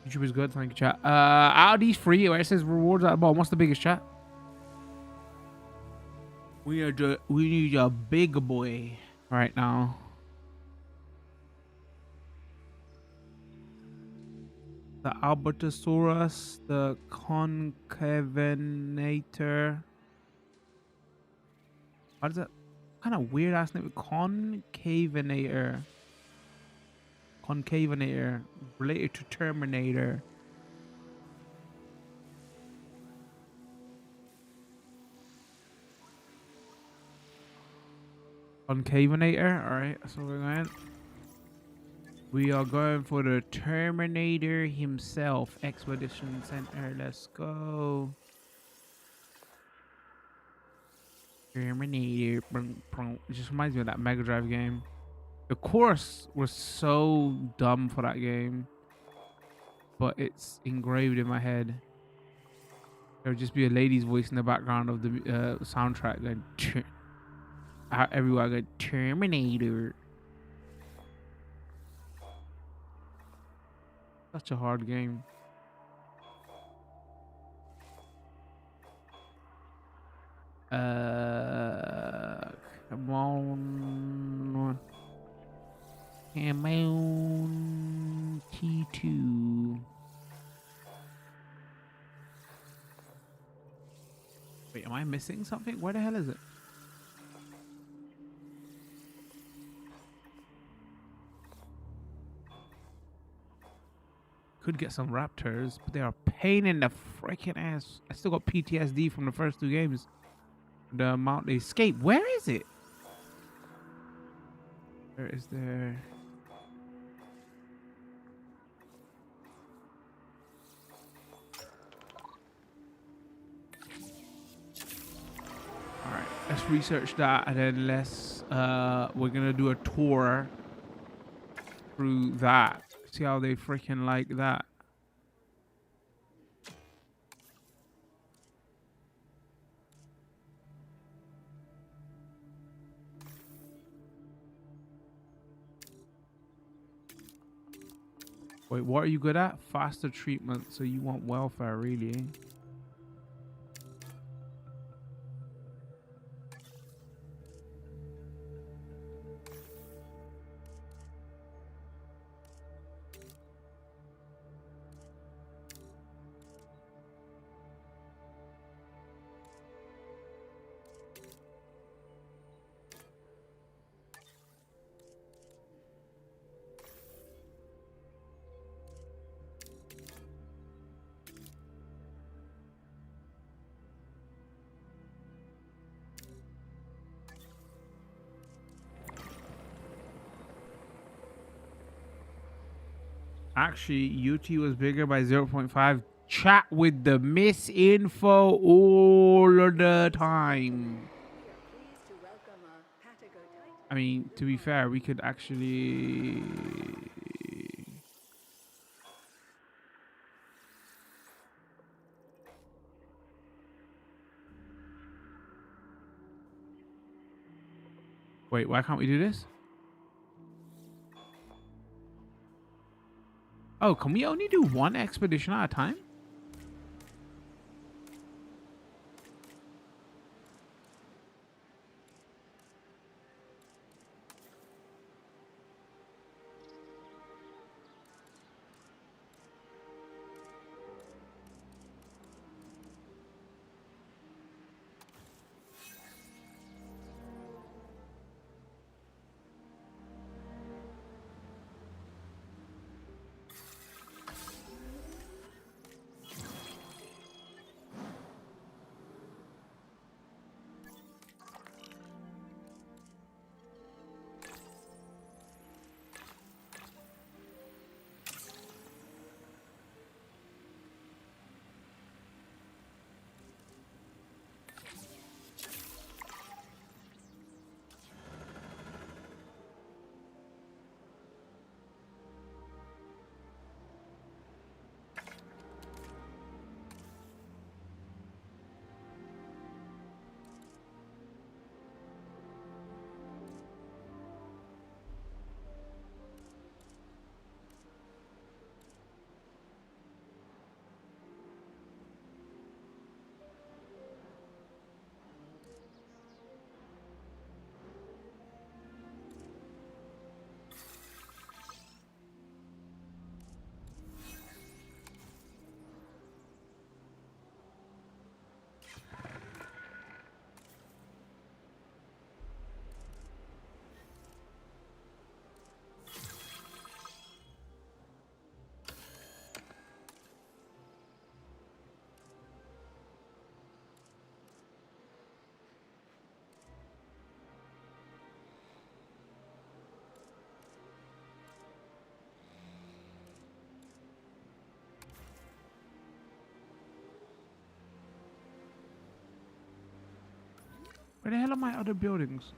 Speaker 1: YouTube is good, thank you, chat. Out of these three, where it says rewards at the bottom, what's the biggest, chat? We need a big boy right now. The Albertosaurus, the Concavenator. What is that? Kind of weird ass name. Concavenator. Related to Terminator. Concavenator. Alright, that's what we're going. We are going for the Terminator himself. Expedition Center. Let's go. Terminator. It just reminds me of that Mega Drive game. The chorus was so dumb for that game, but it's engraved in my head. There would just be a lady's voice in the background of the soundtrack going everywhere. Going Terminator. Such a hard game. Come on. Come on, T2. Wait, am I missing something? Where the hell is it? Could get some raptors, but they are a pain in the freaking ass. I still got PTSD from the first two games. The amount they escape. Where is it? Where is there? All right, let's research that, and then we're gonna do a tour through that. See how they freaking like that. Wait, what are you good at? Faster treatment, so you want welfare, really? Actually, UT was bigger by 0.5. Chat with the misinfo all of the time. I mean, to be fair, we could actually... Wait, why can't we do this? Oh, can we only do one expedition at a time? Where the hell are my other buildings?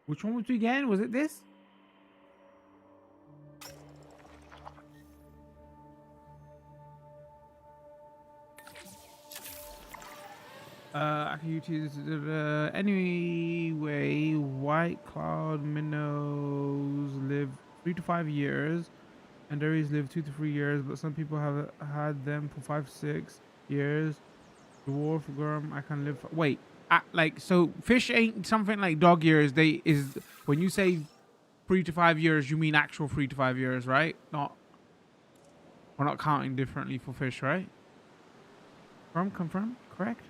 Speaker 1: Which one was we again? Was it this? I can use anyway. White cloud minnows live 3 to 5 years, and berries live 2 to 3 years. But some people have had them for 5 to 6 years. Dwarf worm, I can live. Wait, like so, fish ain't something like dog years. They is when you say 3 to 5 years, you mean actual 3 to 5 years, right? Not we're not counting differently for fish, right? Confirm, correct?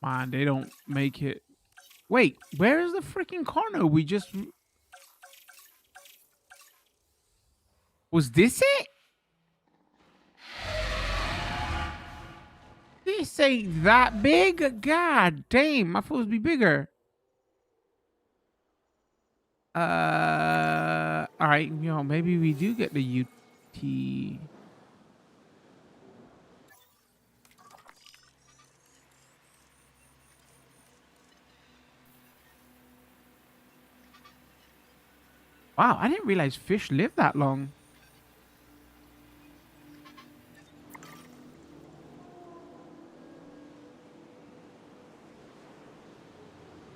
Speaker 1: Man, they don't make it. Wait, where is the freaking corner? We just was this it? This ain't that big. God damn, I thought it would be bigger. All right, you know, maybe we do get the UT. Wow, I didn't realize fish live that long.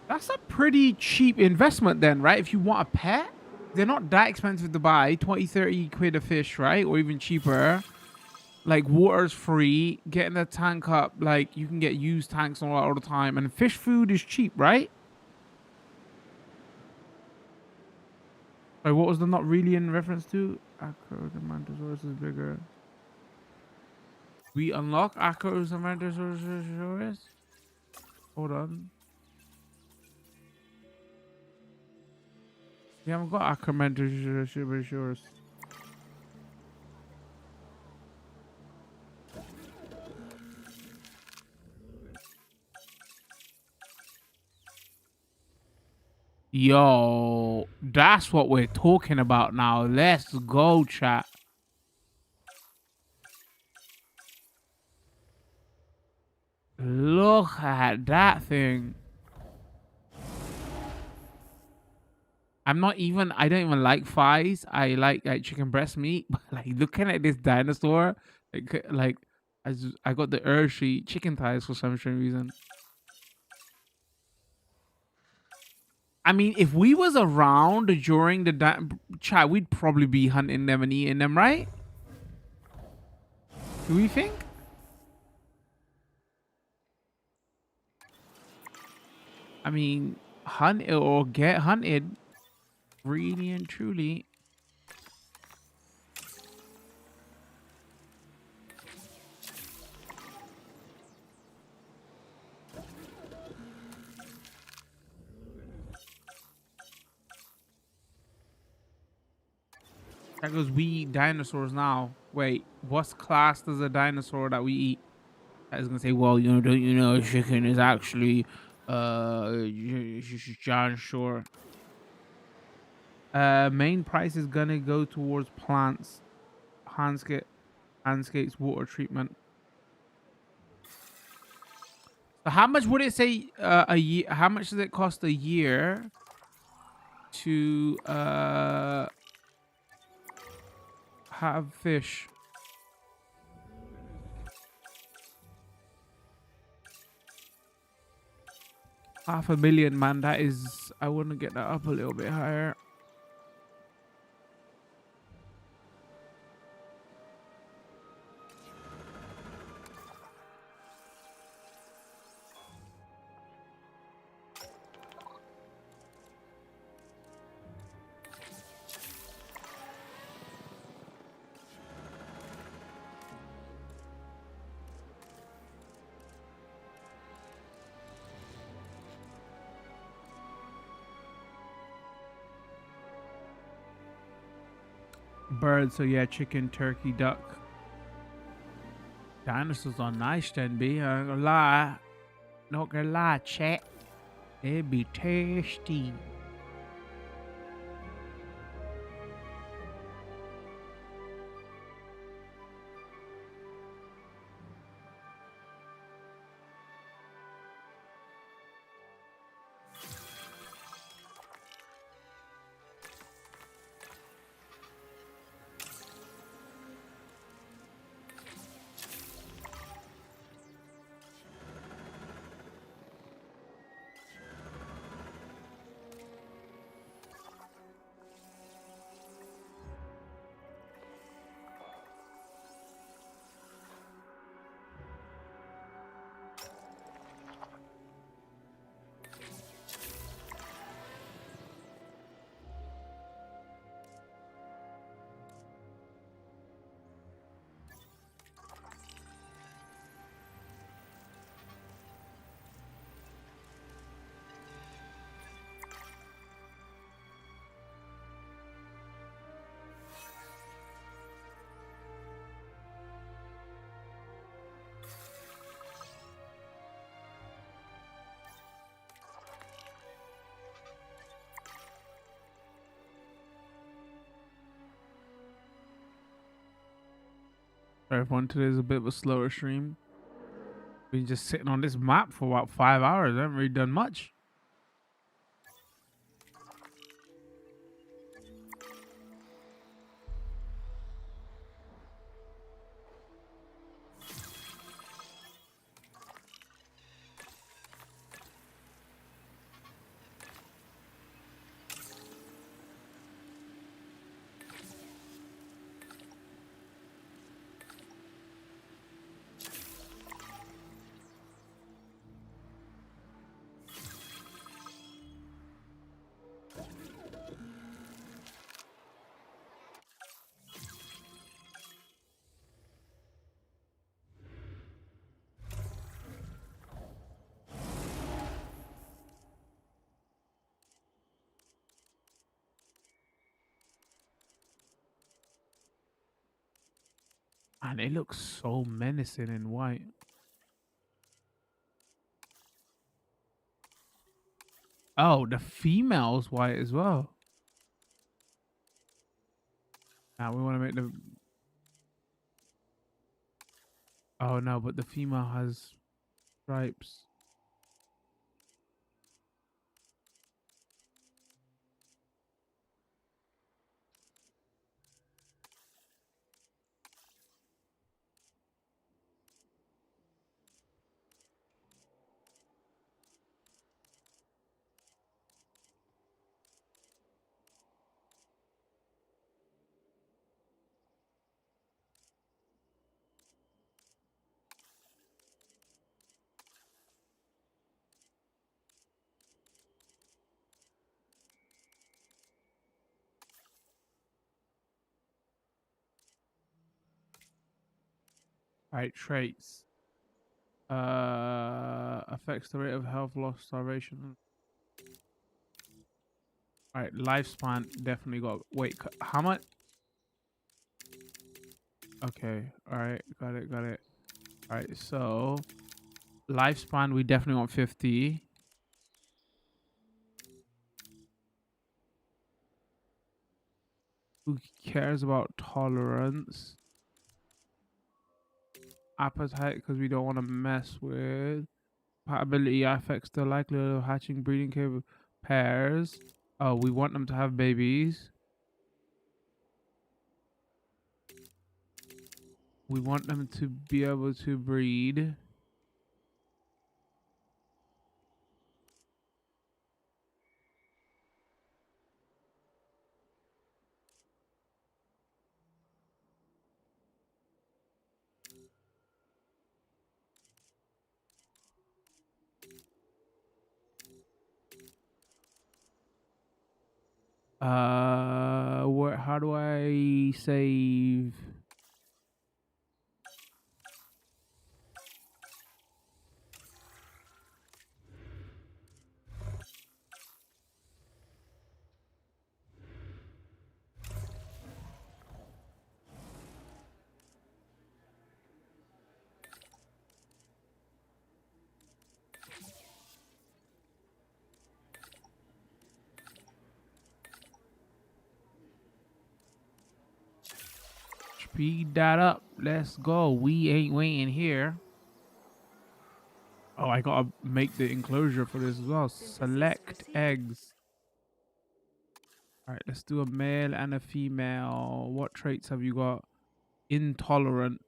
Speaker 1: That's a pretty cheap investment then, right? If you want a pet, they're not that expensive to buy. 20, 30 quid a fish, right? Or even cheaper. Like, water's free. Getting the tank up, like, you can get used tanks all the time. And fish food is cheap, right? Like, what was the not really in reference to? Acro, the Mantosaurus is bigger. We unlock Acros and Mantosaurus? Hold on. We haven't got Acromantosaurus. Yo, that's what we're talking about now. Let's go, chat. Look at that thing. I don't even like thighs. I like chicken breast meat. But like looking at this dinosaur, I got the urge to eat chicken thighs for some strange reason. I mean, if we was around during the chat, we'd probably be hunting them and eating them, right? Do we think? I mean, hunt or get hunted, really and truly. That goes, we eat dinosaurs now. Wait, what's classed as a dinosaur that we eat? I was gonna say, well, don't you know chicken is actually John Shore. Main price is gonna go towards plants, landscapes, water treatment. So how much would it say a year? How much does it cost a year to have fish? $500,000, man. That is, I want to get that up a little bit higher. Birds, so yeah, chicken, turkey, duck. Dinosaurs are nice then, B. I ain't gonna lie. Not gonna lie, chat. It'd be tasty. Sorry, everyone. Today's a bit of a slower stream. Been just sitting on this map for about 5 hours. I haven't really done much. And it looks so menacing in white. Oh, the female's white as well. Now we want to make the. Oh no, but the female has stripes. All right, traits. Affects the rate of health loss, starvation. All right, lifespan definitely got. Wait, how much? Okay, all right, got it. All right, so lifespan we definitely want 50. Who cares about tolerance? Appetite, because we don't want to mess with. Compatibility affects the likelihood of hatching breeding capable pairs. Oh, we want them to have babies. We want them to be able to breed. How do I save? Speed that up. Let's go. We ain't waiting here. Oh, I gotta make the enclosure for this as well. Select eggs. All right, let's do a male and a female. What traits have you got? Intolerant.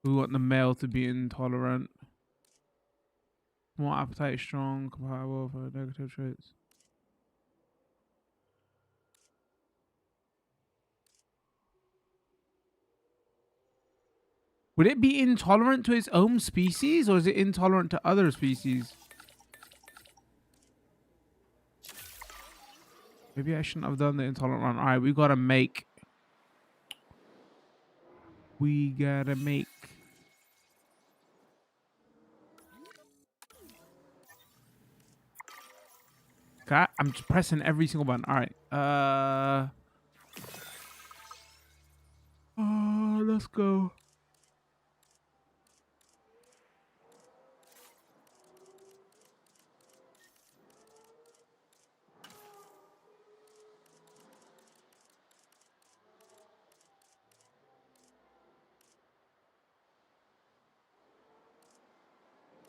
Speaker 1: We want the male to be intolerant. More appetite strong, compatible for negative traits. Would it be intolerant to its own species, or is it intolerant to other species? Maybe I shouldn't have done the intolerant one. All right, we gotta make. God, I'm just pressing every single button. All right. Let's go.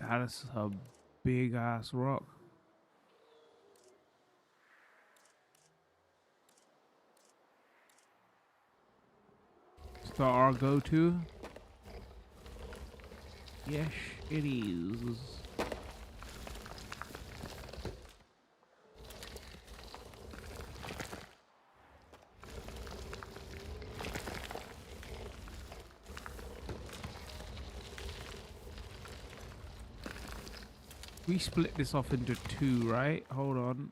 Speaker 1: That is a big ass rock. Is that our go-to? Yes, it is. We split this off into two, right? Hold on.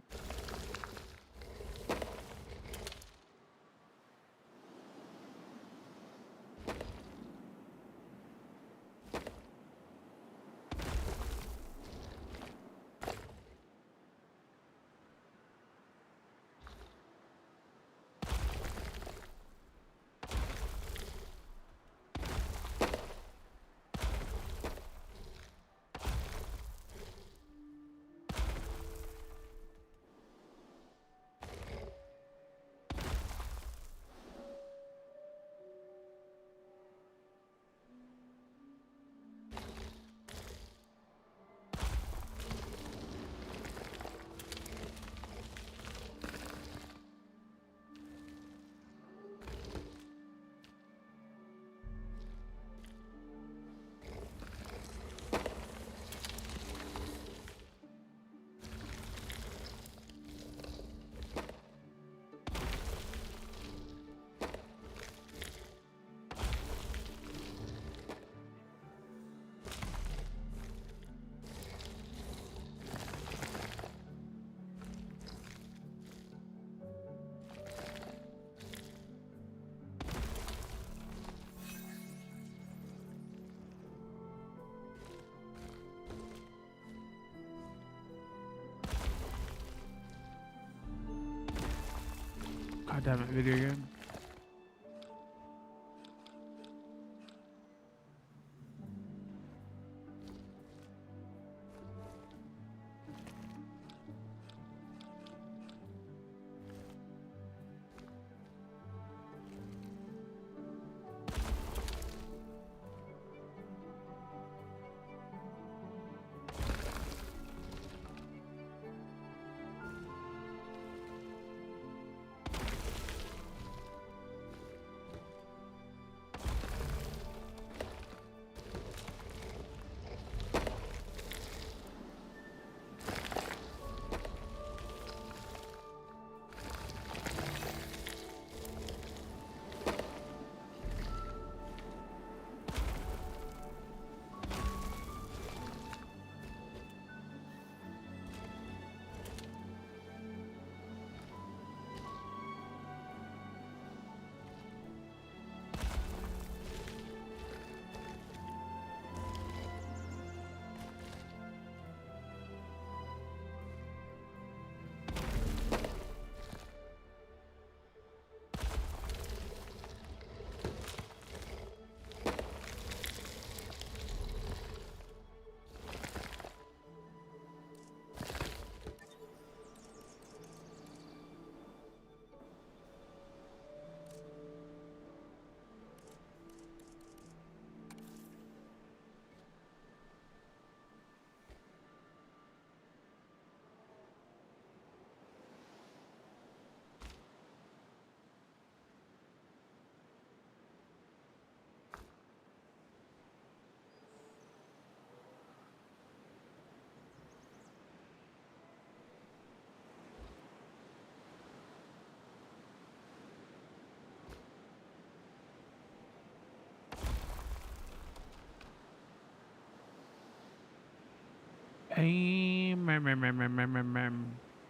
Speaker 1: God damn it, video game.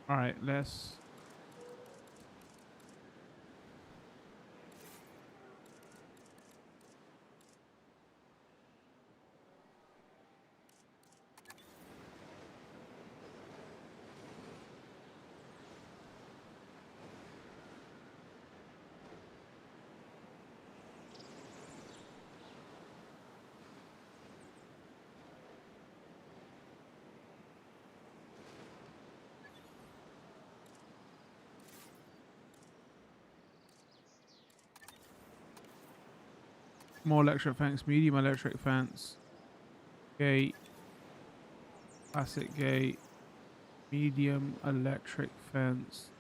Speaker 1: All right, let's. More electric fence, medium electric fence, gate, classic gate, medium electric fence.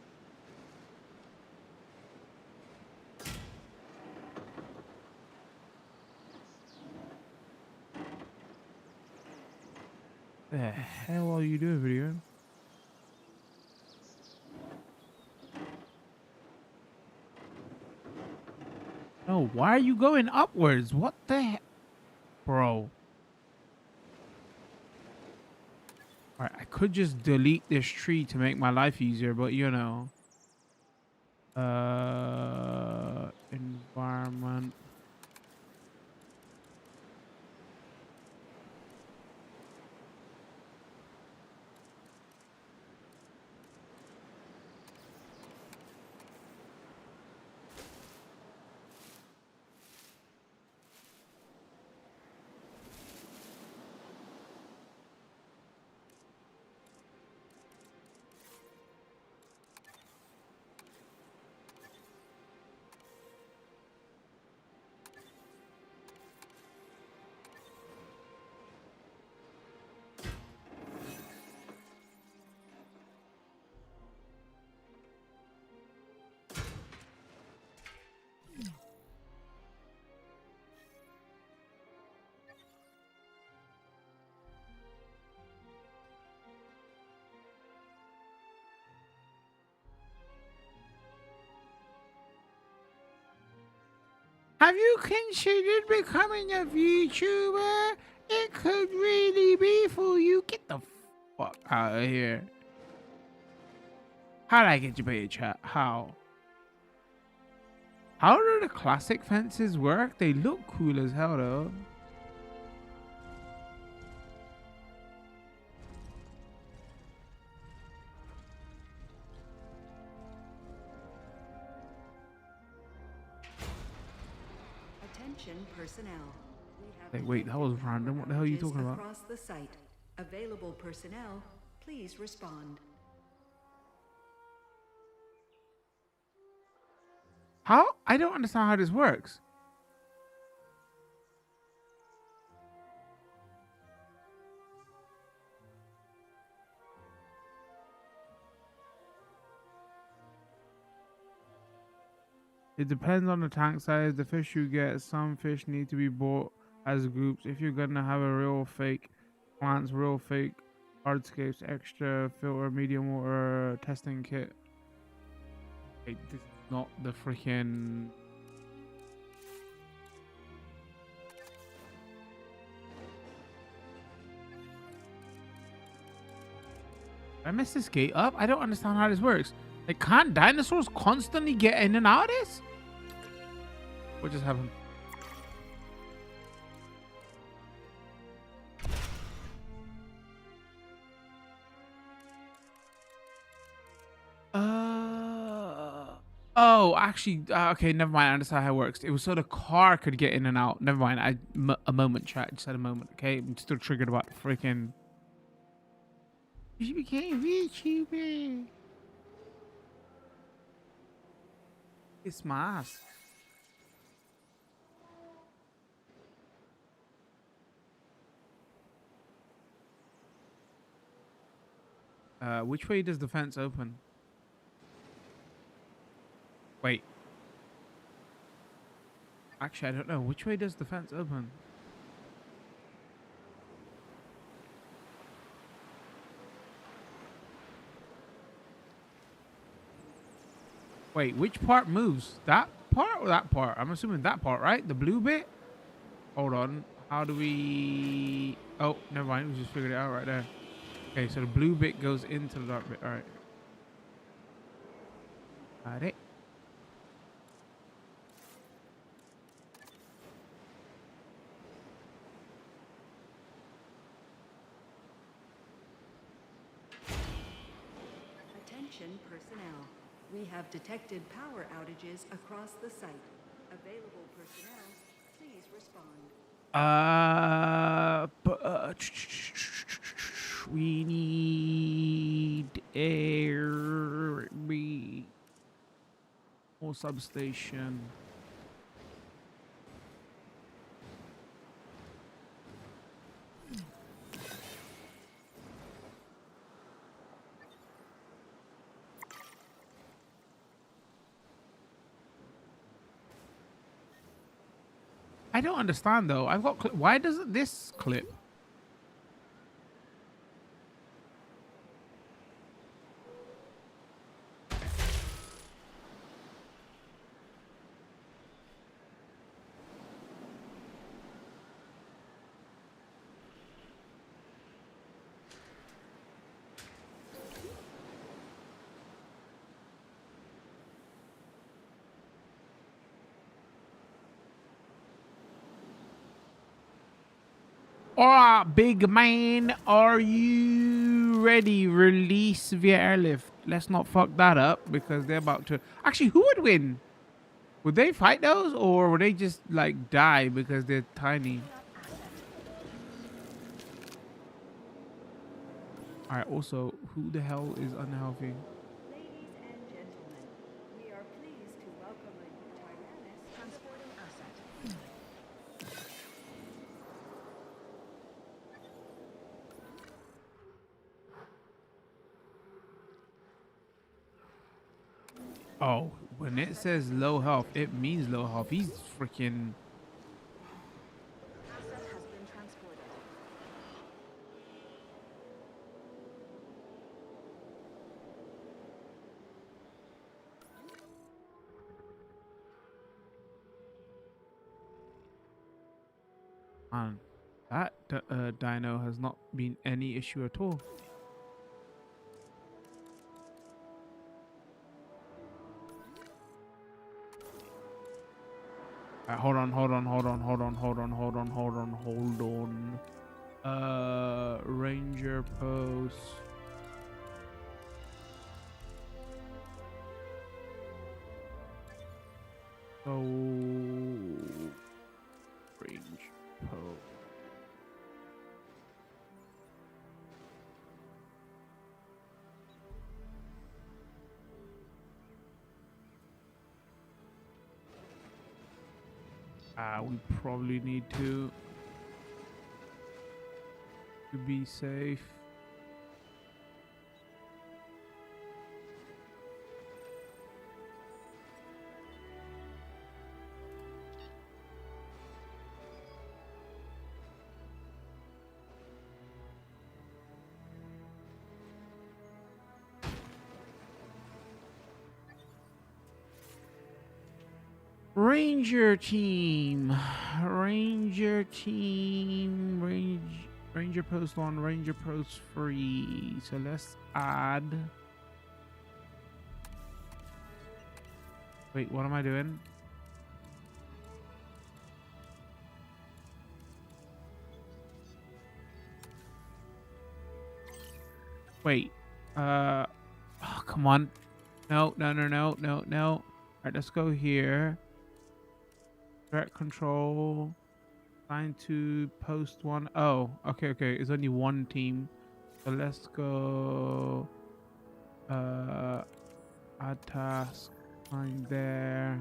Speaker 1: The hell are you doing, video? No, why are you going upwards? What the heck? Bro. Alright, I could just delete this tree to make my life easier, but you know. Environment. Have you considered becoming a VTuber? It could really be for you. Get the fuck out of here. How did I get you by your chat? How? How do the classic fences work? They look cool as hell though.
Speaker 4: Attention personnel. We have
Speaker 1: Hey, wait, that was
Speaker 4: detected power
Speaker 1: random. What the hell are you
Speaker 4: outages
Speaker 1: talking about?
Speaker 4: across the site. Available personnel, please respond.
Speaker 1: How? I don't understand how this works. It depends on the tank size, the fish you get. Some fish need to be bought as groups. If you're gonna have a real fake plants, real fake hardscapes, extra filter, medium water testing kit. Wait, this is not the freaking. I messed this gate up. I don't understand how this works. Like, can't dinosaurs constantly get in and out of this? What just happened? Oh, actually, okay, never mind. I understand how it works. It was so the car could get in and out. Never mind. A moment, chat. Just had a moment. Okay, I'm still triggered about the freaking. She became VTuber. It's my ass. Which way does the fence open? Wait. Actually, I don't know. Which way does the fence open? Wait, which part moves? That part or that part? I'm assuming that part, right? The blue bit? Hold on. How do we... Oh, never mind. We just figured it out right there. Okay, so the blue bit goes into the dark bit. All right. Got it.
Speaker 4: Attention personnel. We have detected power outages across the site. Available personnel, please respond.
Speaker 1: We need air or substation. I don't understand though. I've got why doesn't this clip? Alright, big man, are you ready? Release via airlift. Let's not fuck that up because they're about to. Actually, who would win? Would they fight those or would they just like die because they're tiny? Alright, also, who the hell is unhealthy?
Speaker 4: Ladies and gentlemen, we are pleased to welcome a Tyrannus transporting asset.
Speaker 1: Oh, when it says low health, it means low health. He's freaking.
Speaker 2: Asset has been transported.
Speaker 1: Man, that dino has not been any issue at all. Hold on. Ranger post. So We probably need to be safe. Ranger team, Ranger post 1, Ranger post 3. So let's add. Wait, what am I doing? Wait, oh, come on. No. All right, let's go here. Threat control. Assign to post 1. Oh, okay. It's only one team. So let's go. Add task. Find there.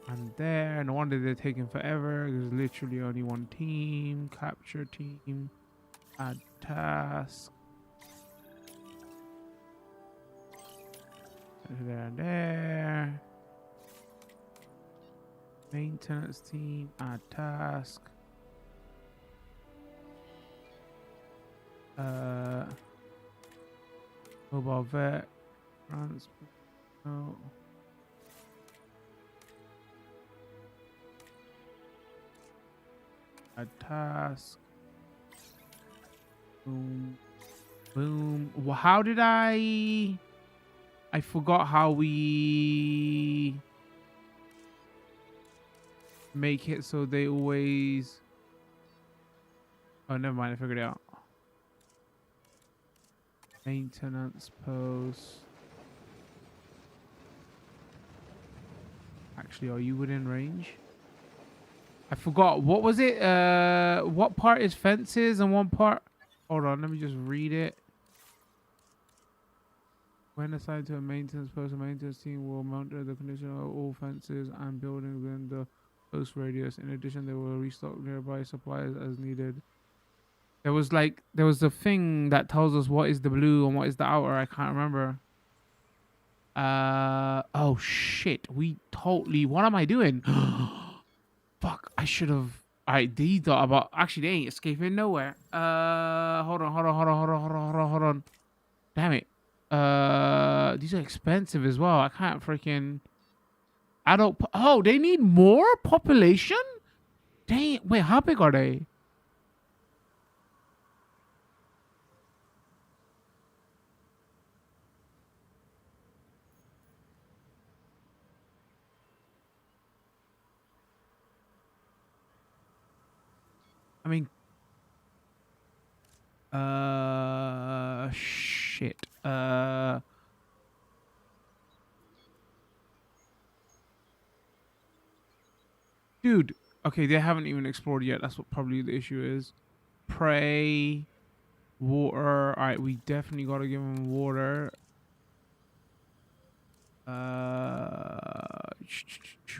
Speaker 1: And there. No wonder they're taking forever. There's literally only one team. Capture team. Add task. There. Maintenance team, add task. Mobile vet, runs. No. Add task. Boom. Well, how did I forgot how we make it so they always. Oh, never mind. I figured it out. Maintenance post. Actually, are you within range? I forgot. What was it? What part is fences and one part? Hold on. Let me just read it. When assigned to a maintenance post, a maintenance team will monitor the condition of all fences and buildings within the post radius. In addition, they will restock nearby supplies as needed. There was a thing that tells us what is the blue and what is the outer. I can't remember. Oh shit. What am I doing? Fuck, I should have. Alright, they thought about. Actually, they ain't escaping nowhere. Hold on. Damn it. These are expensive as well. I can't freaking. Oh, they need more population? Dang. Wait, how big are they? I mean, shit. Dude, okay, they haven't even explored yet. That's what probably the issue is. Prey, water. All right, we definitely got to give them water.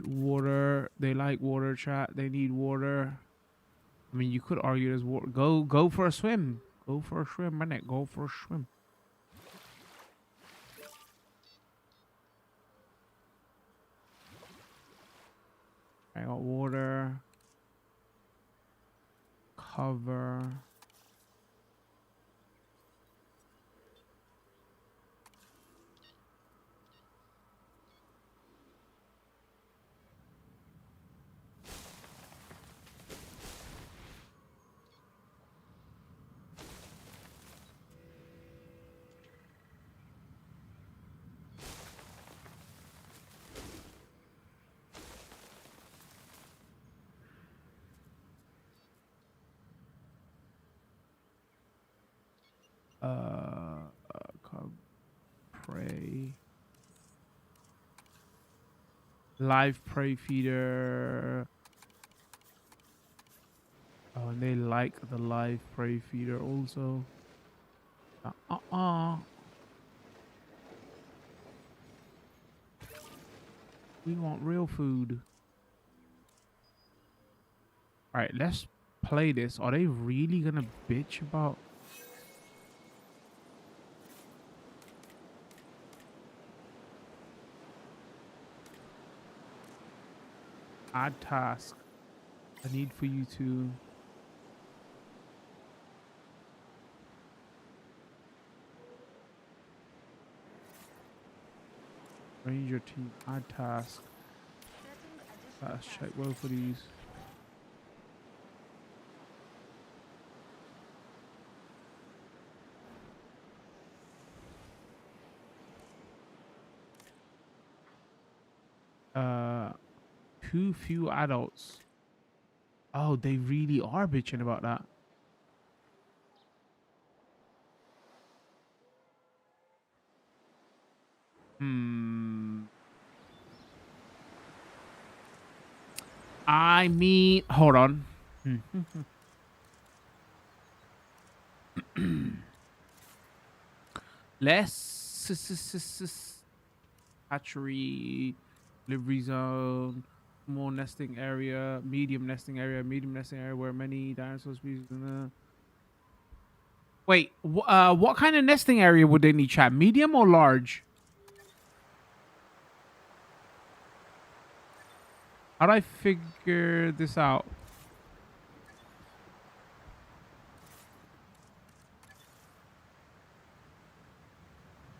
Speaker 1: Water. They like water, chat. They need water. I mean, you could argue there's water. Go for a swim. Go for a swim, innit? Go for a swim. I got water. Cover. Prey. Live prey feeder. Oh, and they like the live prey feeder also. We want real food. All right, let's play this. Are they really gonna bitch about? Add task. I need for you to. Arrange your team. Add task. Let's check both of these. Too few adults. Oh, they really are bitching about that. I mean, hold on. Less hatchery, delivery zone, small nesting area, medium nesting area where many dinosaur species. Wait, what kind of nesting area would they need, chat? Medium or large? How do I figure this out?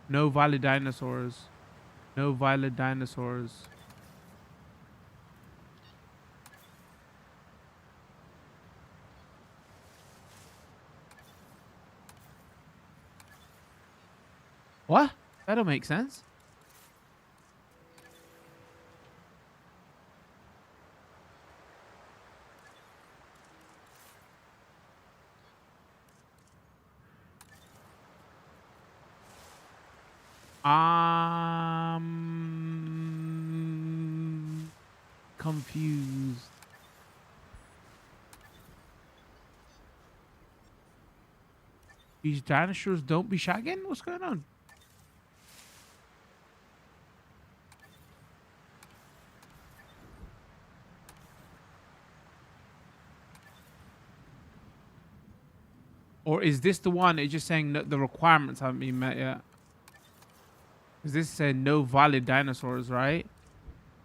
Speaker 1: No valid dinosaurs. No valid dinosaurs. What? That don't make sense. Confused. These dinosaurs don't be shagging? What's going on? Or is this the one? It's just saying that the requirements haven't been met yet. Because this said no valid dinosaurs, right?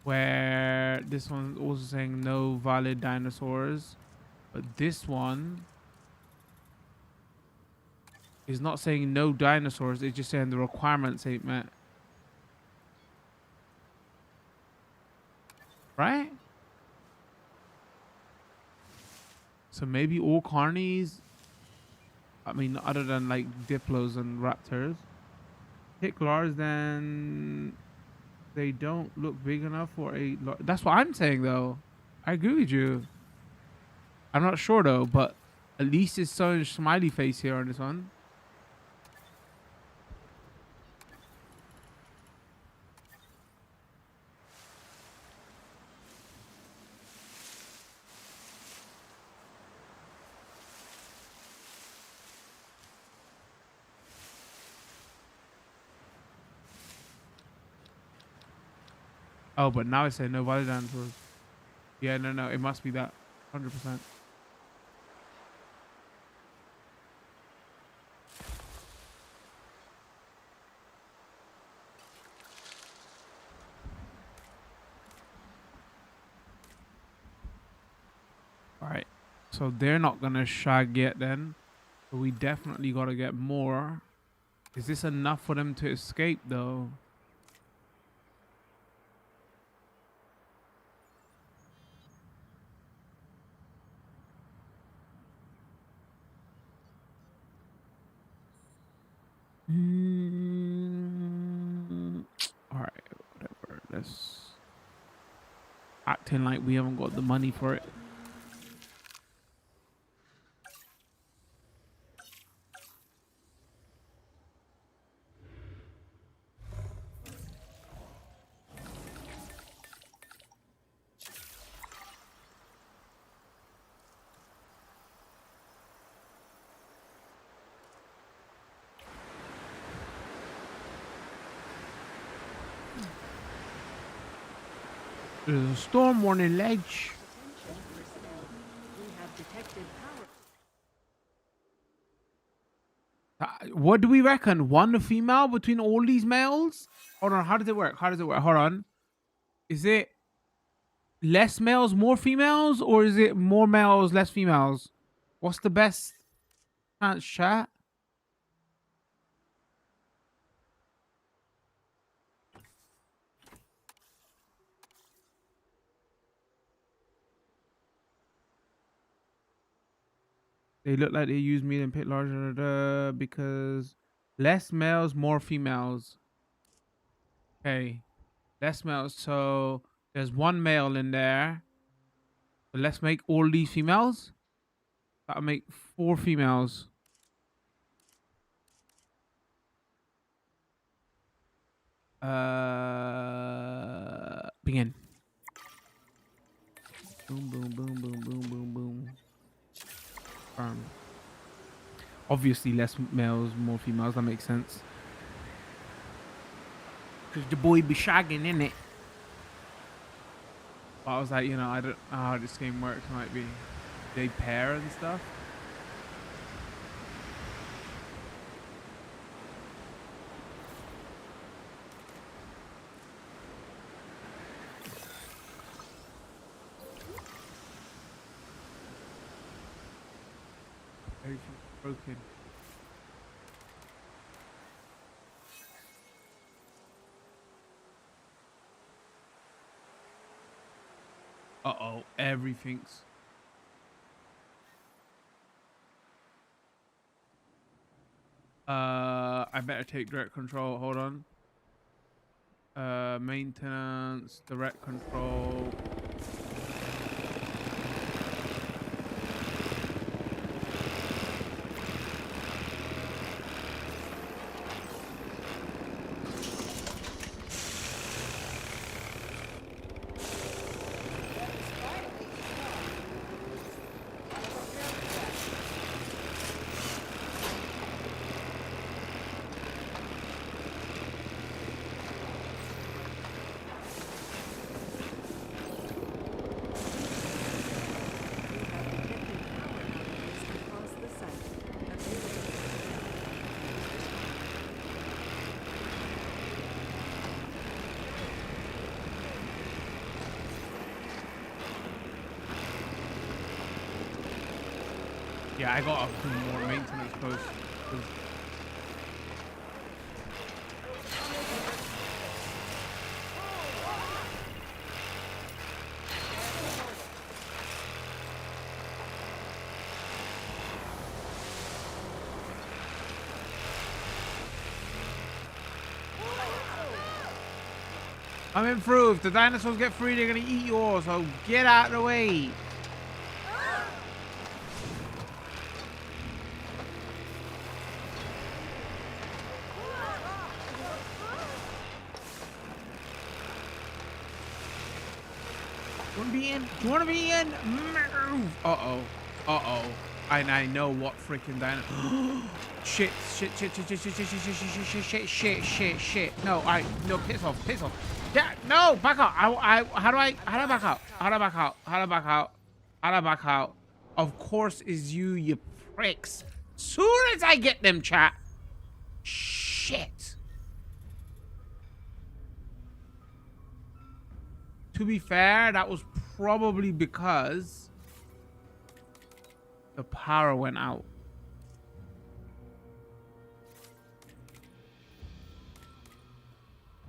Speaker 1: Where this one's also saying no valid dinosaurs. But this one is not saying no dinosaurs. It's just saying the requirements ain't met. Right? So maybe all carnies, I mean, other than like diplos and raptors, picklars, then they don't look big enough for a. That's what I'm saying, though. I agree with you. I'm not sure though, but at least it's showing smiley face here on this one. Oh, but now it's saying no valid dinosaurs. Yeah, no, it must be that. 100%. Alright. So they're not gonna shag yet then. But we definitely gotta get more. Is this enough for them to escape though? Alright, whatever. Let's acting like we haven't got the money for it. There's a storm warning ledge. What do we reckon? One female between all these males? Hold on. How does it work? How does it work? Hold on. Is it less males, more females? Or is it more males, less females? What's the best chance, chat? They look like they use medium pit larger because less males, more females. Okay. Less males. So there's one male in there. So let's make all these females. That'll make 4 females. Begin. Boom, boom, boom, boom, boom, boom, boom. Obviously, less males, more females. That makes sense. Because the boy be shagging, innit? But I was like, you know, I don't know how this game works. It might be they pair and stuff. Everything's broken. Uh-oh, everything's... I better take direct control. Hold on. Maintenance, direct control. Yeah, I got a few more maintenance posts. I'm improved. If the dinosaurs get free, they're gonna eat you all, so get out of the way. Do you want to be in? Move. Uh-oh. Uh-oh. And I know what freaking dino. Shit. Shit. No, no, piss off. Yeah, no, back out. How do I back out? Of course is you pricks. Soon as I get them, chat. Shit. To be fair, that was probably because the power went out.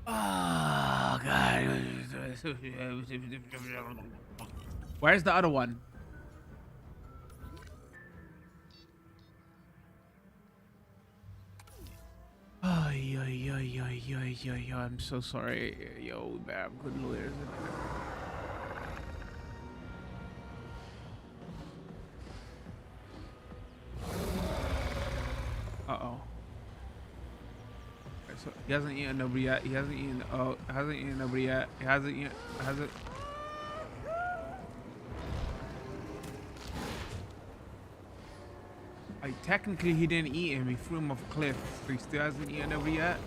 Speaker 1: Oh, God. Where's the other one? Oh, yo, I'm so sorry. Yo, man, I'm good lawyers. Uh-oh. Okay, so he hasn't eaten nobody yet. He hasn't eaten nobody yet. Technically he didn't eat him. He threw him off a cliff. So he still hasn't eaten nobody yet.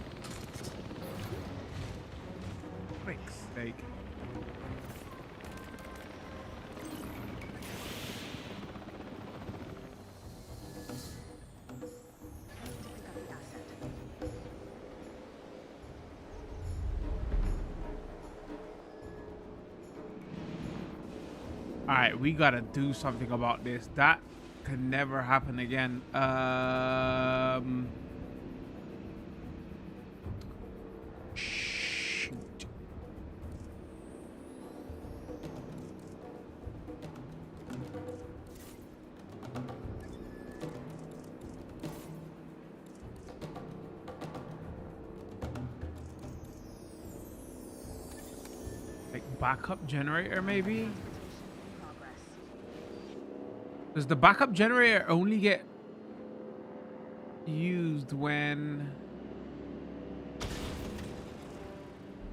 Speaker 1: Frick's sake. All right, we gotta do something about this. That can never happen again. Shoot. Like backup generator, maybe? Does the backup generator only get used when... I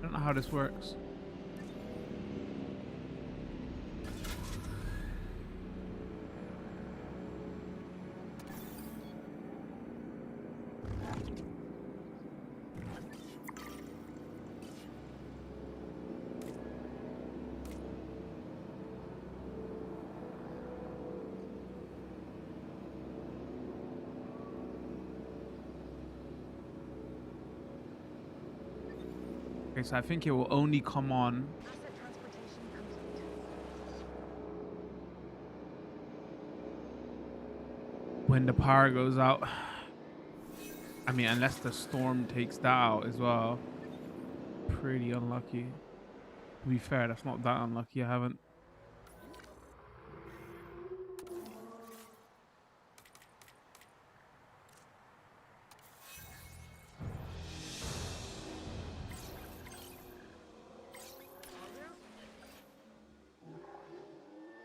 Speaker 1: don't know how this works. Okay, so I think it will only come on when the power goes out. I mean, unless the storm takes that out as well. Pretty unlucky. To be fair, that's not that unlucky. I haven't.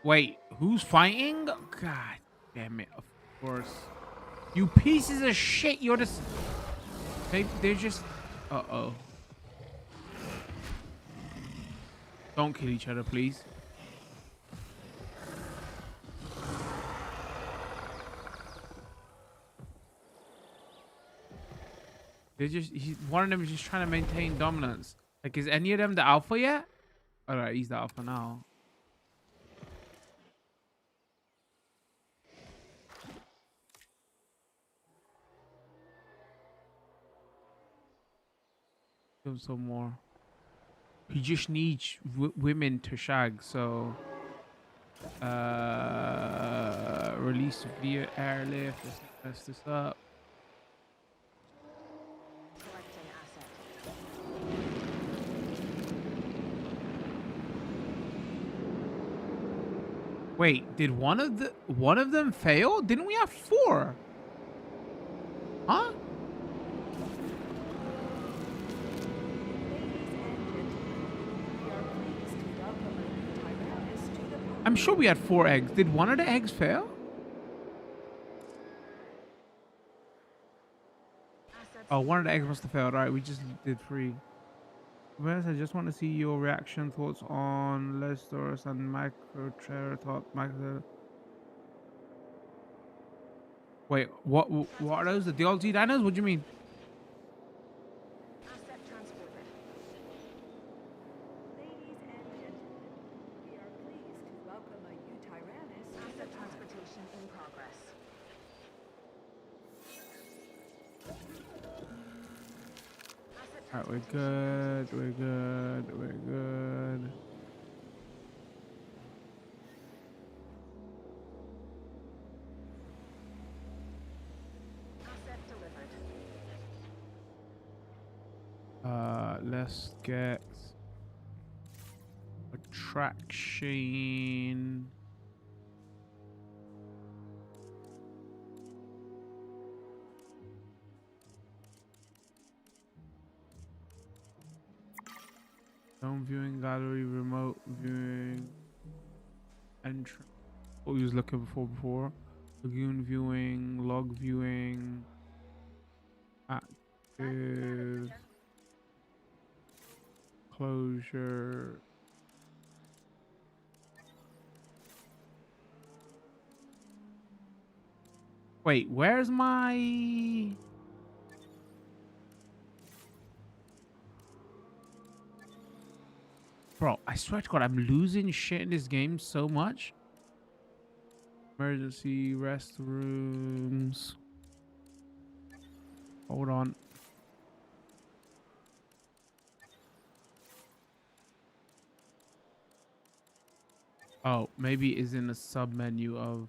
Speaker 1: Wait, who's fighting? God damn it. Of course. You pieces of shit. You're just... They're just... Uh-oh. Don't kill each other, please. They're just... one of them is just trying to maintain dominance. Like, is any of them the alpha yet? Alright, he's the alpha now. Give some more. He just needs women to shag, so release via airlift. Let's mess this up. Wait, did one of them fail? Didn't we have 4? Huh? I'm sure we had 4 eggs. Did one of the eggs fail? Oh, one of the eggs must have failed. All right, we just did 3. Wes, I just want to see your reaction, thoughts on Lestoros and Microceratops. Wait, what are those? The DLG dinos? What do you mean? Alright, we're good, we're good, we're good. Let's get attraction. Home viewing, gallery, remote viewing, entrance. What we was looking for before. Lagoon viewing, log viewing, active, closure. Wait, where's my... Bro, I swear to God, I'm losing shit in this game so much. Emergency restrooms. Hold on. Oh, maybe it's in the sub menu of.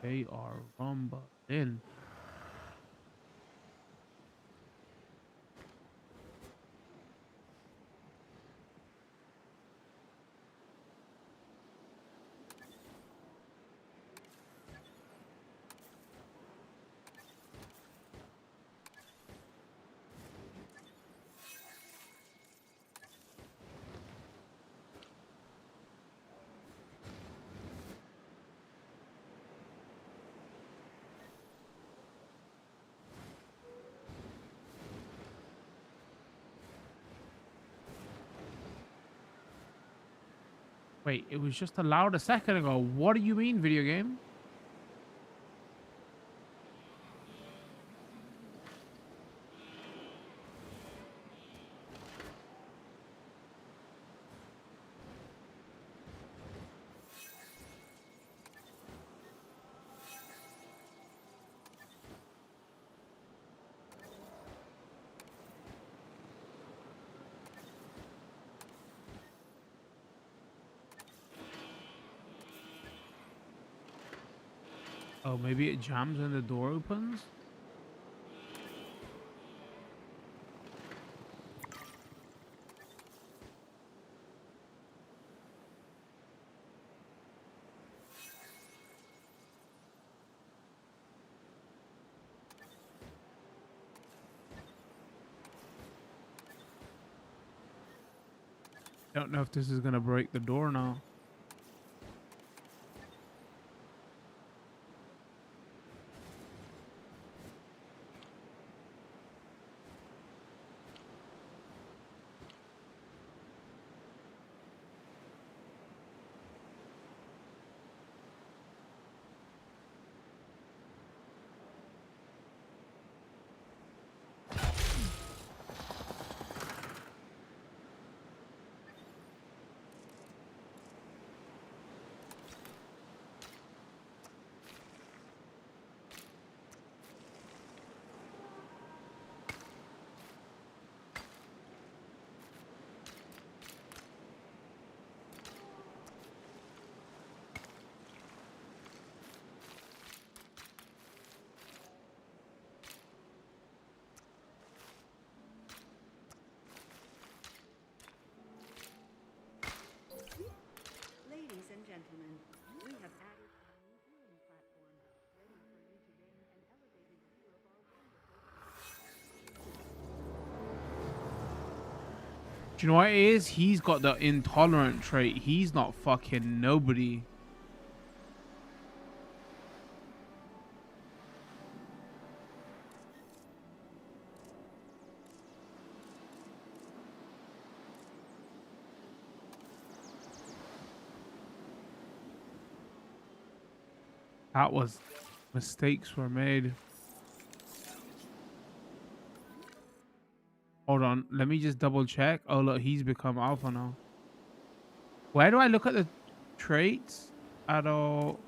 Speaker 1: They are rumbling. Wait, it was just allowed a second ago. What do you mean, video game? Oh, maybe it jams when the door opens? Don't know if this is gonna break the door now.
Speaker 4: Ladies and gentlemen, we have added a new viewing platform, ready for you to gain an elevated view of our wonderful.
Speaker 1: Do you know what it is? He's got the intolerant trait. He's not fucking nobody. That was mistakes were made. Hold on, let me just double check. Oh look, he's become alpha now. Where do I look at the traits at all?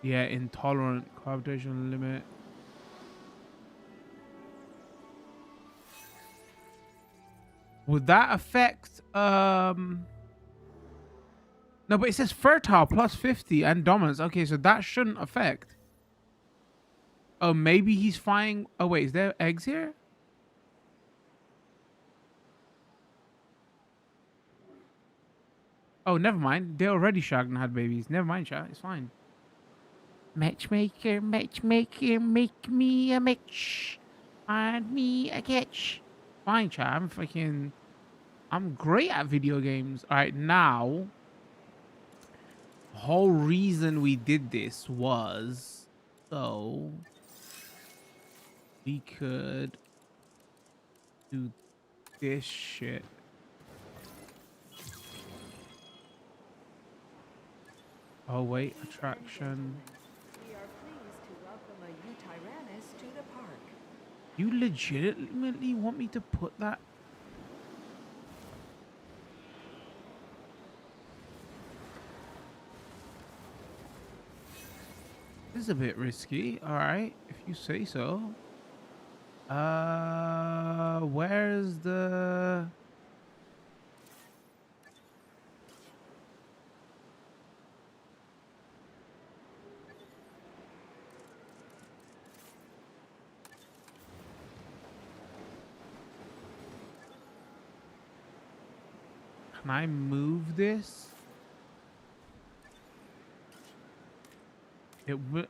Speaker 1: Yeah, intolerant, cohabitation limit. Would that affect no, but it says fertile plus 50 and dominance. Okay, so that shouldn't affect. Oh, maybe he's fine. Oh wait, is there eggs here? Oh, never mind. They already shagged and had babies. Never mind, chat. It's fine. Matchmaker, matchmaker, make me a match. Find me a catch. Fine, chat. I'm great at video games. All right, now. The whole reason we did this was so we could do this shit. Oh wait, attraction.
Speaker 4: We are pleased to welcome a Eutyrannus to the park.
Speaker 1: You legitimately want me to put that? This is a bit risky. All right, if you say so. Where's the... Can I move this?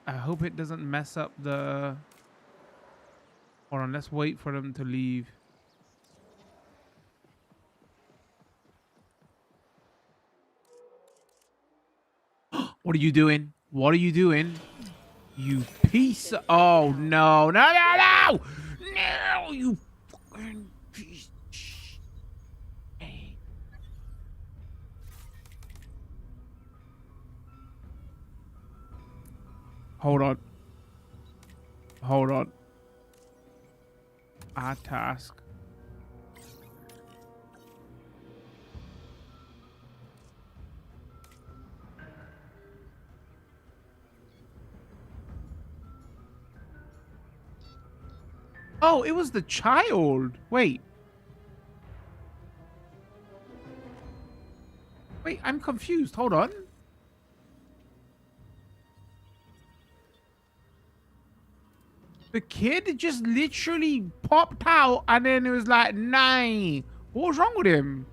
Speaker 1: I hope it doesn't mess up the... Hold on, let's wait for them to leave. What are you doing? What are you doing? You piece of... Oh, no. No, no, no! No, you fucking piece of shit. Hold on. Hold on. Our task. Oh, it was the child. Wait. Wait, I'm confused. Hold on. The kid just literally popped out and then it was like, nah. What was wrong with him?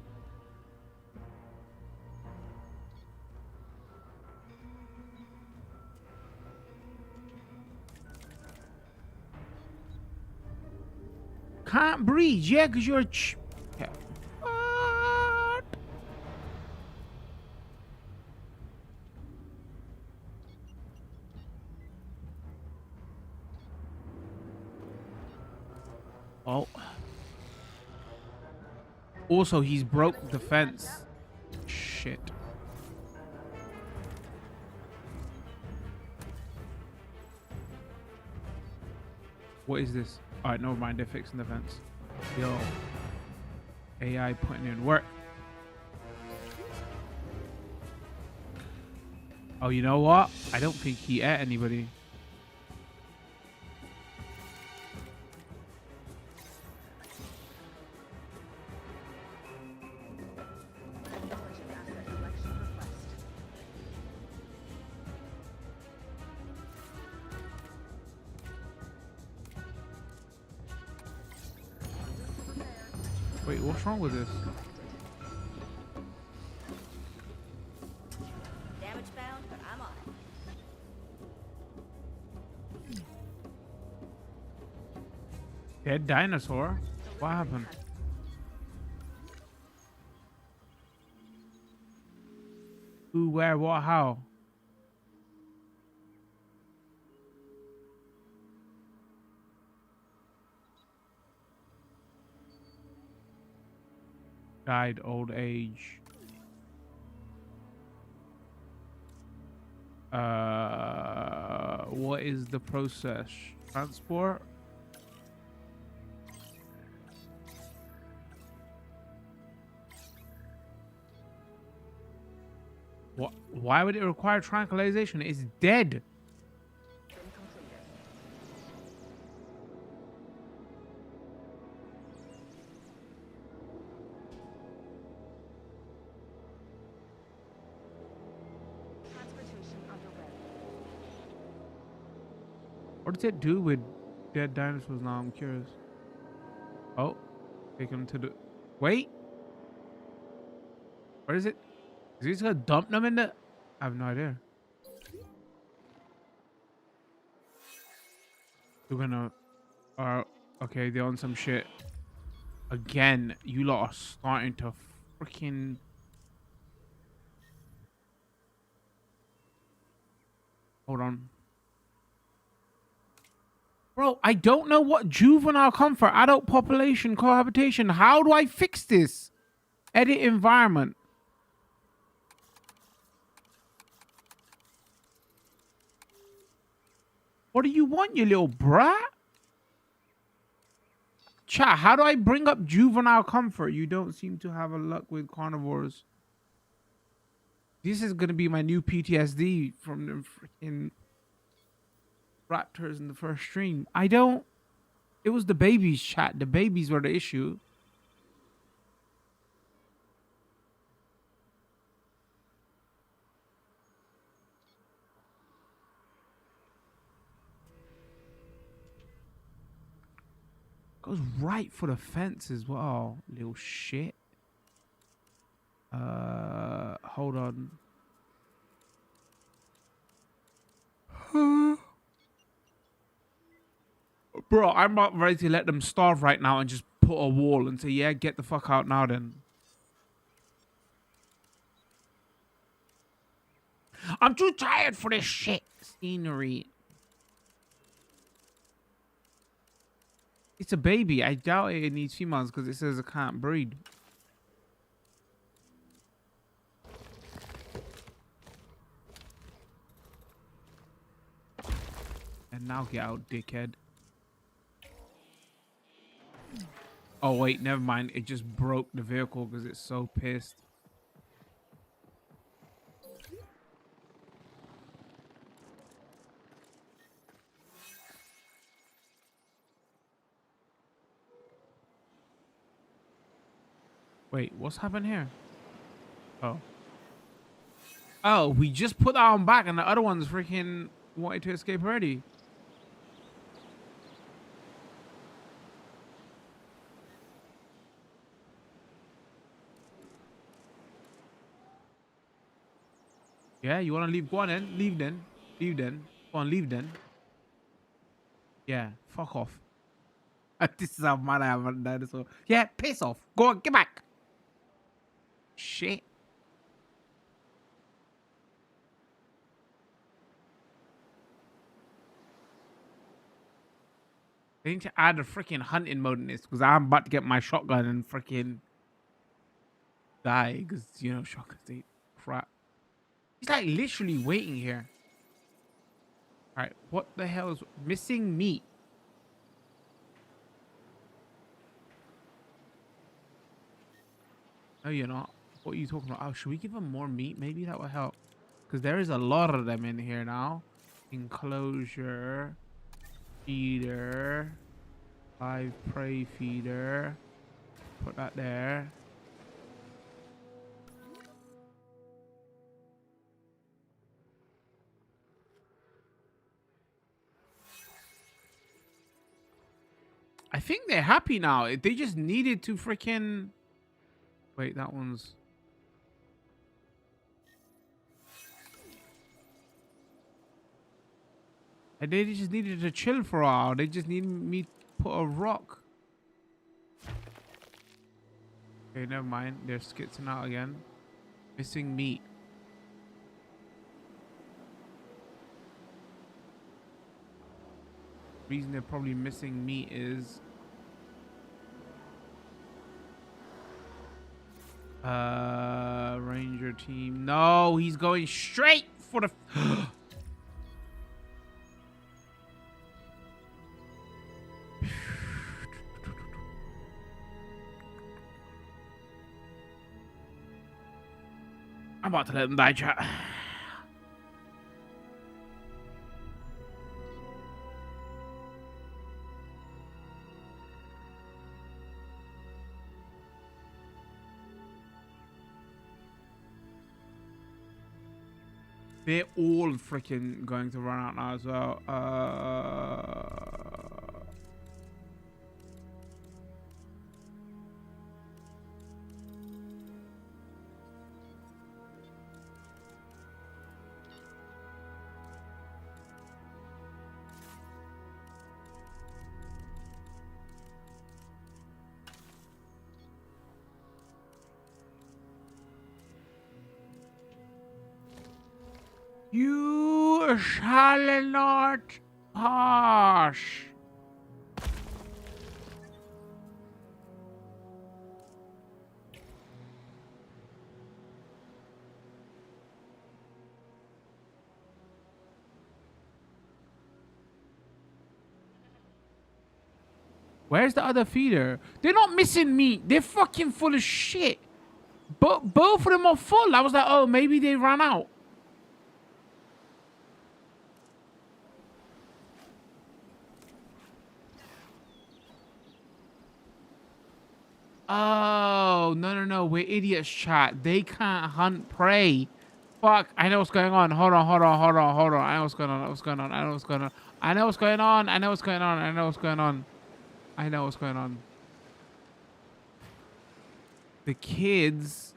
Speaker 1: Can't breathe. Yeah, because you're a yeah. What? Oh. Also, he's broke the fence. Shit. What is this? All right, never mind. They're fixing the fence. Yo. AI putting in work. Oh, you know what? I don't think he ate anybody. Wait, what's wrong with this?
Speaker 2: Damage bound, but I'm on it.
Speaker 1: Dead dinosaur? What happened? Who, where, what, how? Died old age. What is the process? Transport? What? Why would it require tranquilization? It's dead. What does it do with dead dinosaurs now? I'm curious. Oh, take him to the... Wait. Where is it? Is he just gonna dump them in the... I have no idea. We're gonna... okay, they're on some shit. Again, you lot are starting to freaking... Hold on. Bro, I don't know what juvenile comfort, adult population cohabitation. How do I fix this? Edit environment. What do you want, you little brat? Chat, how do I bring up juvenile comfort? You don't seem to have a luck with carnivores. This is gonna be my new PTSD from the freaking raptors in the first stream. I don't. It was the babies, chat. The babies were the issue. Goes right for the fence as well, little shit. Hold on. Bro, I'm not ready to let them starve right now and just put a wall and say, yeah, get the fuck out now then. I'm too tired for this shit. Scenery. It's a baby. I doubt it needs females because it says it can't breed. And now get out, dickhead. Oh, wait, never mind. It just broke the vehicle because it's so pissed. Wait, what's happened here? Oh. Oh, we just put that one back and the other one's freaking wanted to escape already. Yeah, you want to leave? Go on then. Leave then. Leave then. Go on, leave then. Yeah, fuck off. This is how mad I am at dinosaur. Yeah, piss off. Go on, get back. Shit. They need to add a freaking hunting mode in this because I'm about to get my shotgun and freaking die because, you know, shotguns, they crap. He's like literally waiting here. All right, what the hell is missing meat? No, you're not. What are you talking about? Oh, should we give him more meat? Maybe that will help. Because there is a lot of them in here now. Enclosure. Feeder. Live prey feeder. Put that there. I think they're happy now. They just needed to freaking... Wait, that one's... And they just needed to chill for a while. They just needed me to put a rock. Okay, never mind. They're skitzing out again. Missing meat. Reason they're probably missing meat is... Ranger team. No, he's going straight for the... I'm about to let them die, chat. They're all freaking going to run out now as well. You shall not pass. Where's the other feeder? They're not missing meat. They're fucking full of shit. But both of them are full. I was like, oh, maybe they ran out. Oh, no. We're idiots, chat. They can't hunt prey. Fuck. I know what's going on. Hold on. I know what's going on. I know what's going on. The kids.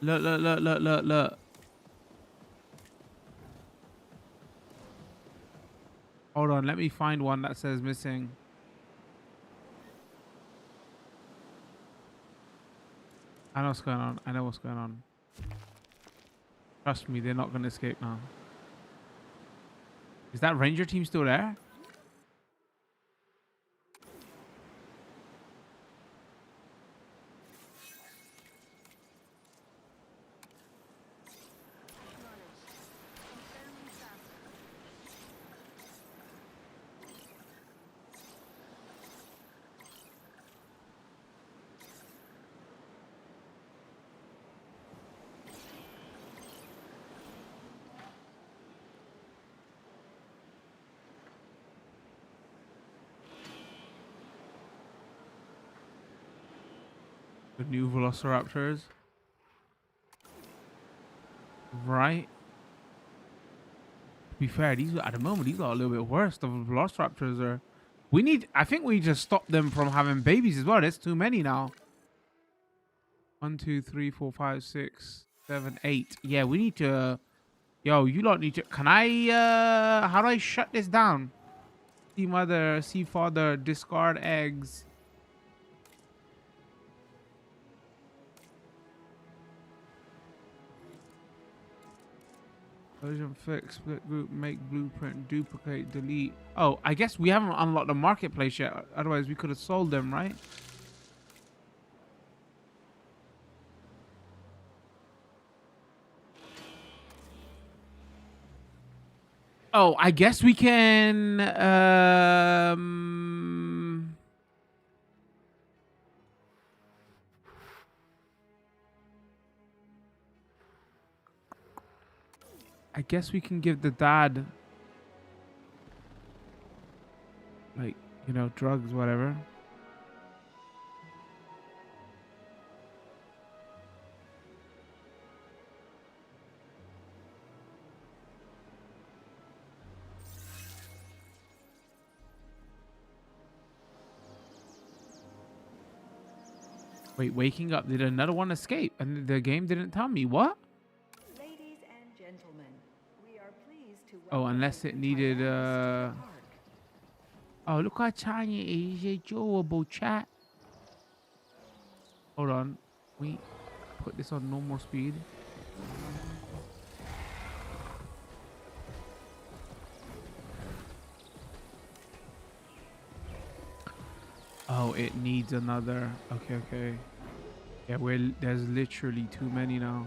Speaker 1: Look. Hold on, let me find one that says missing. I know what's going on. Trust me, they're not gonna escape now. Is that ranger team still there? The new velociraptors. Right. To be fair, these at the moment these are a little bit worse. The velociraptors are. I think we just stop them from having babies as well. There's too many now. 1, 2, 3, 4, 5, 6, 7, 8. Yeah, we need to. Yo, you lot need to. Can I? How do I shut this down? See mother, see father, discard eggs. Version fix, split group, make blueprint, duplicate, delete. Oh, I guess we haven't unlocked the marketplace yet. Otherwise, we could have sold them, right? Oh, I guess we can. I guess we can give the dad, like, you know, drugs, whatever. Wait, waking up. Did another one escape? And the game didn't tell me. What?
Speaker 4: Ladies and gentlemen, we are pleased to
Speaker 1: Oh, unless it needed, Oh, look how tiny it is. He's adorable, chat. Hold on. We put this on normal speed. Oh, it needs another. Okay. Yeah, there's literally too many now.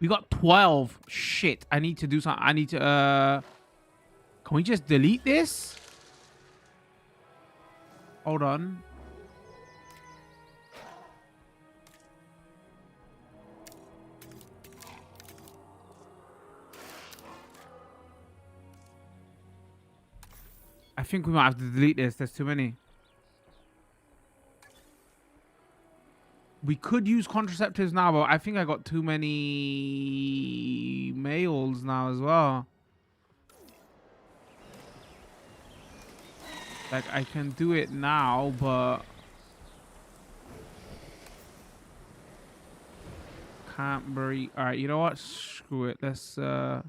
Speaker 1: We got 12. Shit. I need to do something. I need to, can we just delete this? Hold on. I think we might have to delete this. There's too many. We could use contraceptives now, but I think I got too many males now as well. Like, I can do it now, but can't breed. All right, you know what? Screw it. Let's oh,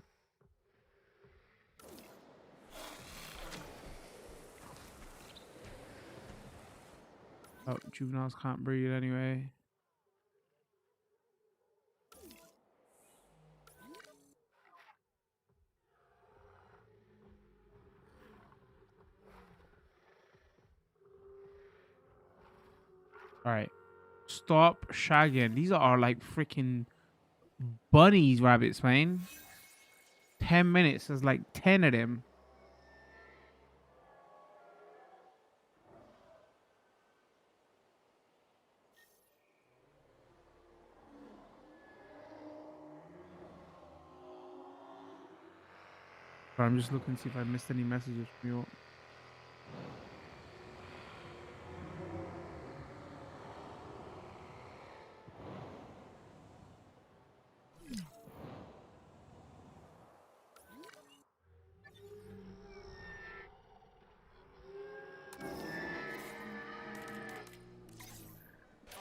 Speaker 1: juveniles can't breed anyway. All right. Stop shagging. These are like freaking bunnies, rabbits, man. 10 minutes. There's like 10 of them. I'm just looking to see if I missed any messages from you.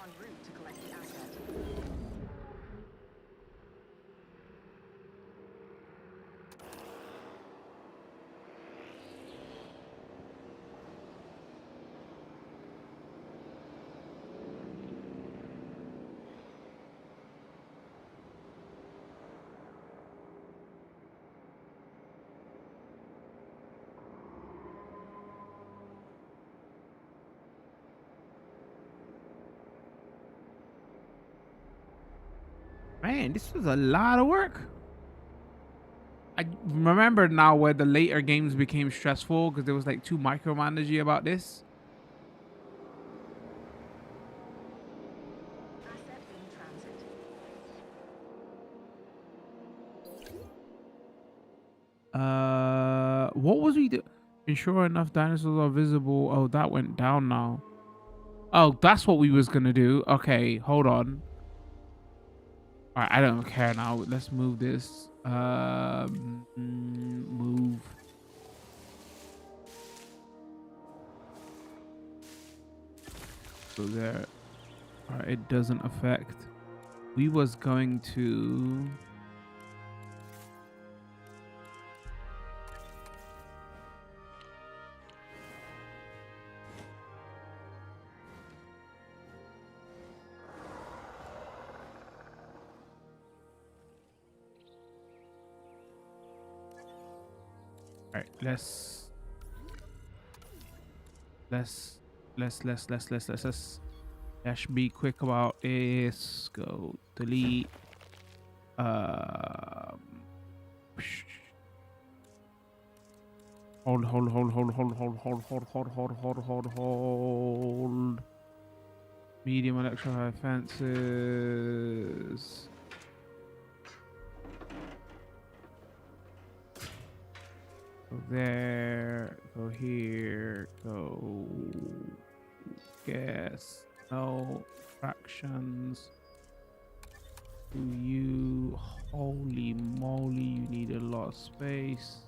Speaker 4: En route to collect the asset.
Speaker 1: Man, this was a lot of work. I remember now where the later games became stressful because there was like too micromanagey about this.
Speaker 4: Asset in transit.
Speaker 1: What was we do? Ensure enough dinosaurs are visible. Oh, that went down now. Oh, that's what we was gonna do. Okay, hold on. All right, I don't care now. Let's move this. Move. So there. All right, it doesn't affect. We was going to. All right, let's be quick about this. Go delete. Hold. Medium electro high fences. Go there, go here, go gas, no fractions. Do you, holy moly, you need a lot of space.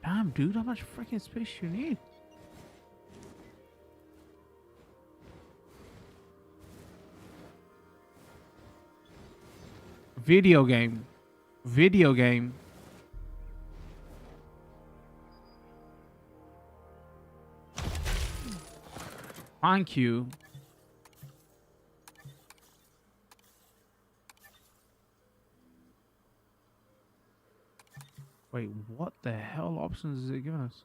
Speaker 1: Damn, dude, how much freaking space you need? Video game. Thank you. Wait, what the hell options is it giving us?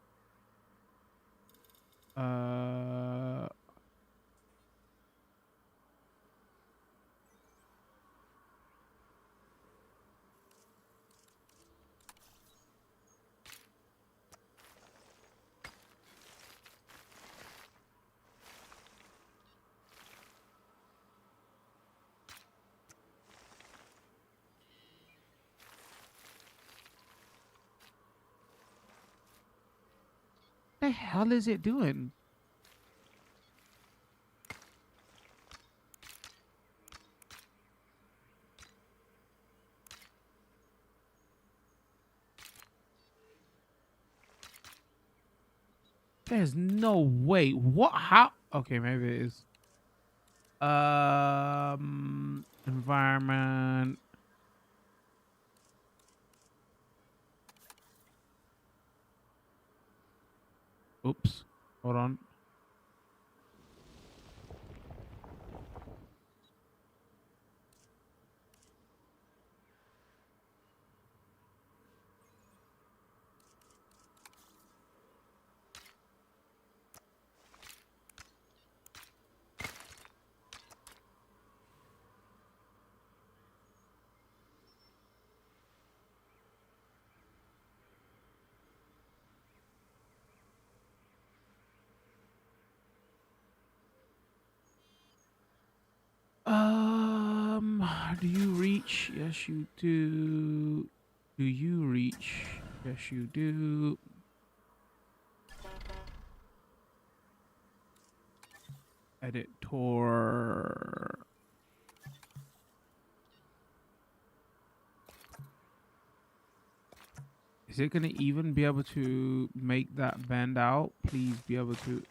Speaker 1: What the hell is it doing? There's no way. What? How? Okay, maybe it is. Environment. Oops. Hold on. Do you reach? Yes, you do. Do you reach? Yes, you do. Editor. Is it gonna even be able to make that bend out? Please be able to.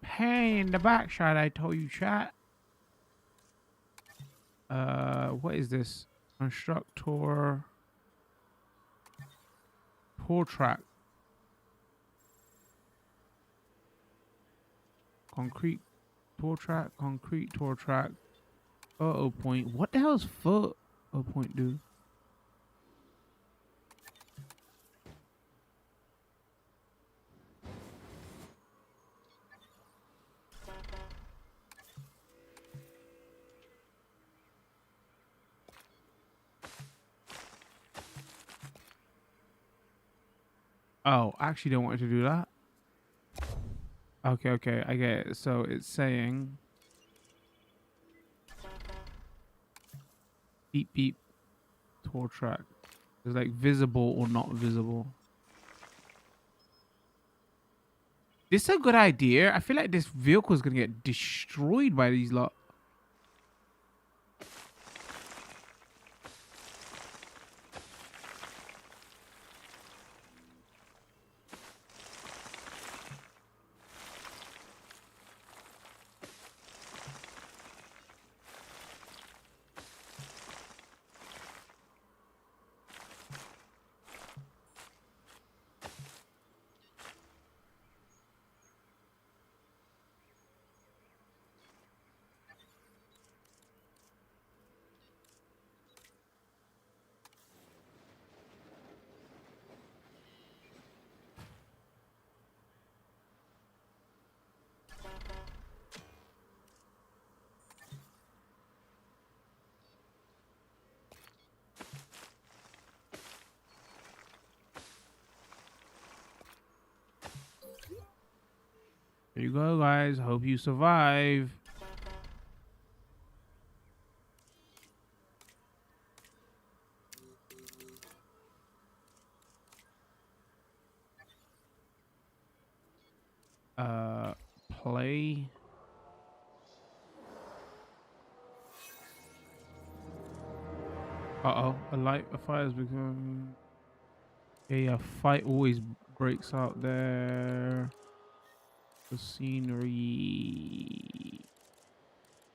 Speaker 1: Hey, in the back shot, I told you, chat. What is this? Constructor. Tour track. Concrete tour track. Concrete tour track. Photo point. What the hell is photo point do? Oh, I actually don't want it to do that. Okay, I get it. So it's saying beep beep tour track. It's like visible or not visible. This is a good idea. I feel like this vehicle is gonna get destroyed by these lot. Here you go, guys. Hope you survive. Play. Uh-oh. A fire has become... Yeah, a fight always breaks out there. The scenery.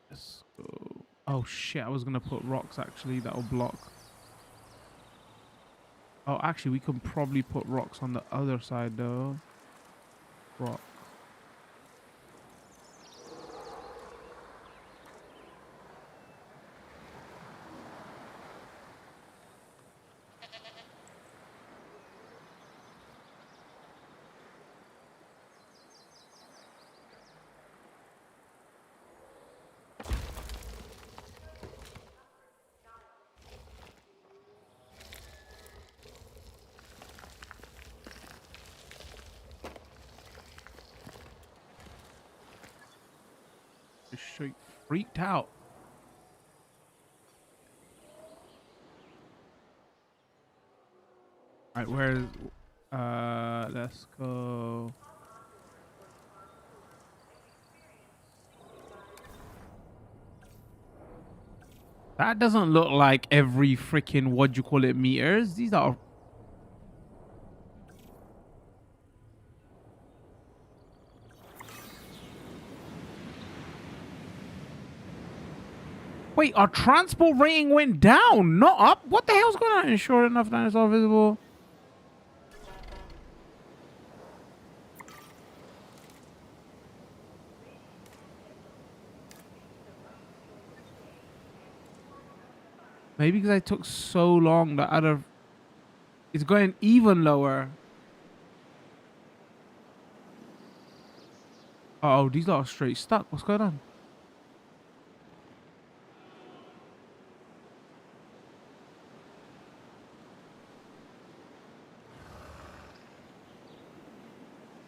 Speaker 1: Let's go. Oh shit, I was gonna put rocks actually, that'll block. Oh, actually we can probably put rocks on the other side though. Rock. straight freaked out. All right, where's let's go. That doesn't look like every freaking what you call it meters. These are wait, our transport rating went down, not up. What the hell's going on? Ensure enough dinosaurs visible. Maybe because I took so long that other it's going even lower. Oh, these are straight stuck. What's going on?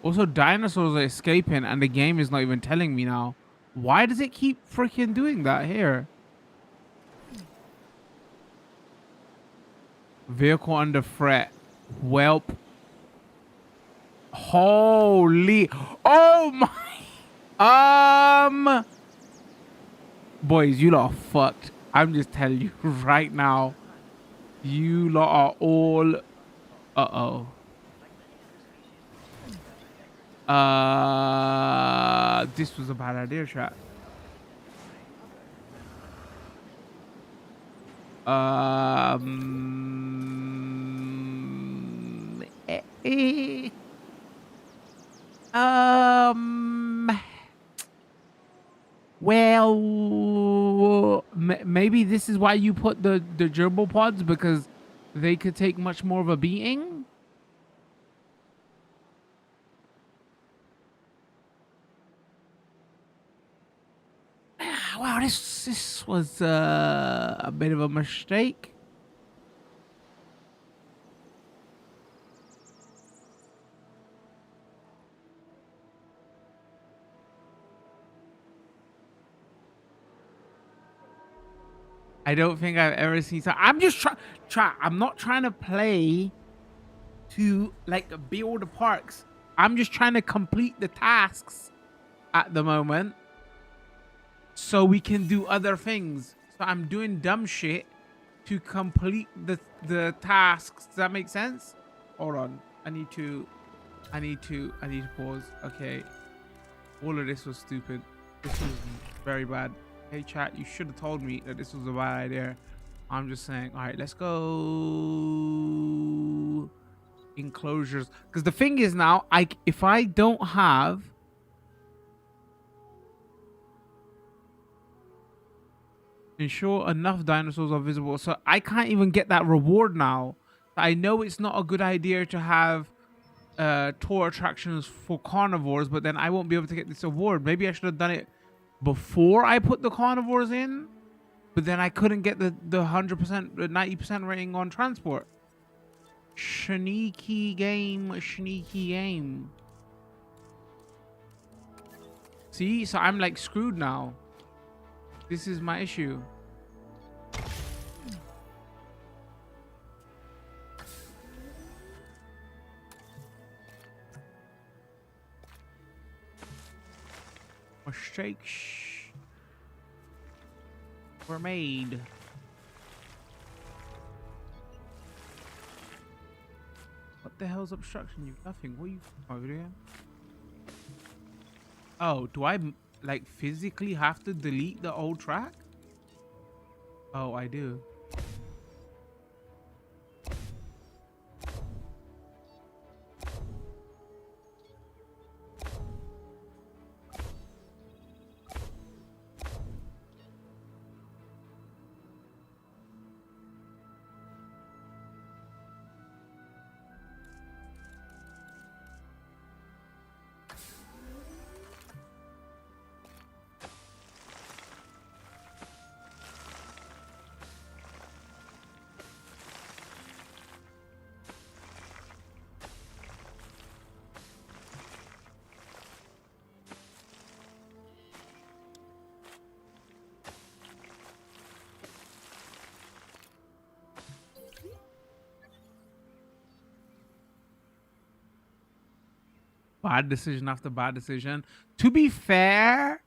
Speaker 1: Also, dinosaurs are escaping and the game is not even telling me now. Why does it keep freaking doing that here? Vehicle under threat. Welp. Holy. Oh my. Boys, you lot are fucked. I'm just telling you right now. You lot are all. Uh-oh. This was a bad idea, chat. Well, maybe this is why you put the gerbil pods, because they could take much more of a beating. Wow, this was a bit of a mistake. I don't think I've ever seen so. I'm just I'm not trying to play to like build the parks. I'm just trying to complete the tasks at the moment so we can do other things. So I'm doing dumb shit to complete the tasks. Does that make sense? Hold on. I need to pause. Okay. All of this was stupid. This was very bad. Hey chat, you should have told me that this was a bad idea. I'm just saying. All right, let's go enclosures. Because the thing is now, if I don't have ensure enough dinosaurs are visible, so I can't even get that reward now. I know it's not a good idea to have tour attractions for carnivores, but then I won't be able to get this award. Maybe I should have done it before I put the carnivores in, but then I couldn't get the 100%, 90% rating on transport. Sneaky game. See, so I'm like screwed now. This is my issue. Mistakes were made. What the hell's obstruction? You nothing. What are you doing? Oh, do I like physically have to delete the old track? Oh, I do. bad decision after bad decision. To be fair,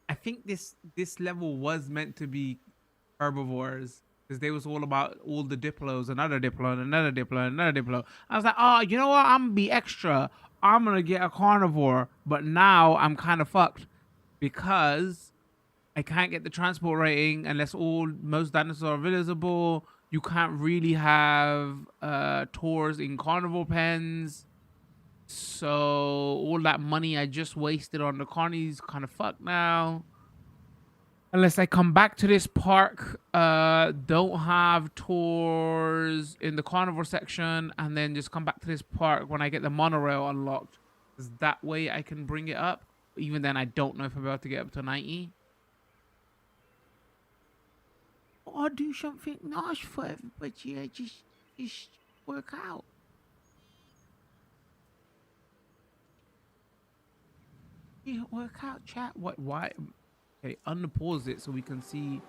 Speaker 1: I think this level was meant to be herbivores, because they was all about all the diplos, another diplo and another diplo and another diplo. I was like, oh, you know what? I'm gonna be extra. I'm gonna get a carnivore, but now I'm kind of fucked because I can't get the transport rating unless most dinosaurs are visible. You can't really have tours in carnivore pens. So all that money I just wasted on the carnies kind of fucked now. Unless I come back to this park, don't have tours in the carnivore section, and then just come back to this park when I get the monorail unlocked. Because that way I can bring it up. Even then, I don't know if I'm about to get up to 90. Or do something nice for everybody. Yeah, just work out. Yeah, work out, chat. What? Why? Okay, unpause it so we can see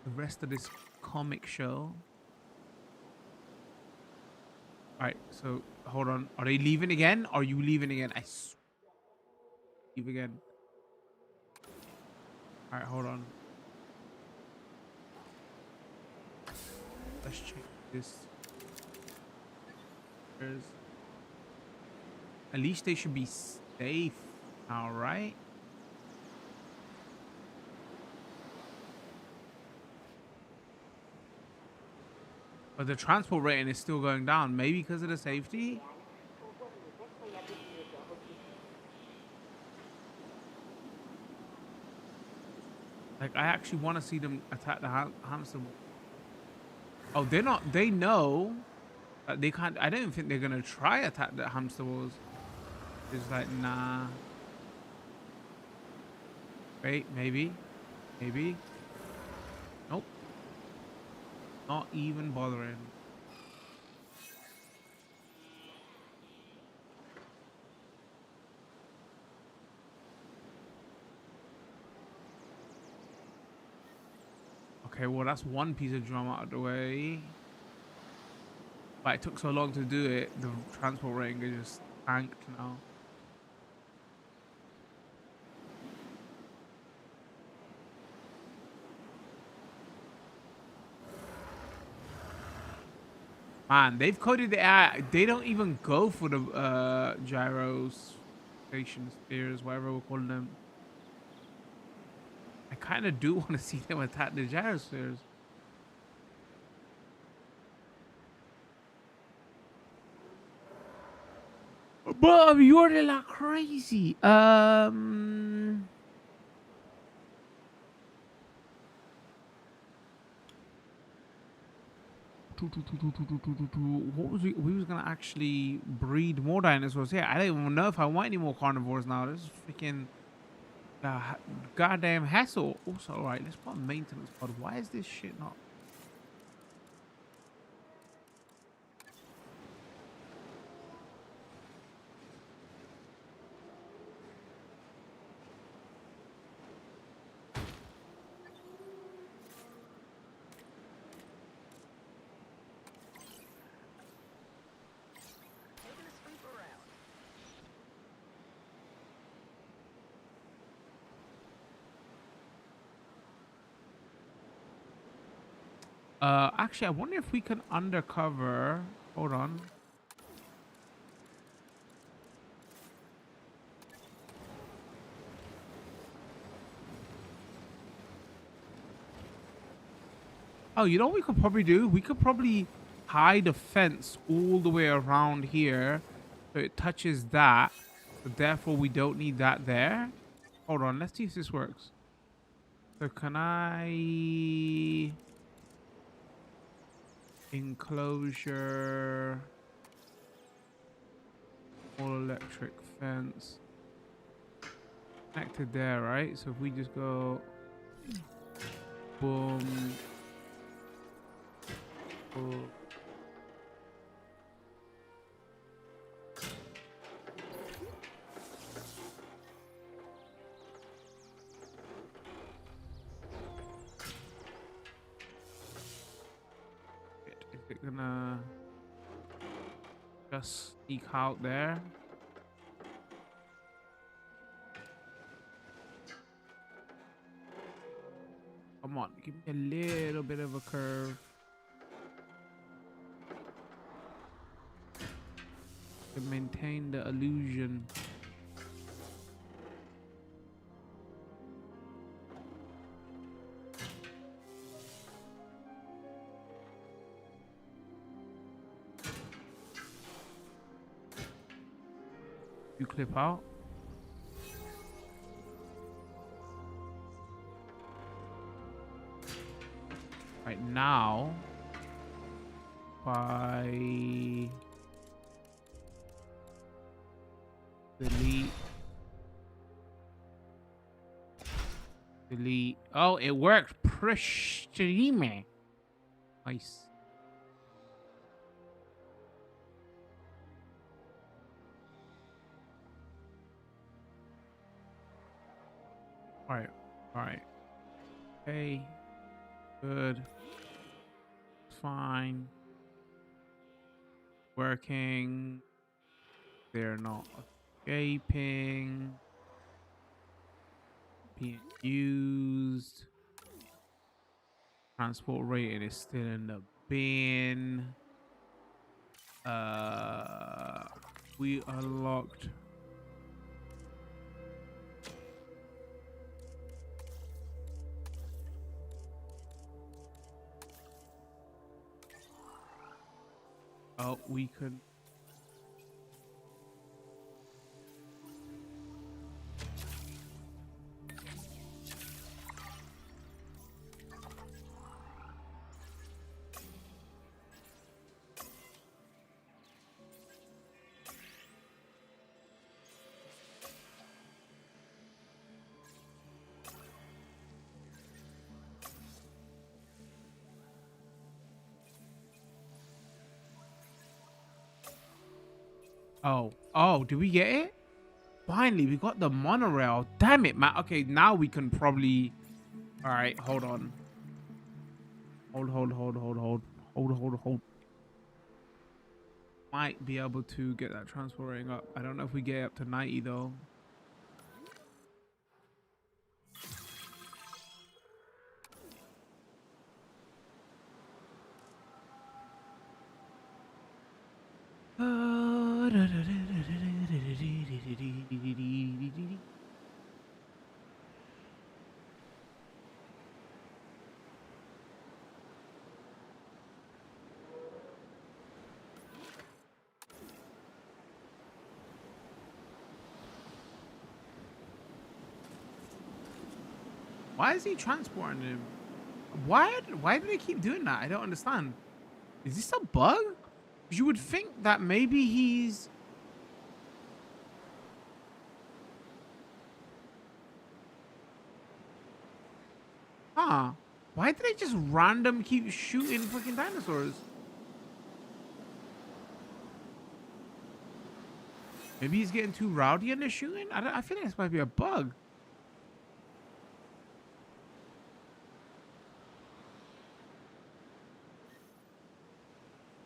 Speaker 1: the rest of this comic show. All right, so hold on. Are they leaving again? Are you leaving again? Leave again. All right, hold on. Let's check this. At least they should be safe. All right. But the transport rating is still going down. Maybe because of the safety? Like, I actually want to see them attack the hamster. Oh, they're not. They know that they can't. I don't think they're going to try attack the hamster walls. It's like, nah. Wait, maybe. Maybe. Nope. Not even bothering. Okay, well, that's one piece of drum out of the way. But it took so long to do it, the transport rating is just tanked now. Man, they've coded the AI. They don't even go for the gyros, station spheres, whatever we're calling them. I kind of do want to see them attack the gyrospheres. But you're like crazy. What was we was gonna actually breed more dinosaurs here. I don't even know if I want any more carnivores now. This is freaking goddamn hassle. Also, all right, let's put a maintenance pod. Why is this shit not? Actually, I wonder if we can undercover. Hold on. Oh, you know what we could probably do? We could probably hide a fence all the way around here, so it touches that. So therefore, we don't need that there. Hold on. Let's see if this works. So can I... enclosure, all electric fence connected there, right? So if we just go boom, boom. Is it gonna just sneak out there? Come on, give me a little bit of a curve. To maintain the illusion. You clip out. Right now, by delete. Oh, it worked. Pre-streaming. Nice. All right. Okay. Good. Fine. Working. They're not escaping. Being used. Transport rating is still in the bin. We unlocked. Oh, we could. Oh, did we get it? Finally, we got the monorail. Damn it, man. Okay, now we can probably... All right, hold on. Hold. Might be able to get that transport rating up. I don't know if we get up to 90, though. Why is he transporting him? Why do they keep doing that? I don't understand. Is this a bug? You would think that maybe he's... Huh. Why do they just random keep shooting fucking dinosaurs? Maybe he's getting too rowdy and they're shooting? I feel like this might be a bug.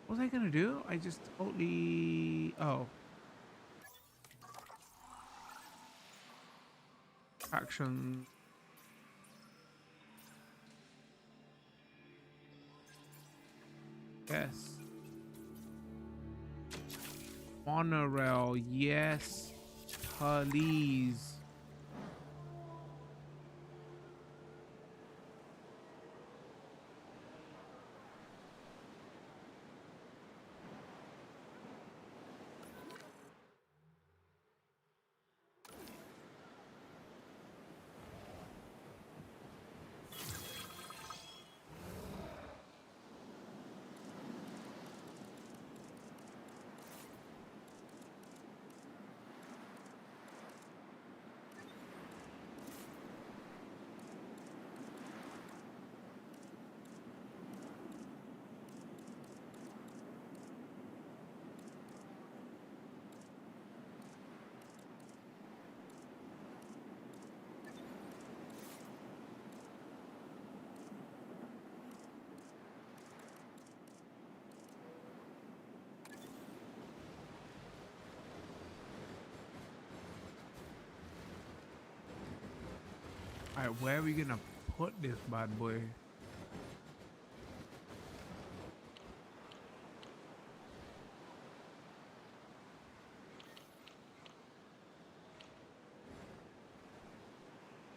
Speaker 1: What was I gonna do? I just totally... Oh. Action. Yes. Monorail. Yes. Please. All right, where are we gonna put this bad boy?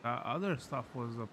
Speaker 1: That other stuff was a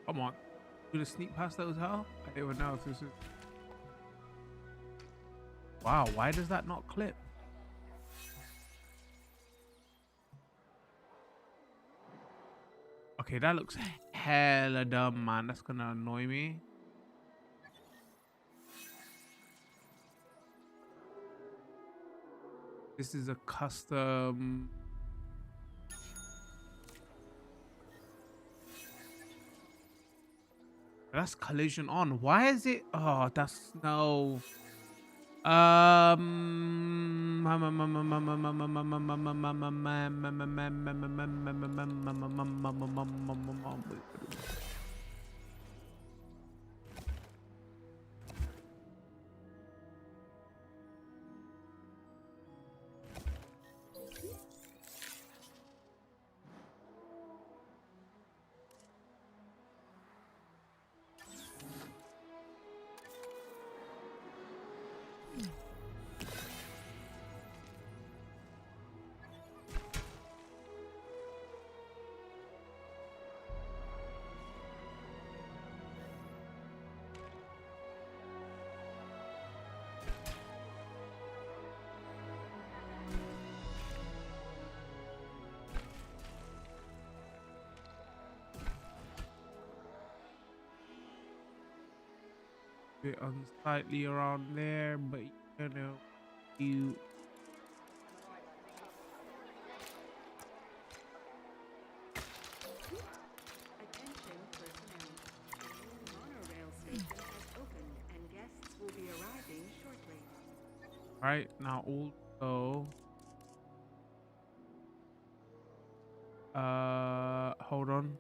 Speaker 1: come on. Gonna sneak past that hotel? I don't even know if this is. Wow, why does that not clip? Okay, that looks hella dumb, man. That's gonna annoy me. This is a custom. That's collision on. Why is it? Oh, that's no. Bit unsightly around there, but you know, you.
Speaker 4: Attention personnel. The new monorail station has opened and guests will be arriving shortly.
Speaker 1: Right now, also, hold on.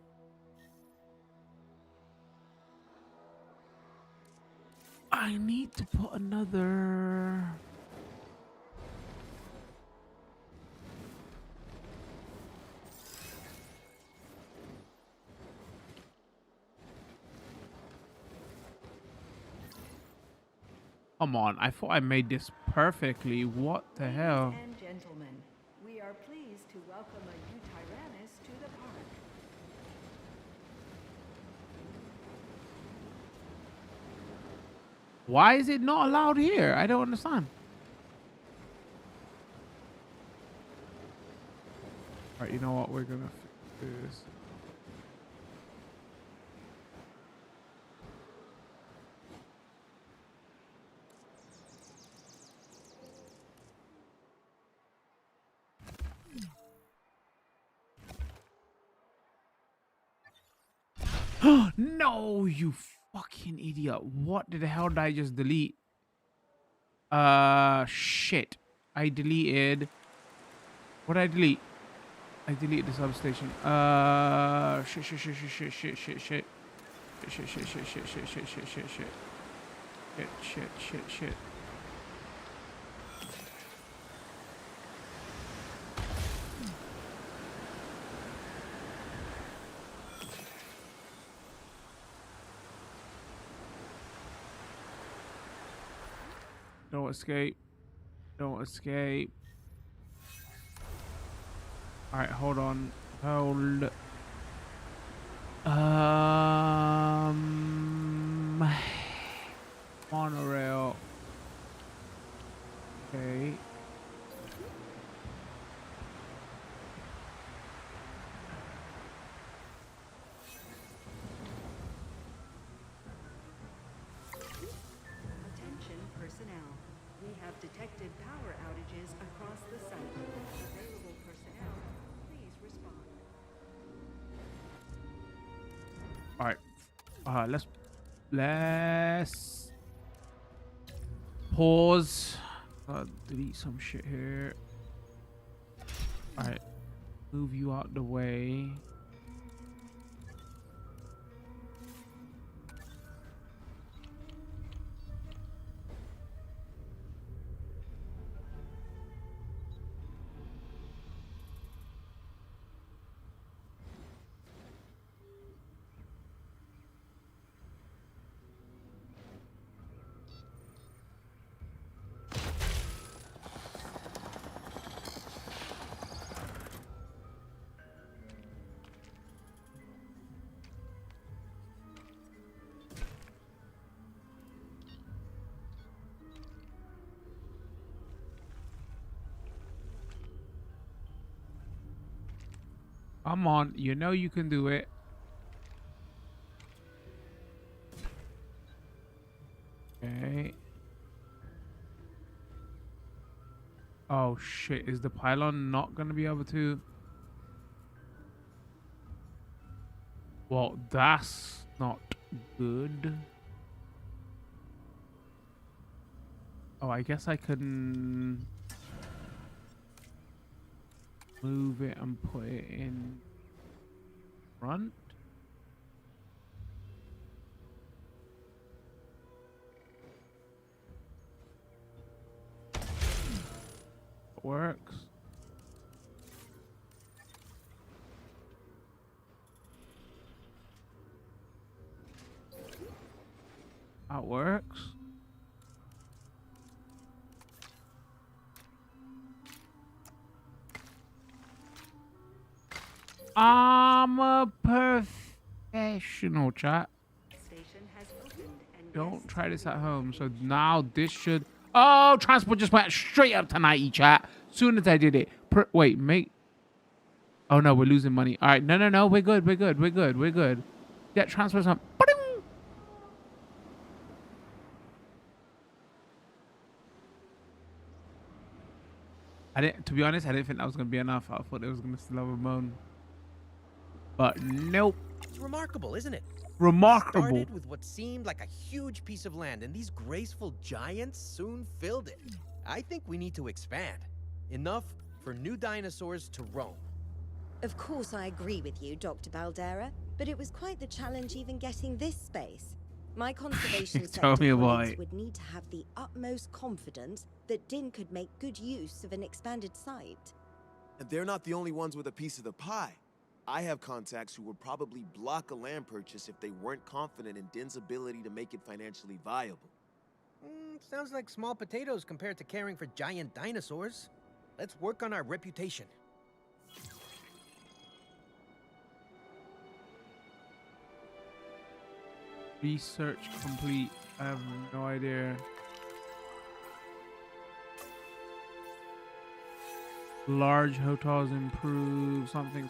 Speaker 1: I need to put another. Come on, I thought I made this perfectly. What the hell?
Speaker 4: Ladies and gentlemen, we are pleased to welcome a Utyrannus to the park.
Speaker 1: Why is it not allowed here? I don't understand. All right, you know what? We're gonna fix this. No, you fucking idiot. What the hell did I just delete? Shit. I deleted. What did I delete? I deleted the substation. Shit. Shit. Don't escape. Don't escape. All right, hold on. Hold. Monorail. Okay.
Speaker 4: Attention personnel. We have detected power outages across the site. Available personnel, please respond.
Speaker 1: All right. Let's pause. Delete some shit here. All right. Move you out the way. Come on, you know you can do it. Okay. Oh shit, is the pylon not gonna be able to? Well, that's not good. Oh, I guess I can move it and put it in front. It works. That works. I'm a professional, chat.
Speaker 4: Station has opened and
Speaker 1: Don't
Speaker 4: guests
Speaker 1: try this
Speaker 4: will
Speaker 1: at
Speaker 4: be
Speaker 1: home. So
Speaker 4: engaged.
Speaker 1: now this should... Oh, transport just went straight up to 90, chat. Soon as I did it. Wait, mate. Oh, no, we're losing money. All right. No. We're good. We're good. Yeah, transfer's on. To be honest, I didn't think that was going to be enough. I thought it was going to slow a moan. But nope.
Speaker 3: It's remarkable, isn't it?
Speaker 1: Remarkable.
Speaker 3: Started with what seemed like a huge piece of land, and these graceful giants soon filled it. I think we need to expand. Enough for new dinosaurs to roam.
Speaker 9: Of course, I agree with you, Dr. Baldera, but it was quite the challenge even getting this space. My conservation
Speaker 1: Tell
Speaker 9: sector
Speaker 1: me about
Speaker 9: colleagues
Speaker 1: it.
Speaker 9: would need to have the utmost confidence that Din could make good use of an expanded site.
Speaker 5: And they're not the only ones with a piece of the pie. I have contacts who would probably block a land purchase if they weren't confident in Din's ability to make it financially viable.
Speaker 3: Sounds like small potatoes compared to caring for giant dinosaurs. Let's work on our reputation.
Speaker 1: Research complete. I have no idea. Large hotels improve something.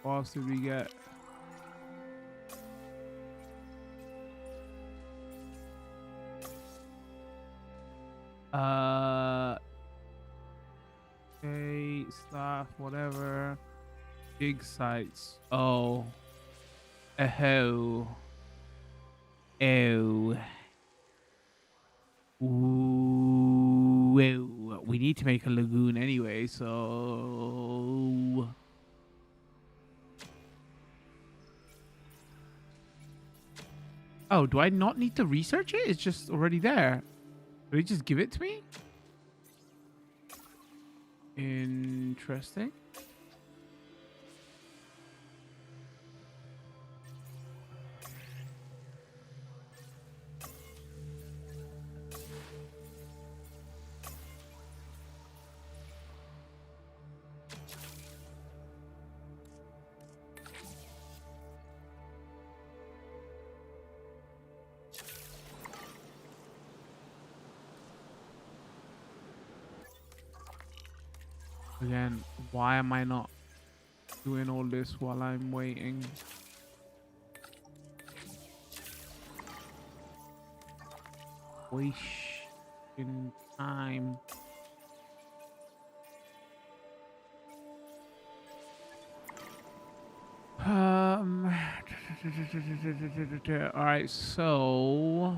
Speaker 1: What else did we get? Okay, staff, whatever. Big sites. Oh. Oh. Oh. Ooh. Well, we need to make a lagoon anyway, so... Oh, do I not need to research it? It's just already there. Do they just give it to me? Interesting. Again, why am I not doing all this while I'm waiting? Wasting time. All right, so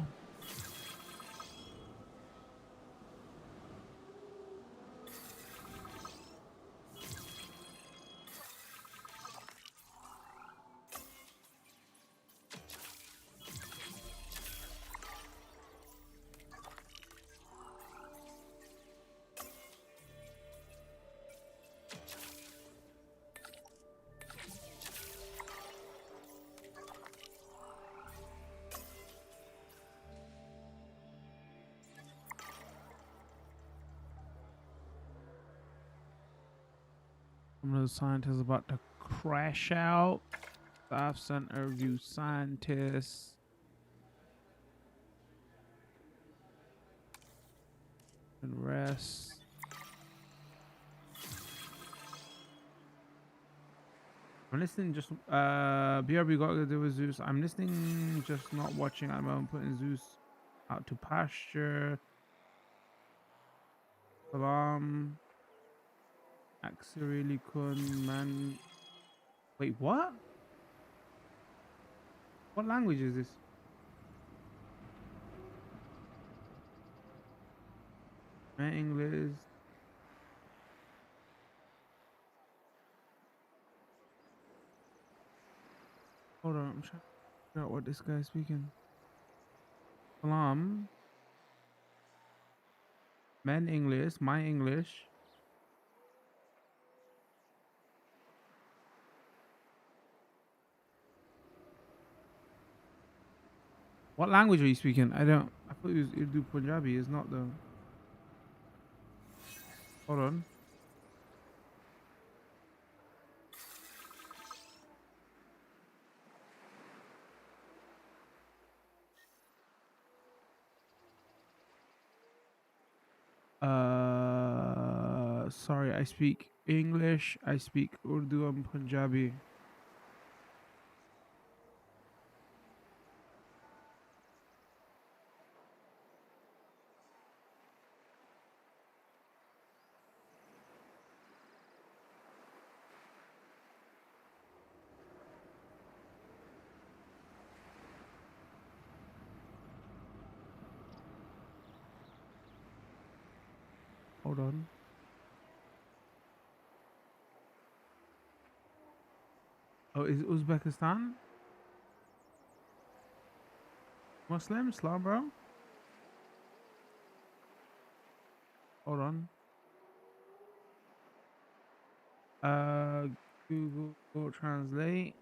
Speaker 1: some of the scientists about to crash out. Staff center view scientists. And rest. I'm listening just BRB got to do with Zeus. I'm listening, just not watching at the moment, putting Zeus out to pasture. Salam. Axirili kun man. Wait, what? What language is this? My English. Hold on, I'm trying to figure out what this guy is speaking. Salam. Men English, my English. What language are you speaking? I thought it was Urdu Punjabi. It's not though. Hold on. Sorry, I speak English, I speak Urdu and Punjabi. Hold on. Oh, is it Uzbekistan? Muslim? Islam, bro? Hold on. Google Translate.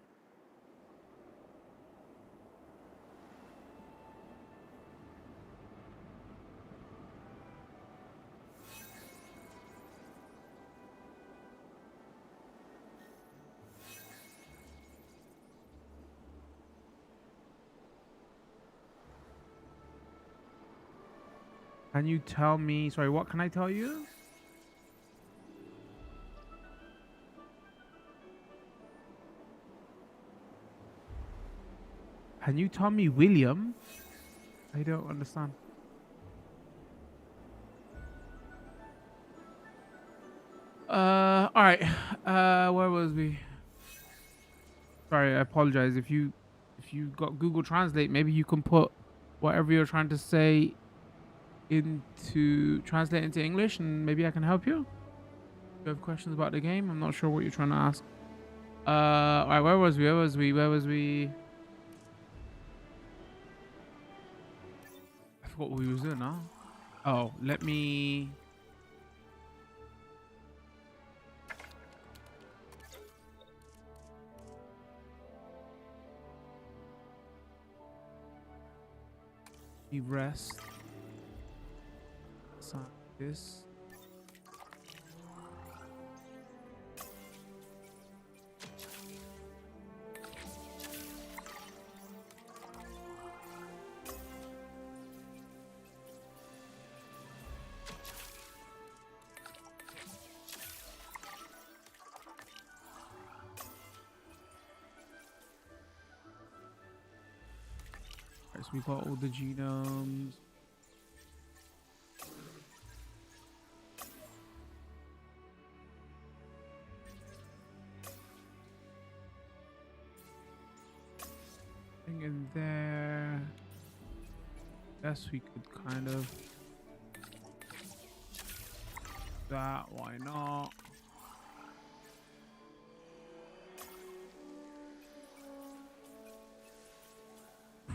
Speaker 1: Can you tell me, sorry, what can I tell you? Can you tell me William? I don't understand. All right. Where was we? Sorry, I apologize. If you got Google Translate, maybe you can put whatever you're trying to say into translate into English, and maybe I can help you. If you have questions about the game, I'm not sure what you're trying to ask. All right. Where was we? I forgot what we was doing now. Oh, let me. Rest. This. So we got all the genomes. Thing in there. Guess we could kind of that. Why not?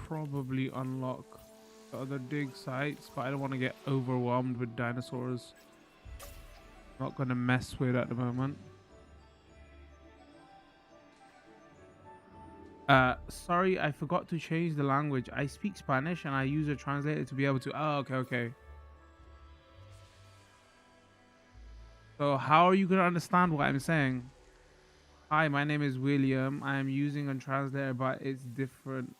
Speaker 1: Probably unlock the other dig sites, but I don't want to get overwhelmed with dinosaurs. Not gonna mess with at the moment. Sorry, I forgot to change the language. I speak Spanish and I use a translator to be able to. Oh, okay. So how are you gonna understand what I'm saying? Hi, my name is William. I am using a translator, but it's different.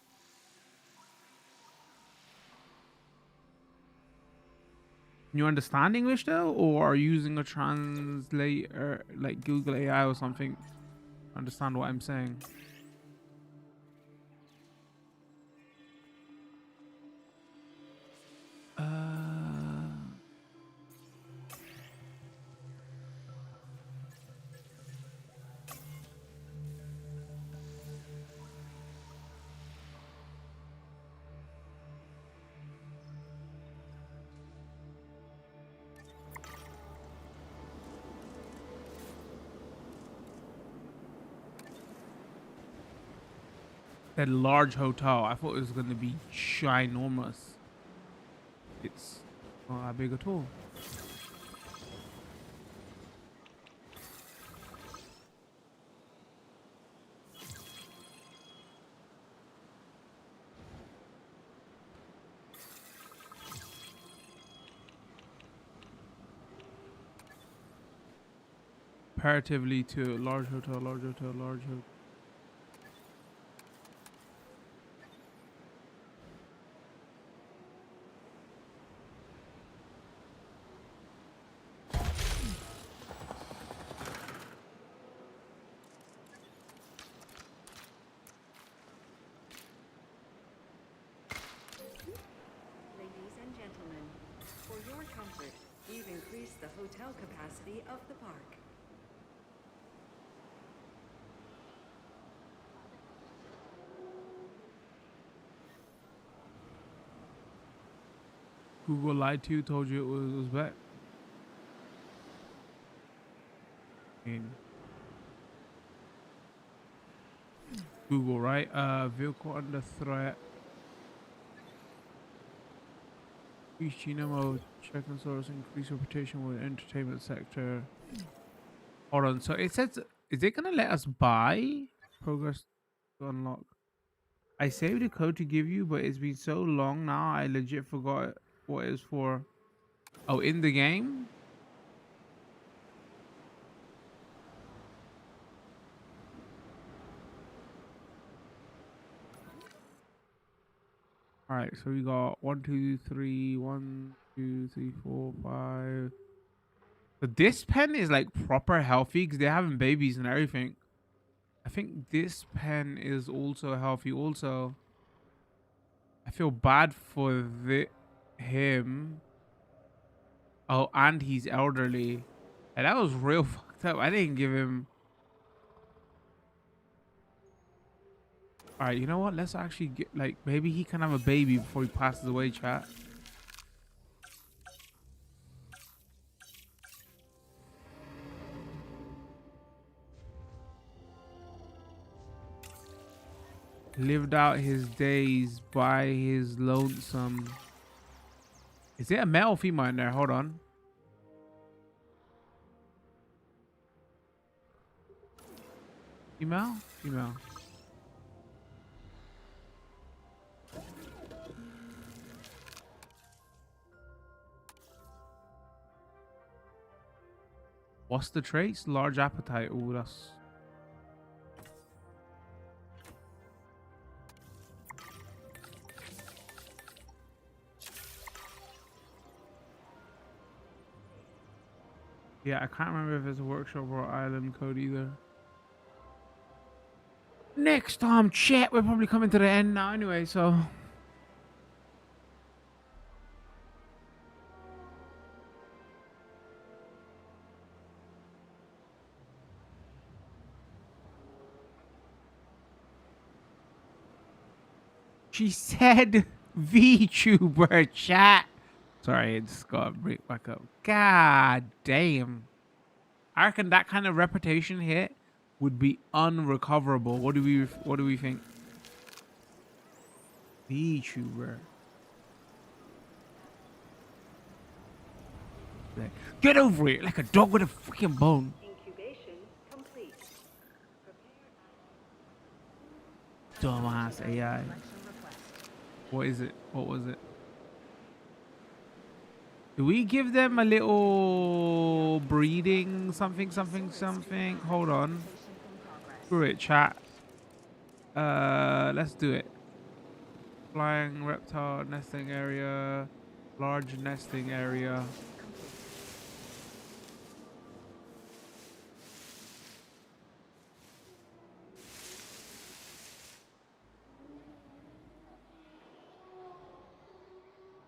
Speaker 1: Can you understand English though, or are you using a translator like Google AI or something? Understand what I'm saying? That large hotel. I thought it was going to be ginormous. It's not that big at all. Comparatively to large hotel, large hotel, large hotel.
Speaker 4: Ladies and gentlemen, for your comfort, we've increased the hotel capacity of the park.
Speaker 1: Google lied to you, told you it was back. Google, right? Vehicle under threat. Increase genome of check and source, increase reputation with entertainment sector. Hold on. So it says, is it gonna let us buy progress to unlock? I saved the code to give you, but it's been so long now. I legit forgot what it's for. Oh, in the game? All right, so we got 1, 2, 3, 1, 2, 3, 4, 5. So this pen is like proper healthy because they're having babies and everything. I think this pen is also healthy. Also, I feel bad for him. Oh, and he's elderly. And that was real fucked up. I didn't give him. All right, you know what? Let's actually get like maybe he can have a baby before he passes away, chat. Lived out his days by his lonesome. Is it a male or female in there? Hold on. Female? Female. What's the traits? Large appetite. Ooh, that's... Yeah, I can't remember if it's a workshop or island code either. Next time, chat. We're probably coming to the end now anyway, so... She said VTuber chat. Sorry, it just got to break back up. God damn. I reckon that kind of reputation hit would be unrecoverable. What do we think? VTuber. Like, get over it like a dog with a freaking bone.
Speaker 4: Incubation complete.
Speaker 1: Dumbass AI. What is it? What was it? Do we give them a little breeding something? Hold on. Screw it, chat. Let's do it. Flying reptile nesting area. Large nesting area.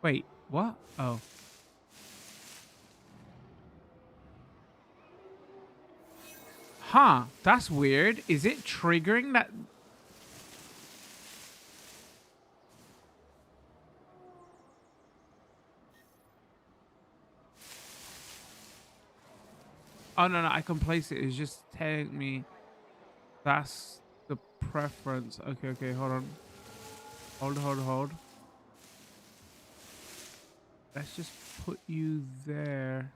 Speaker 1: Wait, what? Oh. Huh, that's weird. Is it triggering that? Oh, no, I can place it. It's just telling me that's the preference. Okay, hold on. Hold. Let's just put you there.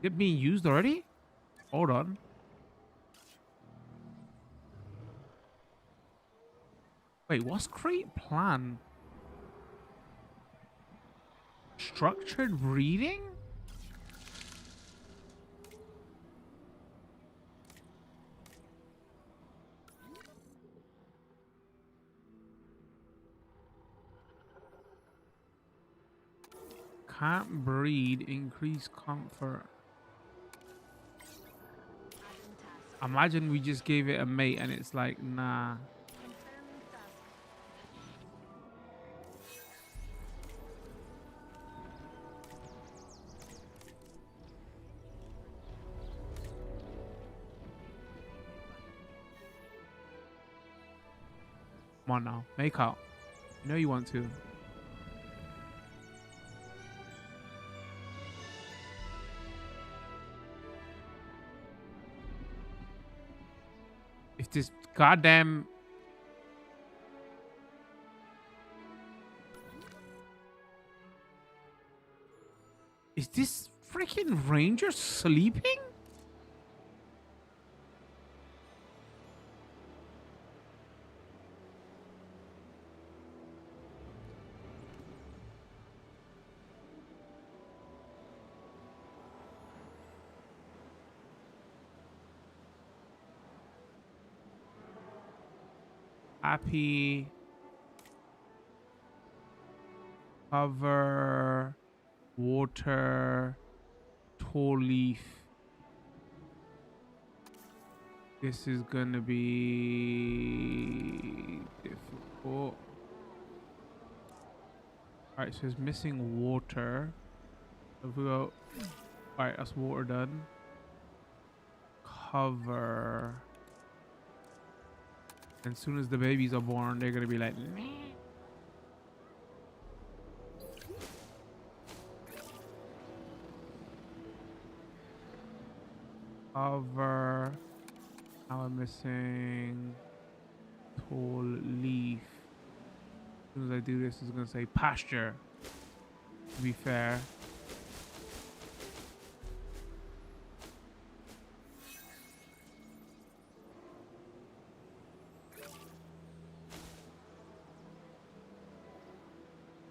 Speaker 1: It being used already? Hold on. Wait, what's create plan? Structured reading? Can't breed, increase comfort. Imagine we just gave it a mate and it's like, nah. Come on now, make out. You know you want to. If this goddamn... Is this freaking ranger sleeping? Happy. Cover. Water. Tall leaf. This is gonna be difficult. Alright, so it's missing water. If we go... Alright, that's water done. Cover. And as soon as the babies are born, they're gonna be like, meh. Cover. Now I'm missing tall leaf. As soon as I do this, it's gonna say pasture. To be fair.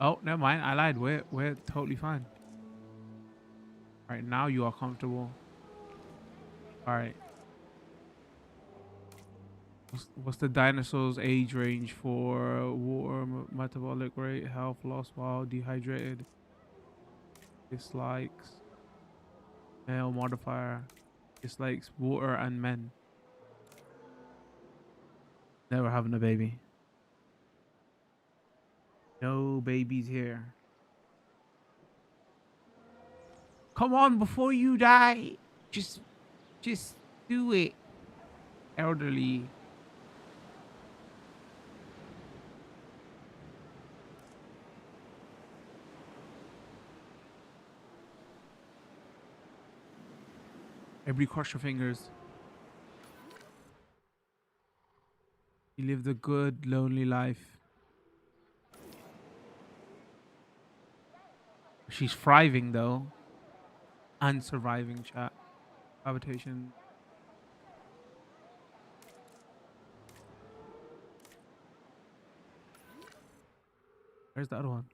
Speaker 1: Oh, never mind. I lied. We're totally fine. All right, now you are comfortable. All right. What's the dinosaur's age range for water, metabolic rate, health loss while dehydrated, dislikes? Male modifier. Dislikes water and men. Never having a baby. No babies here. Come on, before you die. Just do it. Elderly. Everybody cross your fingers. He lived a good, lonely life. She's thriving though. And surviving, chat. Habitation. Where's the other one?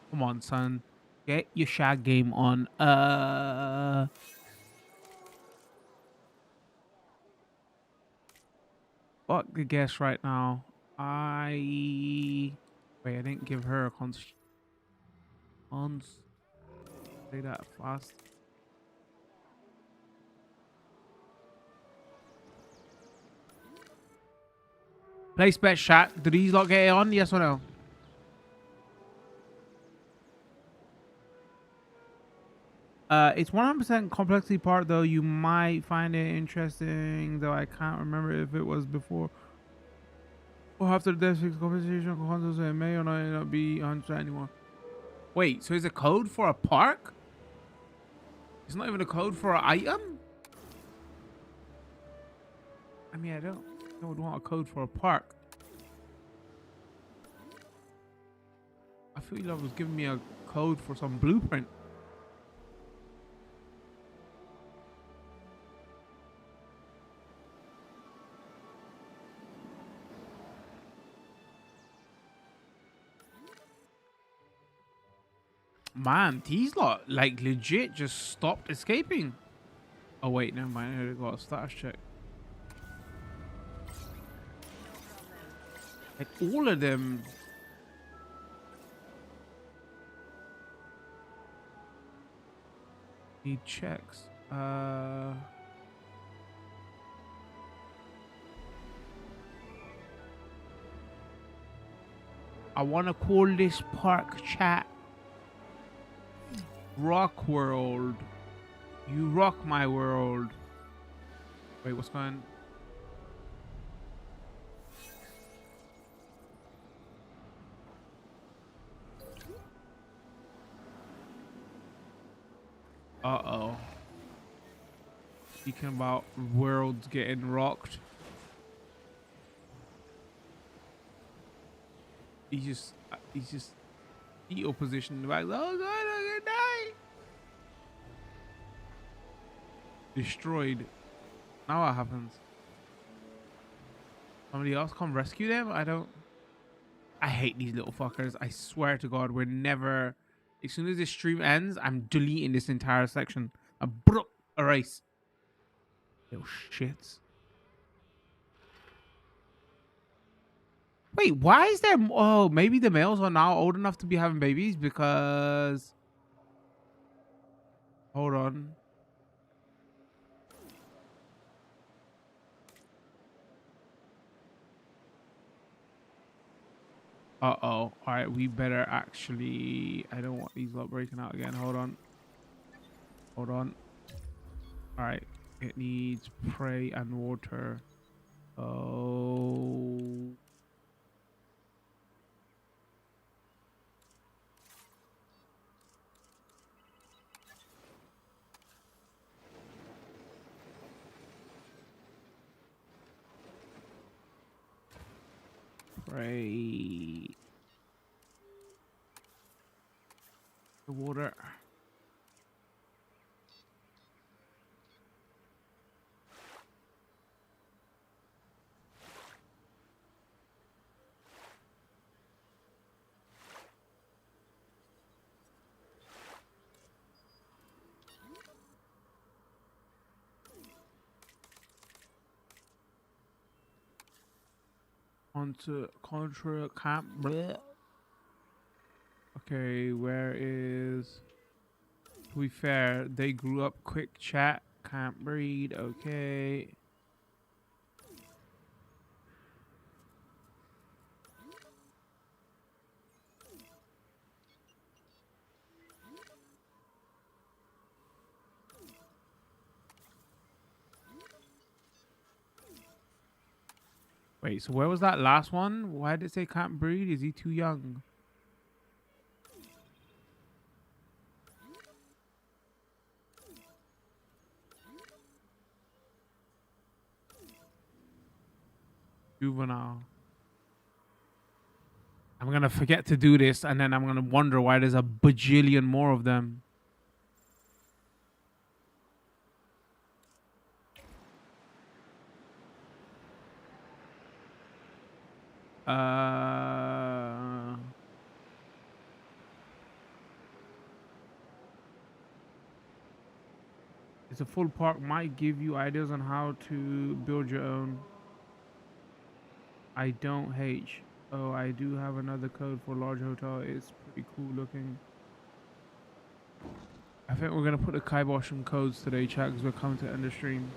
Speaker 1: Come on, son. Get your shag game on. Fuck the guess right now. Wait, I didn't give her a say that fast. Place bet chat. Do these lot get it on? Yes or no? It's 100% complexity part though. You might find it interesting though. I can't remember if it was before or after the Death 6 compensation consoles. It may or may not be 100% anymore. Wait, so is a code for a park? It's not even a code for an item? I mean, I don't want a code for a park. I feel like it was giving me a code for some blueprint. Man, these lot like legit just stopped escaping. Oh wait, never mind. I got a status check. Like all of them. Need checks. I want to call this park chat Rock World. You rock my world. Wait, what's going on? Uh-oh. Speaking about worlds getting rocked. He's just fetal position in the back. Oh god, I'm gonna die. Destroyed. Now what happens? Somebody else come rescue them? I hate these little fuckers. I swear to God, we're never. As soon as this stream ends, I'm deleting this entire section. Erase. Little shits. Wait, why is there? Oh, maybe the males are now old enough to be having babies because. Hold on. Uh-oh. All right, we better actually... I don't want these lot breaking out again. Hold on. Hold on. All right. It needs prey and water. Oh... Prey... The water... Onto contra camp. Bleh. Okay, where is To be fair, they grew up quick. Chat can't breed. Okay. Wait, so where was that last one? Why did it say can't breed? Is he too young? Juvenile. I'm gonna forget to do this, and then I'm gonna wonder why there's a bajillion more of them. It's a full park might give you ideas on how to build your own. I don't H. Oh, I do have another code for large hotel. It's pretty cool looking. I think we're gonna put the kibosh on codes today, chat, because we're coming to end the stream.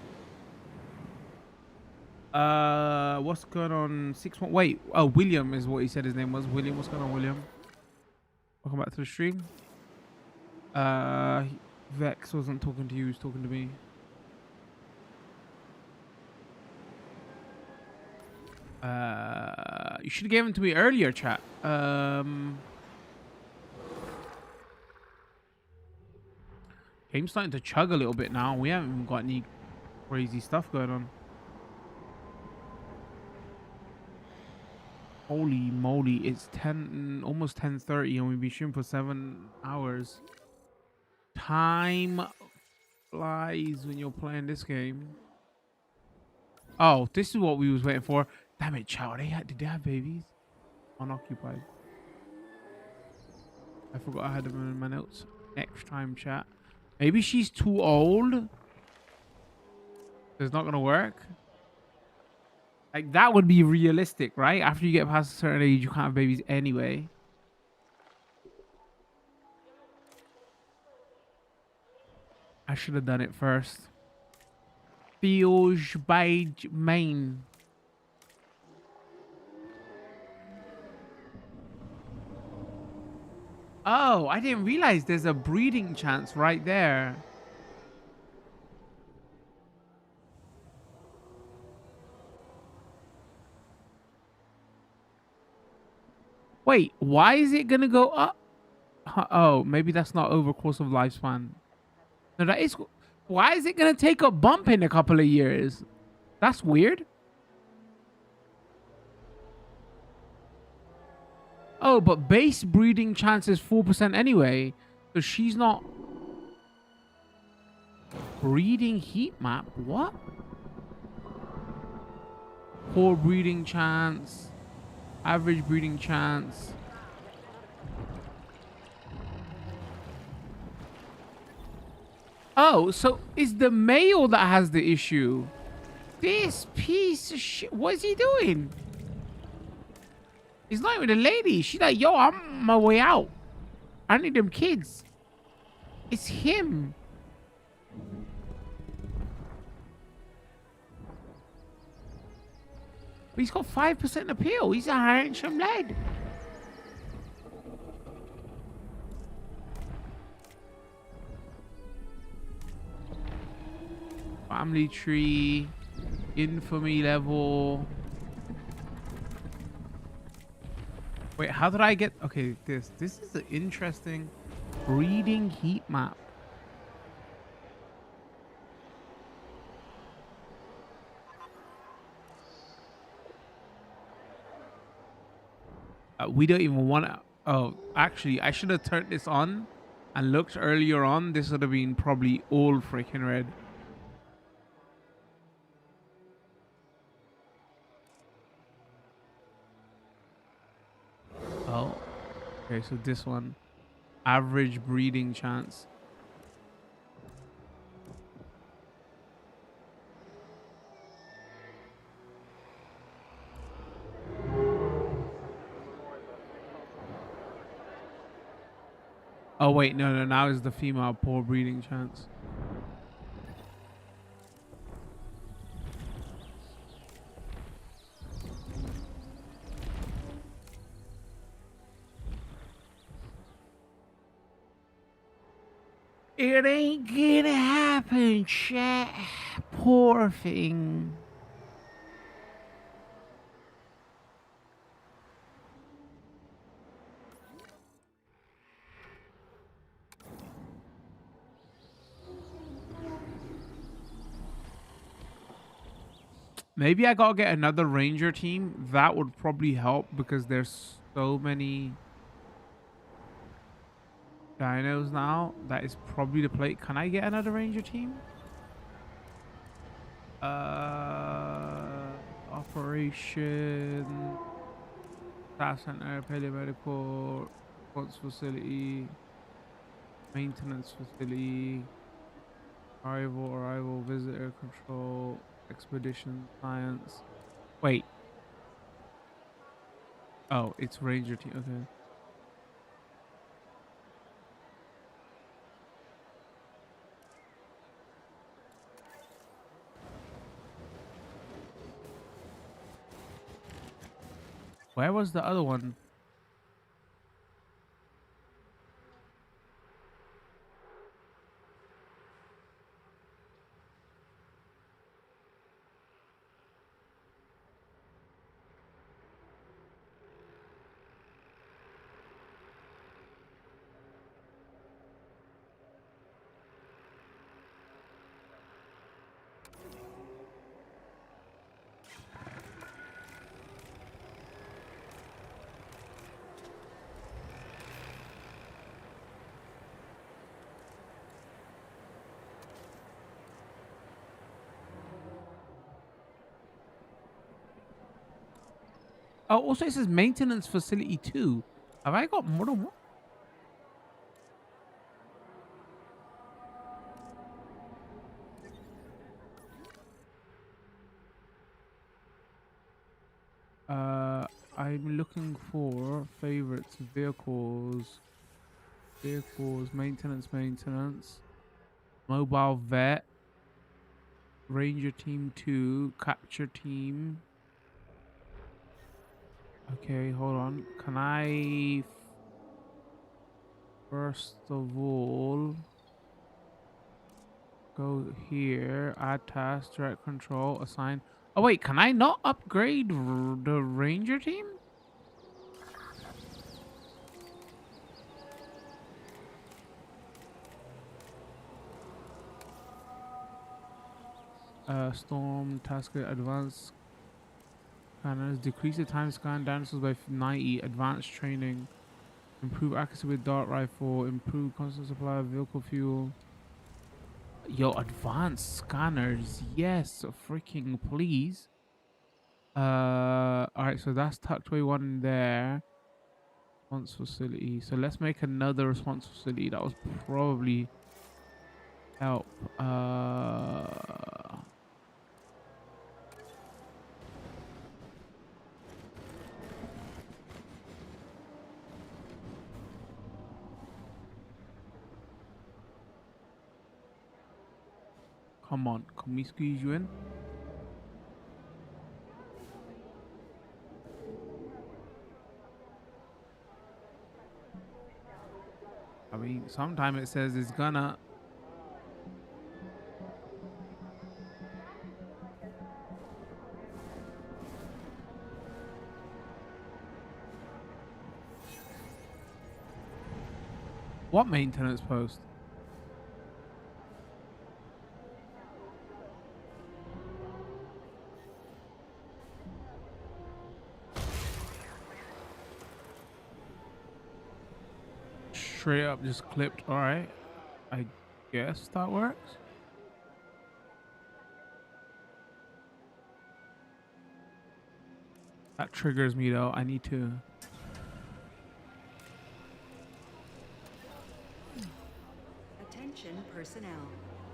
Speaker 1: What's going on? 6-1. Wait, oh, William is what he said his name was. William, what's going on, William? Welcome back to the stream. Vex wasn't talking to you, he was talking to me. You should have given it to me earlier, chat. Game's starting to chug a little bit now. We haven't even got any crazy stuff going on. Holy moly, it's 10, almost 10:30, and we've been streaming for 7 hours. Time flies when you're playing this game. Oh, this is what we was waiting for. Damn it, child. Did they have babies? Unoccupied. I forgot I had them in my notes. Next time, chat. Maybe she's too old. It's not gonna work. Like, that would be realistic, right? After you get past a certain age, you can't have babies anyway. I should have done it first. Feels by Maine. Oh, I didn't realize there's a breeding chance right there. Wait, why is it gonna go up? Oh, maybe that's not over course of lifespan. No, that is. Why is it gonna take a bump in a couple of years? That's weird. Oh, but base breeding chance is 4% anyway. So she's not breeding heat map. What? Poor breeding chance. Average breeding chance. Oh, so it's the male that has the issue. This piece of shit. What is he doing? He's not even a lady. She's like, yo, I'm on my way out. I need them kids. It's him. But he's got 5% appeal. He's a handsome lad. Family tree. Infamy level. Wait, how did I get... Okay, this is an interesting breeding heat map. We don't even want to... Oh, actually, I should have turned this on and looked earlier on. This would have been probably all freaking red. Oh. Okay, so this one. Average breeding chance. Oh wait, no, now is the female poor breeding chance. It ain't gonna happen, chat. Poor thing. Maybe I gotta get another ranger team. That would probably help because there's so many dinos now. That is probably the play. Can I get another ranger team? Operation staff center, paramedical response facility, maintenance facility, arrival, visitor control, expedition, science. Wait. Oh, it's ranger team. Okay. Where was the other one? Oh, also it says maintenance facility 2. Have I got more than one? I'm looking for favorites, vehicles, maintenance, mobile vet, ranger team 2, capture team. Okay, hold on. Can I first of all go here, add task, direct control, assign. Oh wait, can I not upgrade the ranger team? Storm, task, advanced scanners, decrease the time scan dinosaurs by 90, advanced training, improve accuracy with dart rifle, improve constant supply of vehicle fuel. Yo, advanced scanners, yes, freaking please. All right, so that's tucked away one in there. Response facility. So let's make another response facility. That was probably help. Come on, can we squeeze you in? I mean, sometimes it says it's gonna. What maintenance post? Straight up just clipped. All right, I guess that works. That triggers me though. I need to.
Speaker 4: Attention personnel.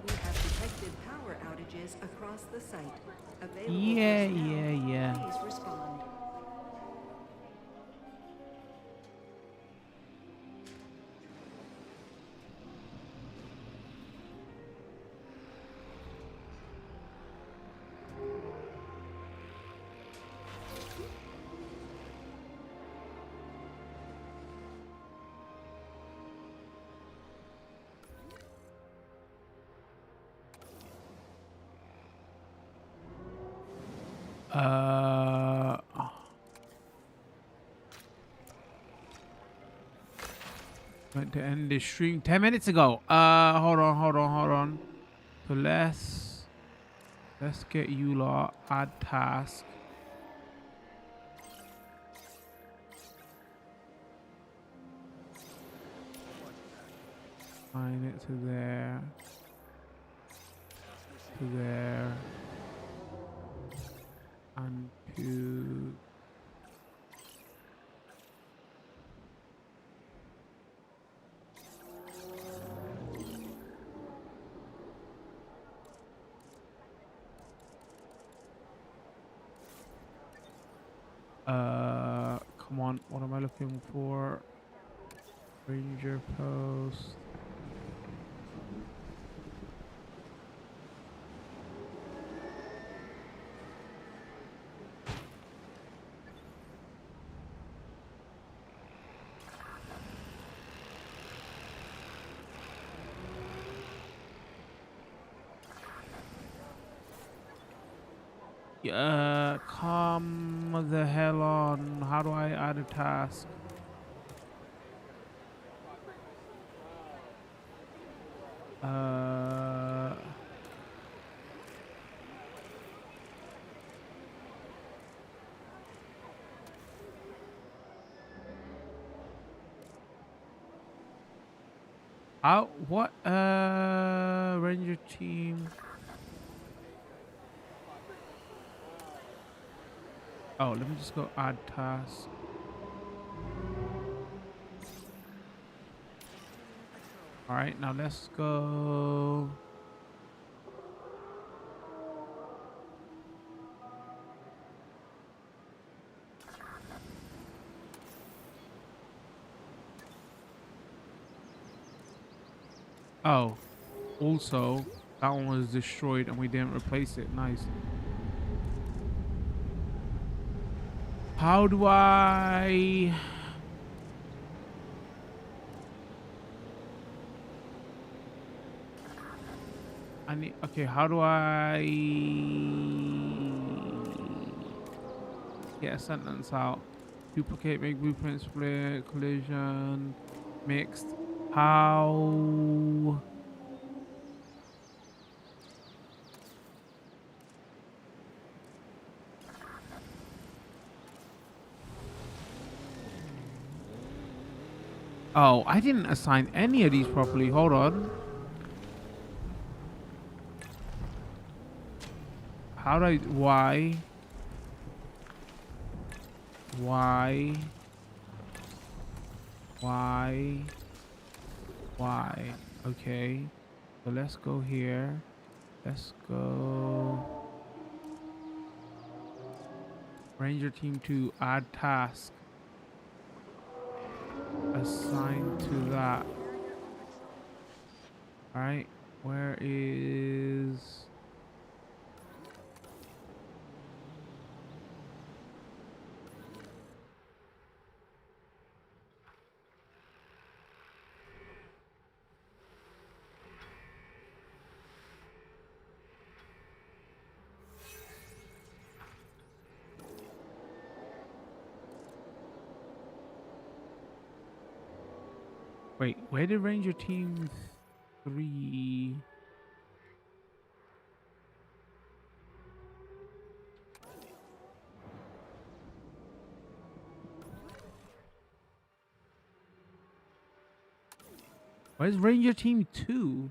Speaker 4: We have detected power outages across the site. Available
Speaker 1: Yeah.
Speaker 4: Please respond.
Speaker 1: Went to end this stream 10 minutes ago. Hold on. So let's get you lot add task. Find it to there. To there. And to come on, what am I looking for? Ranger post. Come the hell on. How do I add a task? What Ranger team? Oh, let me just go add task. All right, now let's go. Oh, also, that one was destroyed and we didn't replace it. Nice. How do I... Okay, how do I get a sentence out? Duplicate, make blueprint, split, collision, mixed. How... Oh, I didn't assign any of these properly. Hold on. How do I... Why? Okay. So let's go here. Let's go... Ranger team 2, add task. Assigned to that. All right, where is... Wait, where did Ranger Team 3... Where's Ranger Team 2?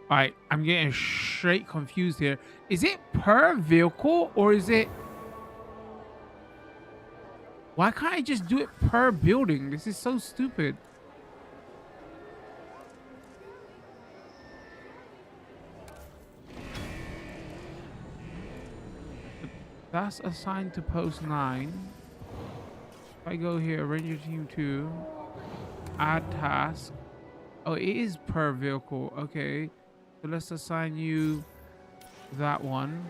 Speaker 1: All right, I'm getting straight confused here. Is it per vehicle or is it... Why can't I just do it per building? This is so stupid. That's assigned to post 9. If I go here, Ranger Team 2, add task. Oh, it is per vehicle. Okay. So let's assign you that one.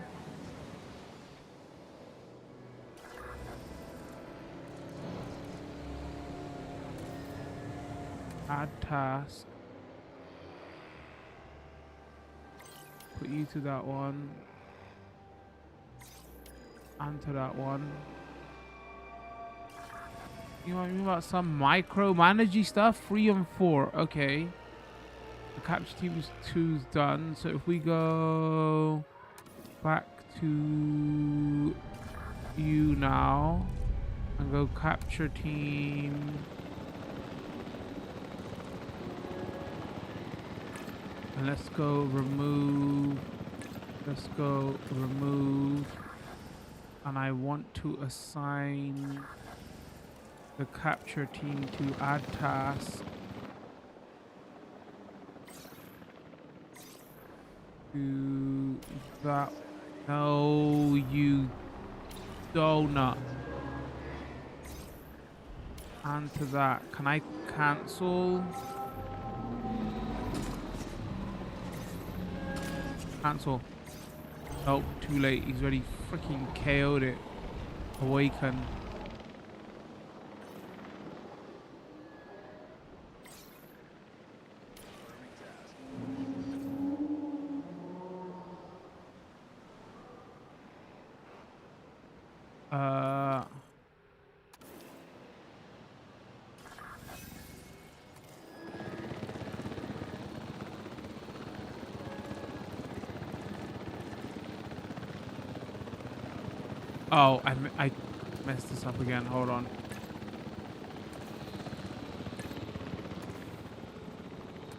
Speaker 1: Add task. Put you to that one. And to that one. You want me about some micromanaging stuff? 3 and 4. Okay. The capture team 2's done. So if we go back to you now and go capture team. And let's go remove. Let's go remove. And I want to assign the capture team to add task to that. No, you donut. And to that. Can I cancel? Cancel. Oh, too late. He's already freaking KO'd it. Awaken. Oh, I messed this up again. Hold on.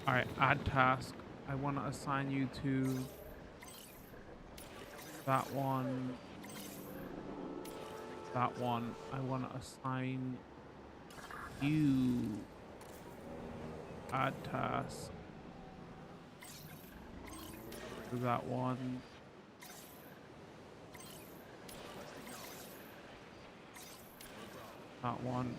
Speaker 1: All right, add task. I want to assign you to that one. That one. I want to assign you. Add task to that one. That one.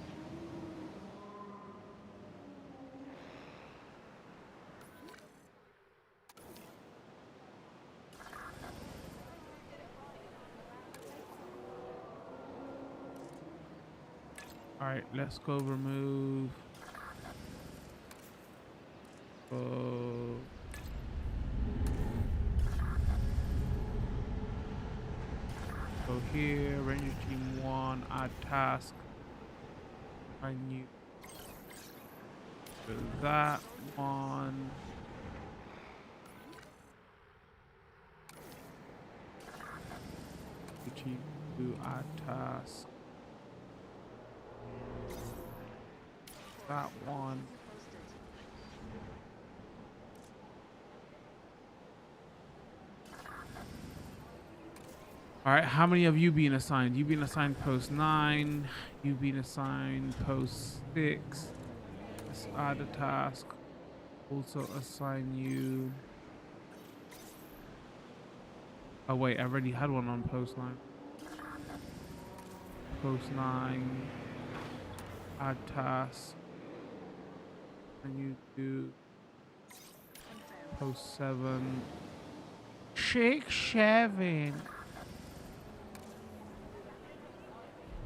Speaker 1: All right, let's go remove. Go here, Ranger Team 1, add task. I knew that one. Team 2, add task. That one. All right, how many of you been assigned? You've been assigned post 9. You've been assigned post 6. Let's add a task. Also assign you. Oh wait, I already had one on post 9. Post 9. Add task. And you do post 7. 7.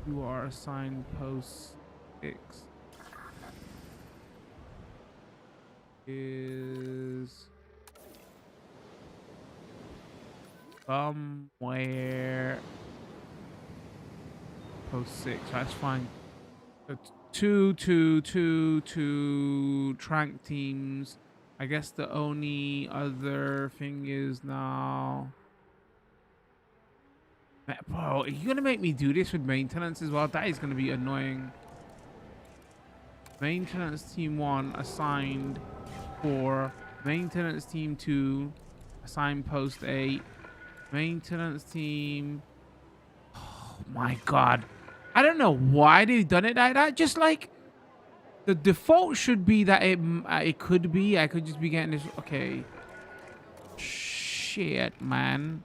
Speaker 1: You are assigned post 6. Is somewhere post 6. That's fine. So two trank teams. I guess the only other thing is now. Bro, are you gonna make me do this with maintenance as well? That is gonna be annoying. Maintenance team 1 assigned 4. Maintenance team 2 assigned post 8. Maintenance team. Oh my god. I don't know why they've done it like that. Just like the default should be that it could be. I could just be getting this. Okay. Shit, man.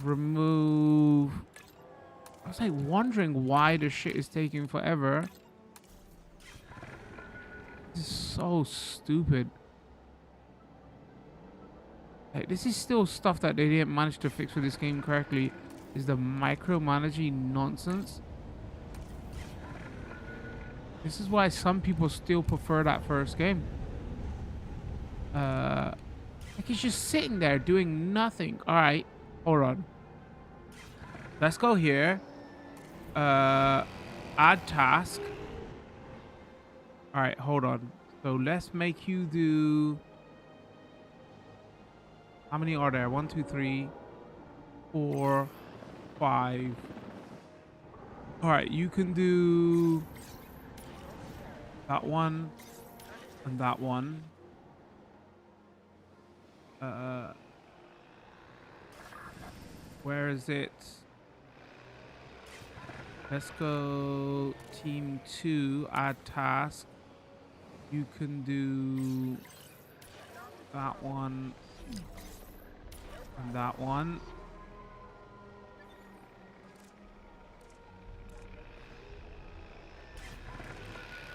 Speaker 1: Remove. I was like wondering why the shit is taking forever. This is so stupid. Like, this is still stuff that they didn't manage to fix with this game correctly. Is the micromanaging nonsense. This is why some people still prefer that first game. Like, he's just sitting there doing nothing. All right, hold on. Let's go here. Add task. All right, hold on. So let's make you do. How many are there? 1, 2, 3, 4, 5. All right, you can do that one and that one. Where is it? Let's go team 2, add task. You can do that one and that one.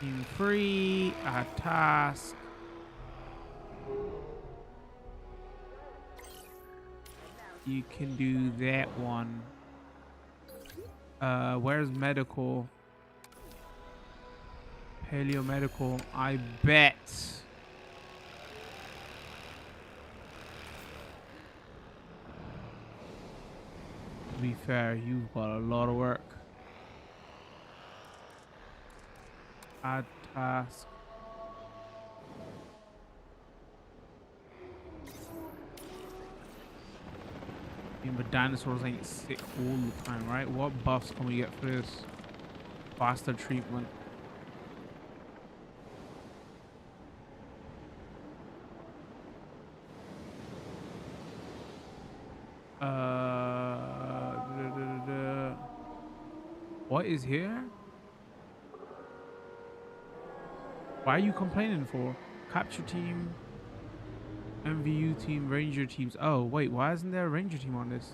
Speaker 1: Team 3, add task. You can do that one. Where's medical? Paleo medical. I bet. To be fair, you've got a lot of work. Add task. But dinosaurs ain't sick all the time, right? What buffs can we get for this? Faster treatment. What is here? Why are you complaining for? Capture team, MVU team, ranger teams. Oh, wait, why isn't there a ranger team on this?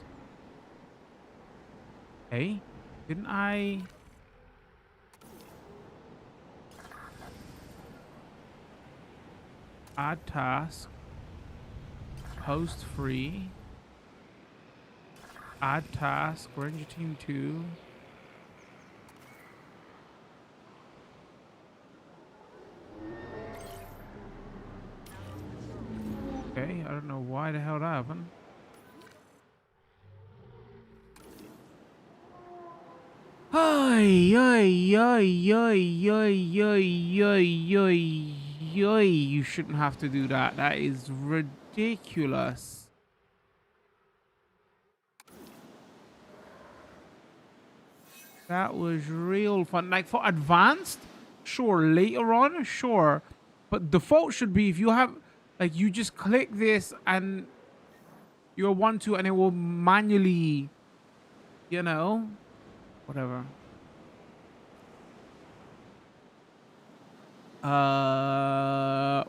Speaker 1: Hey, didn't I? Add task. Host free. Add task. Ranger team 2. Okay, I don't know why the hell that happened. Ay, ay, ay, ay, ay, ay, ay, ay, ay. You shouldn't have to do that. That is ridiculous. That was real fun. Like for advanced, sure. Later on, sure. But default should be if you have, like, you just click this and you're 1, 2, and it will manually, you know, whatever.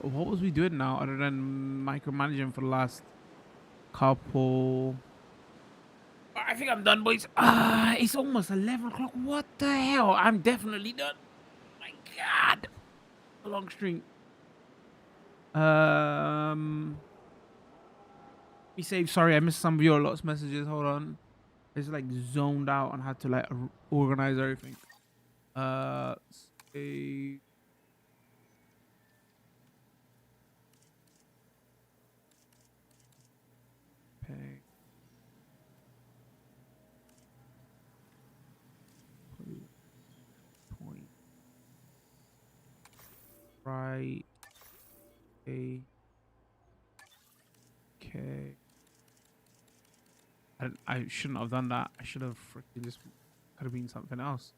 Speaker 1: What was we doing now other than micromanaging for the last couple? I think I'm done, boys. It's almost 11 o'clock. What the hell? I'm definitely done. My God. A long stream. Be safe. Sorry, I missed some of your lots of messages. Hold on. I just like zoned out and had to like organize everything. Save. Pay. Point. Right. A. Okay. I shouldn't have done that. I should have freaking just could have been something else.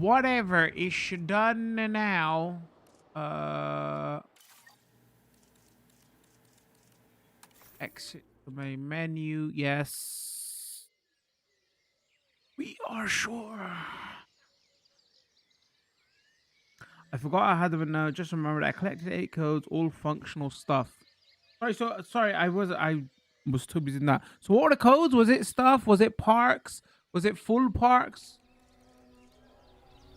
Speaker 1: whatever is done now. Exit the main menu. Yes. We are sure. I forgot I had them in note. Just remembered I collected 8 codes, all functional stuff. Sorry, I was too busy in that. So what were the codes? Was it stuff? Was it parks? Was it full parks?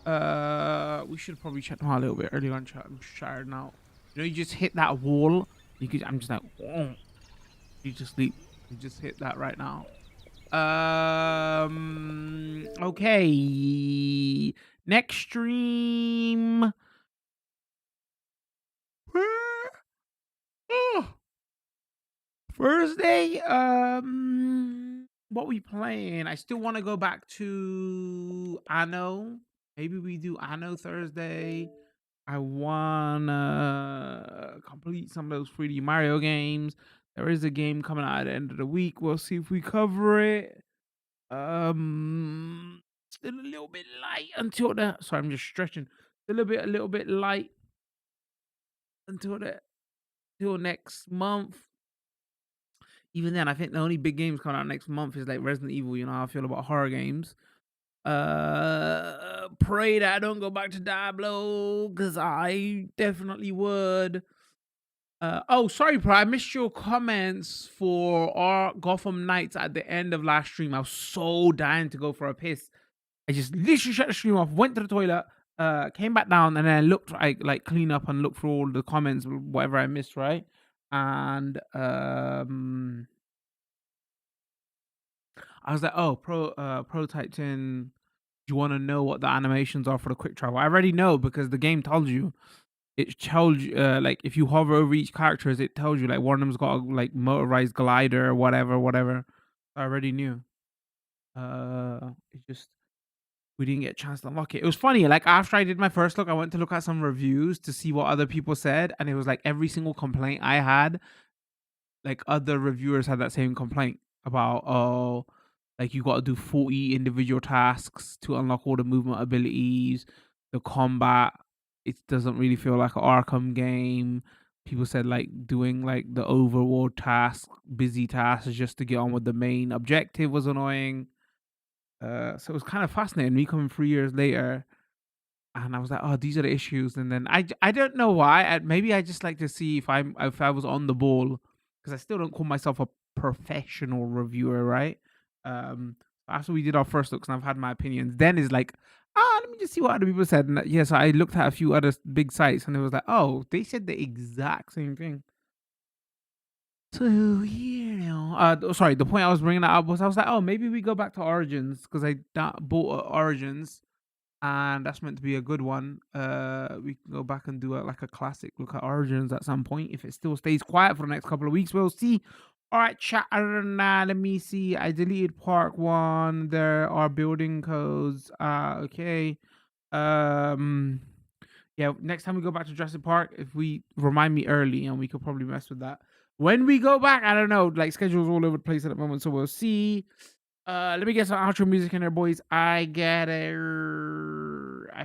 Speaker 1: We should probably check them out a little bit earlier on chat. I'm shattered now. You know, you just hit that wall. I'm just like, whoa. You just hit that right now. Okay. Next stream. Thursday. What we playing? I still want to go back to Anno. Maybe we do Anno Thursday. I wanna complete some of those 3D Mario games. There is a game coming out at the end of the week. We'll see if we cover it. Still a little bit light until the. Sorry, I'm just stretching. Still a little bit light until next month. Even then, I think the only big games coming out next month is like Resident Evil. You know how I feel about horror games. Pray that I don't go back to Diablo, because I definitely would. Oh, sorry, bro. I missed your comments for our Gotham Knights at the end of last stream. I was so dying to go for a piss. I just literally shut the stream off, went to the toilet, came back down, and then I looked, like clean up and look through all the comments, whatever I missed, right? And I was like, oh, Pro Titan, do you want to know what the animations are for the quick travel? I already know because the game told you. It tells you, like, if you hover over each character, it tells you, like, one of them's got a, like, motorized glider or whatever. I already knew. It just, we didn't get a chance to unlock it. It was funny, like, after I did my first look, I went to look at some reviews to see what other people said, and it was like every single complaint I had, like, other reviewers had that same complaint about, oh, like, you got to do 40 individual tasks to unlock all the movement abilities, the combat. It doesn't really feel like an Arkham game. People said, like, doing, like, the overworld task, busy tasks just to get on with the main objective was annoying. So it was kind of fascinating. Me coming 3 years later, and I was like, oh, these are the issues. And then I don't know why. Maybe I just like to see if I was on the ball, because I still don't call myself a professional reviewer, right? After we did our first looks and I've had my opinions, then it's like, let me just see what other people said. And yeah, so I looked at a few other big sites and it was like, oh, they said the exact same thing. So, you know, sorry, the point I was bringing that up was I was like, oh, maybe we go back to Origins, because I bought Origins and that's meant to be a good one. We can go back and do like a classic look at Origins at some point. If it still stays quiet for the next couple of weeks, we'll see. All right, chat. Let me see. I deleted Park 1. There are building codes. Okay. Yeah, next time we go back to Jurassic Park, if we remind me early, and we could probably mess with that. When we go back, I don't know. Like, schedule's all over the place at the moment, so we'll see. Let me get some outro music in there, boys. I've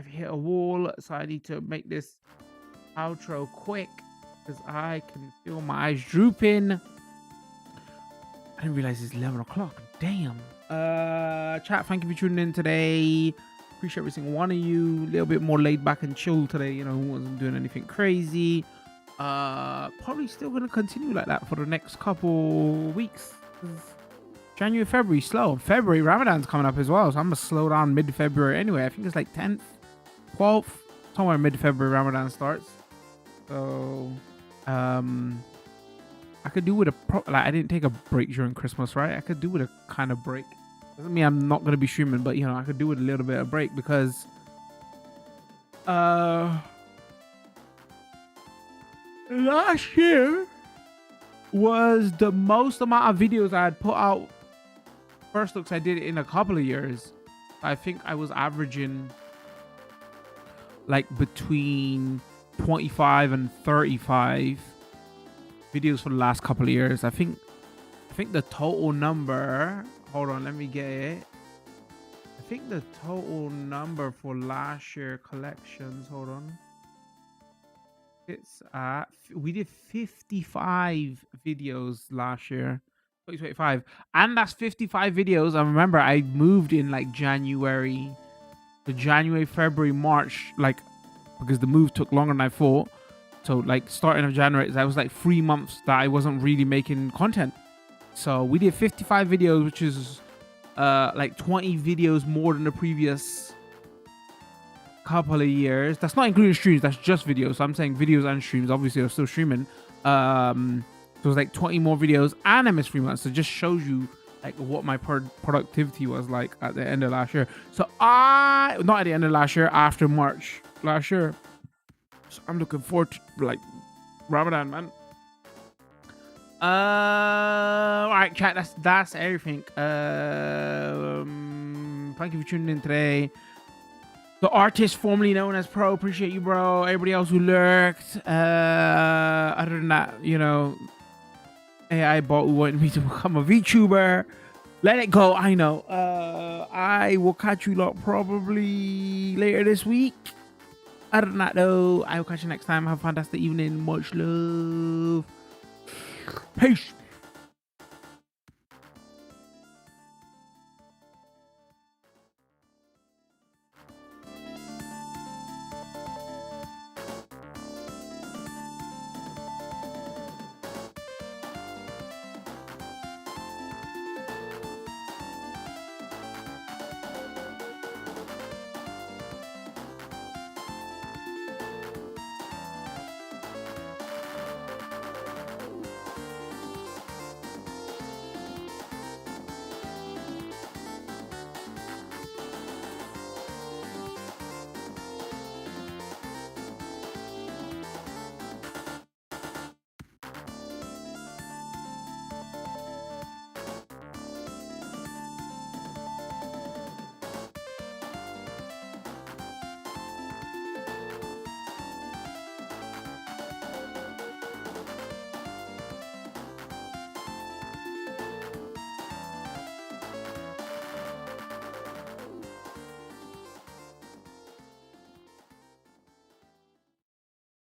Speaker 1: hit a wall, so I need to make this outro quick, because I can feel my eyes drooping. I didn't realize it's 11 o'clock. Damn. Chat, thank you for tuning in today. Appreciate every single one of you. A little bit more laid back and chill today. You know, wasn't doing anything crazy. Probably still going to continue like that for the next couple weeks. January, February, slow. February, Ramadan's coming up as well. So I'm going to slow down mid-February anyway. I think it's like 10th, 12th. Somewhere mid-February, Ramadan starts. So, I could do with I didn't take a break during Christmas, right? I could do with a kind of break. Doesn't mean I'm not going to be streaming, but, you know, I could do with a little bit of break, because last year was the most amount of videos I had put out. First looks I did it in a couple of years. I think I was averaging like between 25 and 35 videos for the last couple of years. I think the total number, hold on, let me get it. I think the total number for last year collections, hold on. It's we did 55 videos last year, 2025, and that's 55 videos. I remember I moved in like January, February, March, like because the move took longer than I thought. So like starting of January, that was like 3 months that I wasn't really making content. So we did 55 videos, which is like 20 videos more than the previous couple of years. That's not including streams, that's just videos. So I'm saying videos and streams. Obviously I'm still streaming. So it was like 20 more videos and I missed 3 months. So it just shows you like what my productivity was like at the end of last year. So not at the end of last year, after March last year. So I'm looking forward to like Ramadan, man. All right, chat, that's everything. Thank you for tuning in today. The artist formerly known as Pro, appreciate you, bro. Everybody else who lurked. Other than that, you know, AI bot who wanted me to become a VTuber. Let it go, I know. I will catch you lot probably later this week. Other than that, though, I will catch you next time. Have a fantastic evening. Much love. Peace.